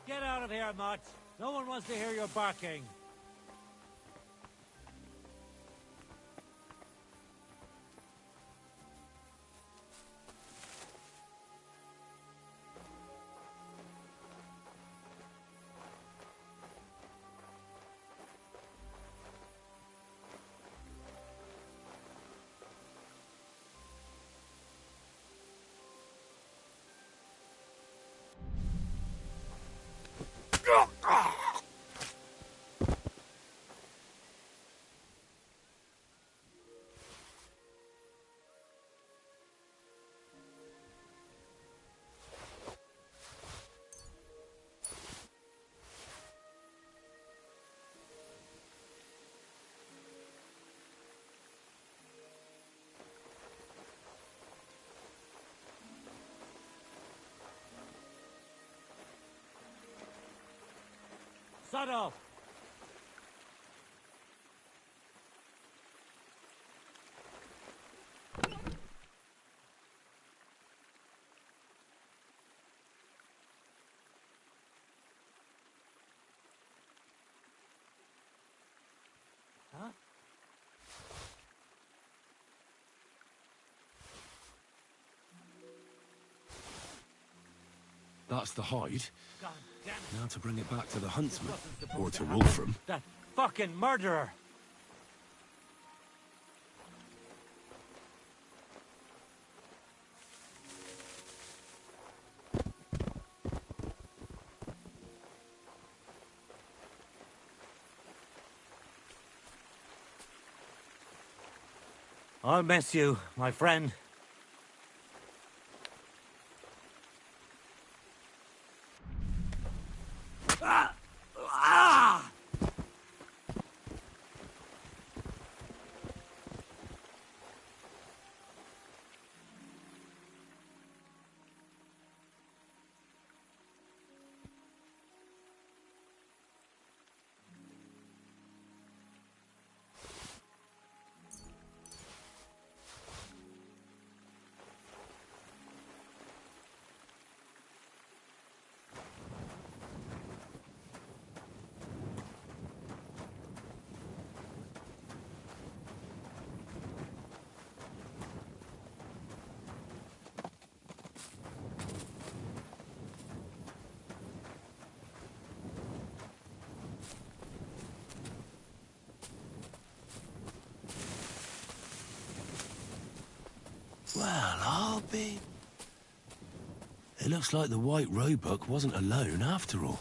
Get out of here, Mutt. No one wants to hear your barking. Shut up! Huh? That's the hide. God damn it. Now to bring it back to the huntsman. Or to Wolfram. That fucking murderer! I'll miss you, my friend. Ah! Ah! Well, I'll be... It looks like the White Roebuck wasn't alone after all.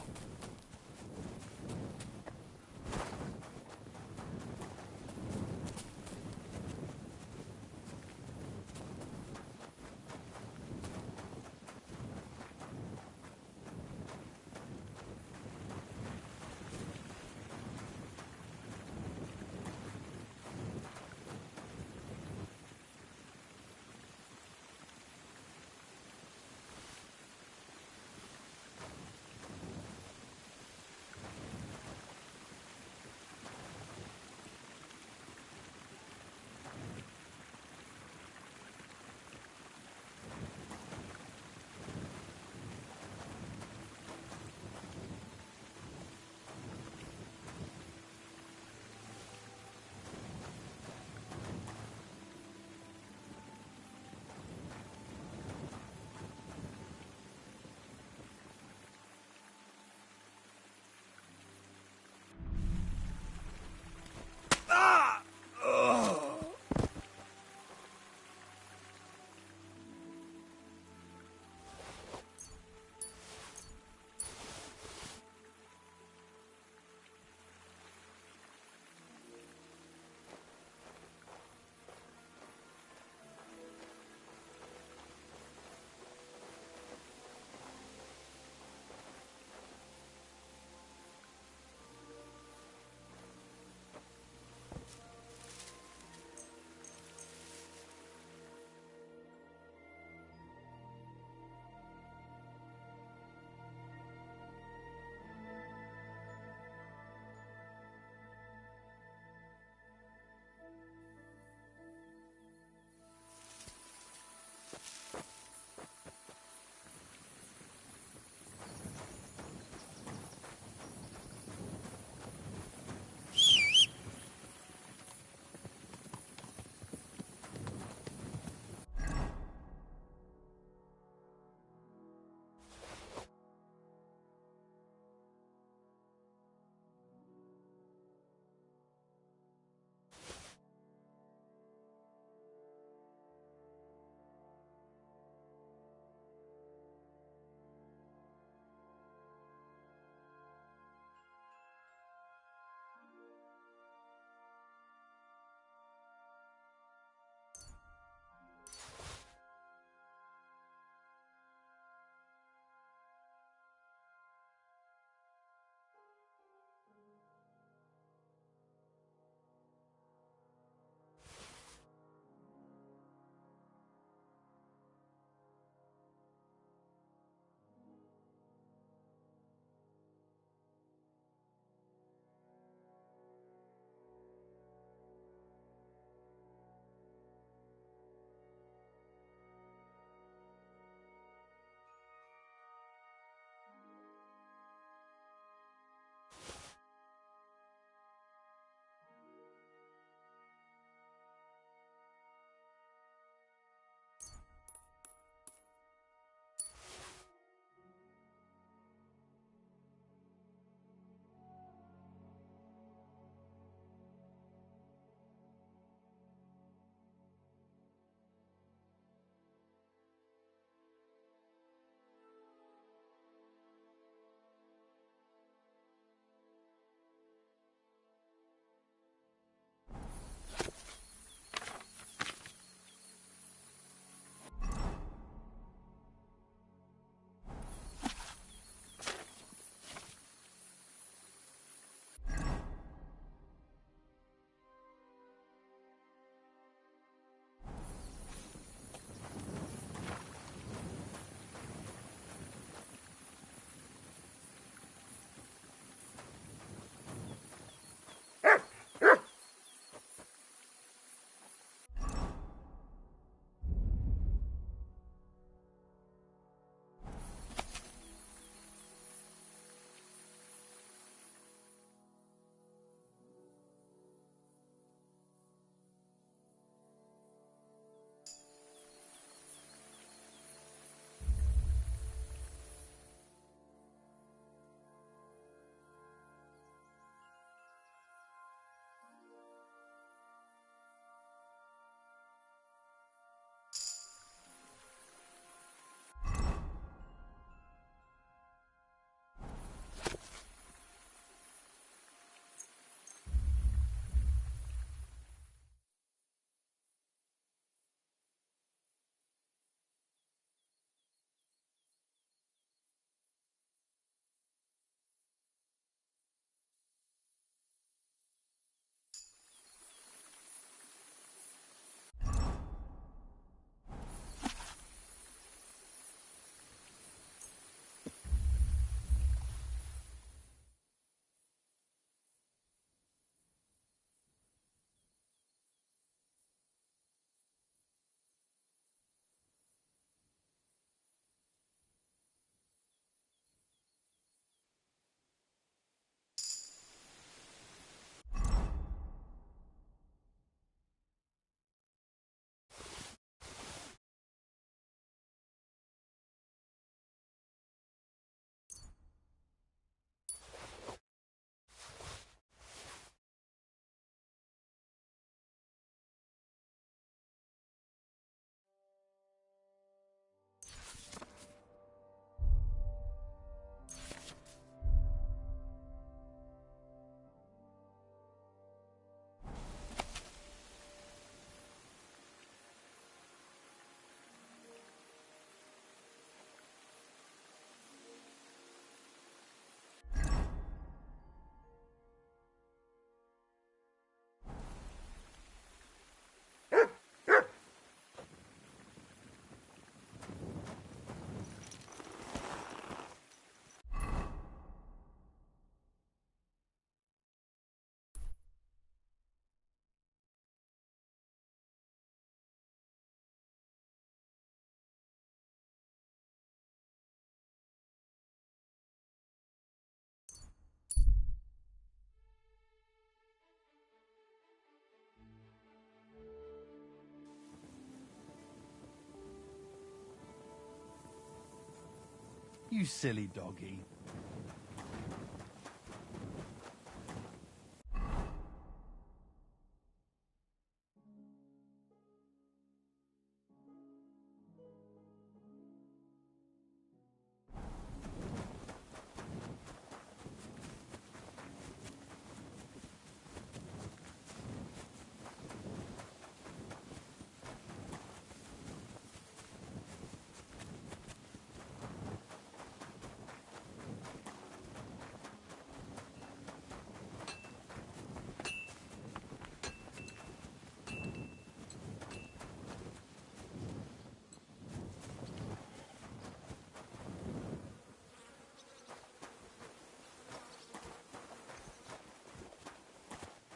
You silly doggy.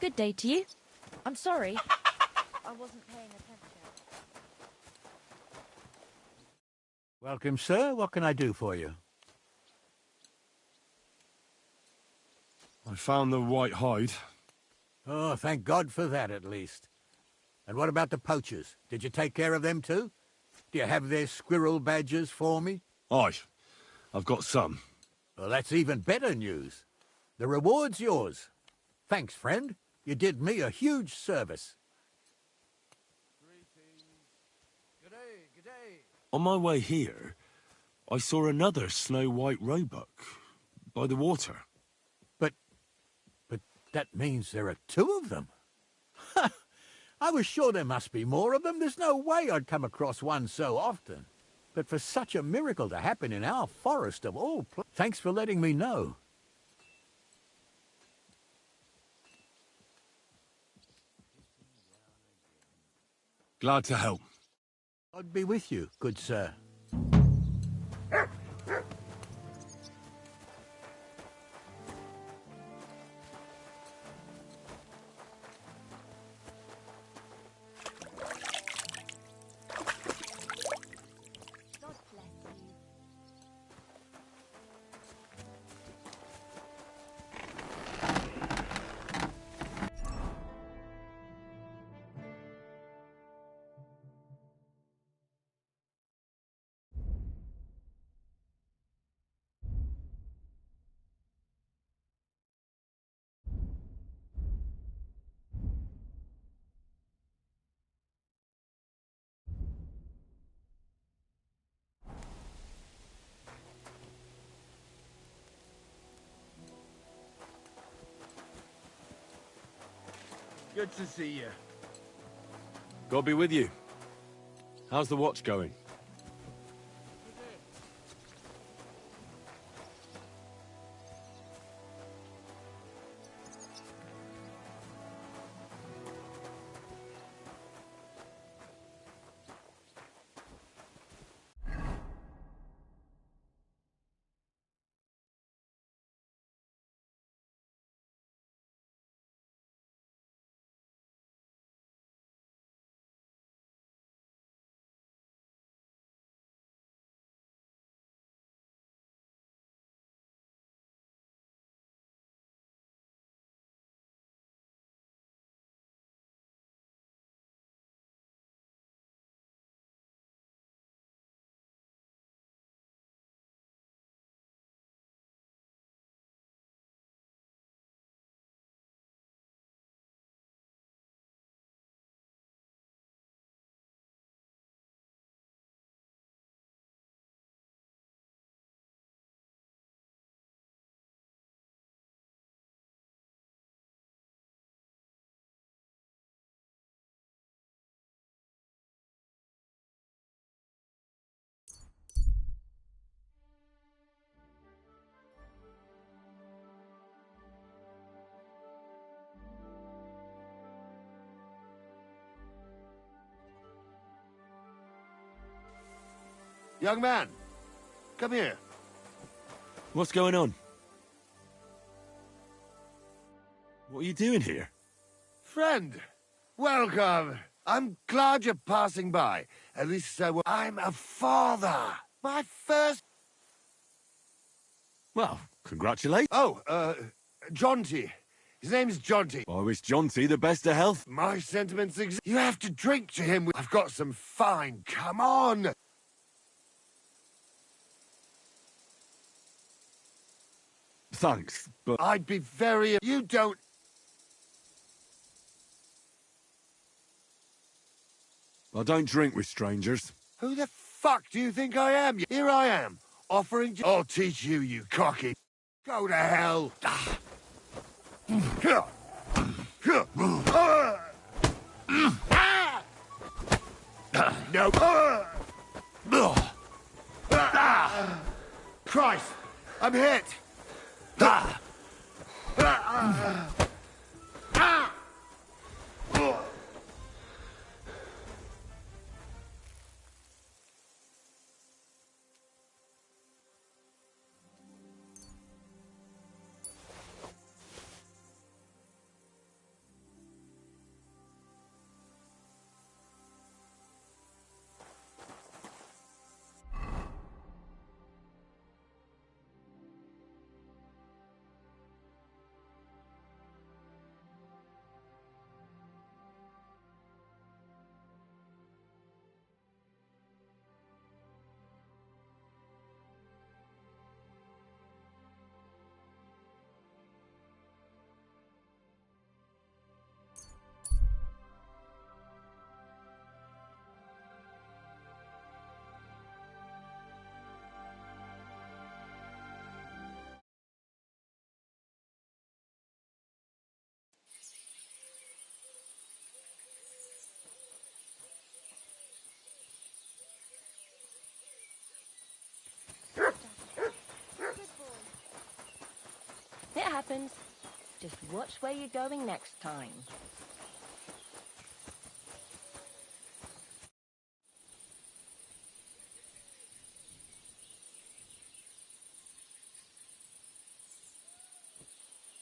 Good day to you. I'm sorry. I wasn't paying attention. Welcome, sir. What can I do for you? I found the white hide. Oh, thank God for that, at least. And what about the poachers? Did you take care of them, too? Do you have their squirrel badges for me? Aye. I've got some. Well, that's even better news. The reward's yours. Thanks, friend. You did me a huge service. On my way here, I saw another snow-white roebuck by the water. But that means there are two of them. I was sure there must be more of them. There's no way I'd come across one so often. But for such a miracle to happen in our forest of all places, thanks for letting me know. Glad to help. God be with you, good sir. Good to see you. God be with you. How's the watch going? Young man, come here. What's going on? What are you doing here? Friend, welcome. I'm glad you're passing by. At least I'm a father. My first... Well, congratulations. Oh, Jonty. His name's Jonty. I wish Jonty the best of health. My sentiments You have to drink to him. I've got some fine. Come on. Thanks, but... I'd be very... You don't... I don't drink with strangers. Who the fuck do you think I am? Here I am, offering to... I'll teach you, you cocky... Go to hell! No. Christ! I'm hit! It happens. Just watch where you're going next time.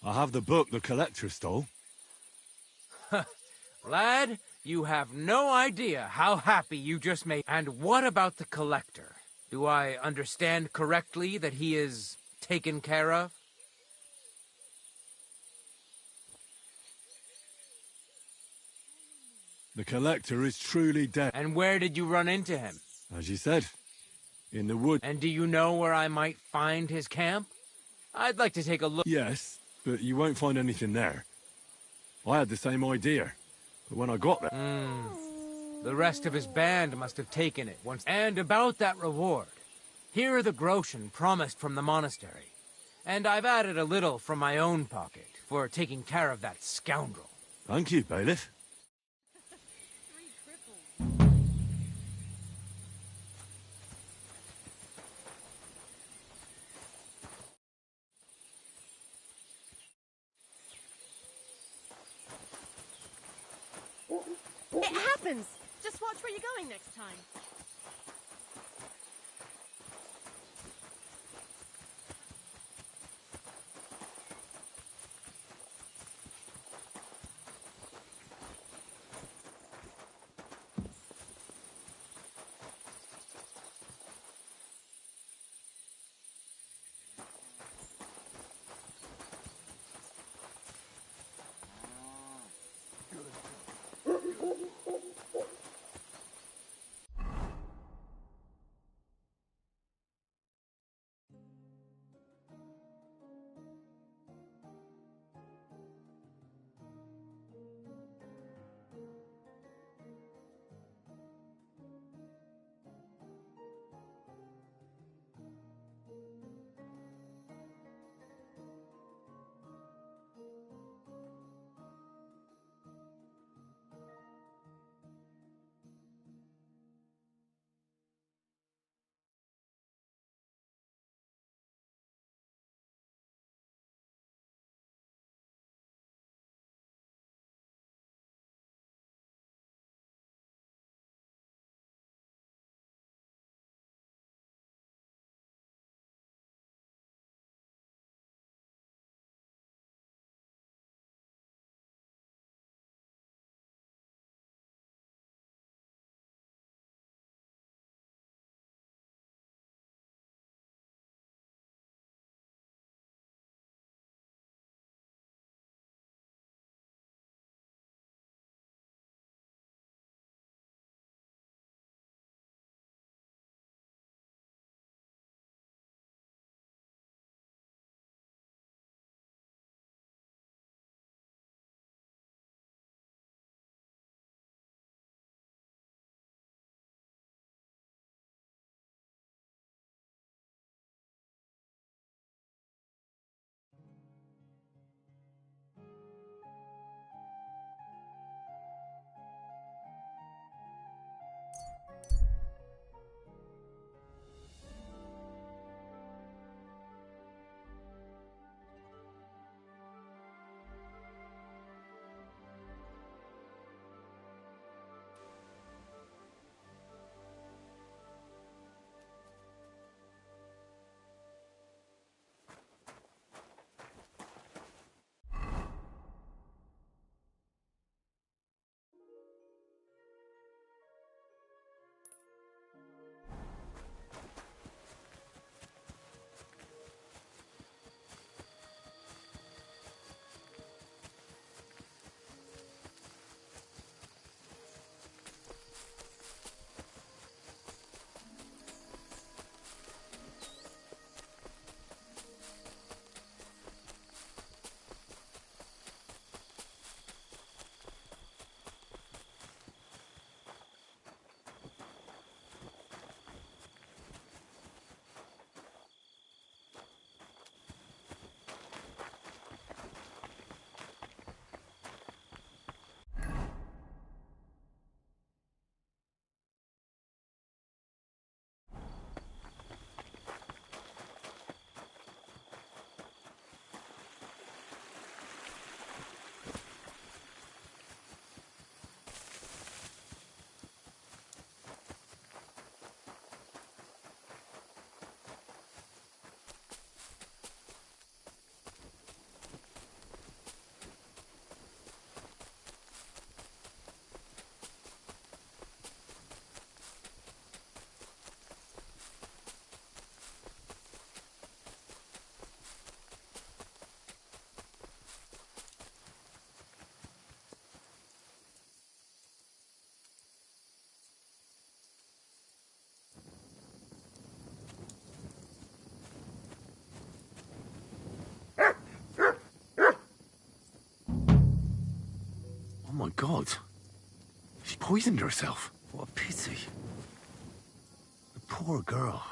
I have the book the collector stole. Lad, you have no idea how happy you just made. And what about the collector? Do I understand correctly that he is taken care of? The collector is truly dead. And where did you run into him? As you said, in the wood. And do you know where I might find his camp? I'd like to take a look. Yes, but you won't find anything there. I had the same idea, but when I got there... The rest of his band must have taken it once. And about that reward. Here are the groschen promised from the monastery. And I've added a little from my own pocket for taking care of that scoundrel. Thank you, bailiff. It happens! Just watch where you're going next time. my God. She poisoned herself. What a pity. The poor girl.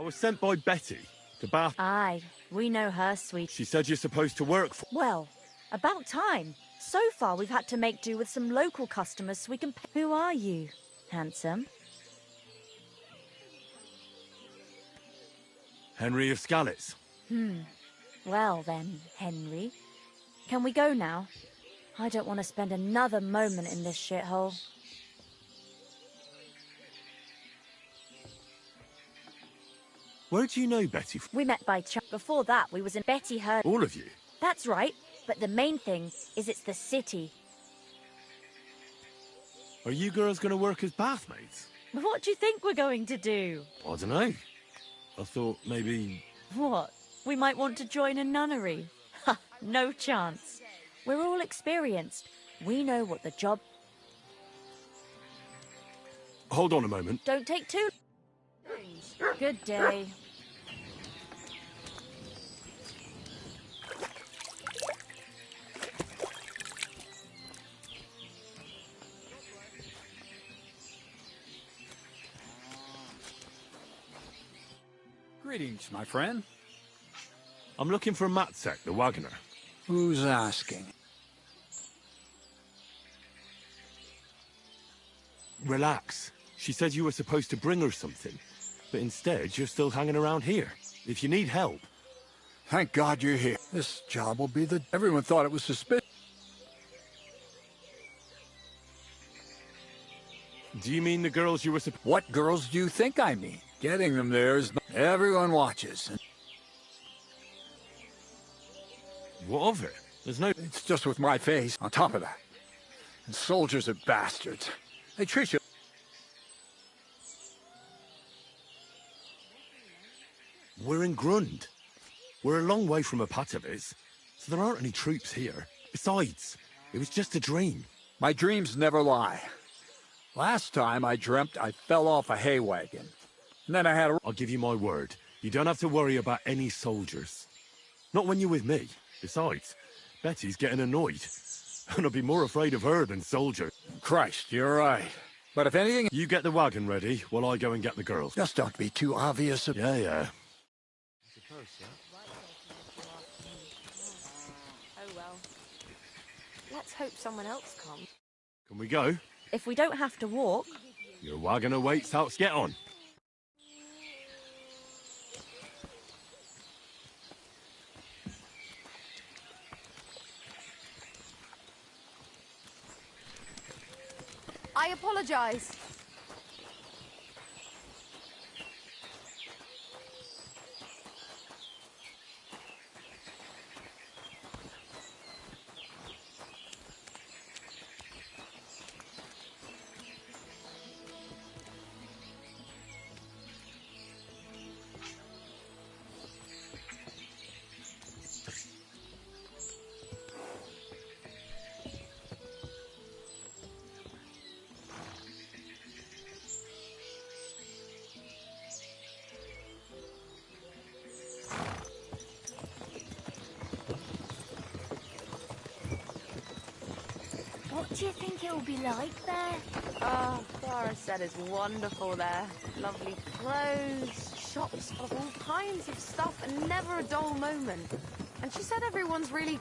was sent by Betty to Bath. Aye, we know her, sweet. She said you're supposed to work for... Well, about time. So far, we've had to make do with some local customers so we can pay. Who are you, handsome? Henry of Skalitz. Well then, Henry. Can we go now? I don't want to spend another moment in this shithole. Where do you know Betty? We met by chance. Before that, we was in Betty heard. All of you? That's right. But the main thing is it's the city. Are you girls going to work as bathmaids? What do you think we're going to do? I don't know. I thought maybe... What? We might want to join a nunnery? Ha! No chance. We're all experienced. We know what the job... Hold on a moment. Don't take too... Good day. Greetings, my friend. I'm looking for Matzek, the wagoner. Who's asking? Relax. She said you were supposed to bring her something, but instead you're still hanging around here. If you need help... Thank God you're here. This job will be the... Everyone thought it was suspicious. Do you mean the girls you were What girls do you think I mean? Getting them there is... Everyone watches. What of it? There's no... It's just with my face, on top of that. And soldiers are bastards. They treat you... We're in Grund. We're a long way from Apatovic, so there aren't any troops here. Besides, it was just a dream. My dreams never lie. Last time I dreamt I fell off a hay wagon. And then I had a... I'll give you my word. You don't have to worry about any soldiers. Not when you're with me. Besides, Betty's getting annoyed. And I'd be more afraid of her than soldiers. Christ, you're right. But if anything... You get the wagon ready while I go and get the girls. Just don't be too obvious. Yeah. Oh well. Let's hope someone else comes. Can we go? If we don't have to walk... Your wagoner waits out. Get on. I apologize. What do you think it'll be like there? Oh, Clara said it's wonderful there. Lovely clothes, shops of all kinds of stuff, and never a dull moment. And she said everyone's really...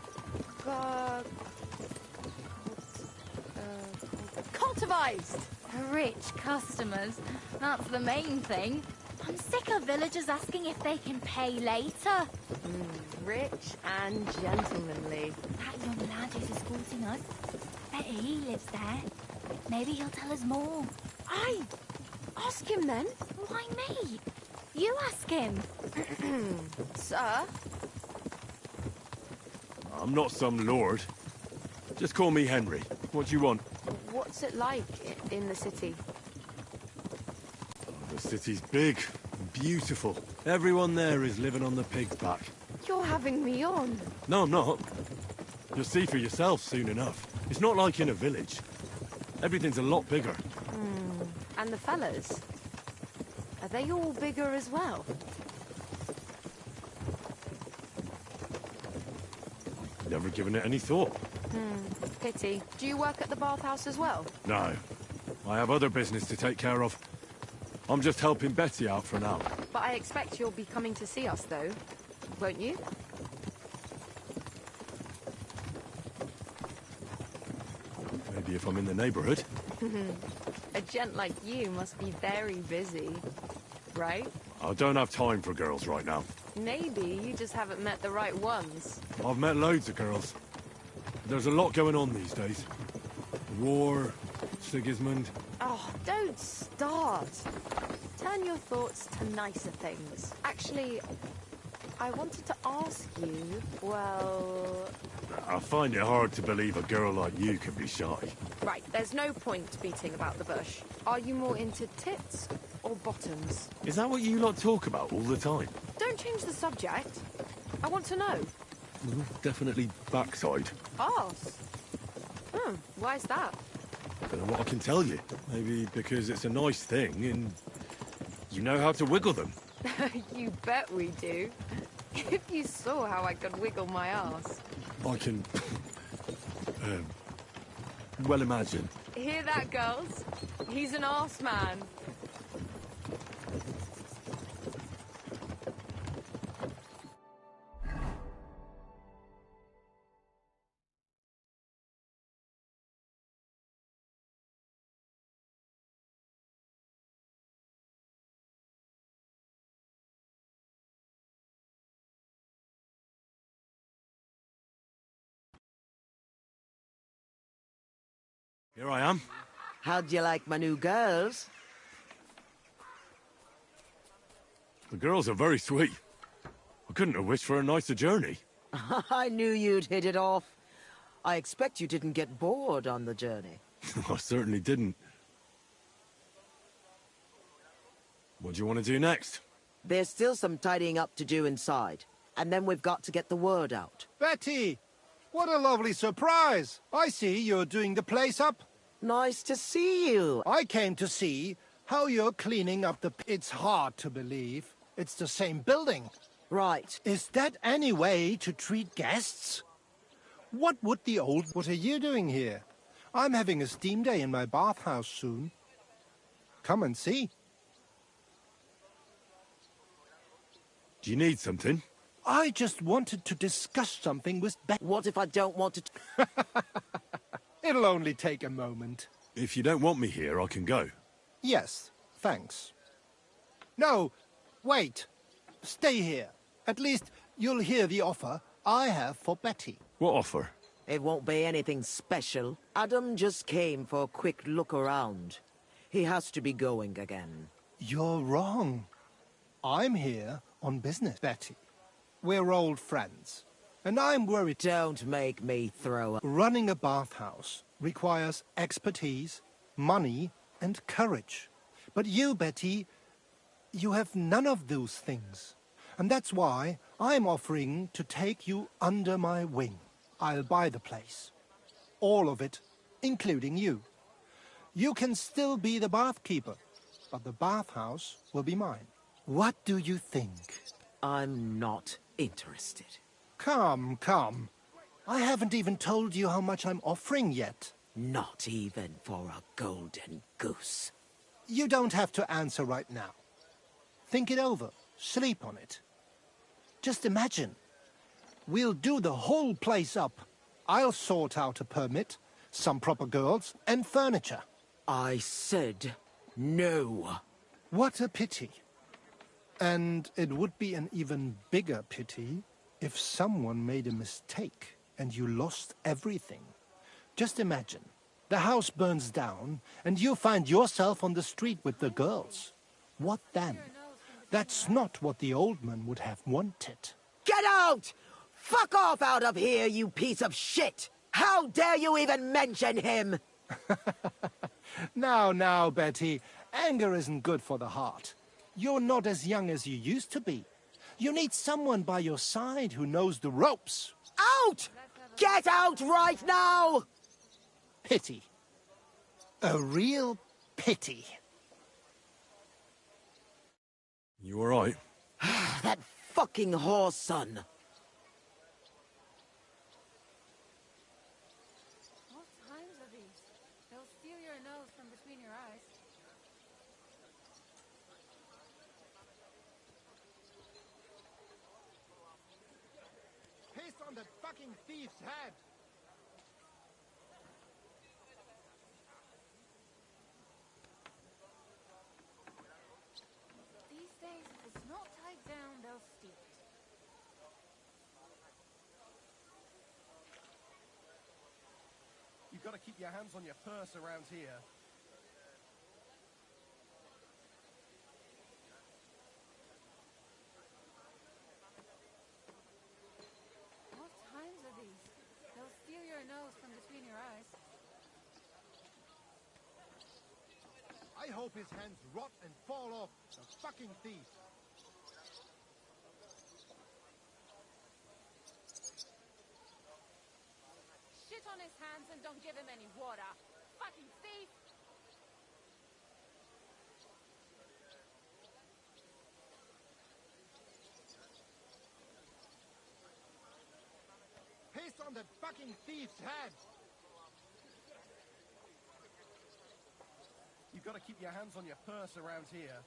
cultivized. Rich customers. That's the main thing. I'm sick of villagers asking if they can pay later. Rich and gentlemanly. That young lad who's escorting us, I bet he lives there. Maybe he'll tell us more. Aye. Ask him then. Why me? You ask him. Sir? I'm not some lord. Just call me Henry. What do you want? What's it like in the city? The city's big and beautiful. Everyone there is living on the pig's back. You're having me on. No, I'm not. You'll see for yourself soon enough. It's not like in a village. Everything's a lot bigger. And the fellas? Are they all bigger as well? Never given it any thought. Pity. Do you work at the bathhouse as well? No. I have other business to take care of. I'm just helping Betty out for now. But I expect you'll be coming to see us, though. Won't you? Maybe if I'm in the neighborhood. A gent like you must be very busy, right? I don't have time for girls right now. Maybe you just haven't met the right ones. I've met loads of girls. There's a lot going on these days. War, Sigismund. Oh, don't start. Turn your thoughts to nicer things. Actually, I wanted to ask you, well... I find it hard to believe a girl like you can be shy. Right, there's no point beating about the bush. Are you more into tits or bottoms? Is that what you lot talk about all the time? Don't change the subject. I want to know. Well, definitely backside. Arse? Why's that? Don't know what I can tell you. Maybe because it's a nice thing and you know how to wiggle them. You bet we do. If you saw how I could wiggle my ass. I can... well imagine. Hear that, girls? He's an arse man. Here I am. How'd you like my new girls? The girls are very sweet. I couldn't have wished for a nicer journey. I knew you'd hit it off. I expect you didn't get bored on the journey. I certainly didn't. What do you want to do next? There's still some tidying up to do inside, and then we've got to get the word out. Betty! What a lovely surprise! I see you're doing the place up. Nice to see you. I came to see how you're cleaning up the... It's hard to believe. It's the same building. Right. Is that any way to treat guests? What would the old... What are you doing here? I'm having a steam day in my bathhouse soon. Come and see. Do you need something? I just wanted to discuss something with Betty. What if I don't want to... It'll only take a moment. If you don't want me here, I can go. Yes, thanks. No, wait. Stay here. At least you'll hear the offer I have for Betty. What offer? It won't be anything special. Adam just came for a quick look around. He has to be going again. You're wrong. I'm here on business, Betty. We're old friends, and I'm worried... Don't make me throw up. Running a bathhouse requires expertise, money, and courage. But you, Betty, you have none of those things. And that's why I'm offering to take you under my wing. I'll buy the place. All of it, including you. You can still be the bathkeeper, but the bathhouse will be mine. What do you think? I'm not interested. Come, come. I haven't even told you how much I'm offering yet. Not even for a golden goose. You don't have to answer right now. Think it over. Sleep on it. Just imagine. We'll do the whole place up. I'll sort out a permit, some proper girls, and furniture. I said no. What a pity. And it would be an even bigger pity if someone made a mistake and you lost everything. Just imagine, the house burns down and you find yourself on the street with the girls. What then? That's not what the old man would have wanted. Get out! Fuck off out of here, you piece of shit! How dare you even mention him? Now, Betty, anger isn't good for the heart. You're not as young as you used to be. You need someone by your side who knows the ropes. Out! Get out right now! Pity. A real pity. You all right? That fucking whore son. What times are these? They'll steal your nose from between your eyes. fucking thief's head! These days, if it's not tied down, they'll steal it. You've got to keep your hands on your purse around here. What times are these? They'll steal your nose from between your eyes. I hope his hands rot and fall off, the fucking thief! Shit on his hands and don't give him any water. Fucking thief! Piss on that fucking thief's head! You've got to keep your hands on your purse around here.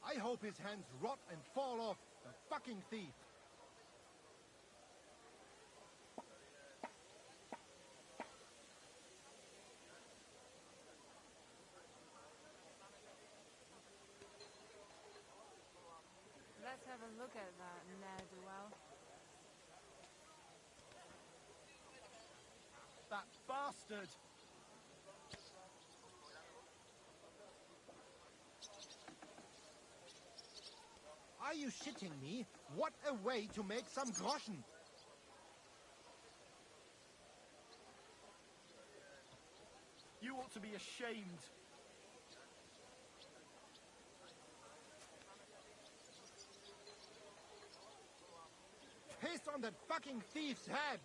I hope his hands rot and fall off, the fucking thief! Let's have a look at that ne'er-do-well. That bastard! Are you shitting me? What a way to make some groschen! You ought to be ashamed. Piss on that fucking thief's head!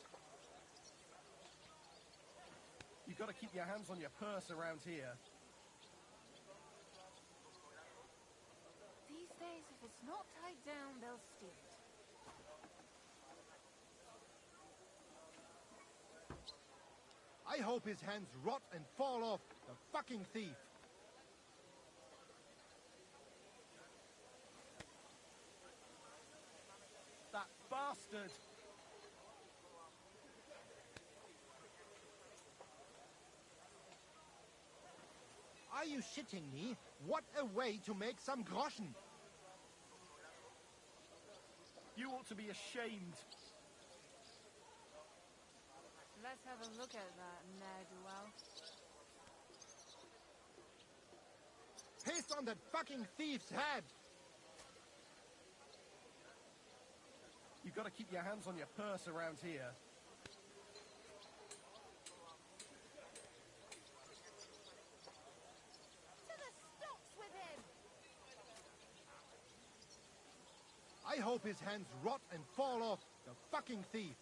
You've got to keep your hands on your purse around here. These days, if it's not tied down, they'll steal it. I hope his hands rot and fall off, the fucking thief! That bastard! Are you shitting me? What a way to make some groschen! You ought to be ashamed. Let's have a look at that ne'er-do-well. Piss on that fucking thief's head! You've got to keep your hands on your purse around here. To the stocks with him! I hope his hands rot and fall off, the fucking thief!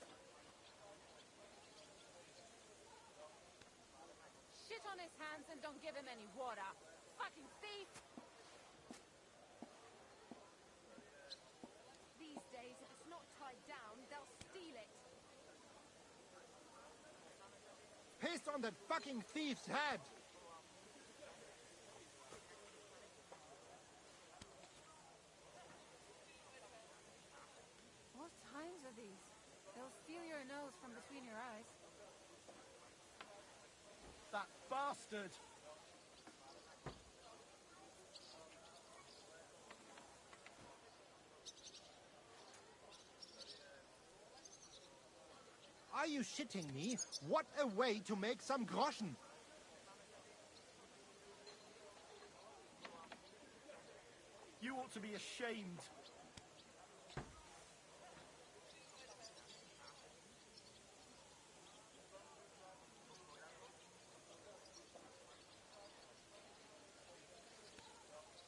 Shit on his hands and don't give him any water. Fucking thief! These days, if it's not tied down, they'll steal it. Piss on that fucking thief's head! What times are these? They'll steal your nose from between your eyes. That bastard! Are you shitting me? What a way to make some groschen! You ought to be ashamed.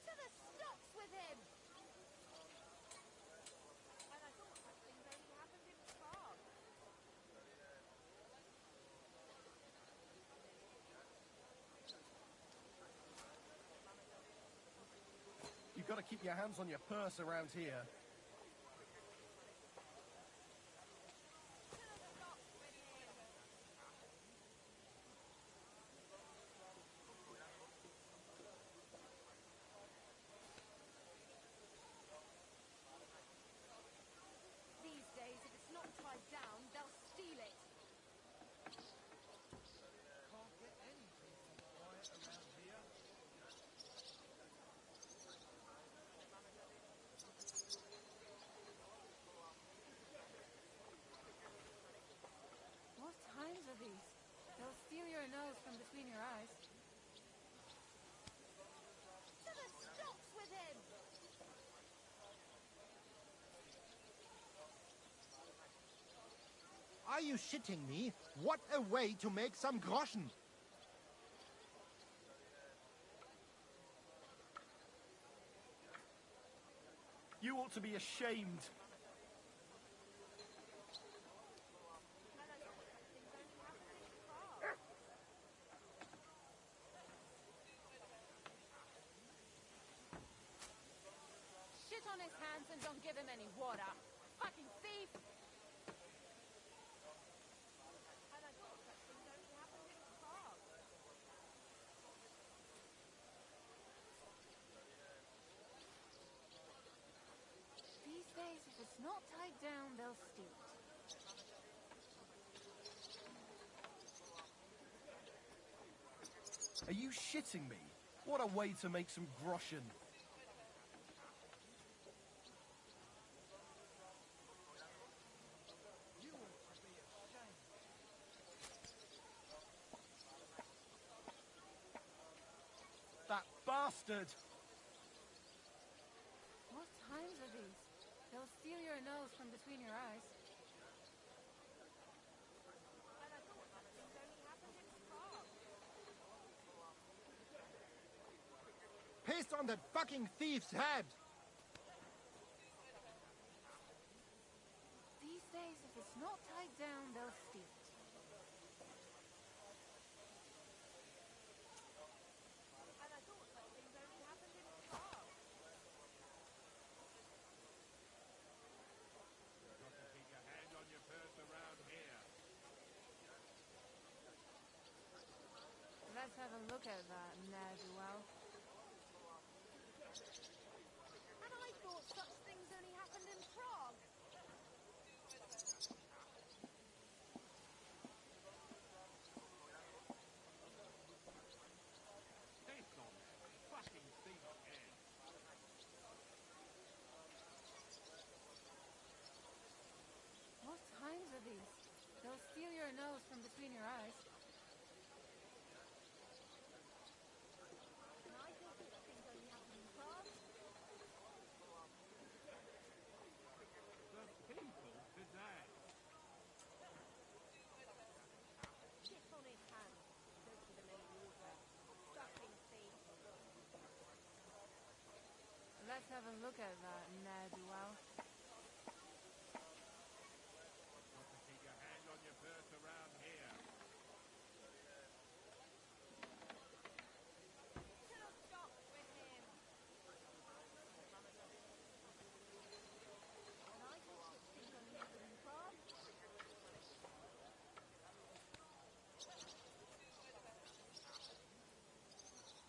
To the stocks with him! And I thought such things only happened in Prague. You've got to keep your hands on your purse around here. between your eyes. To the stocks with him! Are you shitting me? What a way to make some groschen! You ought to be ashamed. Shit on his hands and don't give him any water. Fucking thief! These days, if it's not tied down, they'll steal it. Are you shitting me? What a way to make some groschen. You ought to be ashamed. That bastard! What times are these? They'll steal your nose from between your eyes. Piss on that fucking thief's head! These days, if it's not tied down, they'll steal it. Keep your hand on your purse around here. Let's have a look at that, ne'er-do-well. And I thought such things only happened in Prague. Piss on that fucking thief's head. What times are these? They'll steal your nose from between your eyes. And I thought such things only happened in Prague. The people today. Shit on his hands. Don't give him any water. Fucking thief. Let's have a look at that, ne'er-do-well. Keep your hand on your purse around here. Stop with him. And I thought such things only happened in Prague.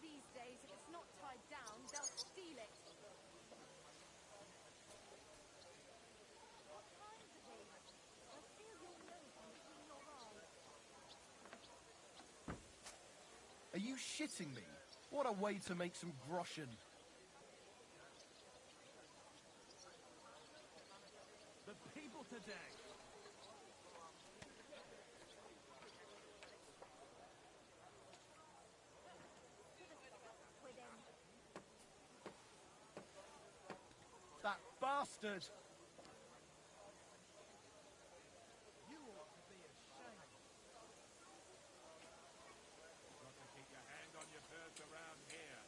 These days, if it's not tied down, they'll steal it. What times are these? They'll steal your nose from between your eyes. Are you shitting me? What a way to make some groschen. The people today. With him. That bastard! You ought to be ashamed. Got to keep your hand on your purse around here.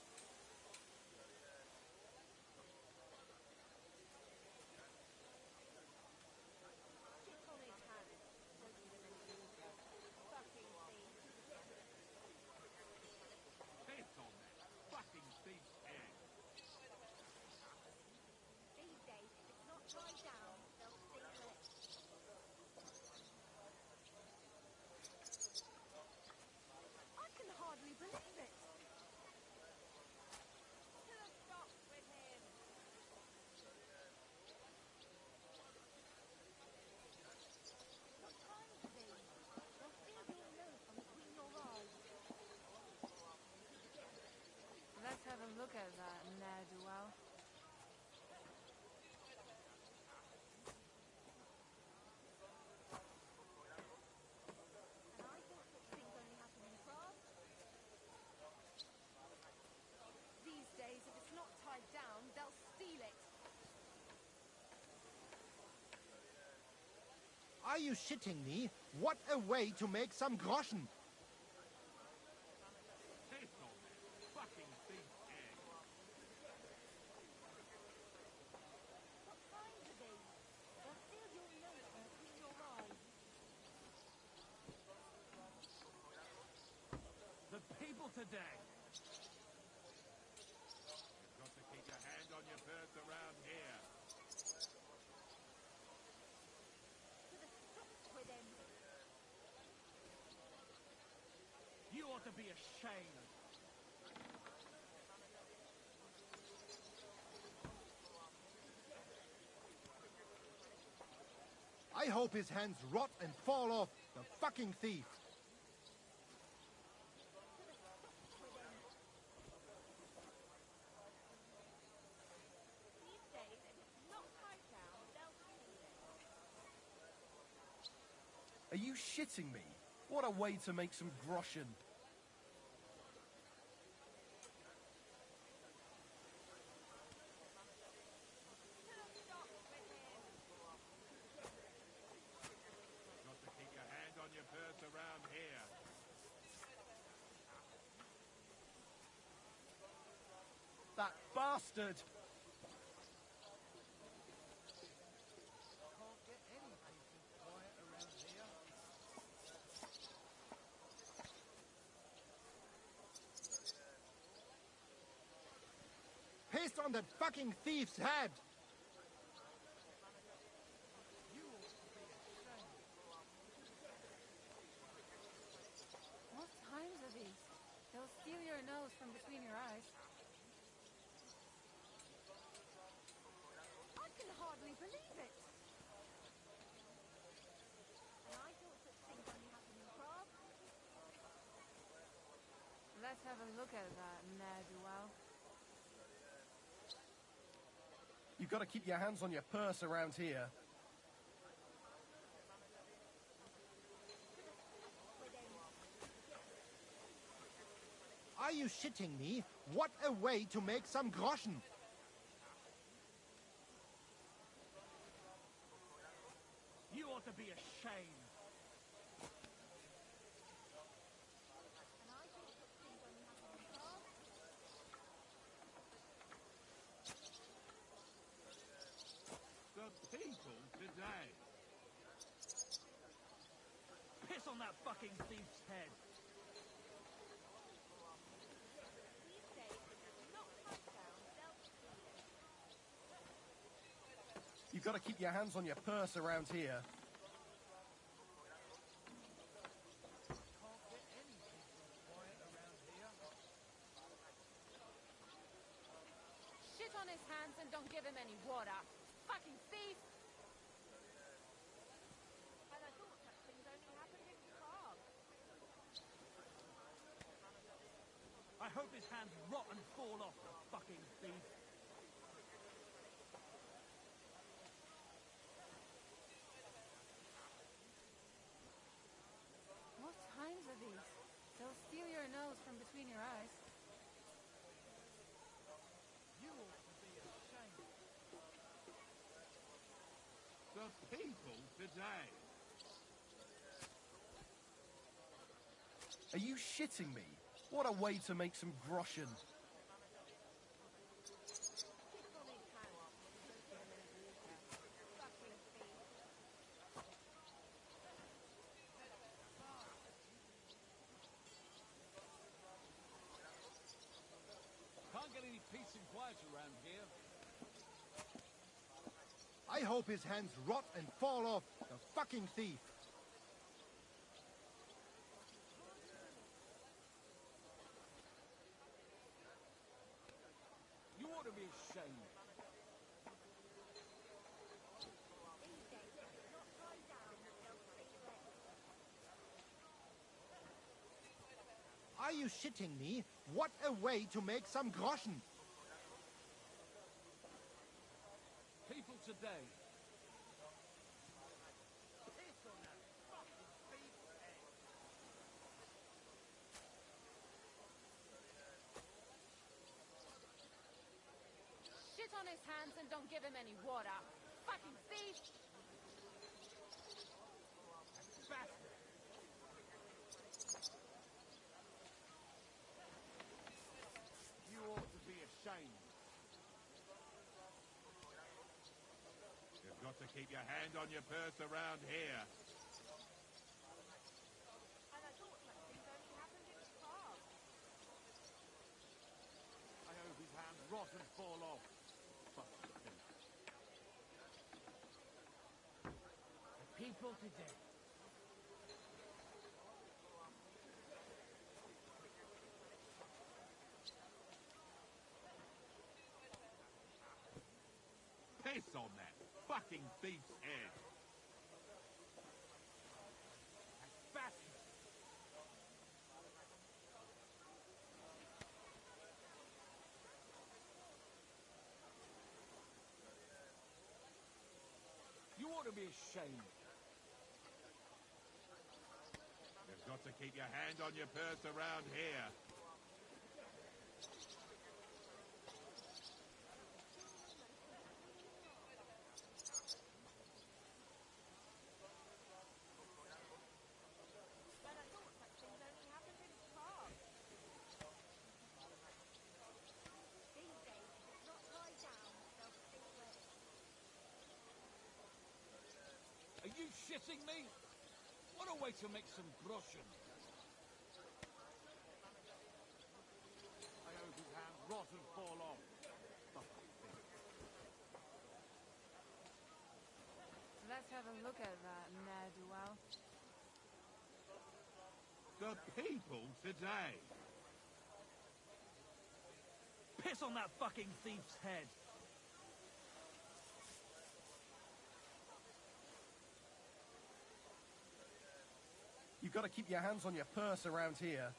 Shit on his hands. Don't give him any water. Fucking thief. Piss on that fucking thief's head. These days, if it's not tied down, they'll steal it. I can hardly believe it. To the stocks with him. What times are these? They'll steal your nose from between your eyes. Let's have a look at that, ne'er-do-well. And I thought such things only happened in Prague. Are you shitting me? What a way to make some groschen! Piss on that fucking thief's head. What kinds are these? They'll steal your note from between your eyes. The people today. You've got to keep your hand on your purse around here. To the stocks with him. You ought to be ashamed. I hope his hands rot and fall off, the fucking thief! These days, if it's not tied down, they'll steal it. Are you shitting me? What a way to make some groschen. Got to keep your hand on your purse around here. That bastard! Can't get any peace and quiet around here. Piss on that fucking thief's head! You ought to be ashamed. What times are these? They'll steal your nose from between your eyes. I can hardly believe it. And I thought such things only happen in Prague. Let's have a look at that ne'er-do-well. You've got to keep your hands on your purse around here. Are you shitting me? What a way to make some groschen! You ought to be ashamed. And I thought such things only happen in Prague. The people today. Piss on that fucking thief's head. These days, if it's not tied down, they'll steal it. You've got to keep your hands on your purse around here. Can't get any peace and quiet around here. Shit on his hands and don't give him any water. Fucking thief! And I thought such things only happened in Prague. I hope his hands rot and fall off, the fucking thief. What times are these? They'll steal your nose from between your eyes. You ought to be ashamed. The people today. Are you shitting me? What a way to make some groschen. Can't get any peace and quiet around here. I hope his hands rot and fall off, the fucking thief! You ought to be ashamed. These days, if it's not tied down, they'll steal it. Are you shitting me? What a way to make some groschen! People today. Piss on that fucking thief's head. Shit on his hands and don't give him any water. Fucking thief! keep your hand on your purse around here. I hope his hands rot and fall off. Fucking thief. The people today. Piss on that fucking thief's head. Bastard! You ought to be ashamed. You've got to keep your hand on your purse around here. Are you shitting me? What a way to make some groschen. I hope his hands rot and fall off. Fucking thief. Let's have a look at that, ne'er-do-well. The people today. Piss on that fucking thief's head. You've got to keep your hands on your purse around here.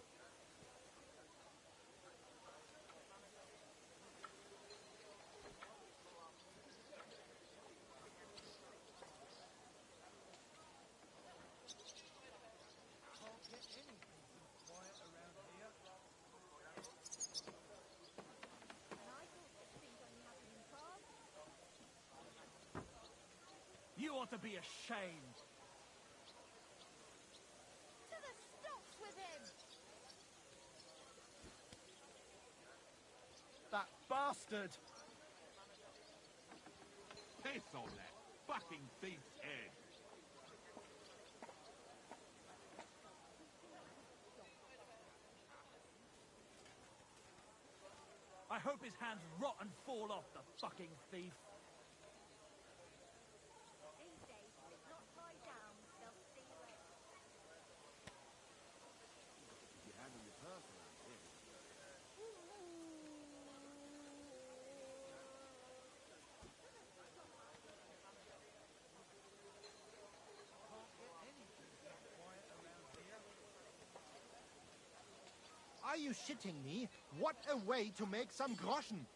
You ought to be ashamed. To the stocks with him! That bastard! Piss on that fucking thief's head. I hope his hands rot and fall off, the fucking thief. These days, if it's not tied down, they'll steal it. Keep your hand on your purse around here. Are you shitting me? What a way to make some groschen!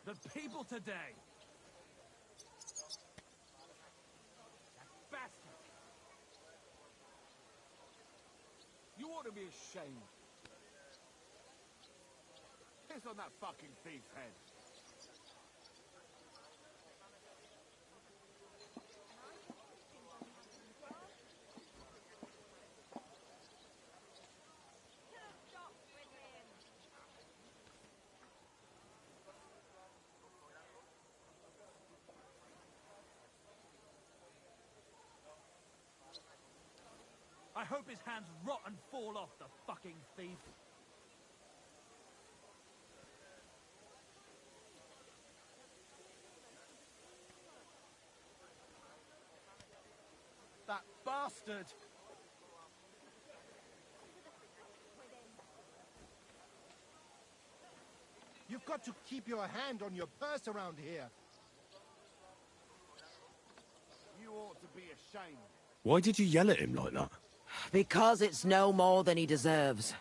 The people today. That bastard. You ought to be ashamed. Piss on that fucking thief's head. I hope his hands rot and fall off, the fucking thief. That bastard! You've got to keep your hand on your purse around here. You ought to be ashamed. Why did you yell at him like that? Because it's no more than he deserves.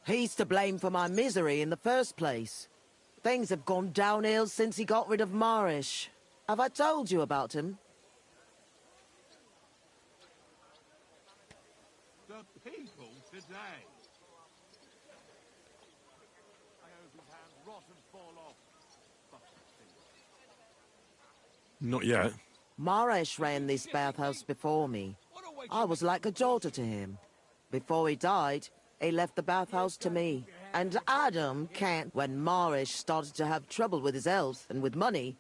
He's to blame for my misery in the first place. Things have gone downhill since he got rid of Marish. Have I told you about him? The people today. I hope his hands rot and fall off. Fucking thief. Not yet. Marish ran this bathhouse before me. I was like a daughter to him. Before he died, he left the bathhouse to me. And Adam can't. When Marish started to have trouble with his health and with money,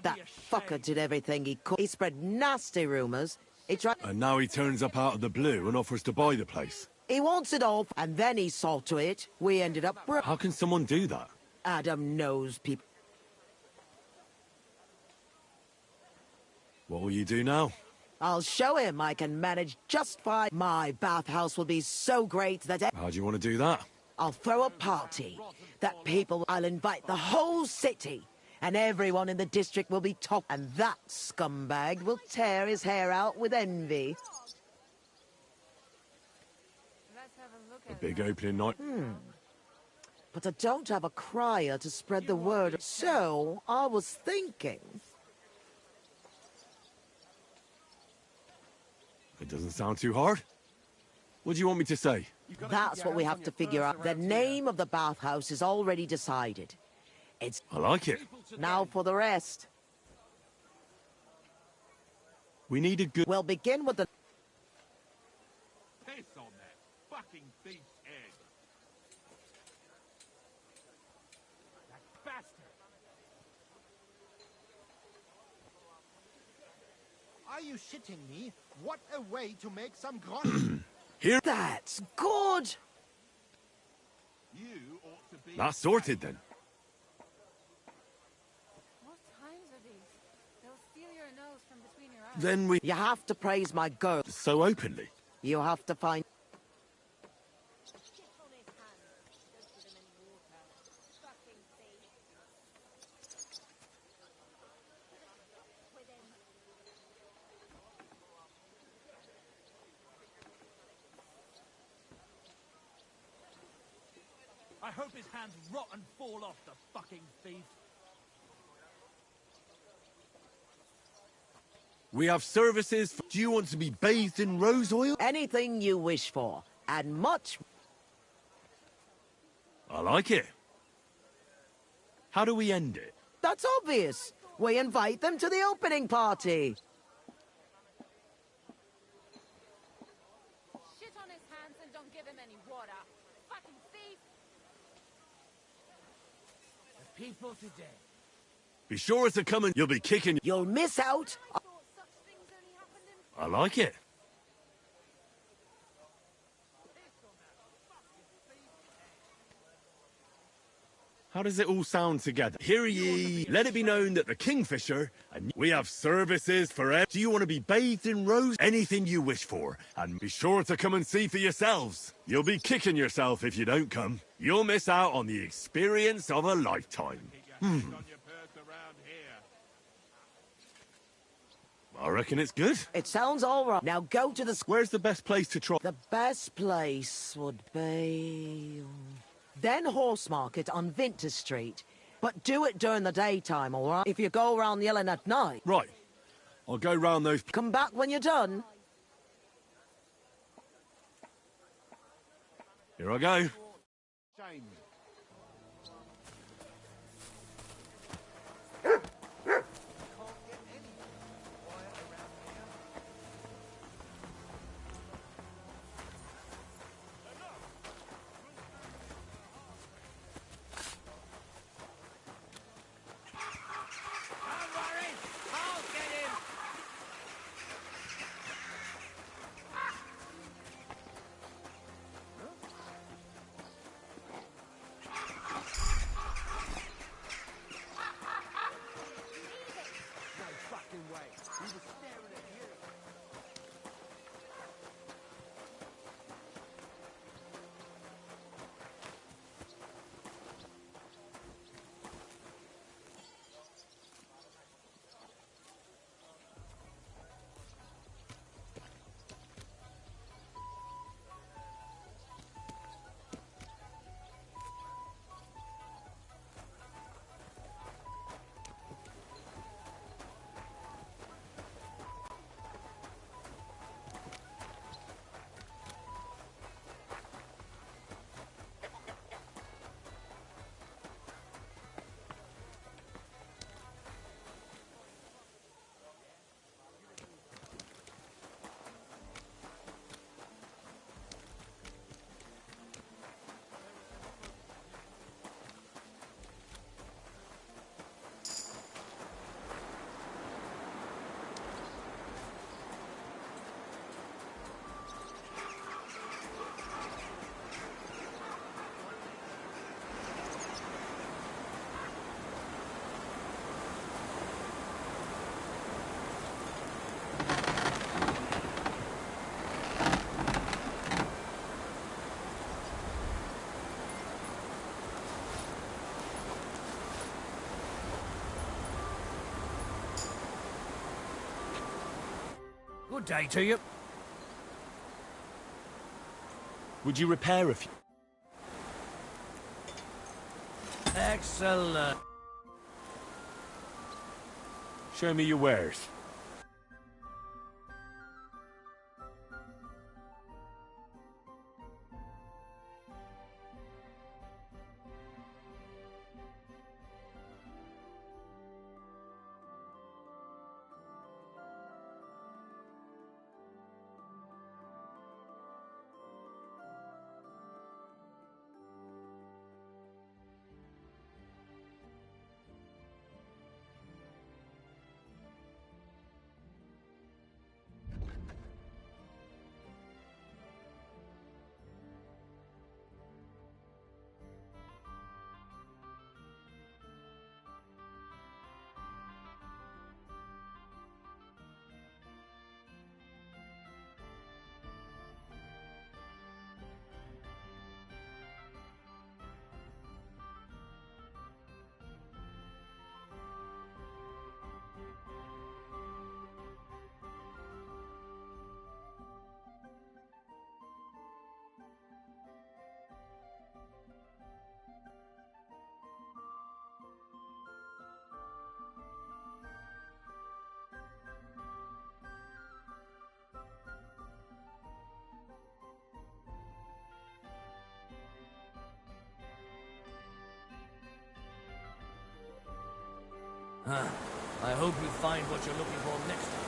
that fucker did everything he could. He spread nasty rumours. He tried. And now he turns up out of the blue and offers to buy the place. He wants it all, and then he saw to it. We ended up broke. How can someone do that? Adam knows people. What will you do now? I'll show him I can manage just fine. My bathhouse will be so great that... How do you want to do that? I'll throw a party. I'll invite the whole city. And everyone in the district will be top. And that scumbag will tear his hair out with envy. A big opening night. But I don't have a crier to spread the word. So, I was thinking... It doesn't sound too hard. What do you want me to say? That's what we have to figure out. The name of the bathhouse is already decided. It's... I like it. Now for the rest. We need a good... We'll begin with the... Piss on that fucking thief's head. That bastard. Are you shitting me? What a way to make some grosh. Here. That's good. You ought to be... That's sorted then. What times are these? They'll steal your nose from between your eyes. Then we... You have to praise my girl. So openly. You have to find... I hope his hands rot and fall off, the fucking thief. We have services. Do you want to be bathed in rose oil? Anything you wish for. And much... I like it. How do we end it? That's obvious. We invite them to the opening party. Shit on his hands and don't give him any water. Fucking thief! The people today. Be sure to come and you'll be kicking... You'll miss out. I like it. How does it all sound together? Hear ye, let it be known that the Kingfisher, and we have services for... Do you want to be bathed in rose? Anything you wish for. And be sure to come and see for yourselves. You'll be kicking yourself if you don't come. You'll miss out on the experience of a lifetime. I reckon it's good. It sounds all right. Now go to the... Where's the best place to try? The best place would be... Then Horse Market on Vinter Street. But do it during the daytime, all right? If you go around yelling at night... Right. I'll go round those... Come back when you're done. Here I go. Shame. Good day to you. Would you repair a few? Excellent. Show me your wares. I hope you find what you're looking for next time.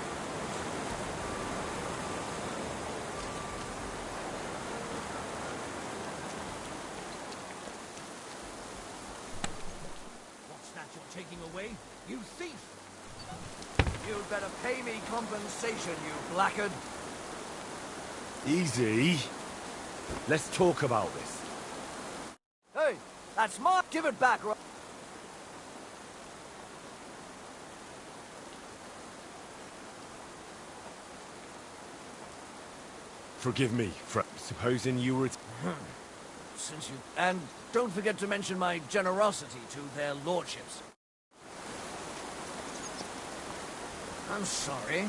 What's that you're taking away, you thief? You'd better pay me compensation, you blackguard. Easy. Let's talk about this. Hey, that's my... Give it back, right? Forgive me for supposing you were... Since you... And don't forget to mention my generosity to their lordships. I'm sorry.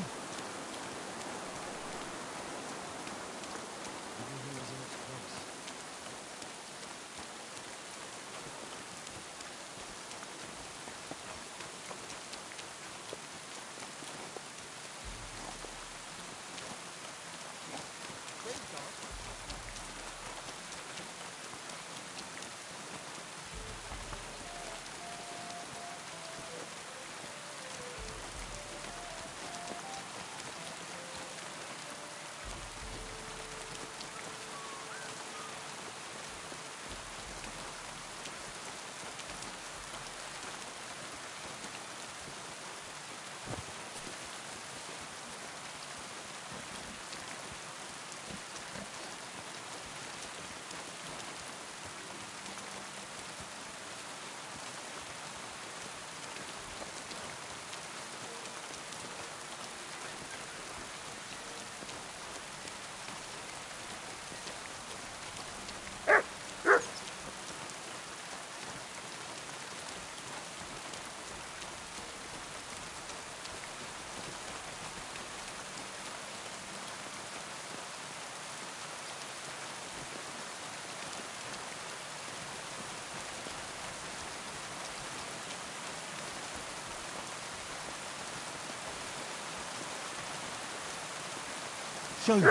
Show me.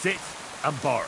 Sit and bark.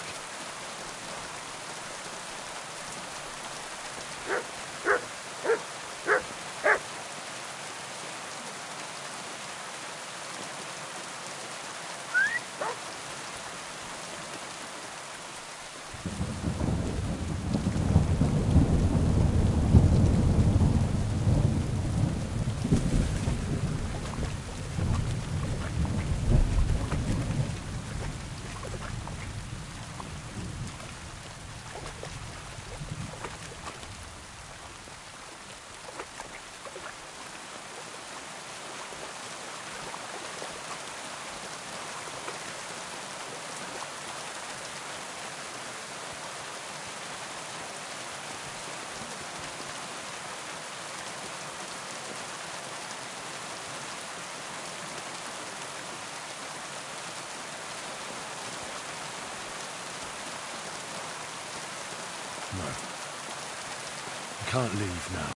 No. I can't leave now.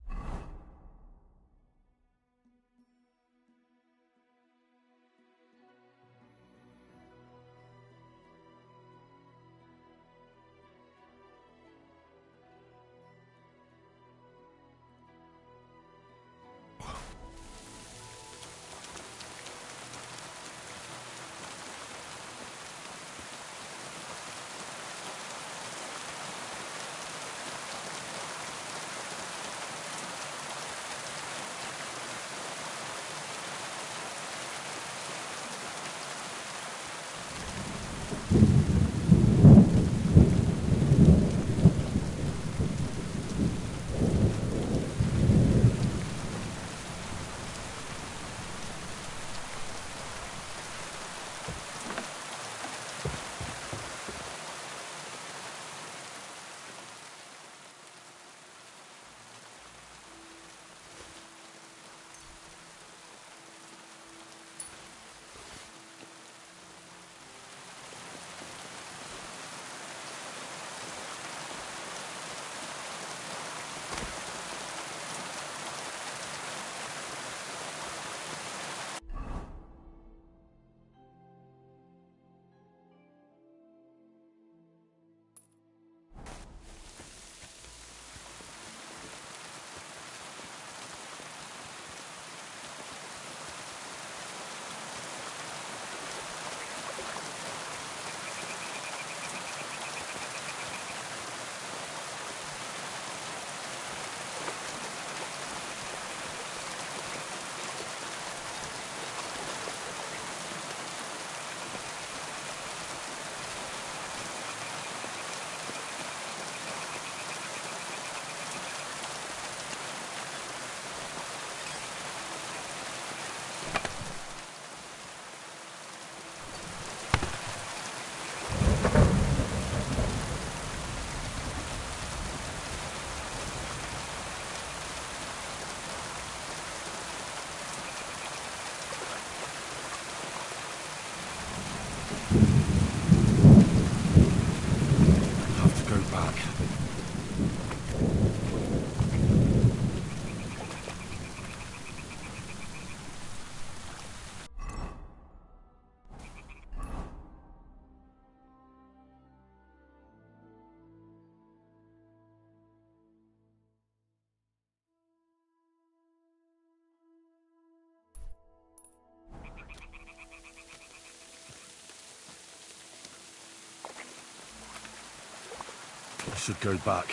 I should go back.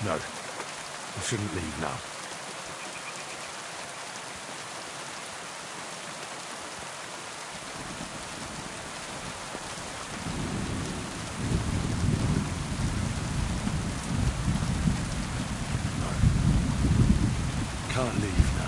No, I shouldn't leave now. Can't leave now.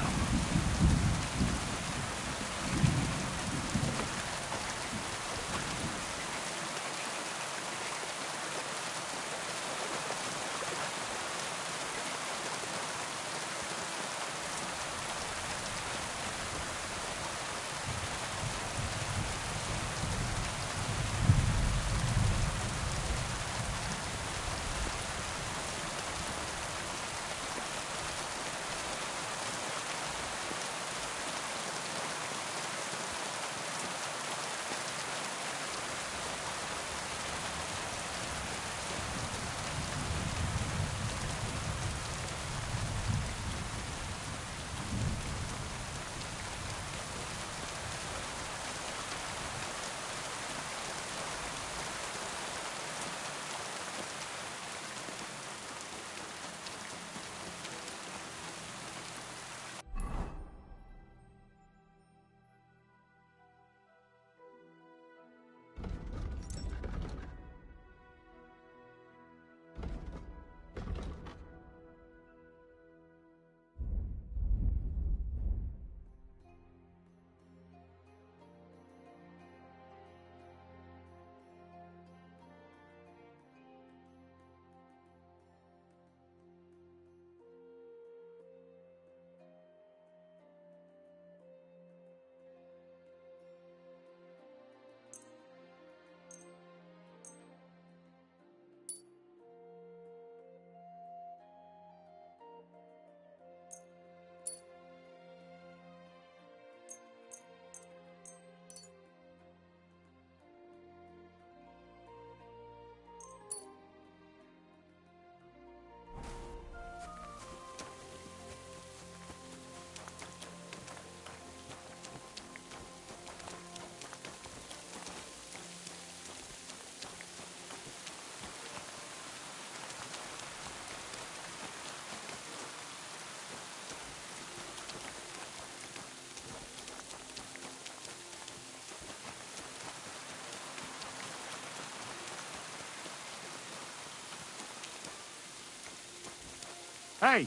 Hey,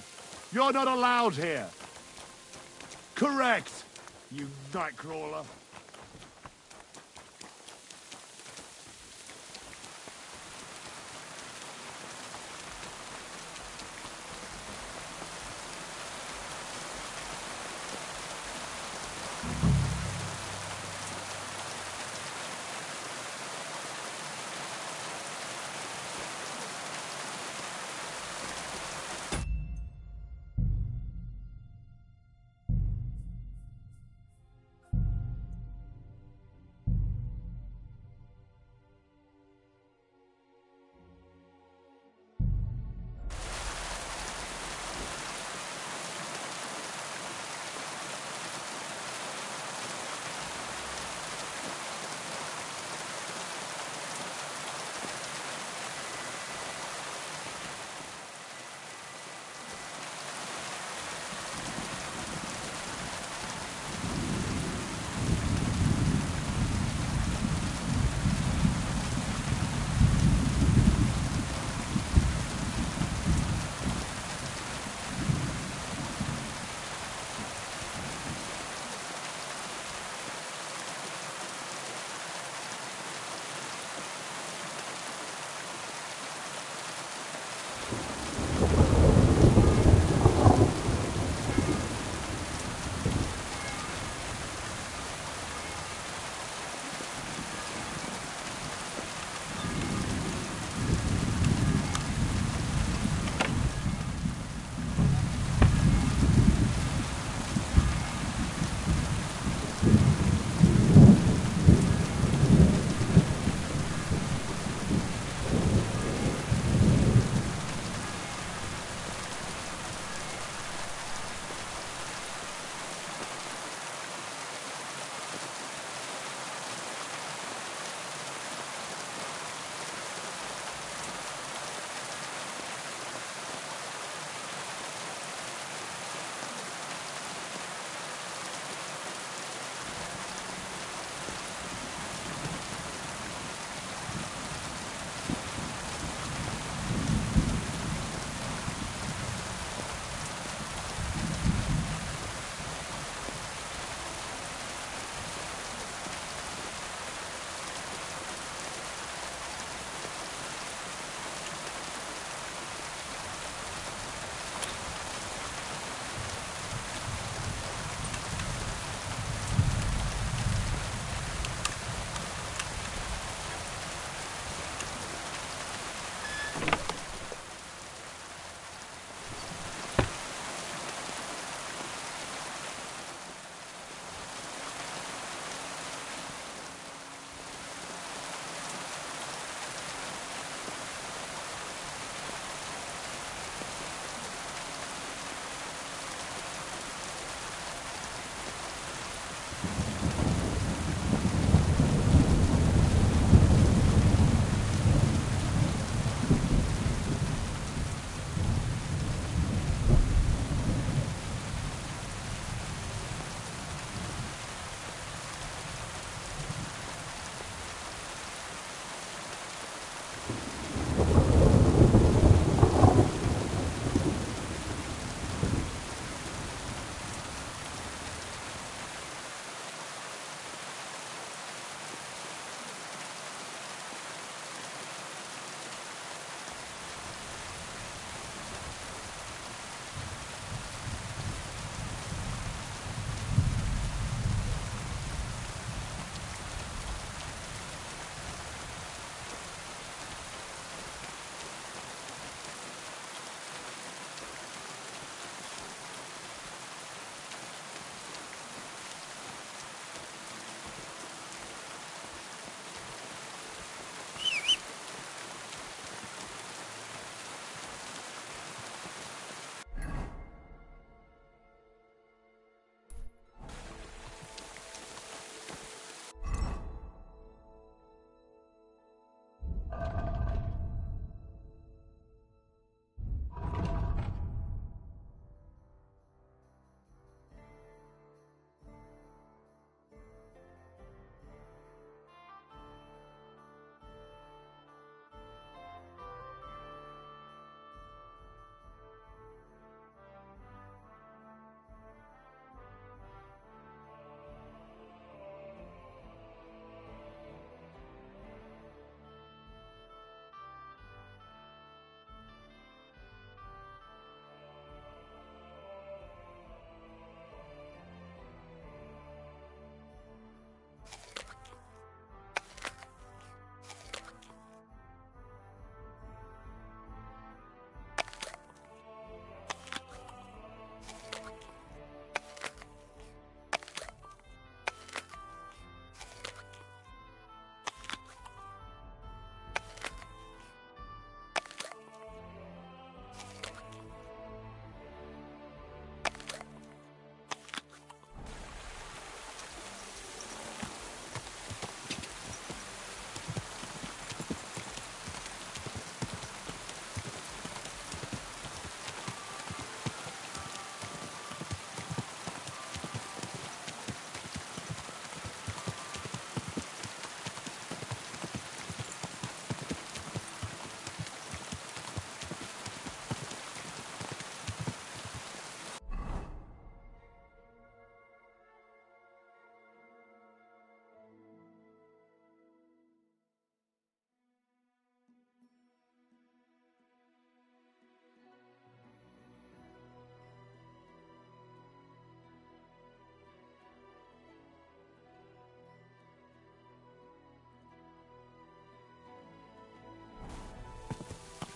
you're not allowed here. Correct, you nightcrawler.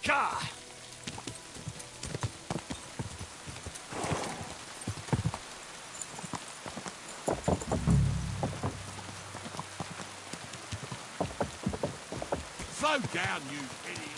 Gah! Slow down, you idiot!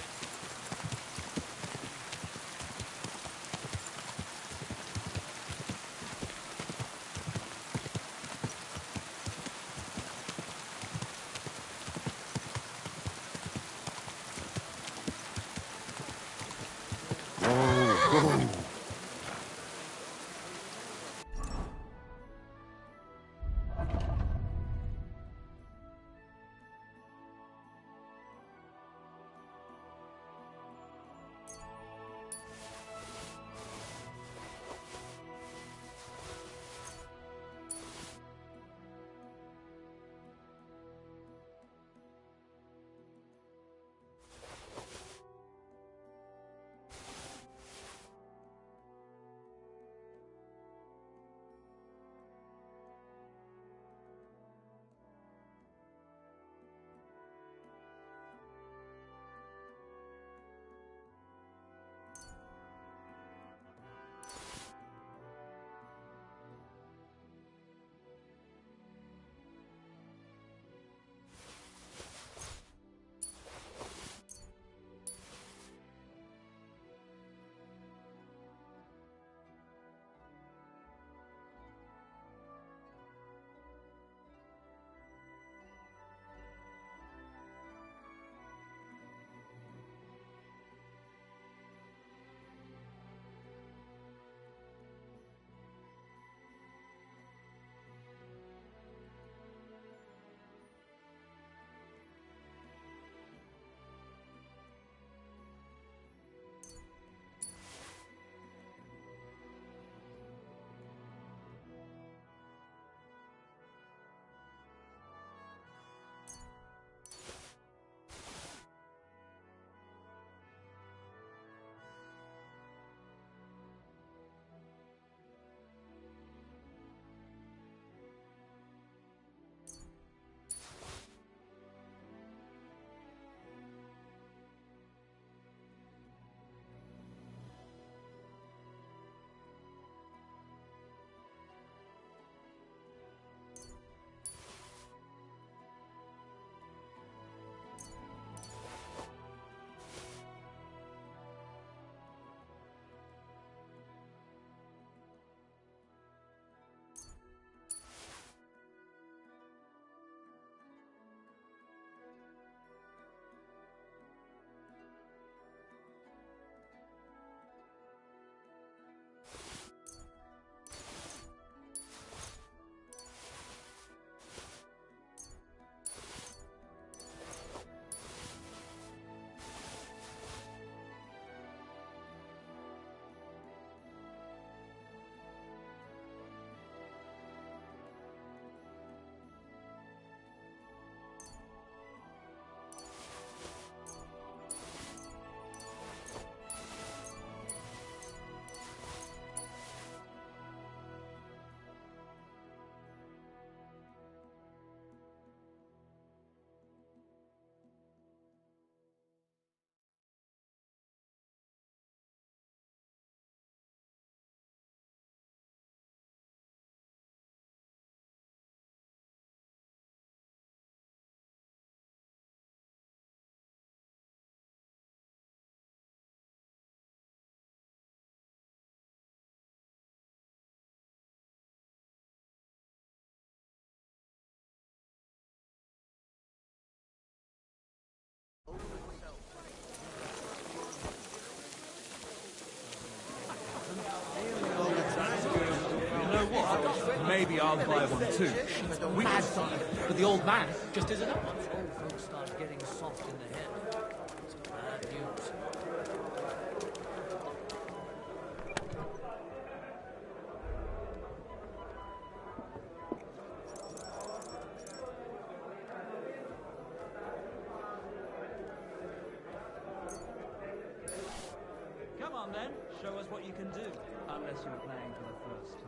You know what? Maybe I'll buy one too. We Mad can... side, but the old man just isn't up. Once old folks start getting soft in the head, it's bad news. Come on then, show us what you can do. Unless you're playing for the first time.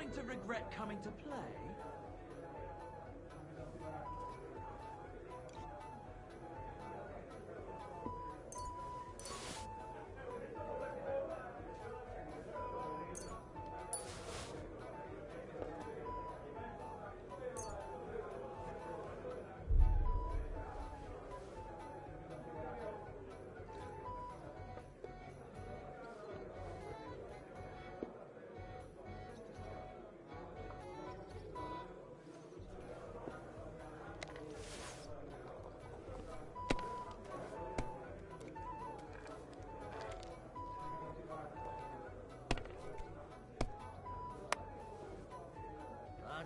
going to regret coming to play?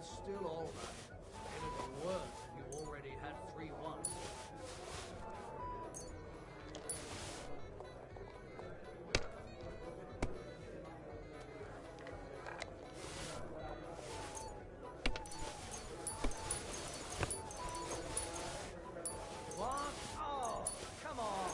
That's still all right. It'd be worse if you already had 3 once. What? Oh, come on!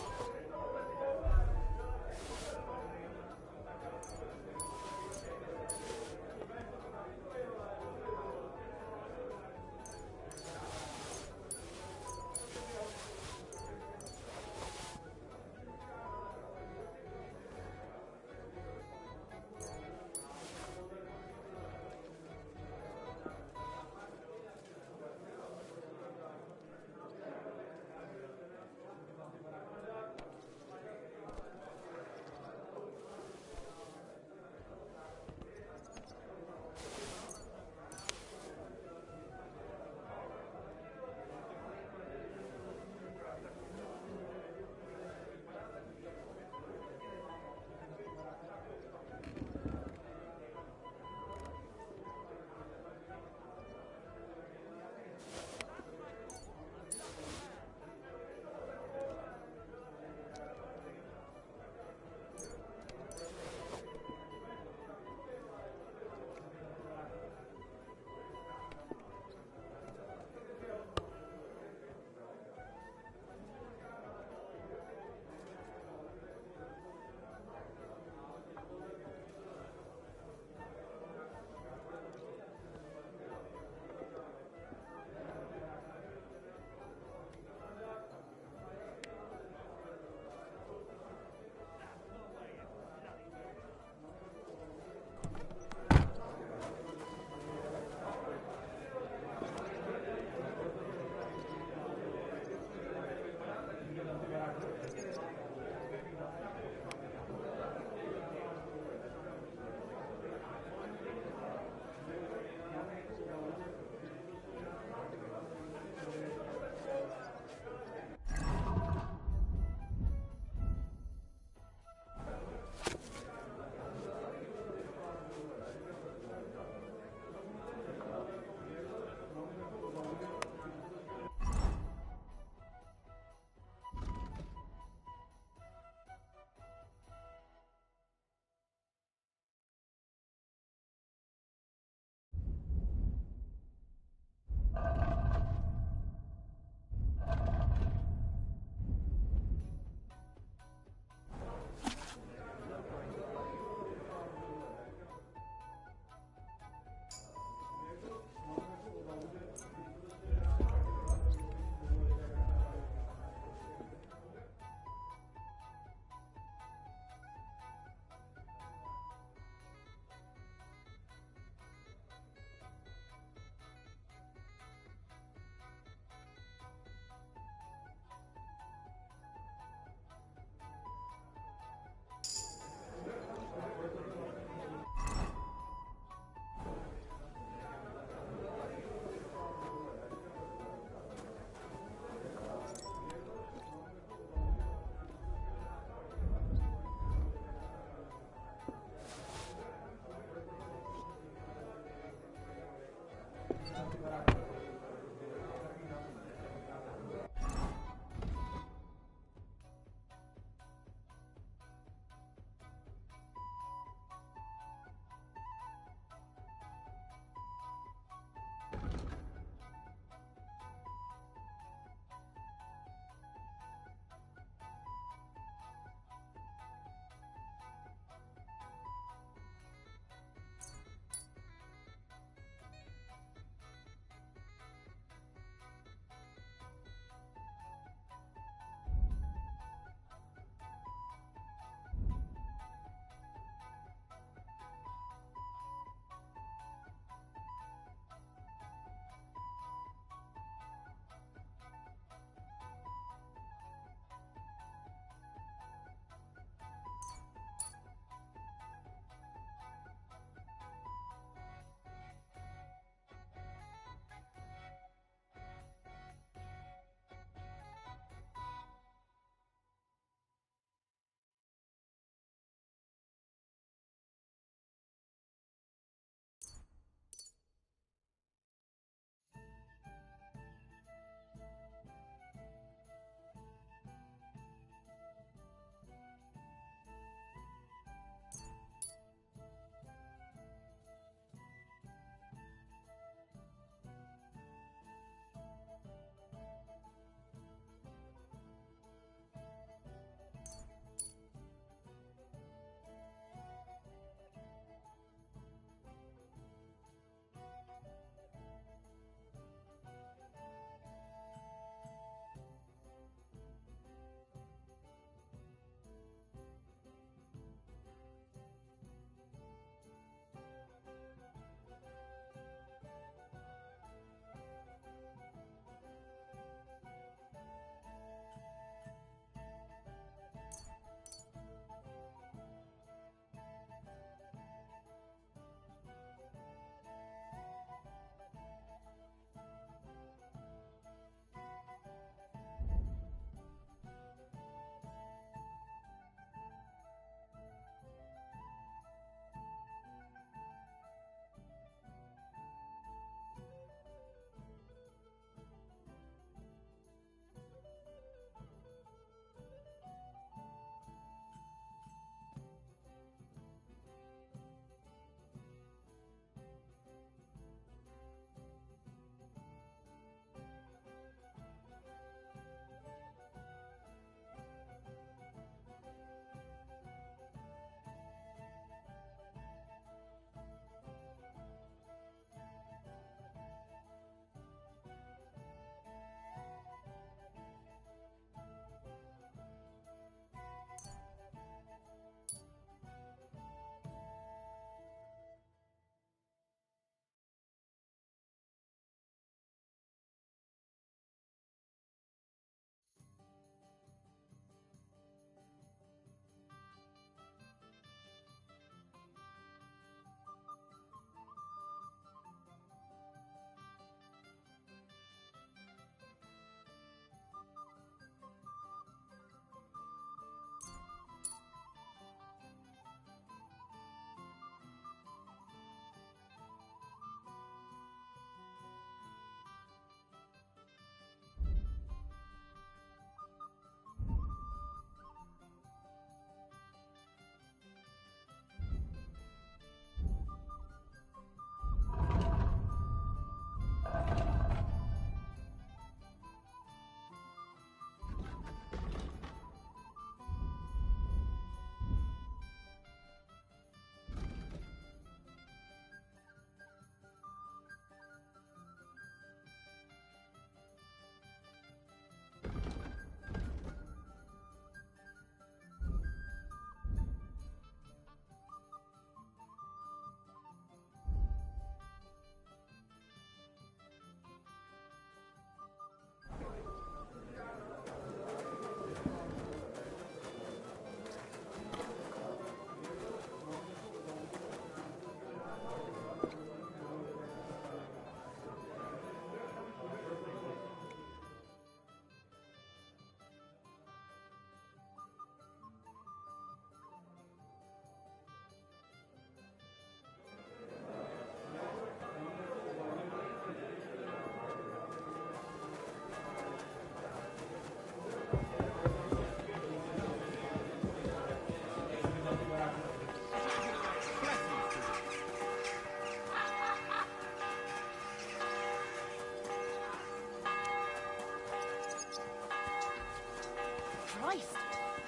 Christ!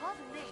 Pardon me.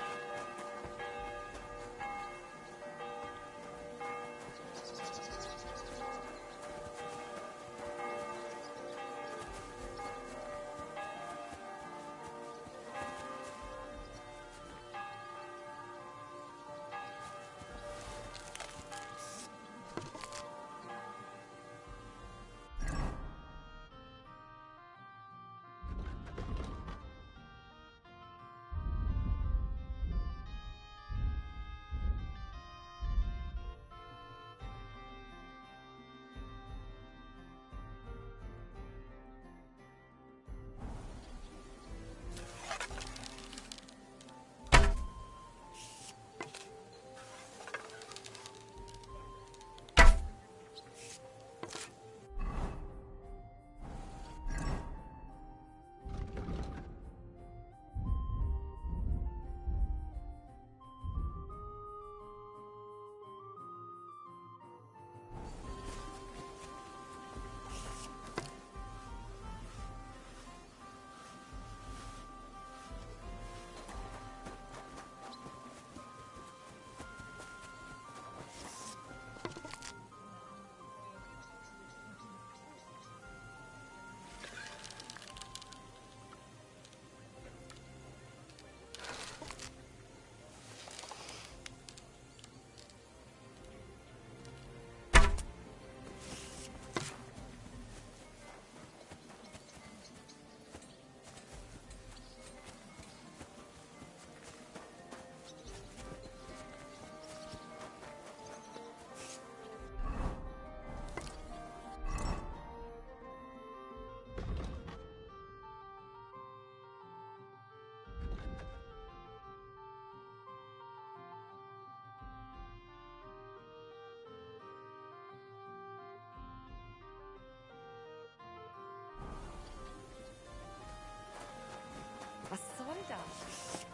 Was soll das?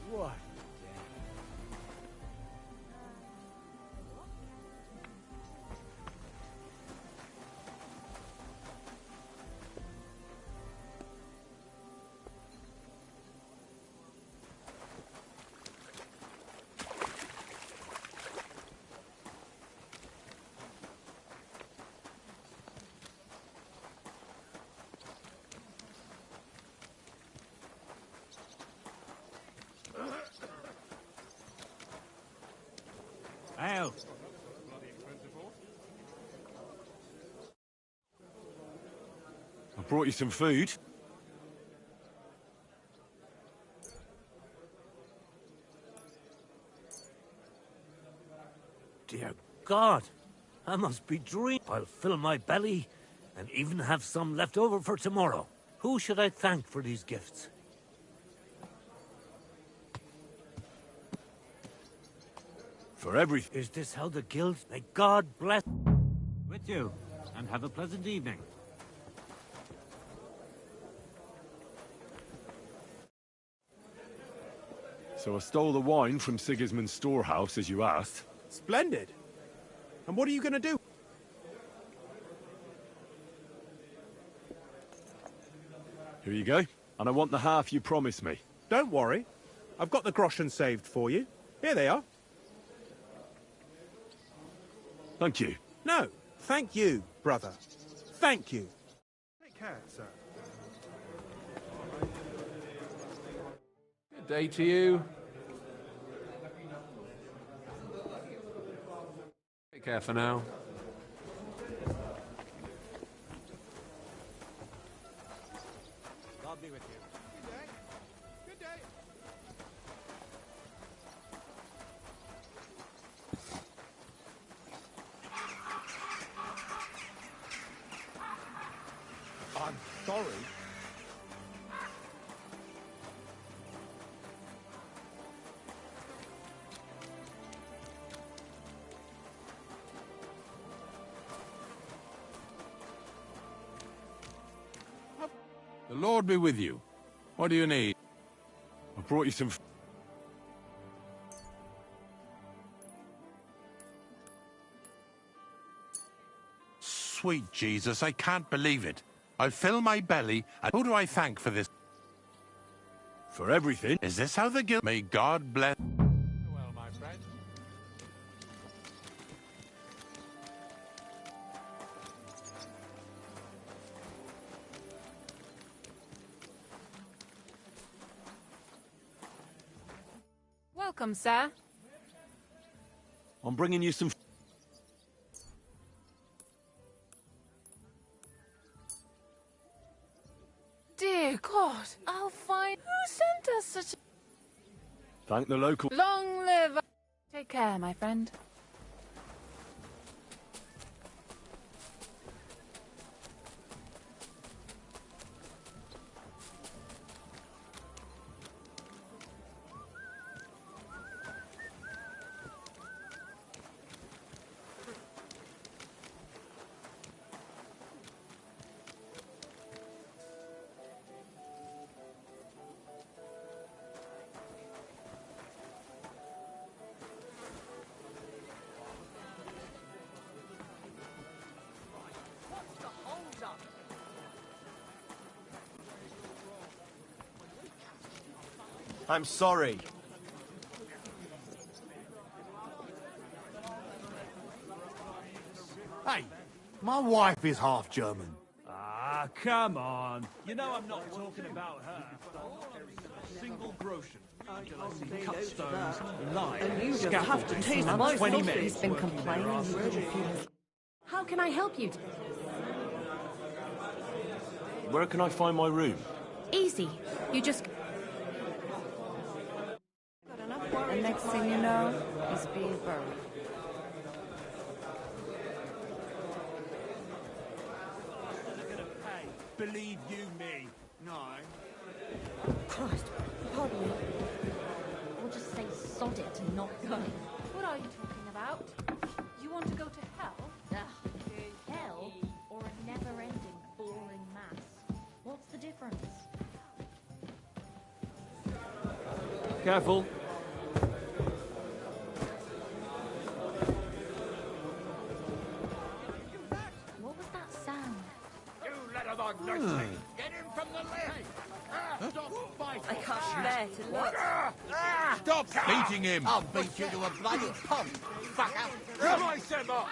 What? Al. I brought you some food. Dear God, I must be dreaming. I'll fill my belly and even have some left over for tomorrow. Who should I thank for these gifts? For everything. Is this how the guild? May God bless with you, and have a pleasant evening. So I stole the wine from Sigismund's storehouse, as you asked. Splendid. And what are you going to do? Here you go. And I want the half you promised me. Don't worry. I've got the groschen saved for you. Here they are. Thank you. No, thank you, brother. Thank you. Take care, sir. Good day to you. Take care for now. God be with you. Good day. I'm sorry. The Lord be with you. What do you need? I brought you some... Sweet Jesus, I can't believe it. I'll fill my belly, and who do I thank for this? For everything. Is this how the guild... May God bless... Well, my friend. Welcome, sir. I'm bringing you some... Dear God, I'll find who sent us such Thank the local... a... Long live... Take care, my friend. I'm sorry. Hey, my wife is half German. Ah, come on. You know I'm not talking about her. Single groschen. Until I see cut stones, live, scaffolding, 20 minutes. Been complaining. How can I help you? Where can I find my room? Easy. You just... The next thing you know, he's being buried. Believe you me. No. Christ, pardon me. We'll just say sod it and not go. What are you talking about? You want to go to hell? Ugh. Hell or a never-ending, boring mass? What's the difference? Careful. What was that sound? You let him on nicely. Get him from the left. Stop fighting. I can't bear to look. Stop beating him! I'll beat you to a bloody pulp, fucker. Slice him up.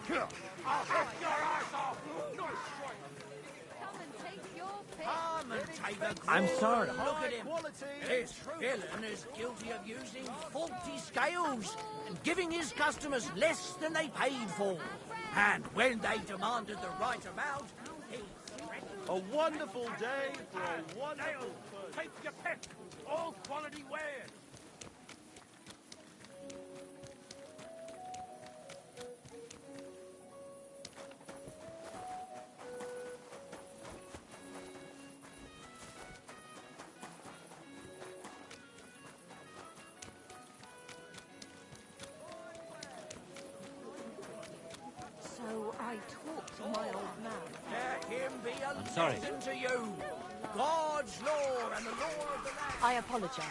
I'll hit your ass off. Nice strike. Come and take your pick. Come and take a I'm sorry. Look at him. This villain is guilty of using faulty scales and giving his customers less than they paid for. And when they demanded the right amount, he threatened. A wonderful day for a wonderful... Take your pick. All quality wares. So I talked to my old man. Let him be a sorry. lesson to you. God's law and the law of the land. I apologize.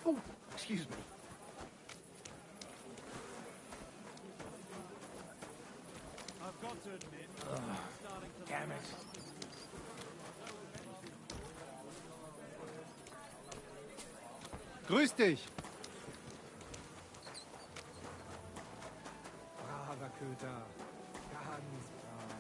Oh, excuse me. I've got to admit, starting to... Damn it. Grüß dich. Braver Köter. Ganz brav.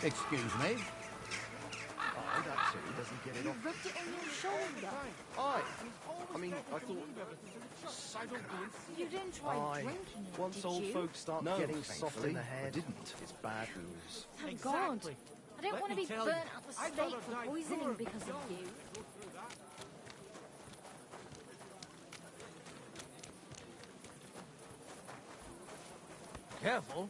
Excuse me. Oh, that's it. He doesn't get it off. Rubbed it on your shoulder. Aye. I mean, I thought... You didn't try Aye. drinking it, Once did old you? folks start No, getting soft in thankfully, the I head, didn't. it's bad news. Thank God. I don't Let want to me be tell burnt you, at the I'd stake rather for die poisoning poor because of you. Careful.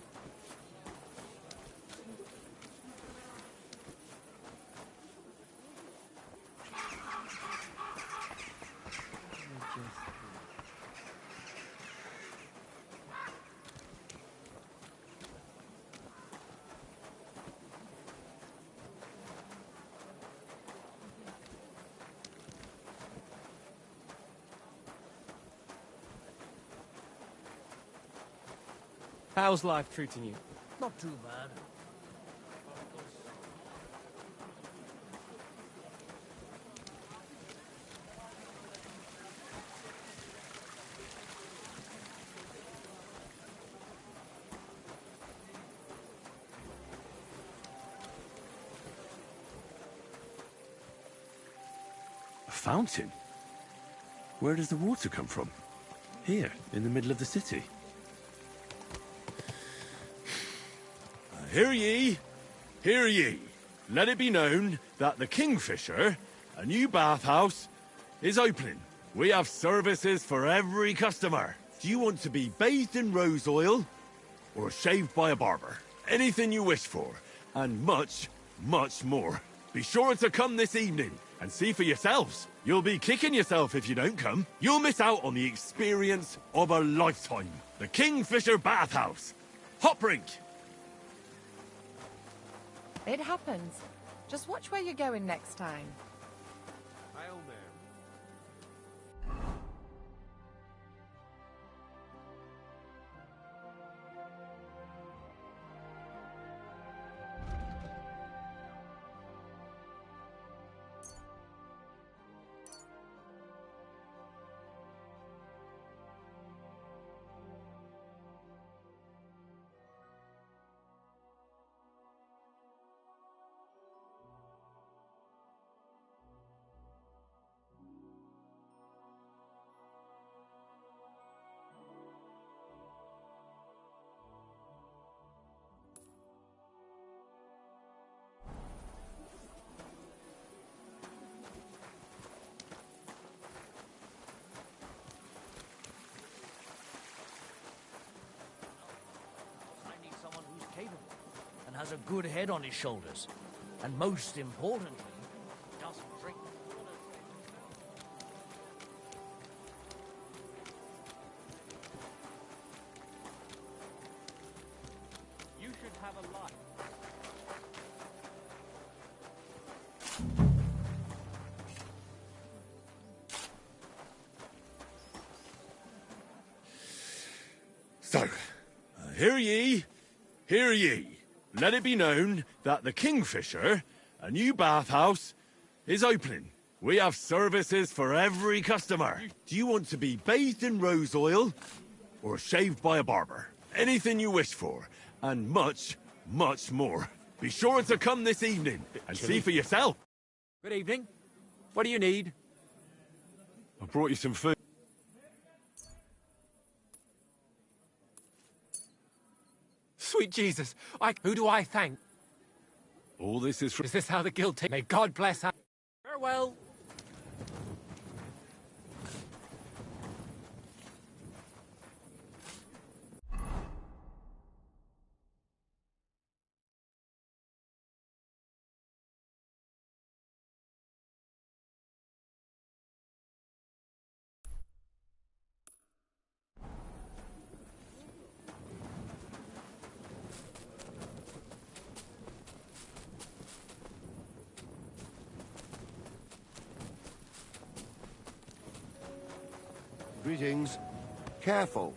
How's life treating you? Not too bad. A fountain? Where does the water come from? Here, in the middle of the city. Hear ye, hear ye. Let it be known that the Kingfisher, a new bathhouse, is opening. We have services for every customer. Do you want to be bathed in rose oil or shaved by a barber? Anything you wish for, and much, much more. Be sure to come this evening and see for yourselves. You'll be kicking yourself if you don't come. You'll miss out on the experience of a lifetime. The Kingfisher Bathhouse. Hop Rink. It happens. Just watch where you're going next time. Hail Mary. I need someone who's capable and has a good head on his shoulders. And most importantly, doesn't drink. You should have a life. So, hear ye, hear ye. Let it be known that the Kingfisher, a new bathhouse, is opening. We have services for every customer. Do you want to be bathed in rose oil or shaved by a barber? Anything you wish for, and much, much more. Be sure to come this evening and see for yourself. Good evening. What do you need? I brought you some food. Sweet Jesus, who do I thank? All this is from... Is this how the guild take? May God bless her. Farewell. Greetings. Careful.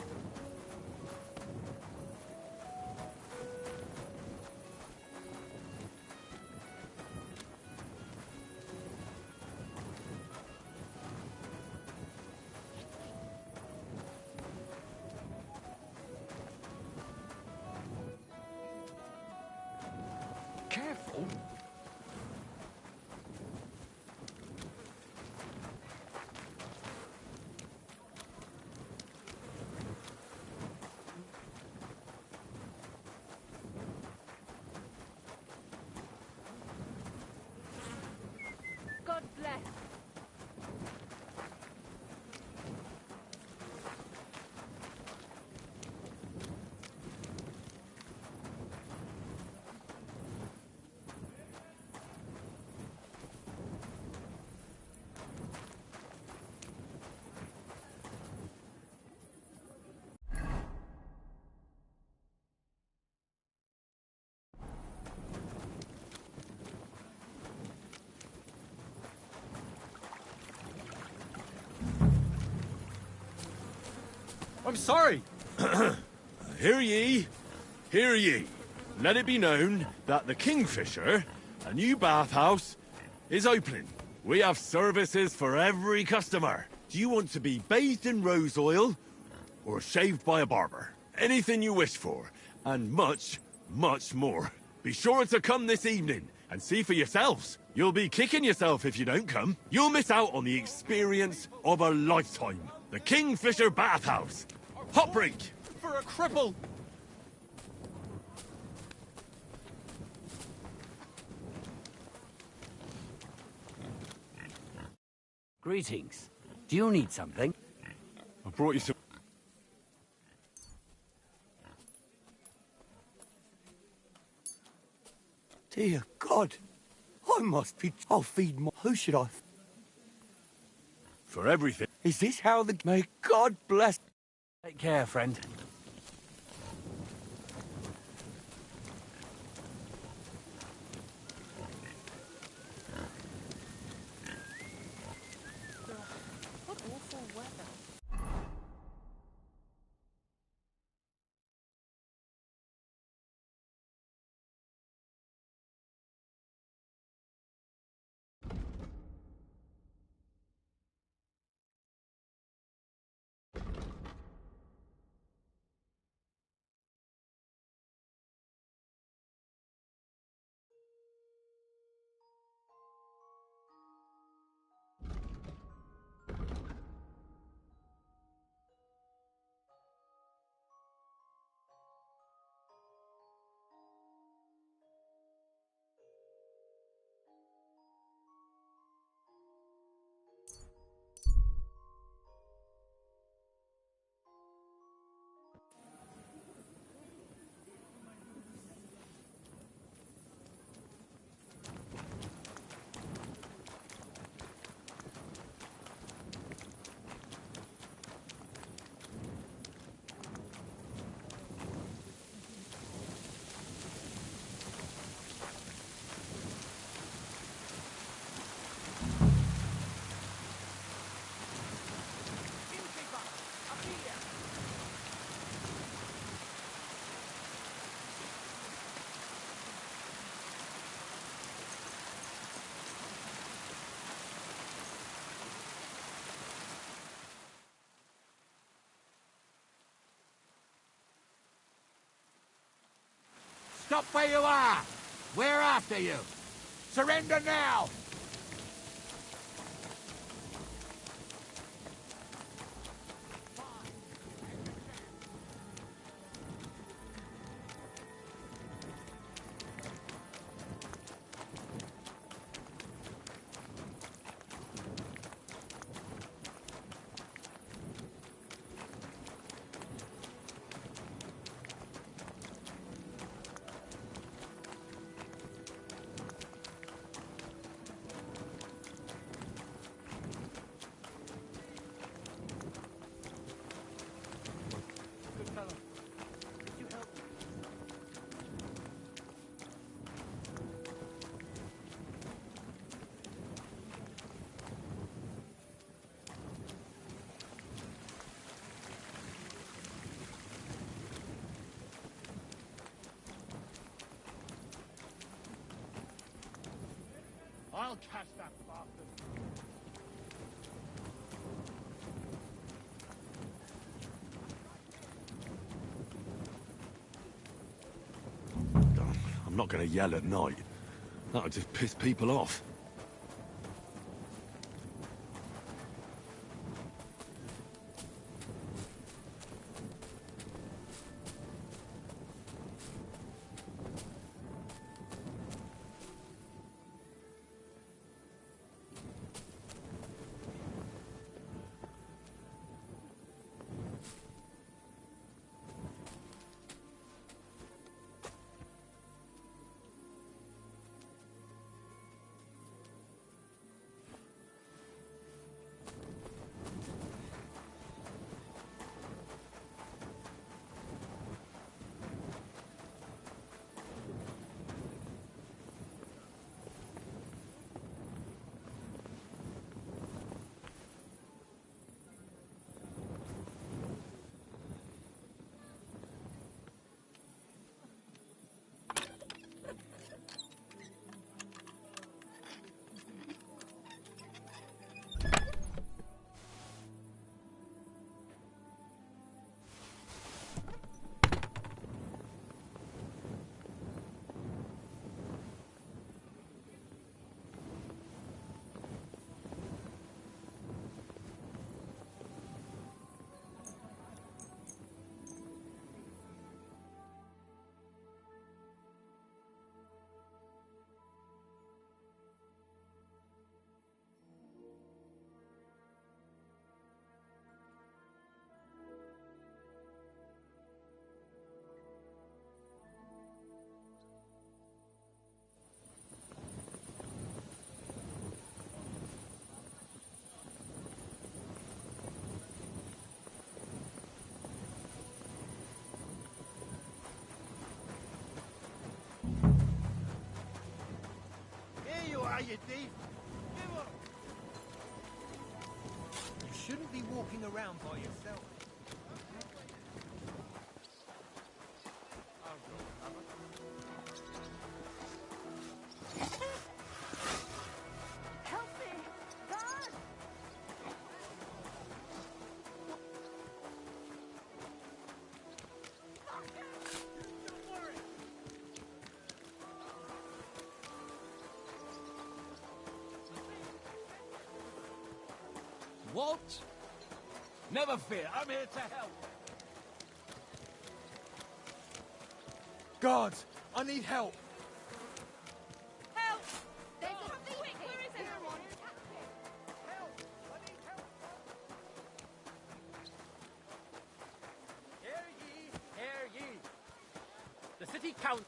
God bless. I'm sorry. Hear ye, hear ye. Let it be known that the Kingfisher, a new bathhouse, is opening. We have services for every customer. Do you want to be bathed in rose oil or shaved by a barber? Anything you wish for, and much, much more. Be sure to come this evening and see for yourselves. You'll be kicking yourself if you don't come. You'll miss out on the experience of a lifetime. The Kingfisher Bathhouse. Hot break! For a cripple. Greetings. Do you need something? I brought you some... Dear God. I must be... I'll feed more... Who should I... For everything. Is this how the... May God bless... Take care, friend. What awful weather. Stop where you are! We're after you! Surrender now! I'll catch that bastard. I'm not going to yell at night. That'll just piss people off. Here you are, you thief. Give up. You shouldn't be walking around by yourself. Help me! God! What? Never fear, I'm here to help. Guards, I need help. Help! There's a thief! Where is everyone? Hear ye! The city council.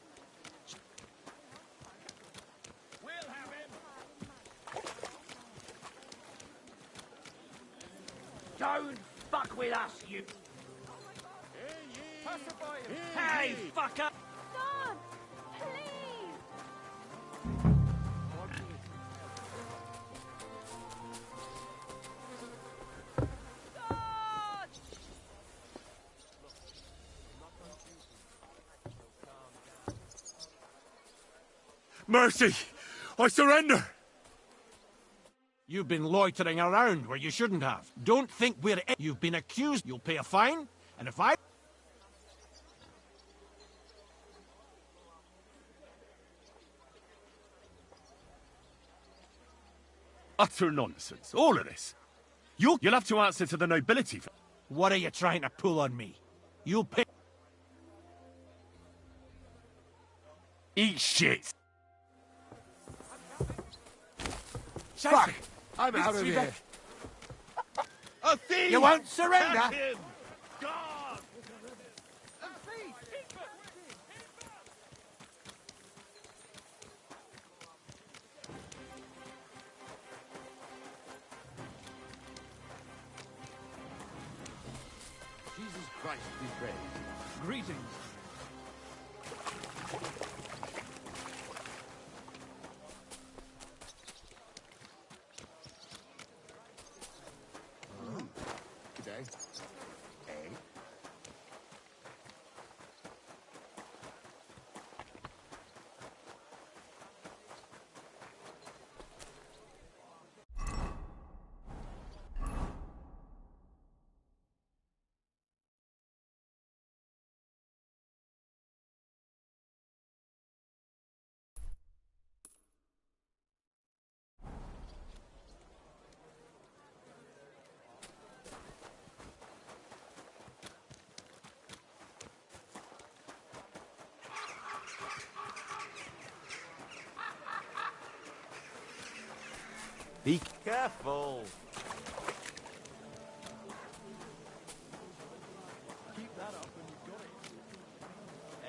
We'll have him. Don't fuck with us, you. Hey, fucker! God! Please! God! Mercy! I surrender! You've been loitering around where you shouldn't have. Don't think we're... You've been accused. You'll pay a fine, and if I... Utter nonsense. All of this. You'll have to answer to the nobility for... What are you trying to pull on me? You'll pay... Eat shit! Fuck! I'm out of here. A thief! You won't surrender? Catch him! God! Jesus Christ be praised. Greetings. Good day. Hey. He... Careful. Keep that up and you've got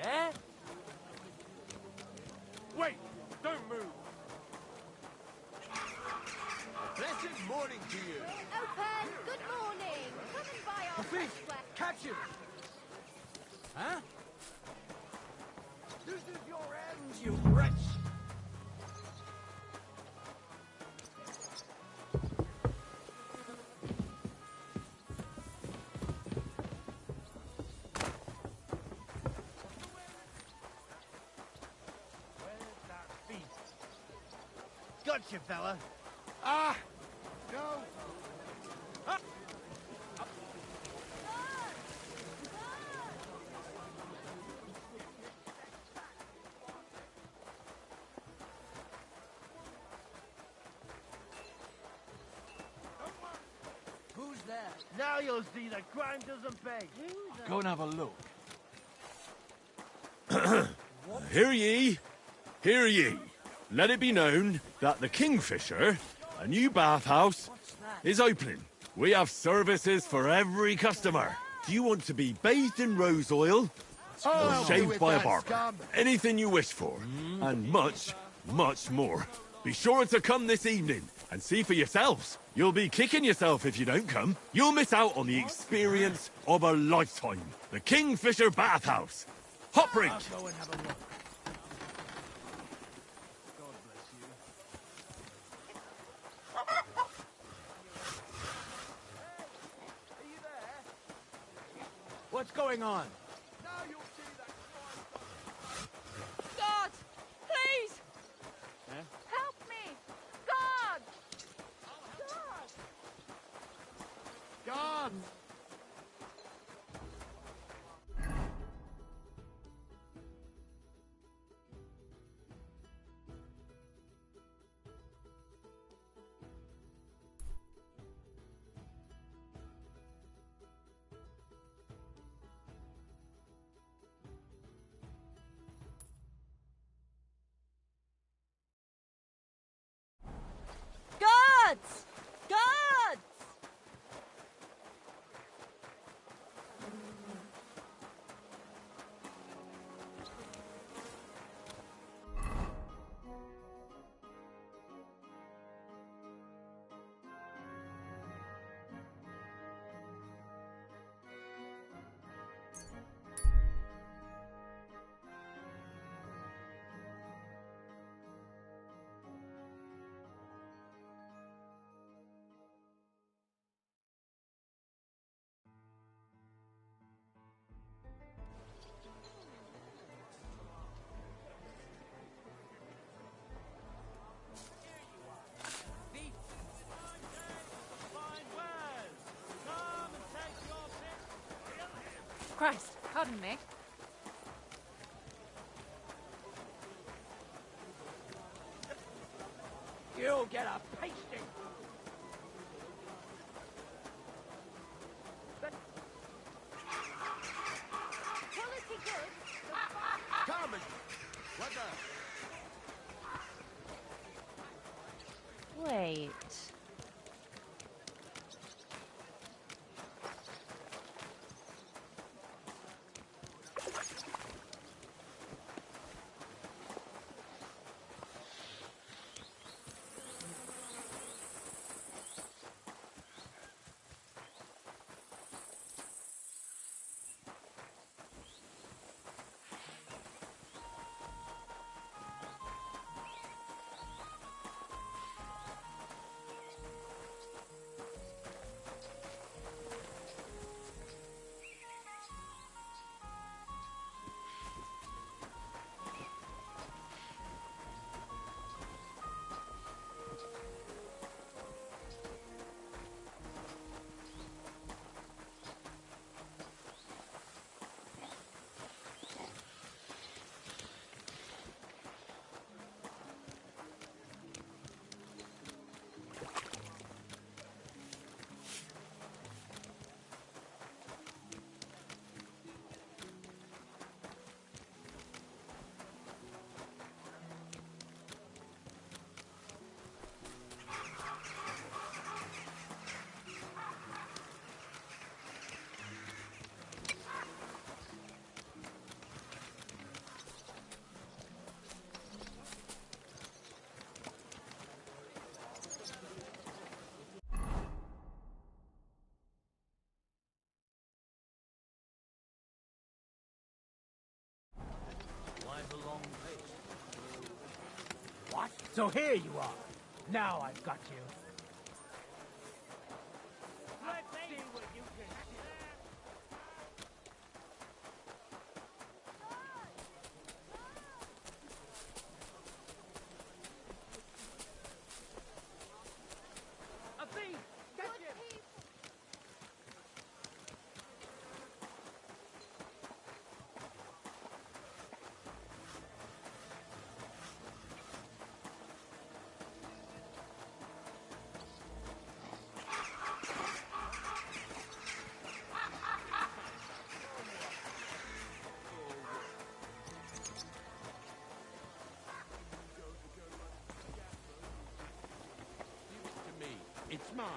it. Eh? Wait! Don't move! Blessed morning to you! Open! Good morning! Come and buy our Fish! fresh Catch him! Huh? This is your end, you wretch! Where's that thief? Gotcha, fella. Ah! No! Who's there? Now you'll see that crime doesn't pay. Go and have a look. Hear ye, hear ye. Let it be known that the Kingfisher, a new bathhouse, is opening. We have services for every customer. Do you want to be bathed in rose oil or shaved by a barber? Anything you wish for, and much, much more. Be sure to come this evening and see for yourselves. You'll be kicking yourself if you don't come. You'll miss out on the experience of a lifetime. The Kingfisher Bathhouse. Hot drink. Go and have a look. What's going on? God! Please! Help me! God! God! Guards! Guards! Christ, pardon me. You'll get a pasting. Quality good. Carmen! What the? Wait. So here you are. Now I've got you. Let's see what you can do. A thief! Catch him! It's mine.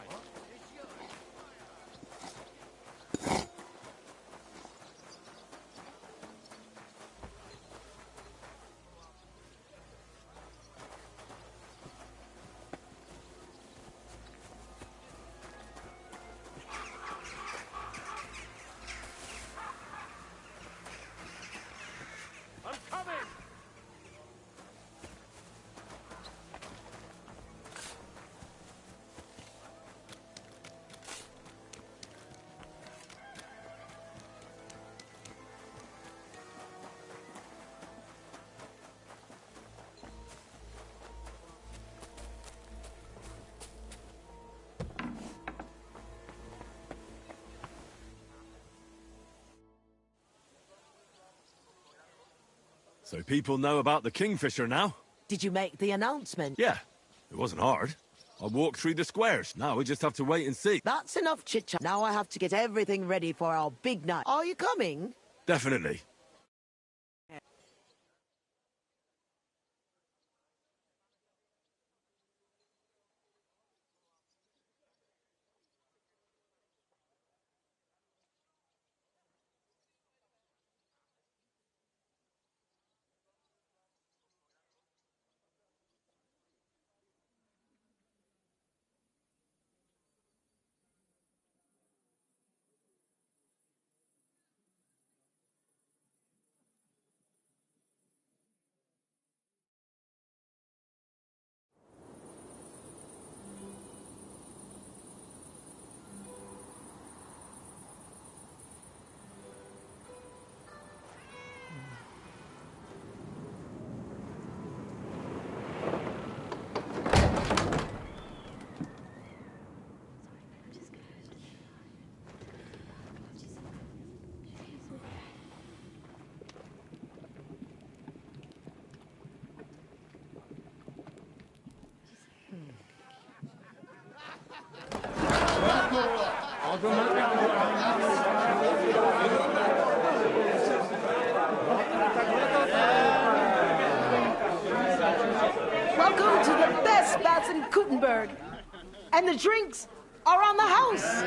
I'm coming! So people know about the Kingfisher now? Did you make the announcement? Yeah. It wasn't hard. I walked through the squares. Now we just have to wait and see. That's enough chit-chat. Now I have to get everything ready for our big night. Are you coming? Definitely. Welcome to the best bats in Gutenberg. And the drinks are on the house.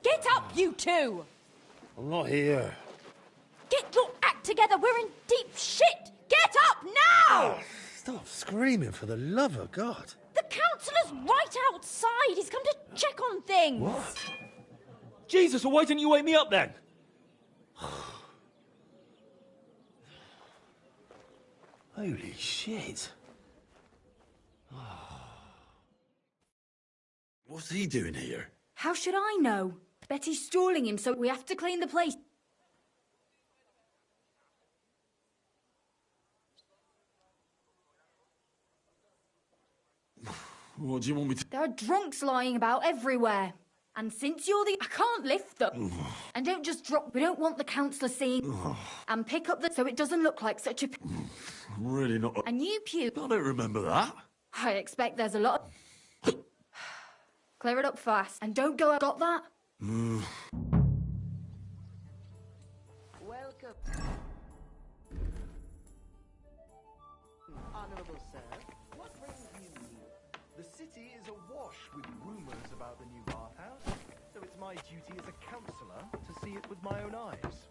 Get up, you two! I'm not here. Get your act together, we're in deep shit! Get up now! Stop screaming, for the love of God. The councillor's right outside. He's come to check on things. What? Jesus, well, why didn't you wake me up then? Holy shit. What's he doing here? How should I know? Betty's stalling him, so we have to clean the place. What do you want me to... There are drunks lying about everywhere. And since you're the... I can't lift them. And don't just drop... We don't want the counsellor seeing... And pick up the... So it doesn't look like such a... Really not... And you puke. I don't remember that. I expect there's a lot of... Clear it up fast. And don't go... Got that? Welcome. Honourable sir, what brings you here? The city is awash with rumours about the new bathhouse, so it's my duty as a counsellor to see it with my own eyes.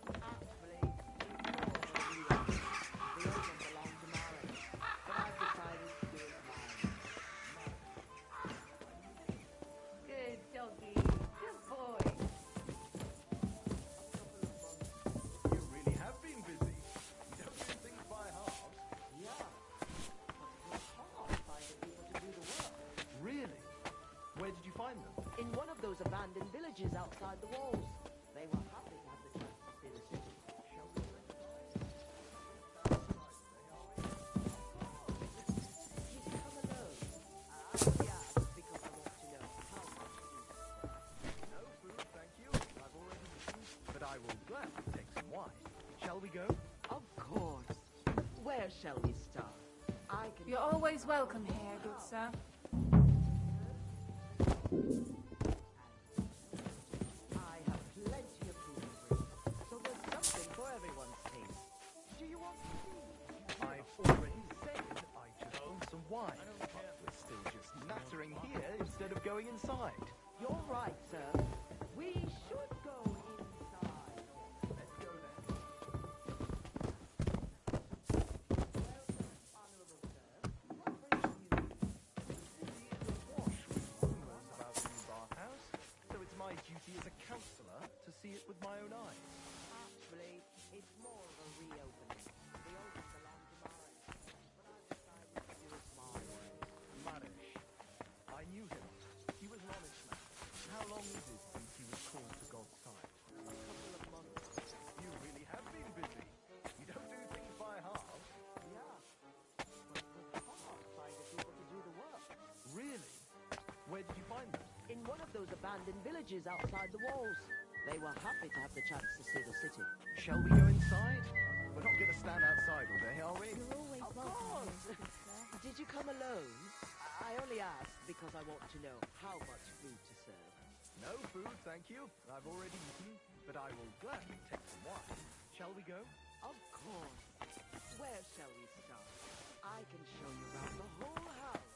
Good doggy. Good boy. You really have been busy. You don't do things by halves. Yeah. But it's hard finding people to do the work. Really? Where did you find them? In one of those abandoned villages outside the walls. They were happy to have the chance to see the city. Shall we go inside? You can come alone. I only ask because I want to know how much food to serve. No food, thank you. I've already eaten, but I will gladly take some wine. Shall we go? Of course. Where shall we start? I can... You're always welcome here, good sir. I have plenty of food to bring, so there's something for everyone's taste. Do you want to see? I've already said I just want some wine. We're still just nattering here instead of going inside. You're right, sir. We should go inside. Let's go then. Honourable sir, what brings you here? The city is awash with rumours about the new bathhouse, so it's my duty as a counsellor to see it with my own eyes. Actually, it's more of a reopening. The old one belonged to Mara, but I decided to do it my way. Marish. I knew him. He was an honest man. How long is it since he was called to God's side? A couple of months. You really have been busy. You don't do things by halves. Yeah. But it was hard finding people to do the work. Really? Where did you find them? In one of those abandoned villages outside the walls. They were happy to have the chance to see the city. Shall we go inside? We're not going to stand outside all day, are we? You're always Of welcome course. here, good sir. Did you come alone? I only asked because I want to know how much food to serve. No food, thank you. I've already eaten, but I will gladly take some wine. Shall we go? Of course. Where shall we start? I can show you around the whole house.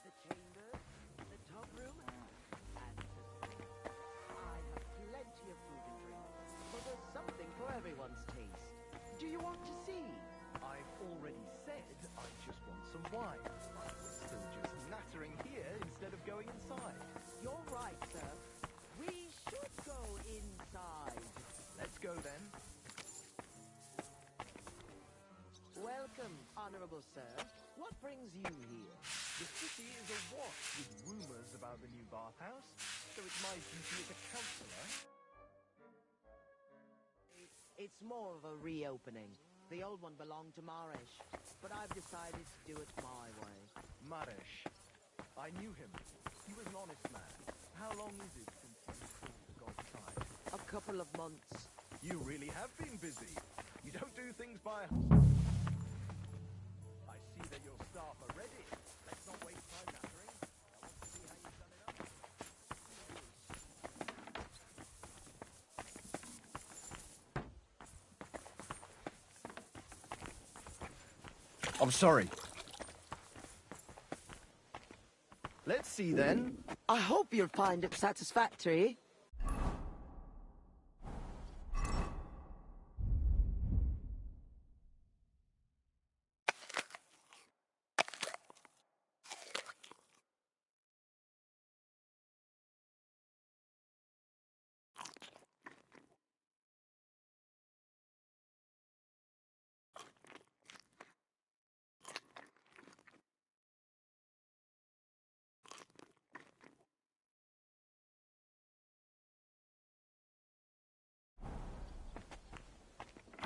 The chambers, the tub room, and the sink. I have plenty of food and drink, but there's something for everyone's taste. Do you want to see? I've already said I just want some wine. We're still just nattering here instead of going inside. You're right, sir. We should go inside. Let's go then. Welcome, honourable sir. What brings you here? The city is awash with rumours about the new bathhouse, so it's my duty as a counsellor. It's more of a reopening. The old one belonged to Marish, but I've decided to do it my way. Marish. I knew him. He was an honest man. How long is it since he was called to God's side? A couple of months. You really have been busy. You don't do things by... I see that your staff are ready. Let's not waste time nattering. I want to see how you've done it up. I'm sorry. Let's see then. I hope you'll find it satisfactory.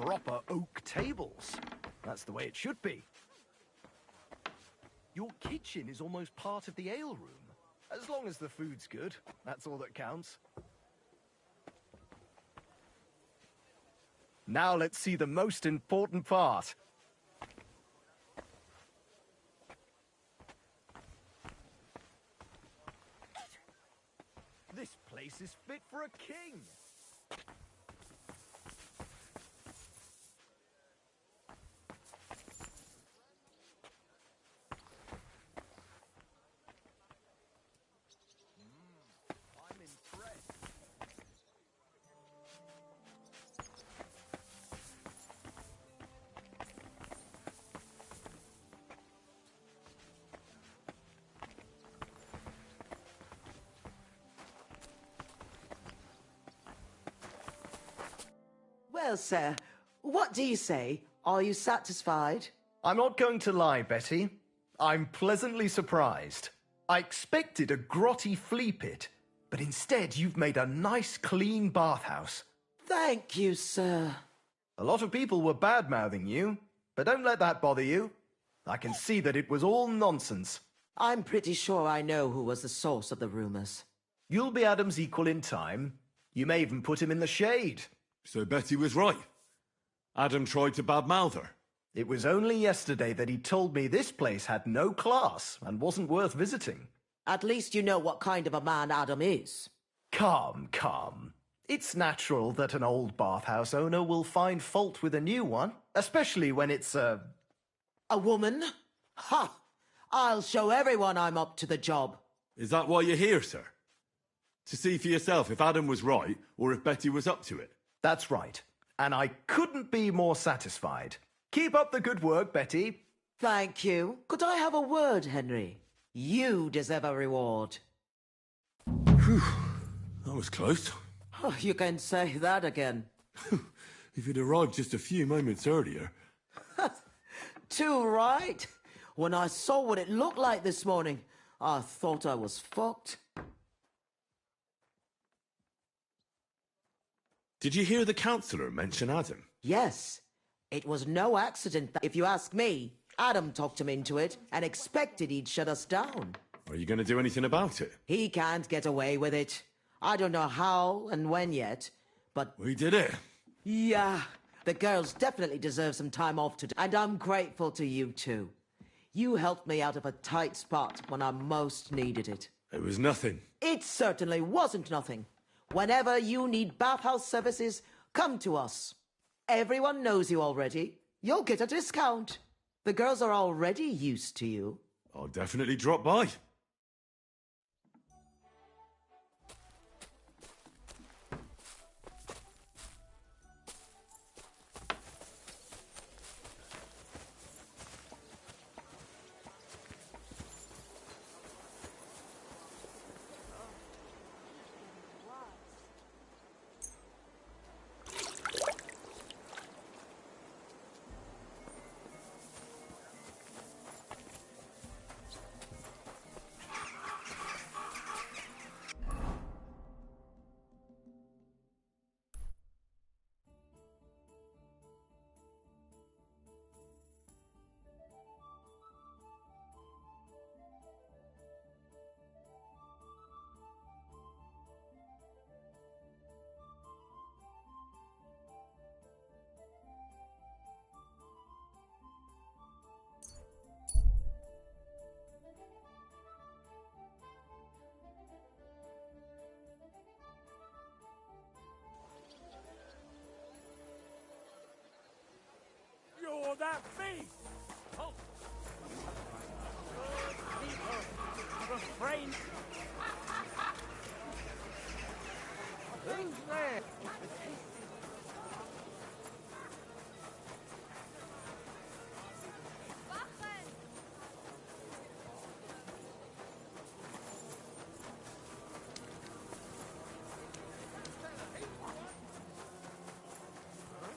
proper oak tables. That's the way it should be. Your kitchen is almost part of the ale room. As long as the food's good, that's all that counts. Now let's see the most important part. This place is fit for a king. I'm impressed. Well, sir, what do you say? Are you satisfied? I'm not going to lie, Betty. I'm pleasantly surprised. I expected a grotty flea pit, but instead you've made a nice, clean bathhouse. Thank you, sir. A lot of people were bad-mouthing you, but don't let that bother you. I can see that it was all nonsense. I'm pretty sure I know who was the source of the rumors. You'll be Adam's equal in time. You may even put him in the shade. So Betty was right. Adam tried to badmouth her. It was only yesterday that he told me this place had no class and wasn't worth visiting. At least you know what kind of a man Adam is. Calm, calm. It's natural that an old bathhouse owner will find fault with a new one, especially when it's a woman? Ha! I'll show everyone I'm up to the job. Is that why you're here, sir? To see for yourself if Adam was right or if Betty was up to it? That's right. And I couldn't be more satisfied. Keep up the good work, Betty. Thank you. Could I have a word, Henry? You deserve a reward. Whew. That was close. Oh, you can say that again. If you'd arrived just a few moments earlier. Too right. When I saw what it looked like this morning, I thought I was fucked. Did you hear the councillor mention Adam? Yes. It was no accident. If you ask me, Adam talked him into it and expected he'd shut us down. Are you going to do anything about it? He can't get away with it. I don't know how and when yet, but... We did it. Yeah. The girls definitely deserve some time off today, and I'm grateful to you too. You helped me out of a tight spot when I most needed it. It was nothing. It certainly wasn't nothing. Whenever you need bathhouse services, come to us. Everyone knows you already. You'll get a discount. The girls are already used to you. I'll definitely drop by. You're that thief! Oh. Refrain. Who's there?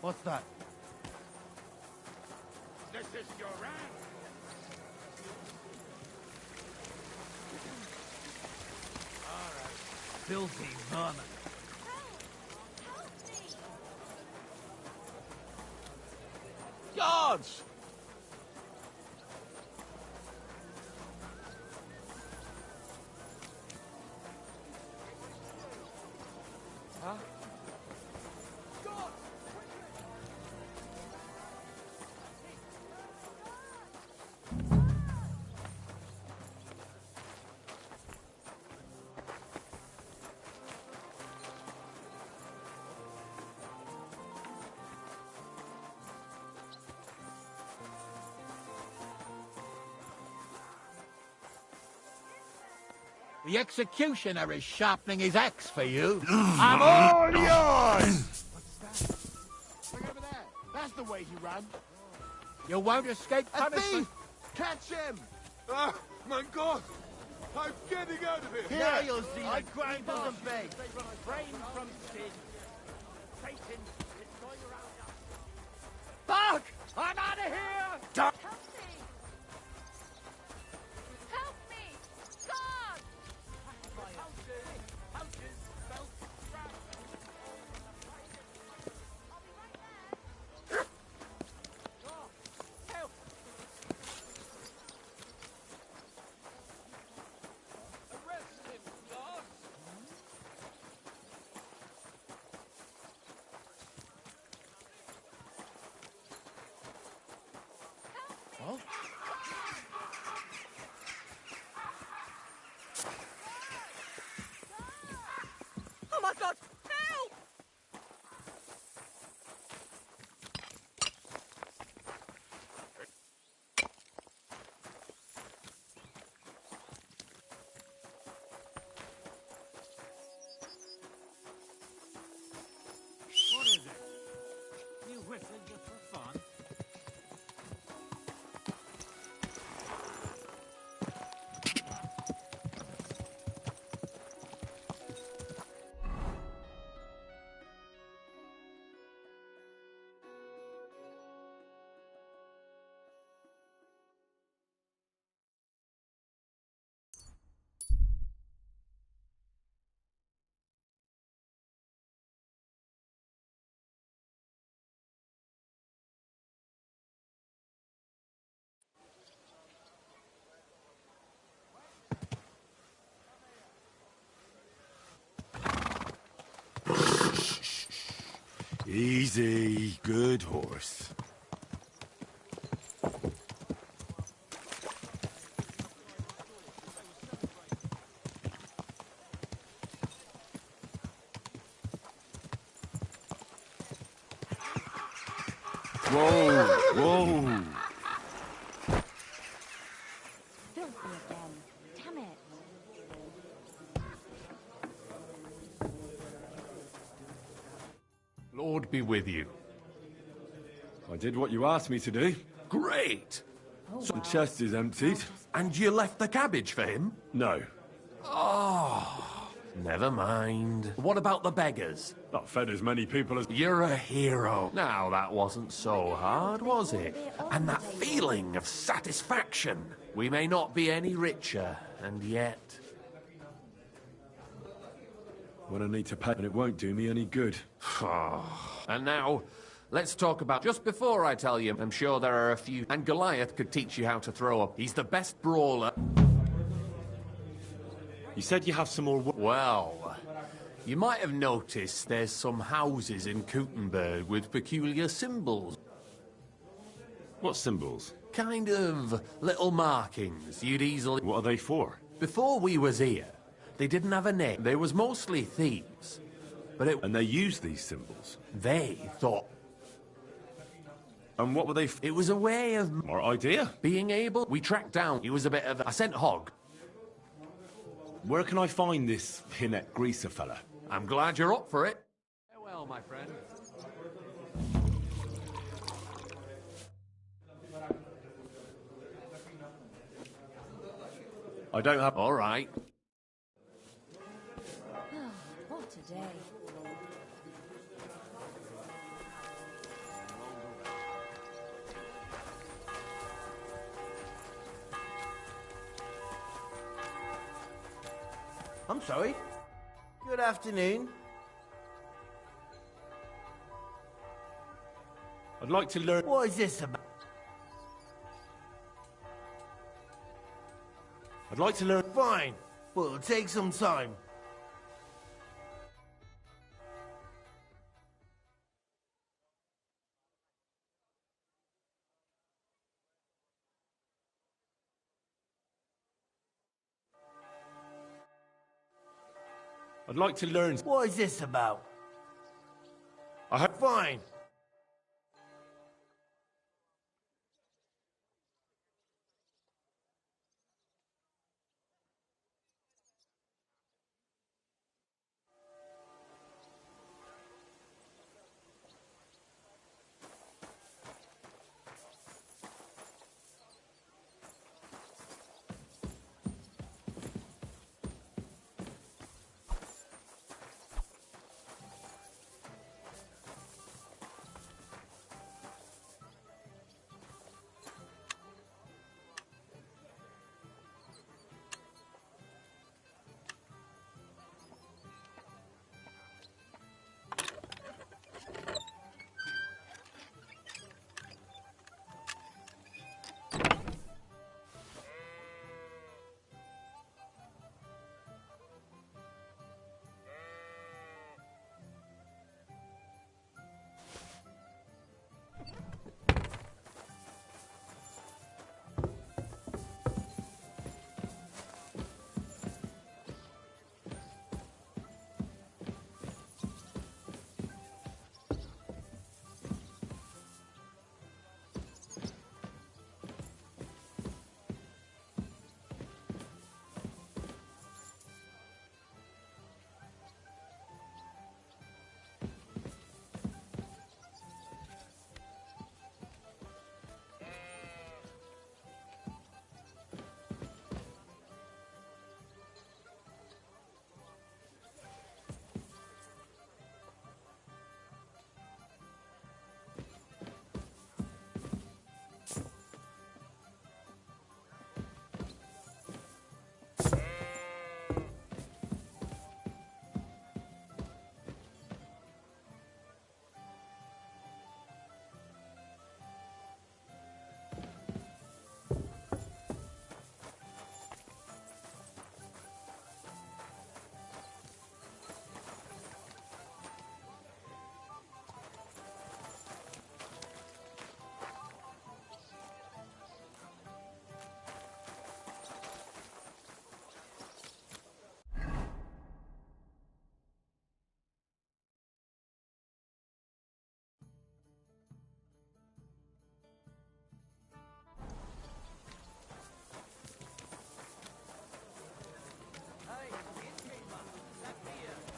What's that? This is your rank. All right. Filthy vermin. guards! Huh? The executioner is sharpening his axe for you. I'm all yours! Look over there. That's the way he runs. You won't escape punishment. Catch him! Ah, my God! I'm getting out of here! Now you'll see the grind doesn't beg. Refrain from sin. Satan, destroy your own. Fuck! I'm out of here! Help me! Help me! God! Oh? Oh my God! Help! What is it? You whistling just for fun? Easy, good horse. Whoa, whoa. Filthy again. Damn it. Lord be with you. I did what you asked me to do. Great! Some chest is emptied. And you left the cabbage for him? No. Oh, never mind. What about the beggars? Not fed as many people as... You're a hero. Now, that wasn't so hard, was it? And that feeling of satisfaction. We may not be any richer, and yet... When I need to pay, and it won't do me any good. And now, let's talk about... Just before I tell you, I'm sure there are a few... And Goliath could teach you how to throw up. He's the best brawler. You said you have some more... Well, you might have noticed there's some houses in Kuttenberg with peculiar symbols. What symbols? Kind of little markings you'd easily... What are they for? Before we was here, they didn't have a name. They was mostly thieves. But it... And they used these symbols? They thought... And what were they... It was a way of... More idea? Being able... We tracked down... He was a bit of a... I sent Hog. Where can I find this Hinnet Greaser fella? I'm glad you're up for it. Farewell, my friend. I don't have... All right. What a day. I'm sorry. Good afternoon. I'd like to learn... What is this about? I'd like to learn... Fine. Well, it'll take some time. I'd like to learn... What is this about? I have... Fine.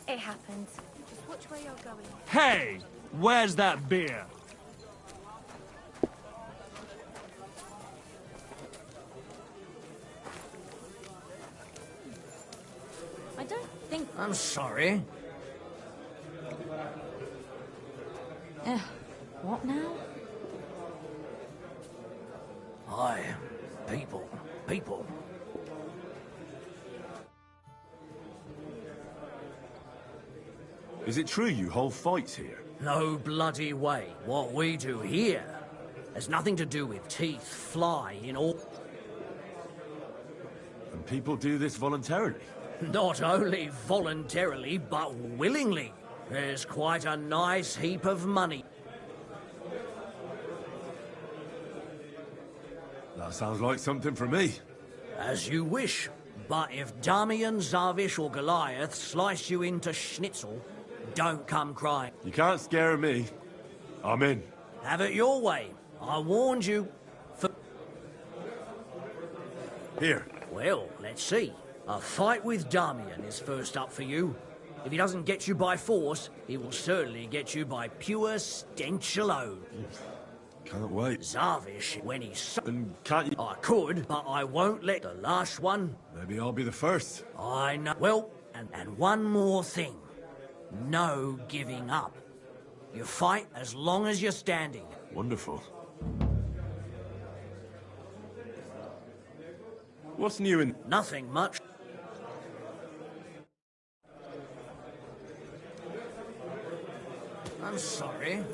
It happens. Just watch where you're going. Hey! Where's that beer? I don't think... I'm sorry. What now? Aye. People. Is it true you hold fights here? No bloody way. What we do here has nothing to do with teeth, flying, or... And people do this voluntarily? Not only voluntarily, but willingly. There's quite a nice heap of money. That sounds like something for me. As you wish. But if Damian, Zavish or Goliath slice you into schnitzel, don't come crying. You can't scare me. I'm in. Have it your way. I warned you. Here. Well, let's see. A fight with Damian is first up for you. If he doesn't get you by force, he will certainly get you by pure stench alone. Can't wait. Zavish, when he's... And can't you... I could, but I won't let the last one... Maybe I'll be the first. I know. Well, and one more thing. No giving up. You fight as long as you're standing. Wonderful. What's new in... Nothing much. I'm sorry.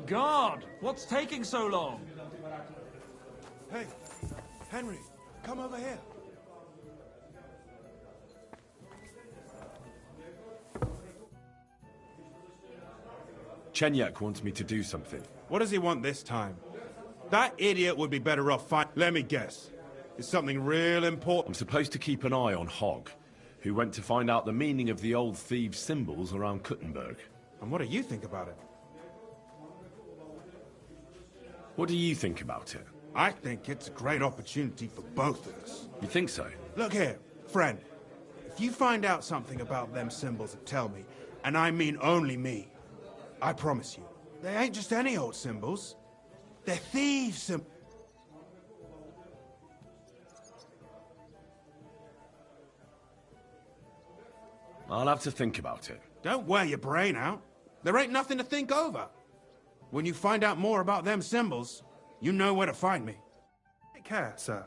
God! What's taking so long? Hey, Henry, come over here. Chenyak wants me to do something. What does he want this time? That idiot would be better off Let me guess. It's something real important. I'm supposed to keep an eye on Hogg, who went to find out the meaning of the old thieves' symbols around Kuttenberg. And what do you think about it? What do you think about it? I think it's a great opportunity for both of us. You think so? Look here, friend. If you find out something about them symbols, tell me. And I mean only me. I promise you. They ain't just any old symbols. They're thieves' symbols. I'll have to think about it. Don't wear your brain out. There ain't nothing to think over. When you find out more about them symbols, you know where to find me. Take care, sir.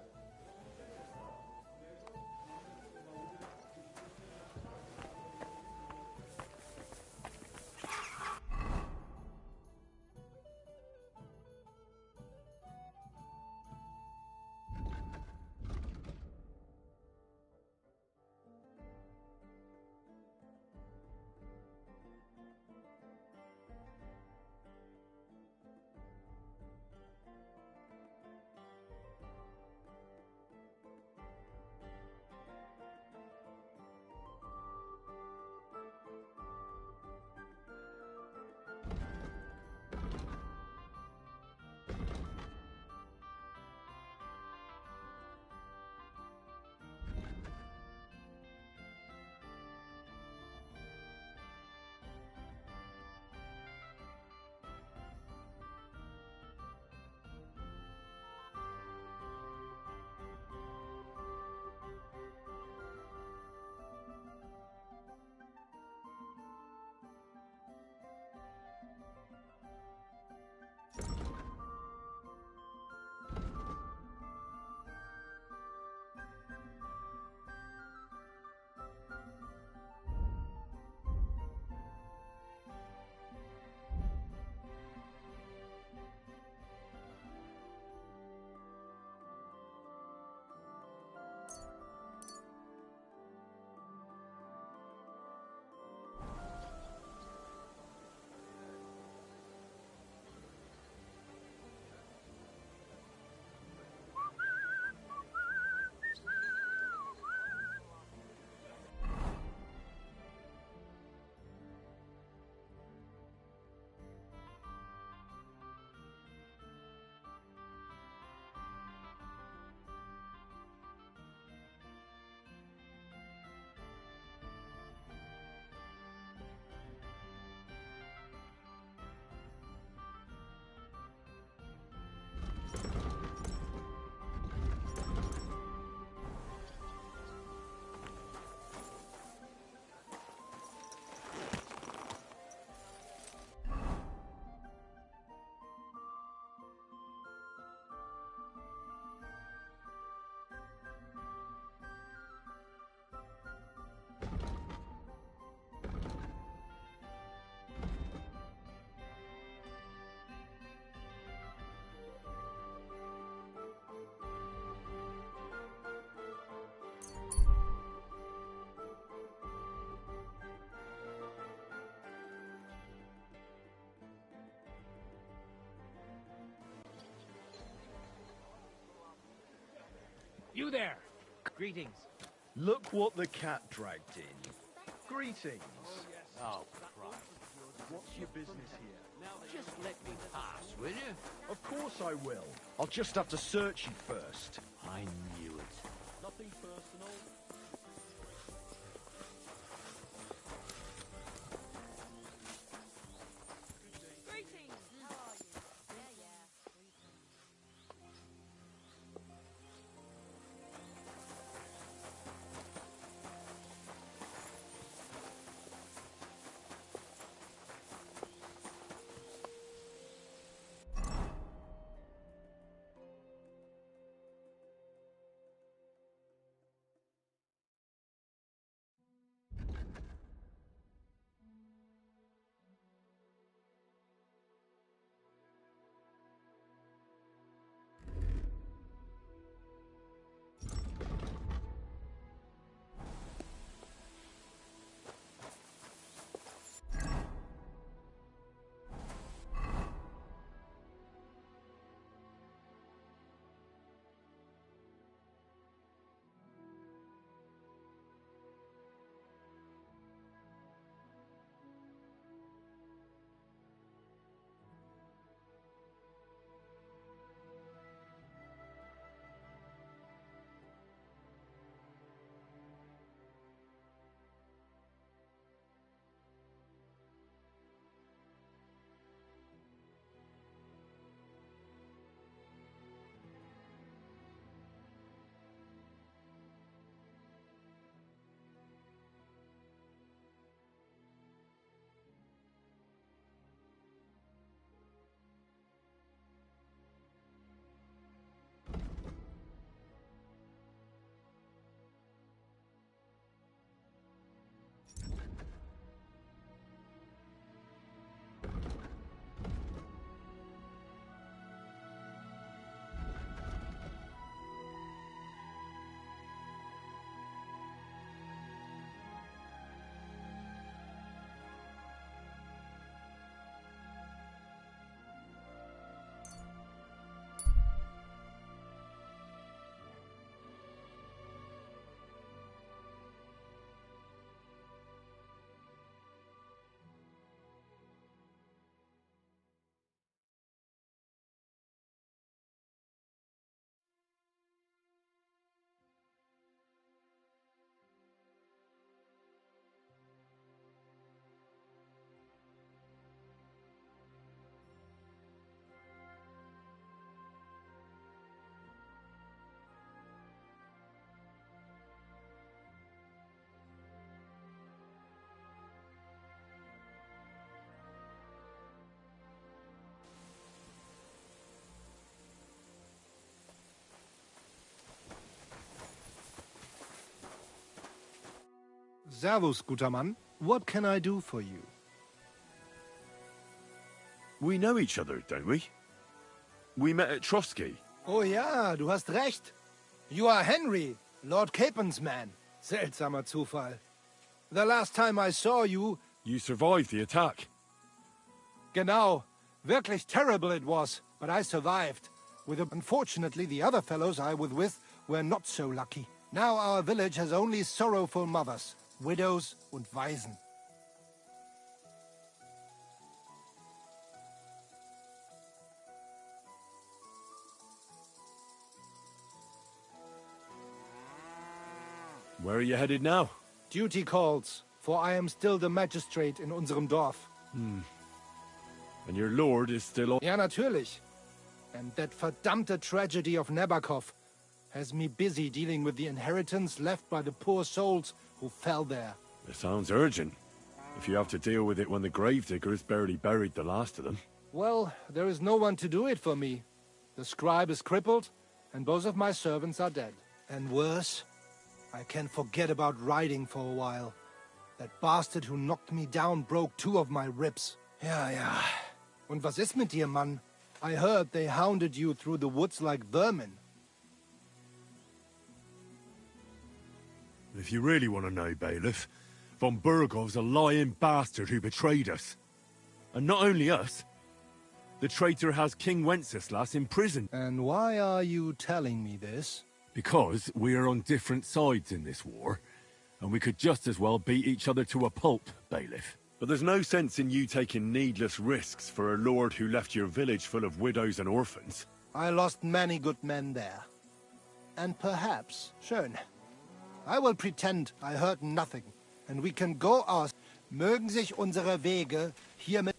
You there! Greetings. Look what the cat dragged in. Greetings. Oh, Christ. What's your business here? Just let me pass, will you? Of course I will. I'll just have to search you first. I knew it. Nothing personal. Servus, guter Mann. What can I do for you? We know each other, don't we? We met at Trotsky. Oh ja, du hast recht. You are Henry, Lord Capen's man. Seltsamer Zufall. The last time I saw you... You survived the attack. Genau. Wirklich terrible it was, but I survived. Unfortunately, the other fellows I was with were not so lucky. Now our village has only sorrowful mothers, widows und Waisen. Where are you headed now? Duty calls, for I am still the magistrate in unserem Dorf. And your lord is still on... Ja, natürlich. And that verdammte tragedy of Nabokov has me busy dealing with the inheritance left by the poor souls who fell there. It sounds urgent. If you have to deal with it when the gravediggers barely buried the last of them. Well, there is no one to do it for me. The scribe is crippled, and both of my servants are dead. And worse, I can forget about riding for a while. That bastard who knocked me down broke 2 of my ribs. Ja, ja. Und was ist mit dir, Mann? I heard they hounded you through the woods like vermin. If you really want to know, Bailiff, von Burgov's a lying bastard who betrayed us. And not only us, the traitor has King Wenceslas in prison. And why are you telling me this? Because we are on different sides in this war, and we could just as well beat each other to a pulp, Bailiff. But there's no sense in you taking needless risks for a lord who left your village full of widows and orphans. I lost many good men there. And perhaps, schön. I will pretend I heard nothing, and we can go our... Mögen sich unsere Wege hiermit...